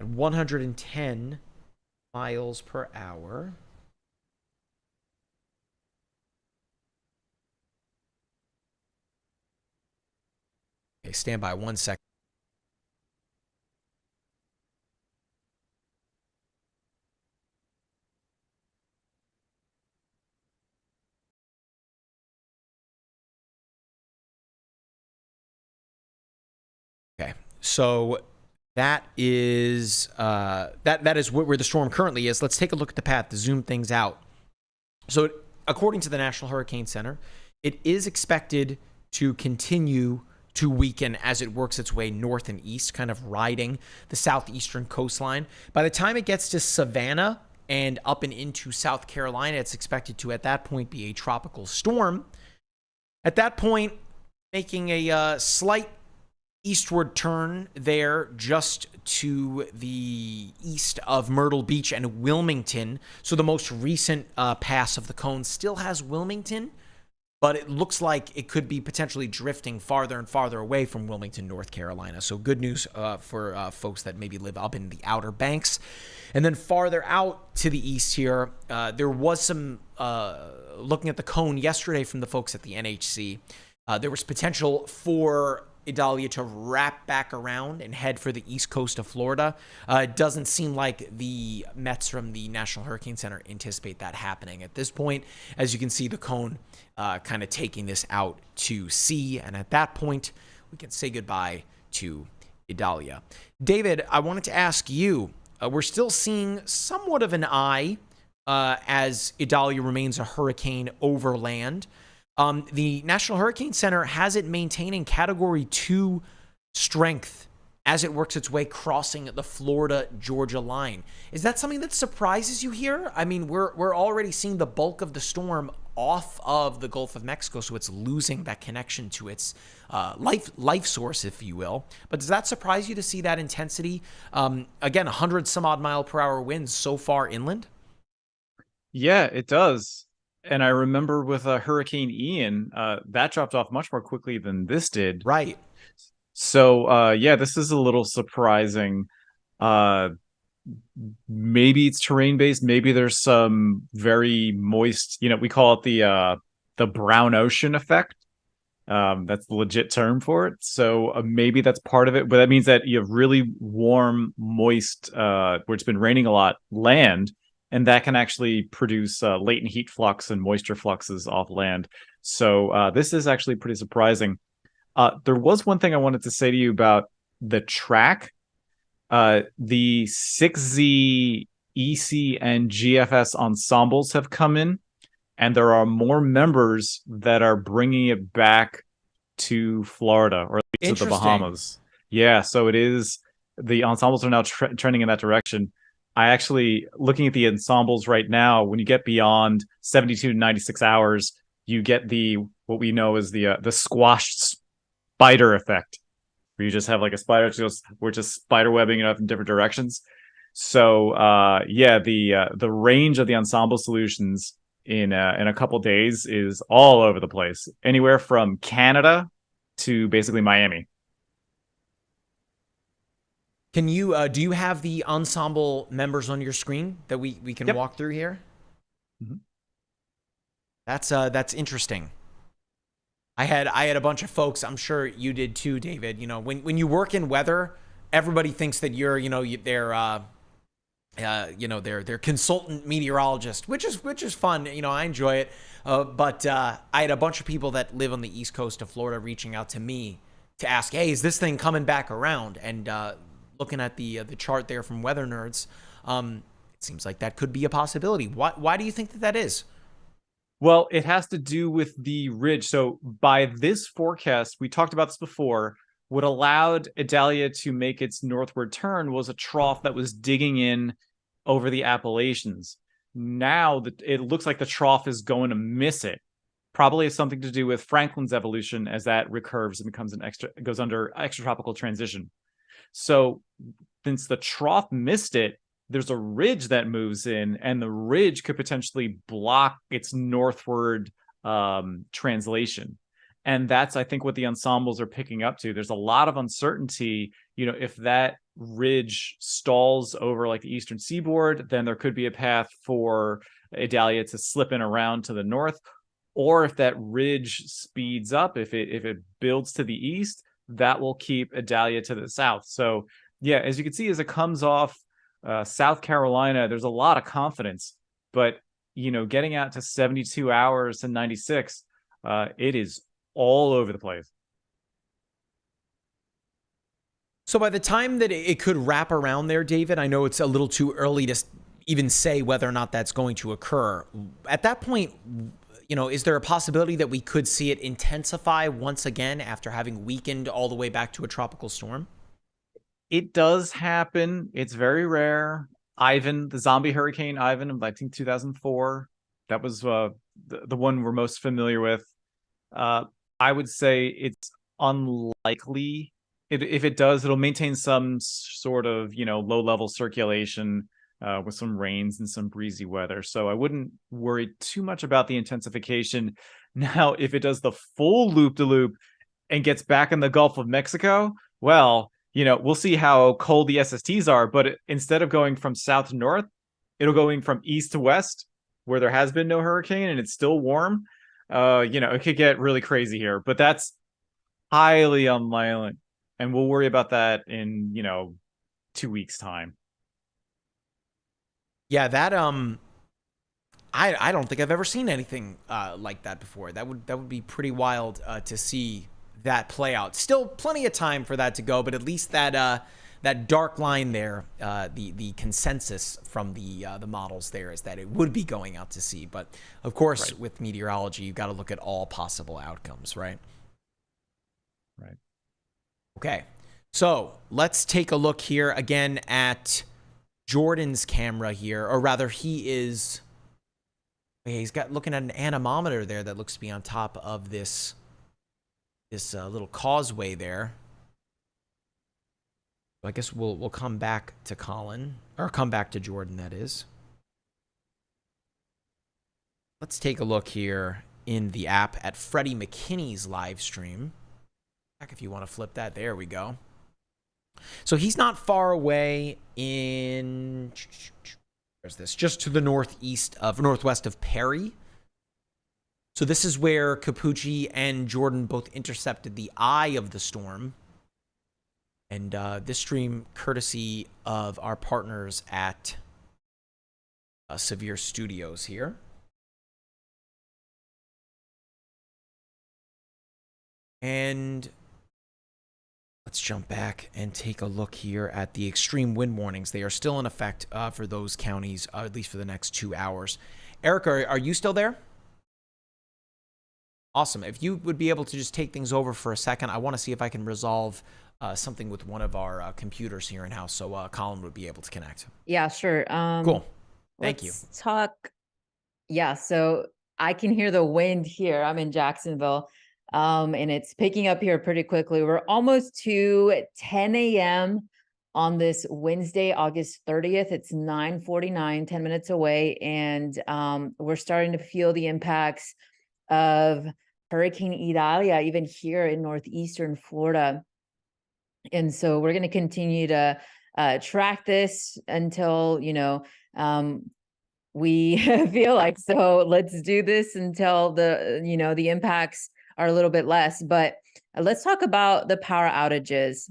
at 110 miles per hour. Okay, stand by 1 second. Okay, so that is that is where the storm currently is. Let's take a look at the path to zoom things out. So according to the National Hurricane Center, it is expected to continue to weaken as it works its way north and east, kind of riding the southeastern coastline. By the time it gets to Savannah and up and into South Carolina, it's expected to, at that point, be a tropical storm. At that point, making a slight eastward turn there just to the east of Myrtle Beach and Wilmington. So the most recent pass of the cone still has Wilmington, but it looks like it could be potentially drifting farther and farther away from Wilmington, North Carolina. So good news for folks that maybe live up in the Outer Banks. And then farther out to the east here, there was some, looking at the cone yesterday from the folks at the NHC, there was potential for Idalia to wrap back around and head for the east coast of Florida. It doesn't seem like the Mets from the National Hurricane Center anticipate that happening at this point. As you can see, the cone kind of taking this out to sea. And at that point, we can say goodbye to Idalia. David, I wanted to ask you, we're still seeing somewhat of an eye as Idalia remains a hurricane over land. The National Hurricane Center has it maintaining Category 2 strength as it works its way crossing the Florida-Georgia line. Is that something that surprises you here? I mean, we're already seeing the bulk of the storm off of the Gulf of Mexico, so it's losing that connection to its life source, if you will. But does that surprise you to see that intensity? Again, 100 some odd mile per hour winds so far inland? Yeah, it does. And I remember with Hurricane Ian, that dropped off much more quickly than this did. Right. So, yeah, this is a little surprising. Maybe it's terrain based. Maybe there's some very moist, we call it the brown ocean effect. That's the legit term for it. So maybe that's part of it. But that means that you have really warm, moist, where it's been raining a lot, land. And that can actually produce latent heat flux and moisture fluxes off land. So this is actually pretty surprising. There was one thing I wanted to say to you about the track. The 6Z, EC, and GFS ensembles have come in, and there are more members that are bringing it back to Florida, or at least to the Bahamas. Yeah, so it is. The ensembles are now trending in that direction. I actually, looking at the ensembles right now, when you get beyond 72 to 96 hours, you get what we know as the squashed spider effect, where you just have like a spider, we're just spider webbing it up in different directions. So yeah, the range of the ensemble solutions in a couple days is all over the place, anywhere from Canada to basically Miami. Can you do you have the ensemble members on your screen that we can walk through here? Mm-hmm. That's interesting. I had a bunch of folks, I'm sure you did too, David. When you work in weather, everybody thinks that you're they're consultant meteorologist, which is fun. I enjoy it. But I had a bunch of people that live on the East Coast of Florida reaching out to me to ask, hey, is this thing coming back around? And looking at the chart there from Weather Nerds, it seems like that could be a possibility. Why do you think that is? Well, it has to do with the ridge. So by this forecast, we talked about this before, what allowed Idalia to make its northward turn was a trough that was digging in over the Appalachians. Now it looks like the trough is going to miss it. Probably has something to do with Franklin's evolution as that recurves and becomes goes under extratropical transition. So since the trough missed it, there's a ridge that moves in, and the ridge could potentially block its northward translation. And that's, I think, what the ensembles are picking up to. There's a lot of uncertainty. If that ridge stalls over like the eastern seaboard, then there could be a path for Idalia to slip in around to the north. Or if that ridge speeds up, if it builds to the east, that will keep Idalia to the south. So yeah, as you can see, as it comes off South Carolina, there's a lot of confidence, but getting out to 72 hours and 96, it is all over the place. So by the time that it could wrap around there, David, I know it's a little too early to even say whether or not that's going to occur. At that point, is there a possibility that we could see it intensify once again after having weakened all the way back to a tropical storm? It does happen. It's very rare. Ivan, the zombie hurricane Ivan of, I think, 2004. That was the one we're most familiar with. I would say it's unlikely. If it does, it'll maintain some sort of, low-level circulation with some rains and some breezy weather. So I wouldn't worry too much about the intensification. Now, if it does the full loop-de-loop and gets back in the Gulf of Mexico, well, we'll see how cold the SSTs are, but instead of going from south to north, it'll going from east to west, where there has been no hurricane and it's still warm. It could get really crazy here, but that's highly unlikely. And we'll worry about that in, 2 weeks' time. Yeah, that I don't think I've ever seen anything like that before. That would be pretty wild to see that play out. Still plenty of time for that to go, but at least that that dark line there, the consensus from the models there is that it would be going out to sea. But of course, Right. with meteorology, you've got to look at all possible outcomes, right? Right. Okay, so let's take a look here again at Jordan's camera here, or rather, he's got looking at an anemometer there that looks to be on top of this little causeway there. I guess we'll come back to Colin, or come back to Jordan, that is. Let's take a look here in the app at Freddie McKinney's live stream. Back if you want to flip that. There we go. So he's not far away in, where's this? Just to the northwest of Perry. So this is where Capucci and Jordan both intercepted the eye of the storm. And this stream, courtesy of our partners at Severe Studios here. And let's jump back and take a look here at the extreme wind warnings. They are still in effect for those counties, at least for the next 2 hours. Erica, are you still there? Awesome. If you would be able to just take things over for a second, I want to see if I can resolve something with one of our computers here in-house, so Colin would be able to connect. Yeah, sure. Cool. Thank you. Let's talk. Yeah, so I can hear the wind here. I'm in Jacksonville, and it's picking up here pretty quickly. We're almost to 10 a.m. on this Wednesday, August 30th. It's 9:49, 10 minutes away, and we're starting to feel the impacts of Hurricane Idalia, even here in northeastern Florida. And so we're going to continue to track this until, we feel like, so let's do this until the impacts are a little bit less. But let's talk about the power outages.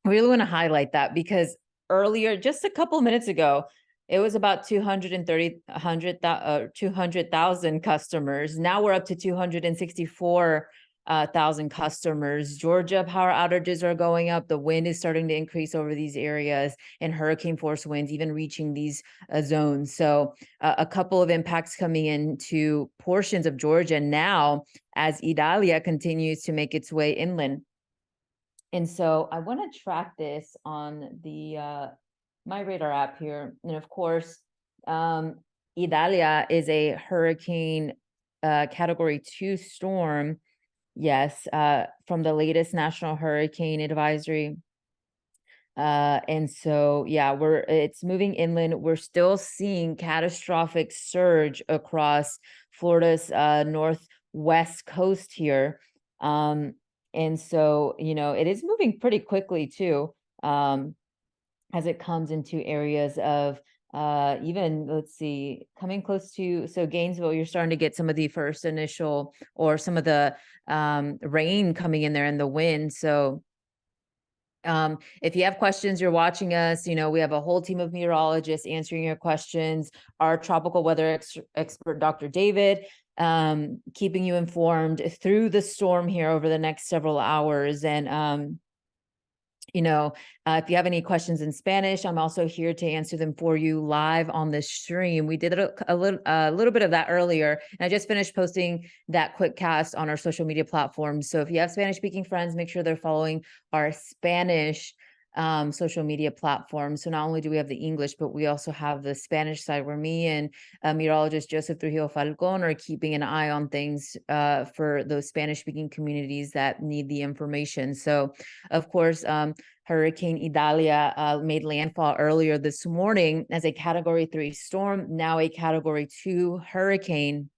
I really want to highlight that because earlier, just a couple minutes ago, it was about 200,000 customers. Now we're up to 264,000 customers. Georgia power outages are going up. The wind is starting to increase over these areas, and hurricane force winds even reaching these zones. So a couple of impacts coming into portions of Georgia now as Idalia continues to make its way inland. And so I want to track this on the MyRadar app here. And of course, Idalia is a hurricane category 2 storm. Yes, from the latest national hurricane advisory. And so, yeah, it's moving inland. We're still seeing catastrophic surge across Florida's northwest coast here. And so, it is moving pretty quickly too. As it comes into areas of even, let's see, coming close to, so Gainesville, you're starting to get some of the first initial or some of the rain coming in there and the wind. So if you have questions, you're watching us, we have a whole team of meteorologists answering your questions. Our tropical weather expert, Dr. David, keeping you informed through the storm here over the next several hours. And if you have any questions in Spanish, I'm also here to answer them for you live on the stream. We did a little bit of that earlier, and I just finished posting that quick cast on our social media platforms. So if you have Spanish-speaking friends, make sure they're following our Spanish social media platforms. So not only do we have the English, but we also have the Spanish side where me and meteorologist Joseph Trujillo Falcon are keeping an eye on things for those Spanish-speaking communities that need the information. So, of course, Hurricane Idalia made landfall earlier this morning as a Category 3 storm, now a Category 2 hurricane,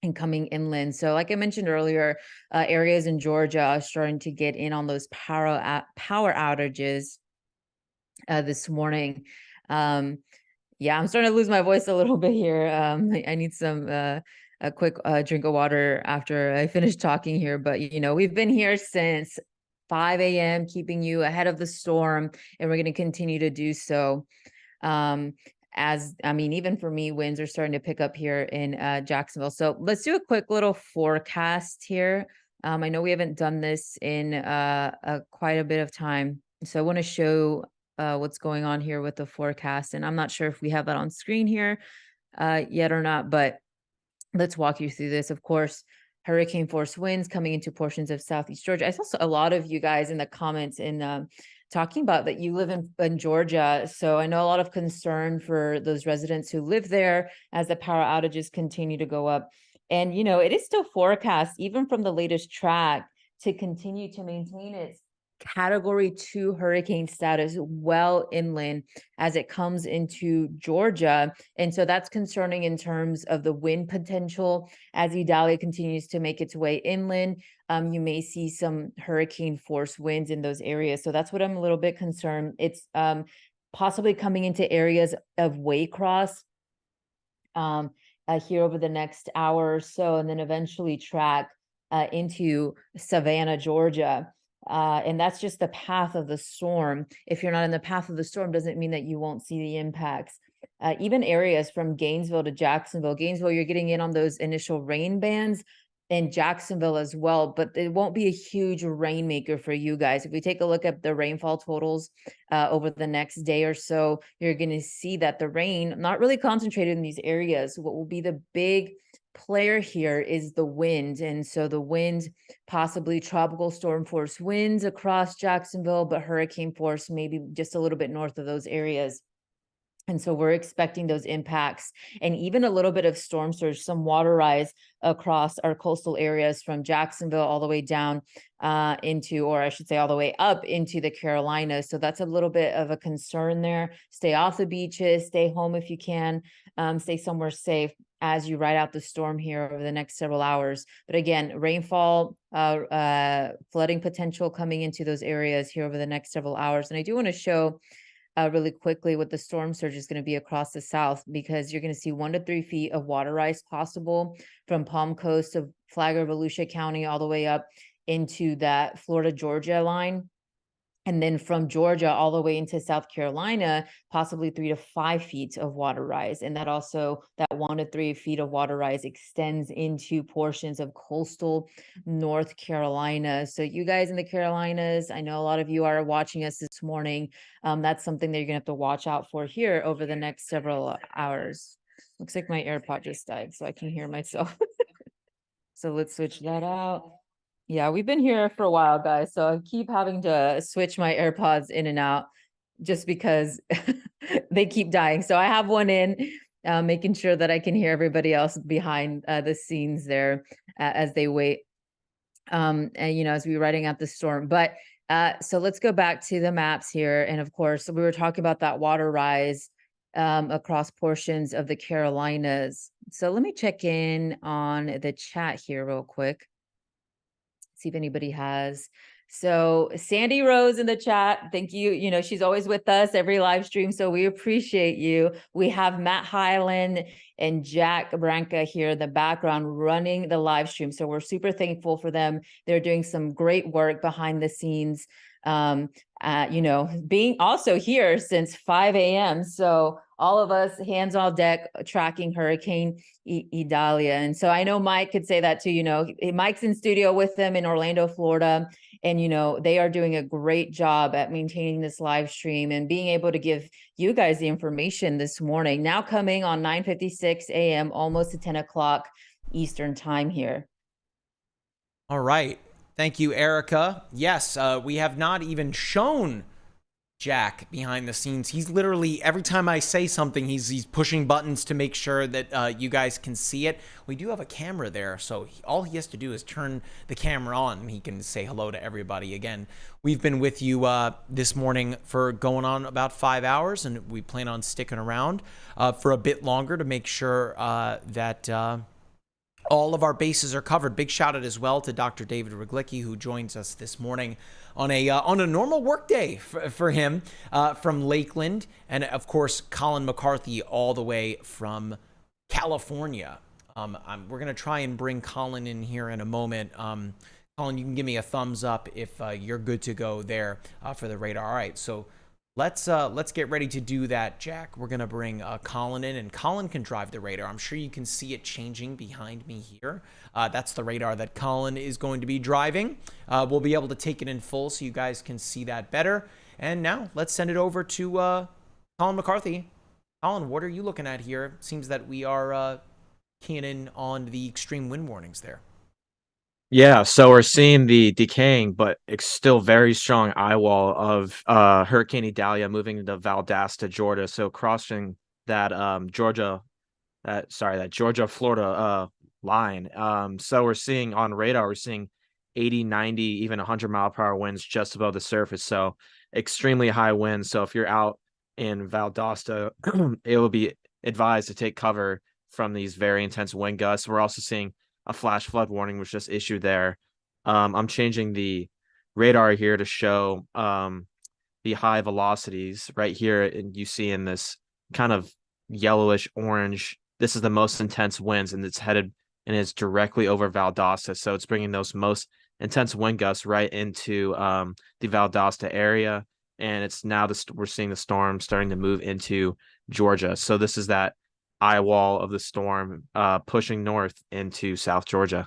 and coming inland. So like I mentioned earlier, areas in Georgia are starting to get in on those power outages this morning. Yeah, I'm starting to lose my voice a little bit here. I need some a quick drink of water after I finish talking here. But, we've been here since 5 a.m., keeping you ahead of the storm, and we're going to continue to do so. Even for me, winds are starting to pick up here in Jacksonville. So let's do a quick little forecast here. I know we haven't done this in quite a bit of time. So I want to show what's going on here with the forecast. And I'm not sure if we have that on screen here yet or not, but let's walk you through this. Of course, hurricane force winds coming into portions of Southeast Georgia. I saw a lot of you guys in the comments in talking about that you live in Georgia. So I know a lot of concern for those residents who live there as the power outages continue to go up. And, you know, it is still forecast, even from the latest track, to continue to maintain its Category 2 hurricane status well inland as it comes into Georgia. And so that's concerning in terms of the wind potential as Idalia continues to make its way inland. You may see some hurricane force winds in those areas. So that's what I'm a little bit concerned. It's possibly coming into areas of Waycross here over the next hour or so, and then eventually track into Savannah, Georgia. And that's just the path of the storm. If you're not in the path of the storm, doesn't mean that you won't see the impacts. Even areas from Gainesville to Jacksonville. Gainesville, you're getting in on those initial rain bands, and Jacksonville as well, but it won't be a huge rainmaker for you guys. If we take a look at the rainfall totals over the next day or so, you're going to see that the rain not really concentrated in these areas. What will be the big player here is the wind. And so the wind, possibly tropical storm force winds across Jacksonville, but hurricane force maybe just a little bit north of those areas. And so we're expecting those impacts and even a little bit of storm surge, some water rise across our coastal areas from Jacksonville all the way down into, or I should say all the way up into the Carolinas. So that's a little bit of a concern there. Stay off the beaches, stay home if you can, stay somewhere safe as you ride out the storm here over the next several hours. But again, rainfall, flooding potential coming into those areas here over the next several hours. And I do want to show really quickly what the storm surge is going to be across the south, because you're going to see 1 to 3 feet of water rise possible from Palm Coast of Flagler, Volusia County, all the way up into that Florida, Georgia line. And then from Georgia all the way into South Carolina, possibly 3 to 5 feet of water rise. And that also, that 1 to 3 feet of water rise extends into portions of coastal North Carolina. So you guys in the Carolinas, I know a lot of you are watching us this morning. That's something that you're gonna have to watch out for here over the next several hours. Looks like my AirPod just died, so I can hear myself. So let's switch that out. Yeah, we've been here for a while, guys. So I keep having to switch my AirPods in and out just because they keep dying. So I have one in, making sure that I can hear everybody else behind the scenes there as they wait. And, you know, as we're riding out the storm. But so let's go back to the maps here. And of course, we were talking about that water rise across portions of the Carolinas. So let me check in on the chat here real quick. See if anybody has. So Sandy Rose in the chat, thank you. You know, she's always with us every live stream, so we appreciate you. We have Matt Highland and Jack Branca here in the background running the live stream, so we're super thankful for them. They're doing some great work behind the scenes, you know, being also here since 5 a.m. So all of us hands on deck tracking Hurricane Idalia. And so I know Mike could say that too. You know, Mike's in studio with them in Orlando, Florida. And, you know, they are doing a great job at maintaining this live stream and being able to give you guys the information this morning. Now coming on 9:56 a.m., almost to 10 o'clock Eastern time here. All right. Thank you, Erica. Yes, we have not even shown Jack behind the scenes. He's literally, every time I say something, he's pushing buttons to make sure that you guys can see it. We do have a camera there, so all he has to do is turn the camera on and he can say hello to everybody. Again, we've been with you this morning for going on about 5 hours, and we plan on sticking around for a bit longer to make sure that all of our bases are covered. Big shout out as well to Dr. David Regolicki, who joins us this morning on a normal work day for him from Lakeland, and of course Colin McCarthy all the way from California. We're gonna try and bring Colin in here in a moment. Colin, you can give me a thumbs up if you're good to go there for the radar. All right, so let's get ready to do that, Jack. We're gonna bring Colin in, and Colin can drive the radar. I'm sure you can see it changing behind me here. That's the radar that Colin is going to be driving. We'll be able to take it in full so you guys can see that better. And now let's send it over to Colin McCarthy. Colin, what are you looking at here? Seems that we are keying in on the extreme wind warnings there. Yeah, so we're seeing the decaying, but it's still very strong eye wall of Hurricane Idalia moving into Valdosta, Georgia. So crossing that that Georgia Florida line. So we're seeing on radar, we're seeing 80, 90, even 100-mile-per-hour winds just above the surface. So extremely high winds. So if you're out in Valdosta, it will be advised to take cover from these very intense wind gusts. We're also seeing a flash flood warning was just issued there. I'm changing the radar here to show the high velocities right here. And you see in this kind of yellowish orange, this is the most intense winds, and it's headed and it's directly over Valdosta. So it's bringing those most intense wind gusts right into the Valdosta area. And it's now we're seeing the storm starting to move into Georgia. So this is that eye wall of the storm pushing north into South Georgia.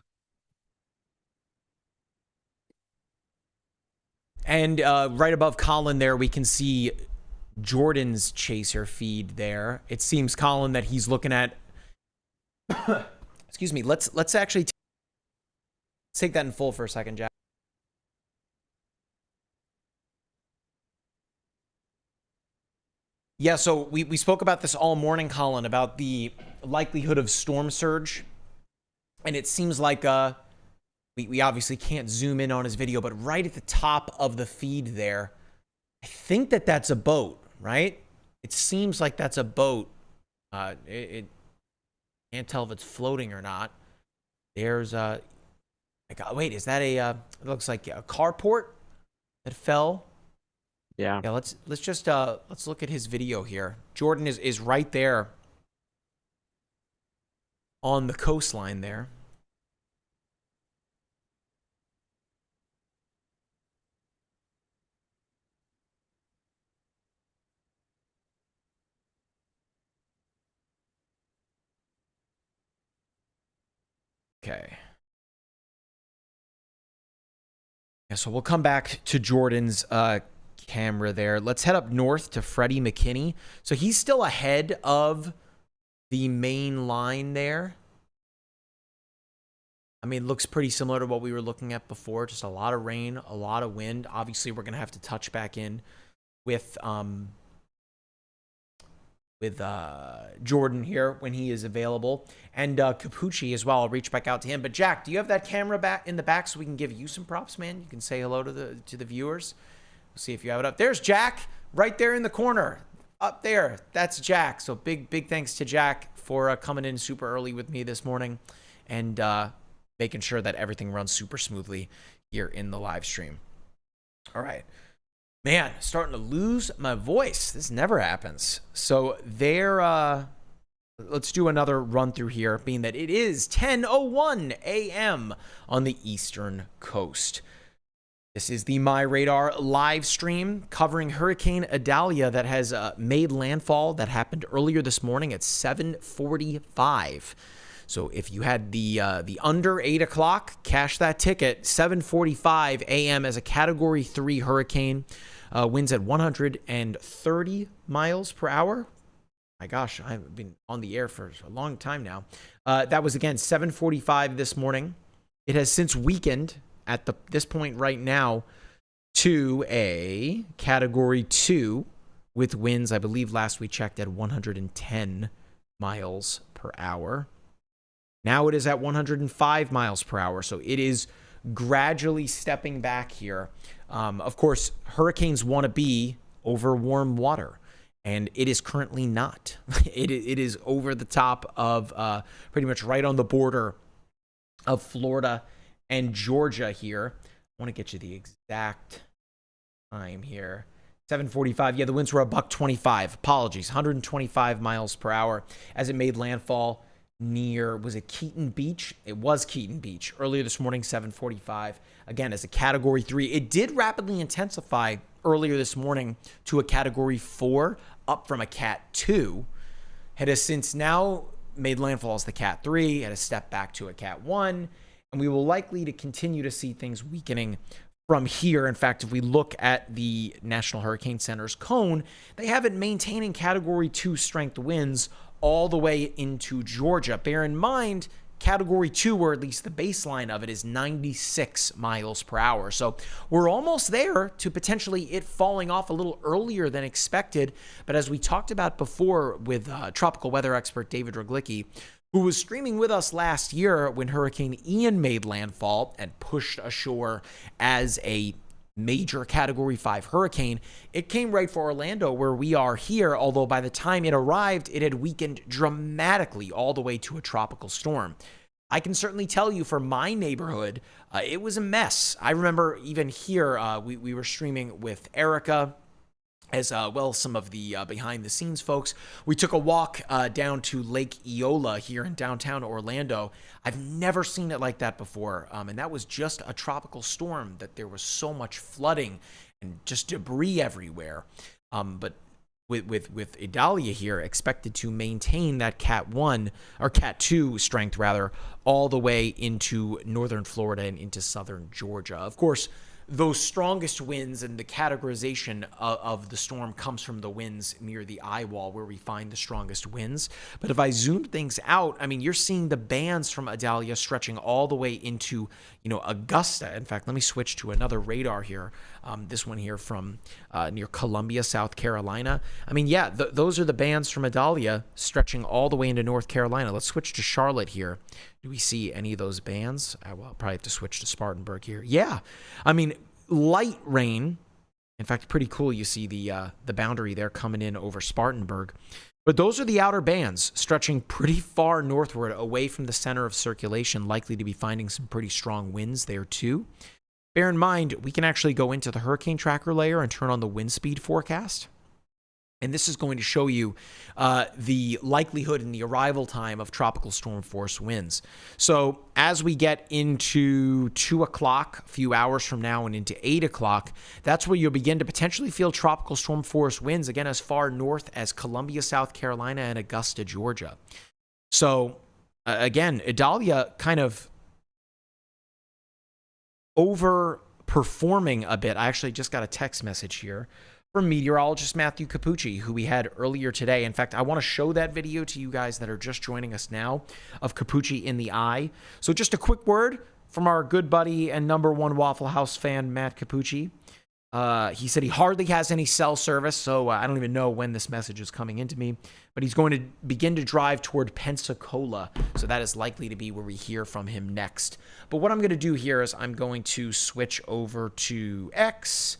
And right above Colin there, we can see Jordan's chaser feed there. It seems, Colin, that he's looking at excuse me, let's actually take that in full for a second, Jack. Yeah, so we spoke about this all morning, Colin, about the likelihood of storm surge. And it seems like we obviously can't zoom in on his video, but right at the top of the feed there, I think that's a boat, right? It seems like that's a boat. It can't tell if it's floating or not. There's wait, is that a it looks like a carport that fell? Yeah. Yeah, let's just let's look at his video here. Jordan is right there on the coastline there. Okay. Yeah, so we'll come back to Jordan's camera there. Let's head up north to Freddie McKinney. So he's still ahead of the main line there. I mean, it looks pretty similar to what we were looking at before. Just a lot of rain, a lot of wind. Obviously, we're going to have to touch back in with Jordan here when he is available, and Capucci as well. I'll reach back out to him. But Jack, do you have that camera back in the back so we can give you some props, man? You can say hello to the viewers. We'll see if you have it up. There's Jack right there in the corner, up there. That's Jack. So big thanks to Jack for coming in super early with me this morning and making sure that everything runs super smoothly here in the live stream. All right. Man, starting to lose my voice. This never happens. So let's do another run through here, being that it is 10:01 a.m. on the Eastern Coast. This is the MyRadar live stream covering Hurricane Idalia that has made landfall. That happened earlier this morning at 7:45. So if you had the under 8 o'clock, cash that ticket. 7:45 a.m. as a Category 3 hurricane. Winds at 130 miles per hour. My gosh, I've been on the air for a long time now. That was, again, 7:45 this morning. It has since weakened at this point right now to a Category 2 with winds, I believe last we checked, at 110 miles per hour. Now it is at 105 miles per hour, so it is gradually stepping back here. Of course, hurricanes want to be over warm water, and it is currently not. It is over the top of pretty much right on the border of Florida and Georgia here. I want to get you the exact time here. 7:45. Yeah, the winds were $125. Apologies, 125 miles per hour as it made landfall near, was it Keaton Beach? It was Keaton Beach earlier this morning, 7:45. Again, as a Category 3. It did rapidly intensify earlier this morning to a Category 4, up from a Cat 2. It has since now made landfall as the Cat 3, had a step back to a Cat 1, and we will likely to continue to see things weakening from here. In fact, if we look at the National Hurricane Center's cone, they have it maintaining Category 2 strength winds all the way into Georgia. Bear in mind, Category 2, or at least the baseline of it, is 96 miles per hour. So we're almost there to potentially it falling off a little earlier than expected. But as we talked about before with tropical weather expert David Regolicki, who was streaming with us last year when Hurricane Ian made landfall and pushed ashore as a major Category 5 hurricane, it came right for Orlando where we are here, although by the time it arrived, it had weakened dramatically all the way to a tropical storm. I can certainly tell you for my neighborhood, it was a mess. I remember even here, we were streaming with Erica, as well as some of the behind-the-scenes folks. We took a walk down to Lake Eola here in downtown Orlando. I've never seen it like that before, and that was just a tropical storm that there was so much flooding and just debris everywhere. But with Idalia here expected to maintain that Cat 1 or Cat 2 strength rather all the way into northern Florida and into southern Georgia. Of course, those strongest winds and the categorization of the storm comes from the winds near the Eyewall where we find the strongest winds. But if I zoom things out, I mean, you're seeing the bands from Idalia stretching all the way into, Augusta. In fact, let me switch to another radar here. This one here from near Columbia, South Carolina. I mean, yeah, those are the bands from Idalia stretching all the way into North Carolina. Let's switch to Charlotte here. Do we see any of those bands? Well, I'll probably have to switch to Spartanburg here. Yeah, I mean, light rain. In fact, pretty cool. You see the boundary there coming in over Spartanburg. But those are the outer bands stretching pretty far northward away from the center of circulation, likely to be finding some pretty strong winds there too. Bear in mind, we can actually go into the hurricane tracker layer and turn on the wind speed forecast. And this is going to show you the likelihood and the arrival time of tropical storm force winds. So as we get into 2 o'clock, a few hours from now, and into 8 o'clock, that's where you'll begin to potentially feel tropical storm force winds, again, as far north as Columbia, South Carolina, and Augusta, Georgia. So again, Idalia kind of overperforming a bit. I actually just got a text message here from meteorologist Matthew Capucci, who we had earlier today. In fact, I want to show that video to you guys that are just joining us now of Capucci in the eye. So just a quick word from our good buddy and #1 Waffle House fan, Matt Capucci. He said he hardly has any cell service, so I don't even know when this message is coming into me, but he's going to begin to drive toward Pensacola, so that is likely to be where we hear from him next. But what I'm going to do here is I'm going to switch over to X.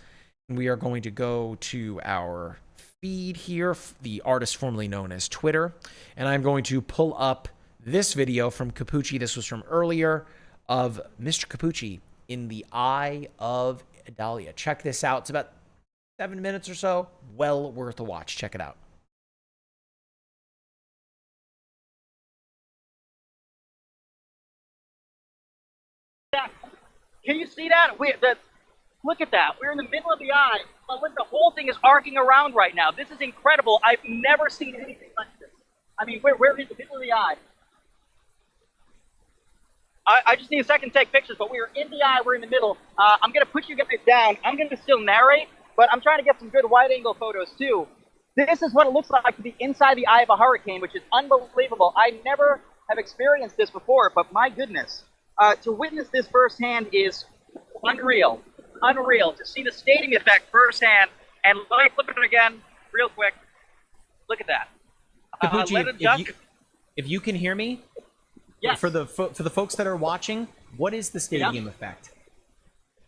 We are going to go to our feed here, the artist formerly known as Twitter, and I'm going to pull up this video from Capucci. This was from earlier of Mr. Capucci in the eye of Idalia. Check this out. It's about 7 minutes or so. Well worth a watch. Check it out. Can you see that? Look at that. We're in the middle of the eye, but look, the whole thing is arcing around right now. This is incredible. I've never seen anything like this. I mean, we're in the middle of the eye. I just need a second to take pictures, but we're in the eye. We're in the middle. I'm going to put you guys down. I'm going to still narrate, but I'm trying to get some good wide-angle photos, too. This is what it looks like to be inside the eye of a hurricane, which is unbelievable. I never have experienced this before, but my goodness. To witness this firsthand is unreal. Unreal. To see the staging effect firsthand. And let me flip it again real quick. Look at that. Capucci, if you can hear me, yes. For the folks that are watching, what is the stadium effect?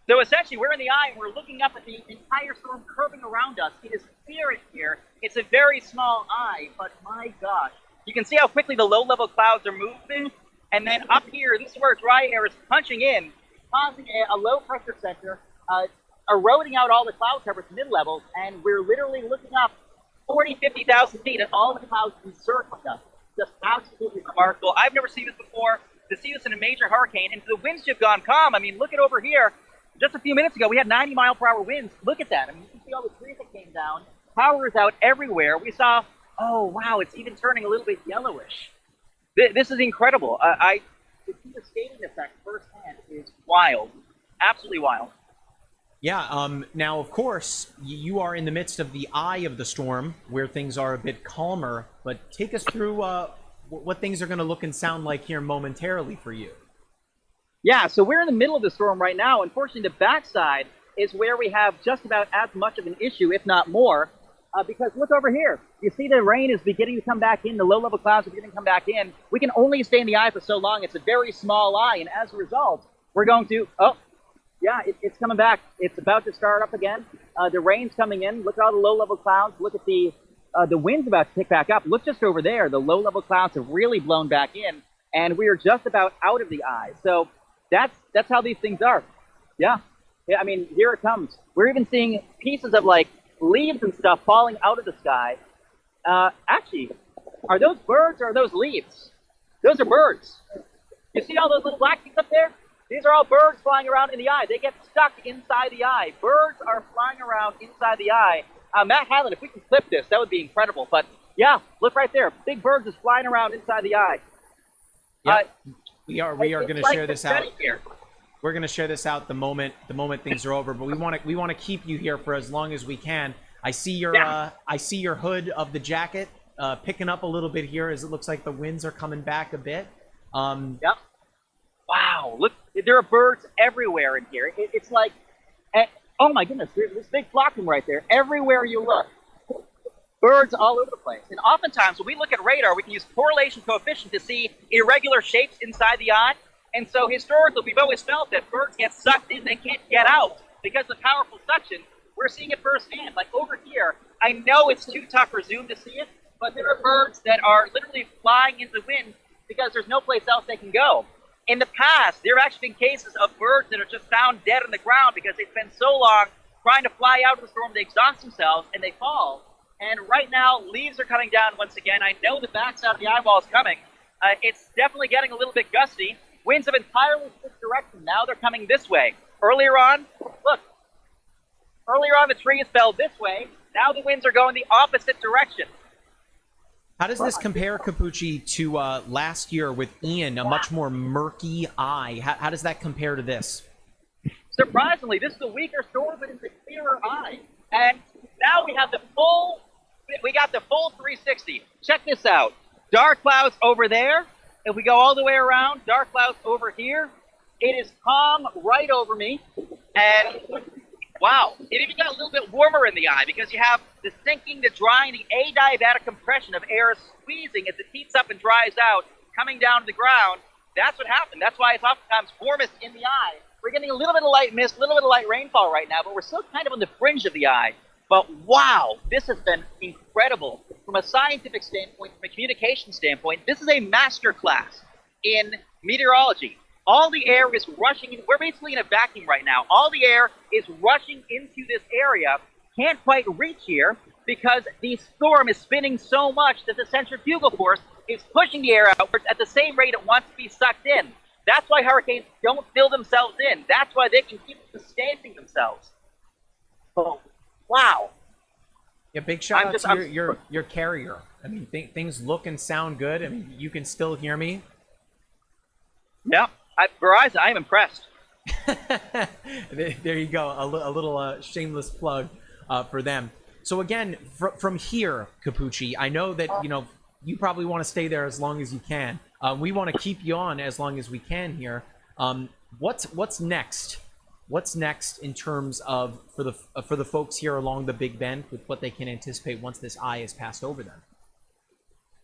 So essentially, we're in the eye, and we're looking up at the entire storm curving around us. It is clear in here. It's a very small eye, but my gosh. You can see how quickly the low-level clouds are moving. And then up here, this is where dry air is punching in, causing a low-pressure center, eroding out all the cloud cover to mid-levels, and we're literally looking up 40, 50,000 feet at all the clouds encircling us. Just absolutely remarkable. I've never seen this before. To see this in a major hurricane, and the winds have gone calm. I mean, look at over here. Just a few minutes ago, we had 90-mile-per-hour winds. Look at that. I mean, you can see all the trees that came down. Power is out everywhere. We saw, oh, wow, it's even turning a little bit yellowish. This is incredible. To see the staging effect firsthand is wild. Absolutely wild. Yeah. Now, of course, you are in the midst of the eye of the storm, where things are a bit calmer. But take us through what things are going to look and sound like here momentarily for you. Yeah, so we're in the middle of the storm right now. Unfortunately, the backside is where we have just about as much of an issue, if not more, because look over here. You see the rain is beginning to come back in. The low-level clouds are beginning to come back in. We can only stay in the eye for so long. It's a very small eye, and as a result, we're going to, yeah, it's coming back. It's about to start up again. The rain's coming in. Look at all the low-level clouds. Look at the wind's about to pick back up. Look just over there. The low-level clouds have really blown back in, and we are just about out of the eye. So that's how these things are. Yeah, I mean, here it comes. We're even seeing pieces of, like, leaves and stuff falling out of the sky. Actually, are those birds or are those leaves? Those are birds. You see all those little black things up there? These are all birds flying around in the eye. They get stuck inside the eye. Birds are flying around inside the eye. Matt Highland, if we can clip this, that would be incredible. But yeah, look right there. Big birds is flying around inside the eye. Yeah, we are going to like share this out. Here. We're going to share this out the moment things are over. But we want to keep you here for as long as we can. I see your hood of the jacket picking up a little bit here, as it looks like the winds are coming back a bit. Yep. Wow, look, there are birds everywhere in here. It's like, oh my goodness, there's this big flock of them right there. Everywhere you look, birds all over the place. And oftentimes when we look at radar, we can use correlation coefficient to see irregular shapes inside the eye. And so historically, we've always felt that birds get sucked in, they can't get out because of powerful suction. We're seeing it firsthand. Like over here, I know it's too tough for Zoom to see it, but there are birds that are literally flying in the wind because there's no place else they can go. In the past, there have actually been cases of birds that are just found dead on the ground because they spend so long trying to fly out of the storm, they exhaust themselves and they fall. And right now, leaves are coming down once again. I know the backside of the eyewall is coming. It's definitely getting a little bit gusty. Winds have entirely switched direction. Now they're coming this way. Earlier on, look. Earlier on, the trees fell this way. Now the winds are going the opposite direction. How does this compare, Capucci, to last year with Ian, a much more murky eye? How does that compare to this? Surprisingly, this is a weaker storm, but it's a clearer eye. And now we got the full 360. Check this out. Dark clouds over there. If we go all the way around, dark clouds over here. It is calm right over me. And wow, it even got a little bit warmer in the eye because you have the sinking, the drying, the adiabatic compression of air squeezing as it heats up and dries out, coming down to the ground. That's what happened. That's why it's oftentimes warmest in the eye. We're getting a little bit of light mist, a little bit of light rainfall right now, but we're still kind of on the fringe of the eye. But wow, this has been incredible. From a scientific standpoint, from a communication standpoint, this is a master class in meteorology. All the air is rushing in. We're basically in a vacuum right now. All the air is rushing into this area. Can't quite reach here because the storm is spinning so much that the centrifugal force is pushing the air outwards at the same rate it wants to be sucked in. That's why hurricanes don't fill themselves in. That's why they can keep sustaining themselves. Oh, wow. Yeah, big shout out to your carrier. I mean, things look and sound good. I mean, you can still hear me. Yeah. Verizon, I'm impressed. There you go. A little shameless plug for them. So again, from here, Capucci, I know that you probably want to stay there as long as you can. We want to keep you on as long as we can here. What's next? What's next in terms of for the folks here along the Big Bend with what they can anticipate once this eye is passed over them?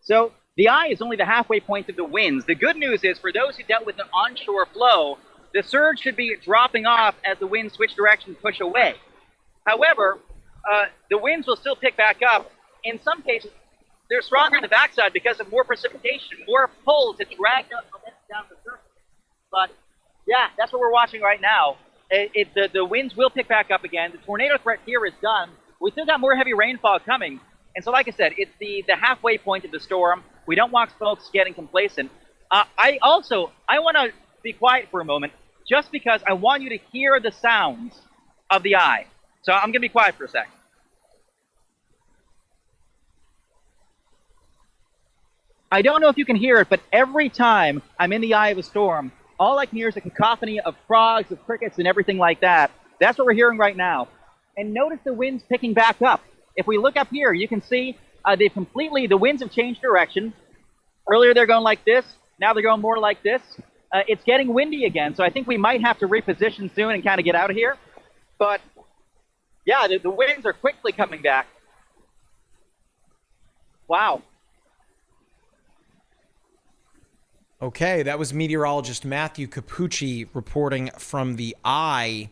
So the eye is only the halfway point of the winds. The good news is for those who dealt with an onshore flow, the surge should be dropping off as the winds switch direction and push away. However, the winds will still pick back up. In some cases, they're stronger in the backside because of more precipitation, more pull to drag down the surface. But yeah, that's what we're watching right now. The winds will pick back up again. The tornado threat here is done. We still got more heavy rainfall coming. And so, like I said, it's the halfway point of the storm. We don't want folks getting complacent. I want to be quiet for a moment just because I want you to hear the sounds of the eye. So I'm going to be quiet for a sec. I don't know if you can hear it, but every time I'm in the eye of a storm, all I can hear is a cacophony of frogs, of crickets, and everything like that. That's what we're hearing right now. And notice the winds picking back up. If we look up here, you can see the winds have changed direction. Earlier they're going like this. Now they're going more like this. It's getting windy again, so I think we might have to reposition soon and kind of get out of here. But yeah, the winds are quickly coming back. Wow. Okay, that was meteorologist Matthew Capucci reporting from the eye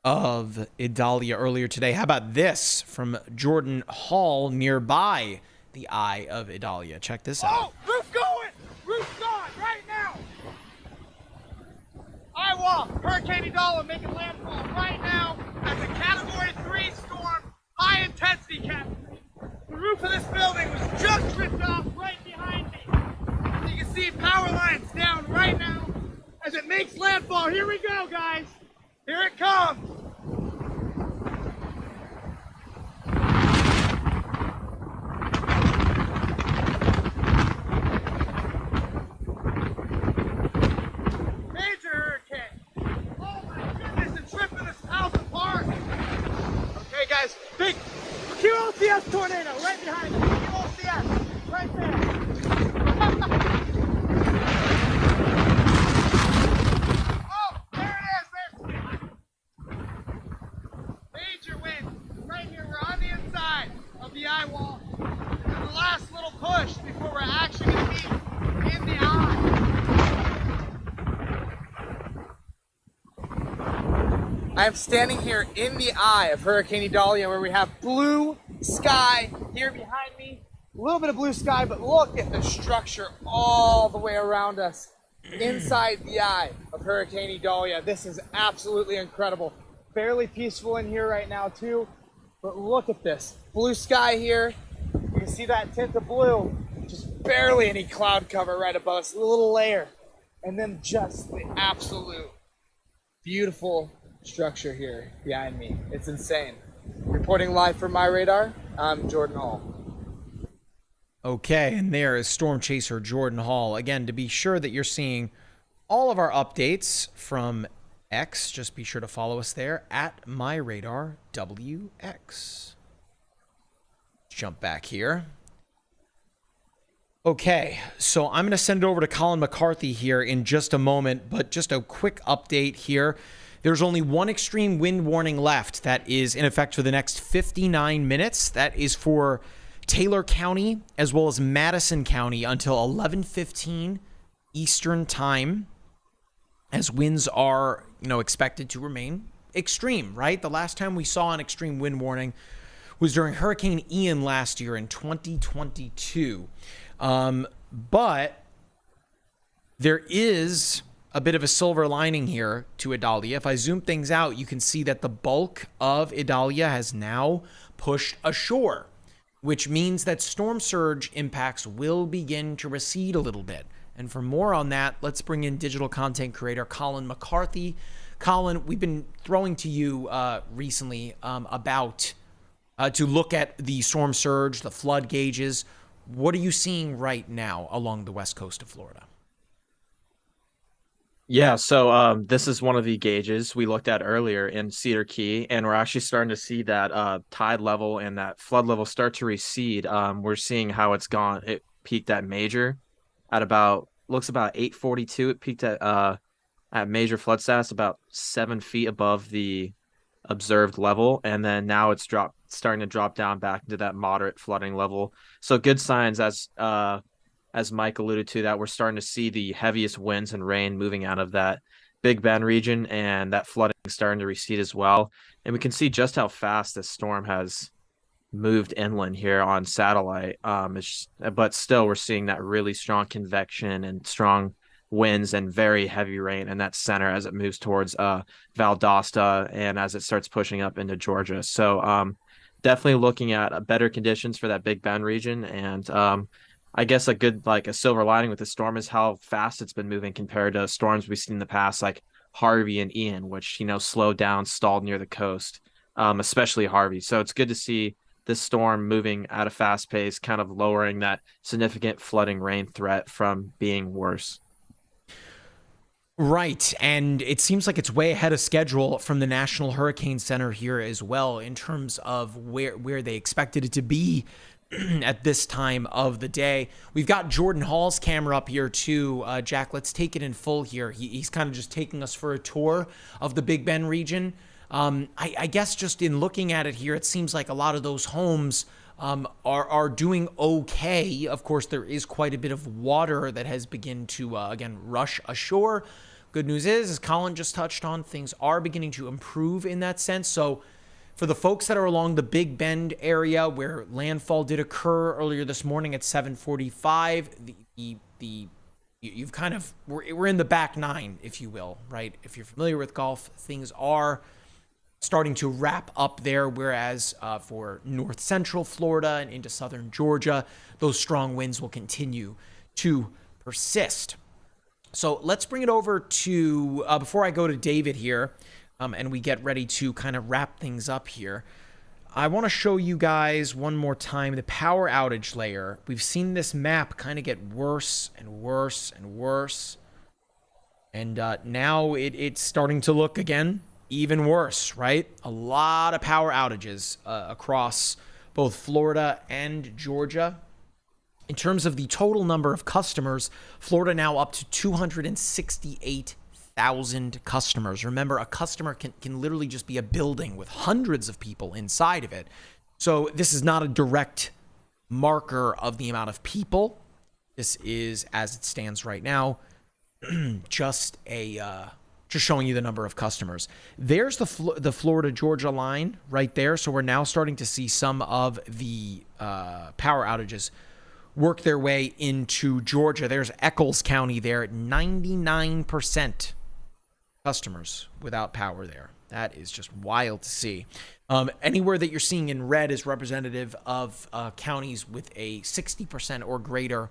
of Idalia earlier today. How about this from Jordan Hall nearby the eye of Idalia? Check this out. Oh, roof going! Roof gone right now! Eyewall, Hurricane Idalia making landfall right now as a Category 3 storm, high intensity Cat 3. The roof of this building was just ripped off right behind me. So you can see power lines down right now as it makes landfall. Here we go, guys. Here it comes. Major hurricane. Oh my goodness, it's ripping this house apart. Okay, guys, big QLCS tornado right behind us. QLCS right there. Oh, there it is. Major wind right here. We're on the inside of the Eyewall. This is the last little push before we're actually going to be in the eye. I am standing here in the eye of Hurricane Idalia where we have blue sky here behind me. A little bit of blue sky, but look at the structure all the way around us inside the eye of Hurricane Idalia. This is absolutely incredible. Fairly peaceful in here right now too, but look at this. Blue sky here. You can see that tint of blue. Just barely any cloud cover right above us, a little layer. And then just the absolute beautiful structure here behind me. It's insane. Reporting live from MyRadar, I'm Jordan Hall. Okay, and there is Storm Chaser Jordan Hall. Again, to be sure that you're seeing all of our updates from X, just be sure to follow us there at MyRadar WX. Jump back here. Okay, so I'm going to send it over to Colin McCarthy here in just a moment, but just a quick update here. There's only one extreme wind warning left that is in effect for the next 59 minutes. That is for Taylor County as well as Madison County until 11:15 Eastern Time, as winds are, expected to remain extreme, right? The last time we saw an extreme wind warning was during Hurricane Ian last year in 2022. But there is a bit of a silver lining here to Idalia. If I zoom things out, you can see that the bulk of Idalia has now pushed ashore, which means that storm surge impacts will begin to recede a little bit. And for more on that, let's bring in digital content creator Colin McCarthy. Colin, we've been throwing to you recently about to look at the storm surge, the flood gauges. What are you seeing right now along the west coast of Florida? Yeah, so this is one of the gauges we looked at earlier in Cedar Key, and we're actually starting to see that tide level and that flood level start to recede. We're seeing how it's gone. It peaked at major at looks about 842. It peaked at major flood stats about 7 feet above the observed level, and then now it's starting to drop down back into that moderate flooding level. So good signs as Mike alluded to, that we're starting to see the heaviest winds and rain moving out of that Big Bend region, and that flooding starting to recede as well. And we can see just how fast this storm has moved inland here on satellite. But still, we're seeing that really strong convection and strong winds and very heavy rain in that center as it moves towards Valdosta and as it starts pushing up into Georgia. So definitely looking at better conditions for that Big Bend region. And I guess a silver lining with the storm is how fast it's been moving compared to storms we've seen in the past, like Harvey and Ian, which, slowed down, stalled near the coast, especially Harvey. So it's good to see this storm moving at a fast pace, kind of lowering that significant flooding rain threat from being worse. Right, and it seems like it's way ahead of schedule from the National Hurricane Center here as well in terms of where they expected it to be at this time of the day. We've got Jordan Hall's camera up here too. Jack, let's take it in full here. He's kind of just taking us for a tour of the Big Bend region. I guess just in looking at it here, it seems like a lot of those homes are doing okay. Of course, there is quite a bit of water that has begun to, again, rush ashore. Good news is, as Colin just touched on, things are beginning to improve in that sense. So for the folks that are along the Big Bend area where landfall did occur earlier this morning at 7:45, you've kind of, we're in the back nine, if you will, right? If you're familiar with golf, things are starting to wrap up there, whereas for north central Florida and into southern Georgia, those strong winds will continue to persist. So let's bring it over to, before I go to David here, and we get ready to kind of wrap things up here, I want to show you guys one more time the power outage layer. We've seen this map kind of get worse and worse and worse, and now it's starting to look, again, even worse, right? A lot of power outages across both Florida and Georgia. In terms of the total number of customers, Florida now up to 268,000 customers. Remember, a customer can literally just be a building with hundreds of people inside of it. So this is not a direct marker of the amount of people. This is, as it stands right now, just showing you the number of customers. There's the Florida-Georgia line right there. So we're now starting to see some of the power outages work their way into Georgia. There's Eccles County there at 99% customers without power there. That is just wild to see. Anywhere that you're seeing in red is representative of counties with a 60% or greater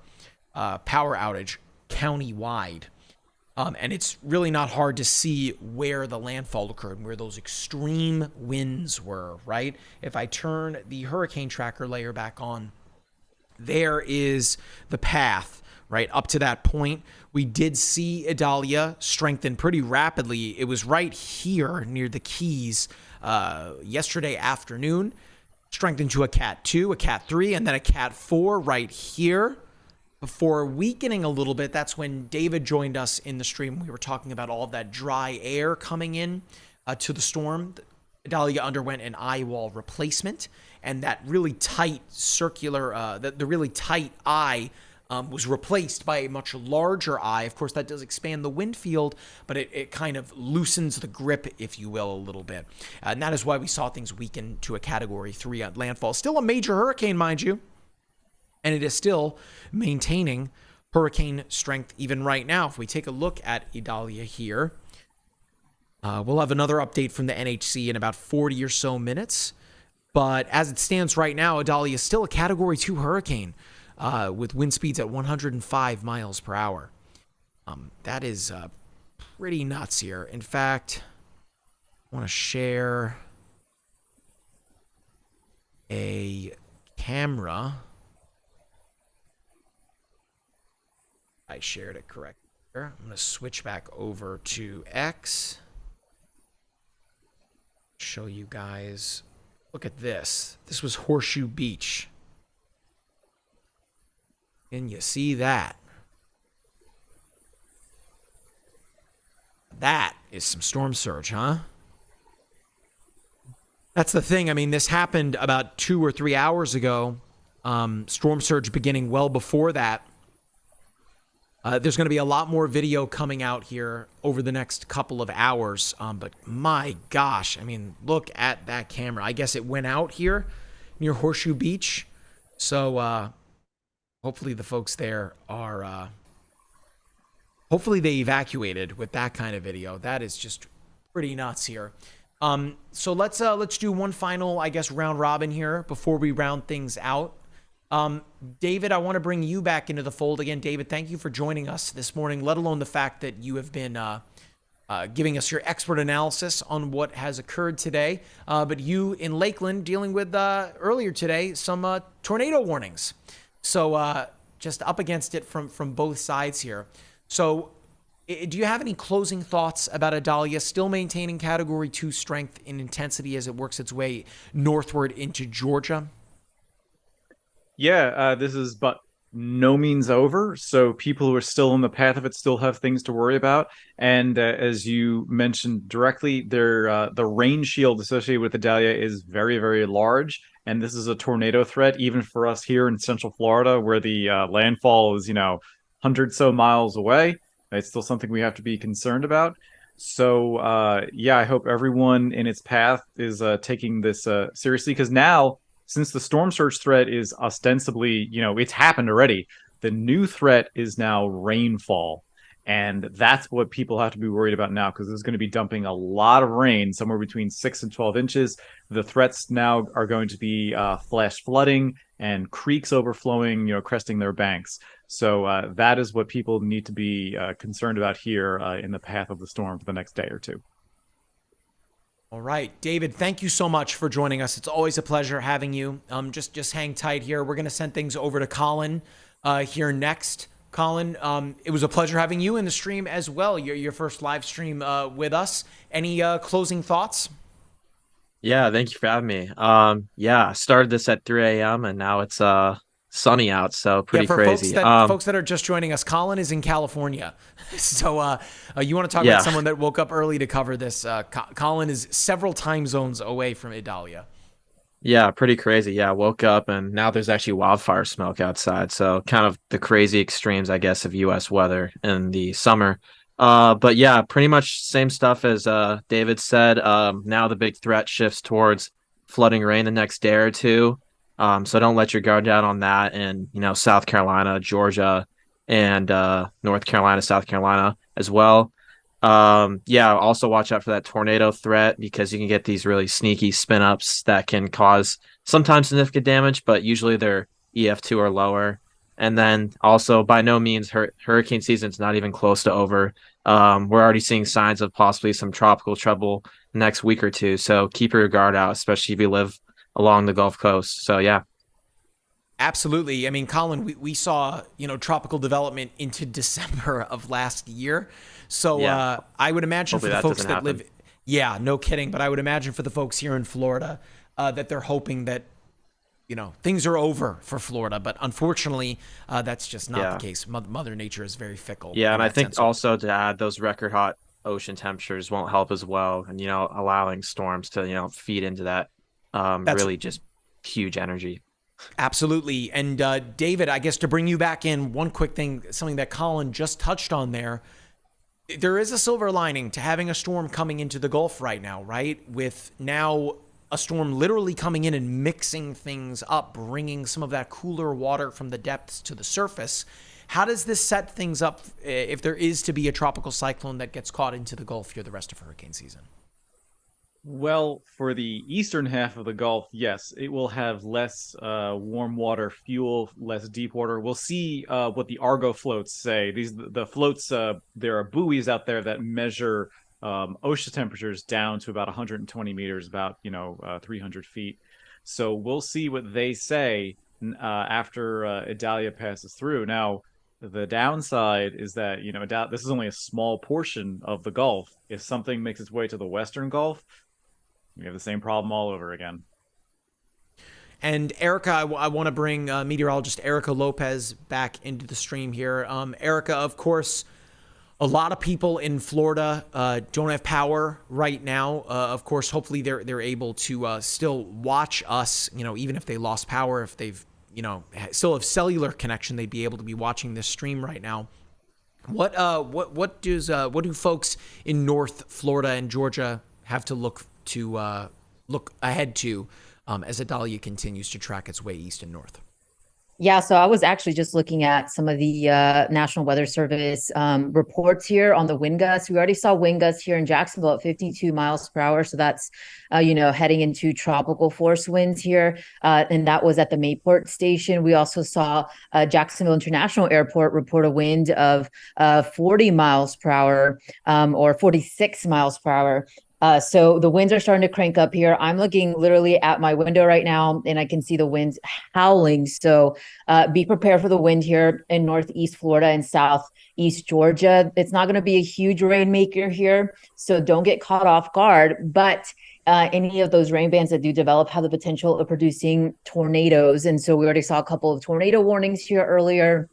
power outage county-wide. And it's really not hard to see where the landfall occurred, where those extreme winds were, right? If I turn the hurricane tracker layer back on, there is the path, right, up to that point. We did see Idalia strengthen pretty rapidly. It was right here near the Keys yesterday afternoon, strengthened to a Cat 2, a Cat 3, and then a Cat 4 right here. Before weakening a little bit, that's when David joined us in the stream. We were talking about all of that dry air coming in to the storm. Idalia underwent an eyewall replacement, and that really tight circular, the really tight eye was replaced by a much larger eye. Of course, that does expand the wind field, but it kind of loosens the grip, if you will, a little bit. And that is why we saw things weaken to a Category 3 at landfall. Still a major hurricane, mind you, and it is still maintaining hurricane strength even right now. If we take a look at Idalia here, we'll have another update from the NHC in about 40 or so minutes. But as it stands right now, Idalia is still a Category 2 hurricane with wind speeds at 105 miles per hour. That is pretty nuts here. In fact, I want to share a camera. I shared it correctly here. I'm going to switch back over to X. Show you guys. Look at this. This was Horseshoe Beach. Can you see that? That is some storm surge, huh? That's the thing. I mean, this happened about 2 or 3 hours ago. Storm surge beginning well before that. There's going to be a lot more video coming out here over the next couple of hours. But my gosh, I mean, look at that camera. I guess it went out here near Horseshoe Beach. So hopefully the folks there are, hopefully they evacuated with that kind of video. That is just pretty nuts here. So let's do one final, I guess, round robin here before we round things out. David, I want to bring you back into the fold again. David, thank you for joining us this morning, let alone the fact that you have been giving us your expert analysis on what has occurred today. But you in Lakeland dealing with earlier today some tornado warnings. So just up against it from both sides here. So Do you have any closing thoughts about Idalia still maintaining Category 2 strength and intensity as it works its way northward into Georgia? Yeah, this is but no means over. So people who are still in the path of it still have things to worry about. And as you mentioned directly, the rain shield associated with Idalia is very, very large. And this is a tornado threat, even for us here in Central Florida, where the landfall is, 100 so miles away. It's still something we have to be concerned about. So, yeah, I hope everyone in its path is taking this seriously, because now, since the storm surge threat is ostensibly, it's happened already, the new threat is now rainfall. And that's what people have to be worried about now, because there's going to be dumping a lot of rain, somewhere between 6 and 12 inches. The threats now are going to be flash flooding and creeks overflowing, cresting their banks. So that is what people need to be concerned about here in the path of the storm for the next day or two. All right, David, thank you so much for joining us. It's always a pleasure having you. Just hang tight here. We're going to send things over to Colin here next. Colin, it was a pleasure having you in the stream as well. Your first live stream with us. Any closing thoughts? Yeah, thank you for having me. Yeah, I started this at 3 a.m. and now it's sunny out, so pretty crazy. Folks that are just joining us, Colin is in California. So you want to talk about someone that woke up early to cover this. Colin is several time zones away from Idalia. Yeah, pretty crazy. Yeah, I woke up and now there's actually wildfire smoke outside. So kind of the crazy extremes, I guess, of U.S. weather in the summer. But yeah, pretty much same stuff as David said. Now the big threat shifts towards flooding rain the next day or two. So don't let your guard down on that. And, South Carolina, Georgia, and North Carolina, South Carolina as well. Yeah, also watch out for that tornado threat, because you can get these really sneaky spin ups that can cause sometimes significant damage, but usually they're EF2 or lower. And then also, by no means, hurricane season's not even close to over. We're already seeing signs of possibly some tropical trouble next week or two. So keep your guard out, especially if you live along the Gulf Coast. So yeah. Absolutely. I mean, Colin, we saw, tropical development into December of last year. So Yeah. I would imagine Hopefully for the that folks doesn't that happen. live, yeah, no kidding. But I would imagine for the folks here in Florida that they're hoping that, things are over for Florida. But unfortunately, that's just not the case. Mother Nature is very fickle. Yeah, in and I that think sense. also to add, those record hot ocean temperatures won't help as well. And, allowing storms to, feed into that really just huge energy. Absolutely. And David, I guess to bring you back in, one quick thing, something that Colin just touched on there. There is a silver lining to having a storm coming into the Gulf right now, right? With now a storm literally coming in and mixing things up, bringing some of that cooler water from the depths to the surface. How does this set things up if there is to be a tropical cyclone that gets caught into the Gulf here the rest of hurricane season? Well, for the eastern half of the Gulf, yes, it will have less warm water fuel, less deep water. We'll see what the Argo floats say. The floats, there are buoys out there that measure ocean temperatures down to about 120 meters, about 300 feet. So we'll see what they say after Idalia passes through. Now, the downside is that this is only a small portion of the Gulf. If something makes its way to the Western Gulf, we have the same problem all over again. And Erica, I want to bring meteorologist Erica Lopez back into the stream here. Erica, of course, a lot of people in Florida don't have power right now. Of course, hopefully they're able to still watch us. Even if they lost power, if they've still have cellular connection, they'd be able to be watching this stream right now. What do folks in North Florida and Georgia have to look ahead to as Idalia continues to track its way east and north? Yeah, so I was actually just looking at some of the National Weather Service reports here on the wind gusts. We already saw wind gusts here in Jacksonville at 52 miles per hour. So that's, heading into tropical force winds here. And that was at the Mayport station. We also saw Jacksonville International Airport report a wind of 40 miles per hour or 46 miles per hour. So the winds are starting to crank up here. I'm looking literally at my window right now, and I can see the winds howling. So be prepared for the wind here in Northeast Florida and Southeast Georgia. It's not going to be a huge rainmaker here, so don't get caught off guard. But any of those rain bands that do develop have the potential of producing tornadoes. And so we already saw a couple of tornado warnings here earlier.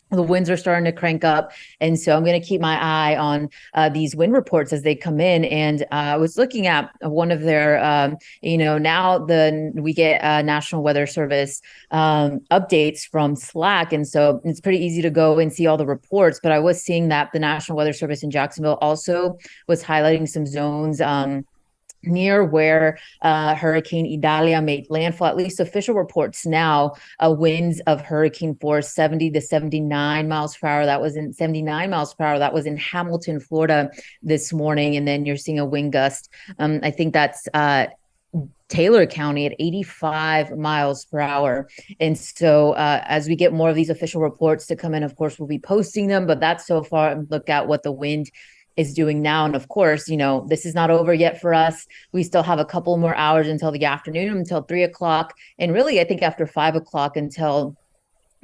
The winds are starting to crank up. And so I'm going to keep my eye on these wind reports as they come in. And I was looking at one of their, now we get National Weather Service updates from Slack. And so it's pretty easy to go and see all the reports. But I was seeing that the National Weather Service in Jacksonville also was highlighting some zones near where Hurricane Idalia made landfall. At least official reports now, winds of hurricane force 70 to 79 miles per hour. That was in 79 miles per hour. That was in Hamilton, Florida this morning. And then you're seeing a wind gust. I think that's Taylor County at 85 miles per hour. And so as we get more of these official reports to come in, of course, we'll be posting them. But that's so far, look at what the wind is doing now. And of course, this is not over yet for us. We still have a couple more hours until the afternoon, until 3 o'clock. And really, I think after 5 o'clock until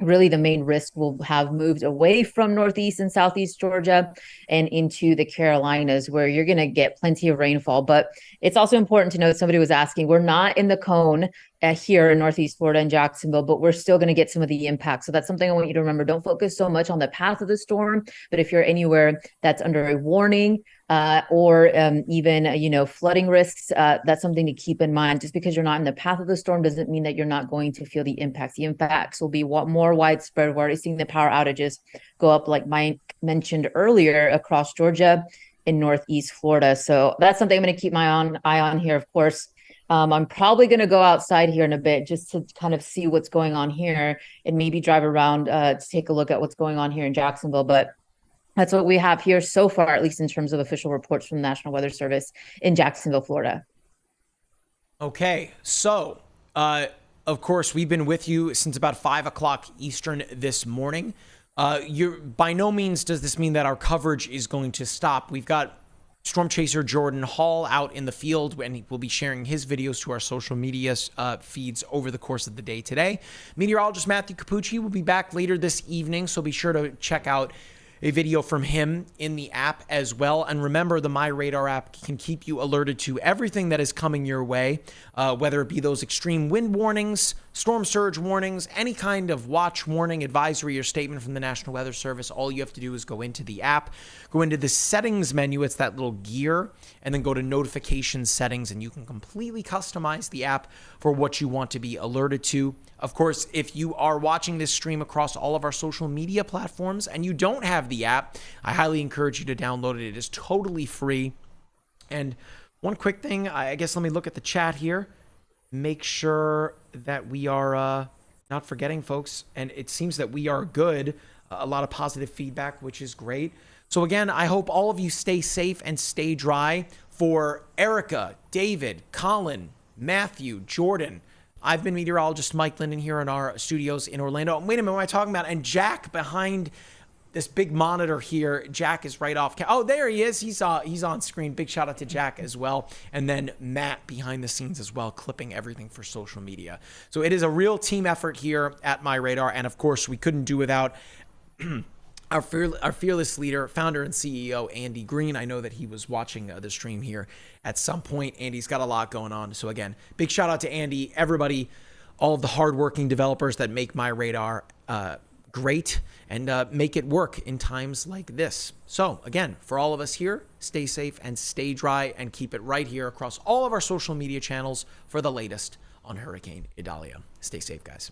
really the main risk will have moved away from Northeast and Southeast Georgia and into the Carolinas, where you're going to get plenty of rainfall. But it's also important to note, somebody was asking, we're not in the cone here in Northeast Florida and Jacksonville, but we're still going to get some of the impact. So that's something I want you to remember. Don't focus so much on the path of the storm, but if you're anywhere that's under a warning or even, flooding risks, that's something to keep in mind. Just because you're not in the path of the storm doesn't mean that you're not going to feel the impacts. The impacts will be more widespread. We're already seeing the power outages go up, like Mike mentioned earlier, across Georgia and Northeast Florida. So that's something I'm going to keep my eye on here, of course. I'm probably going to go outside here in a bit just to kind of see what's going on here and maybe drive around to take a look at what's going on here in Jacksonville. But that's what we have here so far, at least in terms of official reports from the National Weather Service in Jacksonville, Florida. Okay, so of course, we've been with you since about 5 o'clock Eastern this morning. By no means does this mean that our coverage is going to stop. We've got Storm Chaser Jordan Hall out in the field, and he will be sharing his videos to our social media feeds over the course of the day today. Meteorologist Matthew Capucci will be back later this evening, so be sure to check out a video from him in the app as well. And remember, the MyRadar app can keep you alerted to everything that is coming your way, whether it be those extreme wind warnings, storm surge warnings, any kind of watch warning, advisory, or statement from the National Weather Service. All you have to do is go into the app, go into the settings menu. It's that little gear, and then go to notification settings, and you can completely customize the app for what you want to be alerted to. Of course, if you are watching this stream across all of our social media platforms and you don't have the app, I highly encourage you to download it. It is totally free. And one quick thing, I guess, let me look at the chat here. Make sure that we are not forgetting, folks. And it seems that we are good. A lot of positive feedback, which is great. So again, I hope all of you stay safe and stay dry. For Erica, David, Colin, Matthew, Jordan, I've been meteorologist Mike Linden here in our studios in Orlando. Wait a minute, what am I talking about? And Jack behind this big monitor here. Jack is right off. Oh, there he is. He's on screen. Big shout out to Jack as well. And then Matt behind the scenes as well, clipping everything for social media. So it is a real team effort here at MyRadar. And of course, we couldn't do without our fearless leader, founder and CEO, Andy Green. I know that he was watching the stream here at some point. Andy's got a lot going on. So again, big shout out to Andy, everybody, all of the hardworking developers that make MyRadar great and make it work in times like this. So again, for all of us here, stay safe and stay dry, and keep it right here across all of our social media channels for the latest on Hurricane Idalia. Stay safe, guys.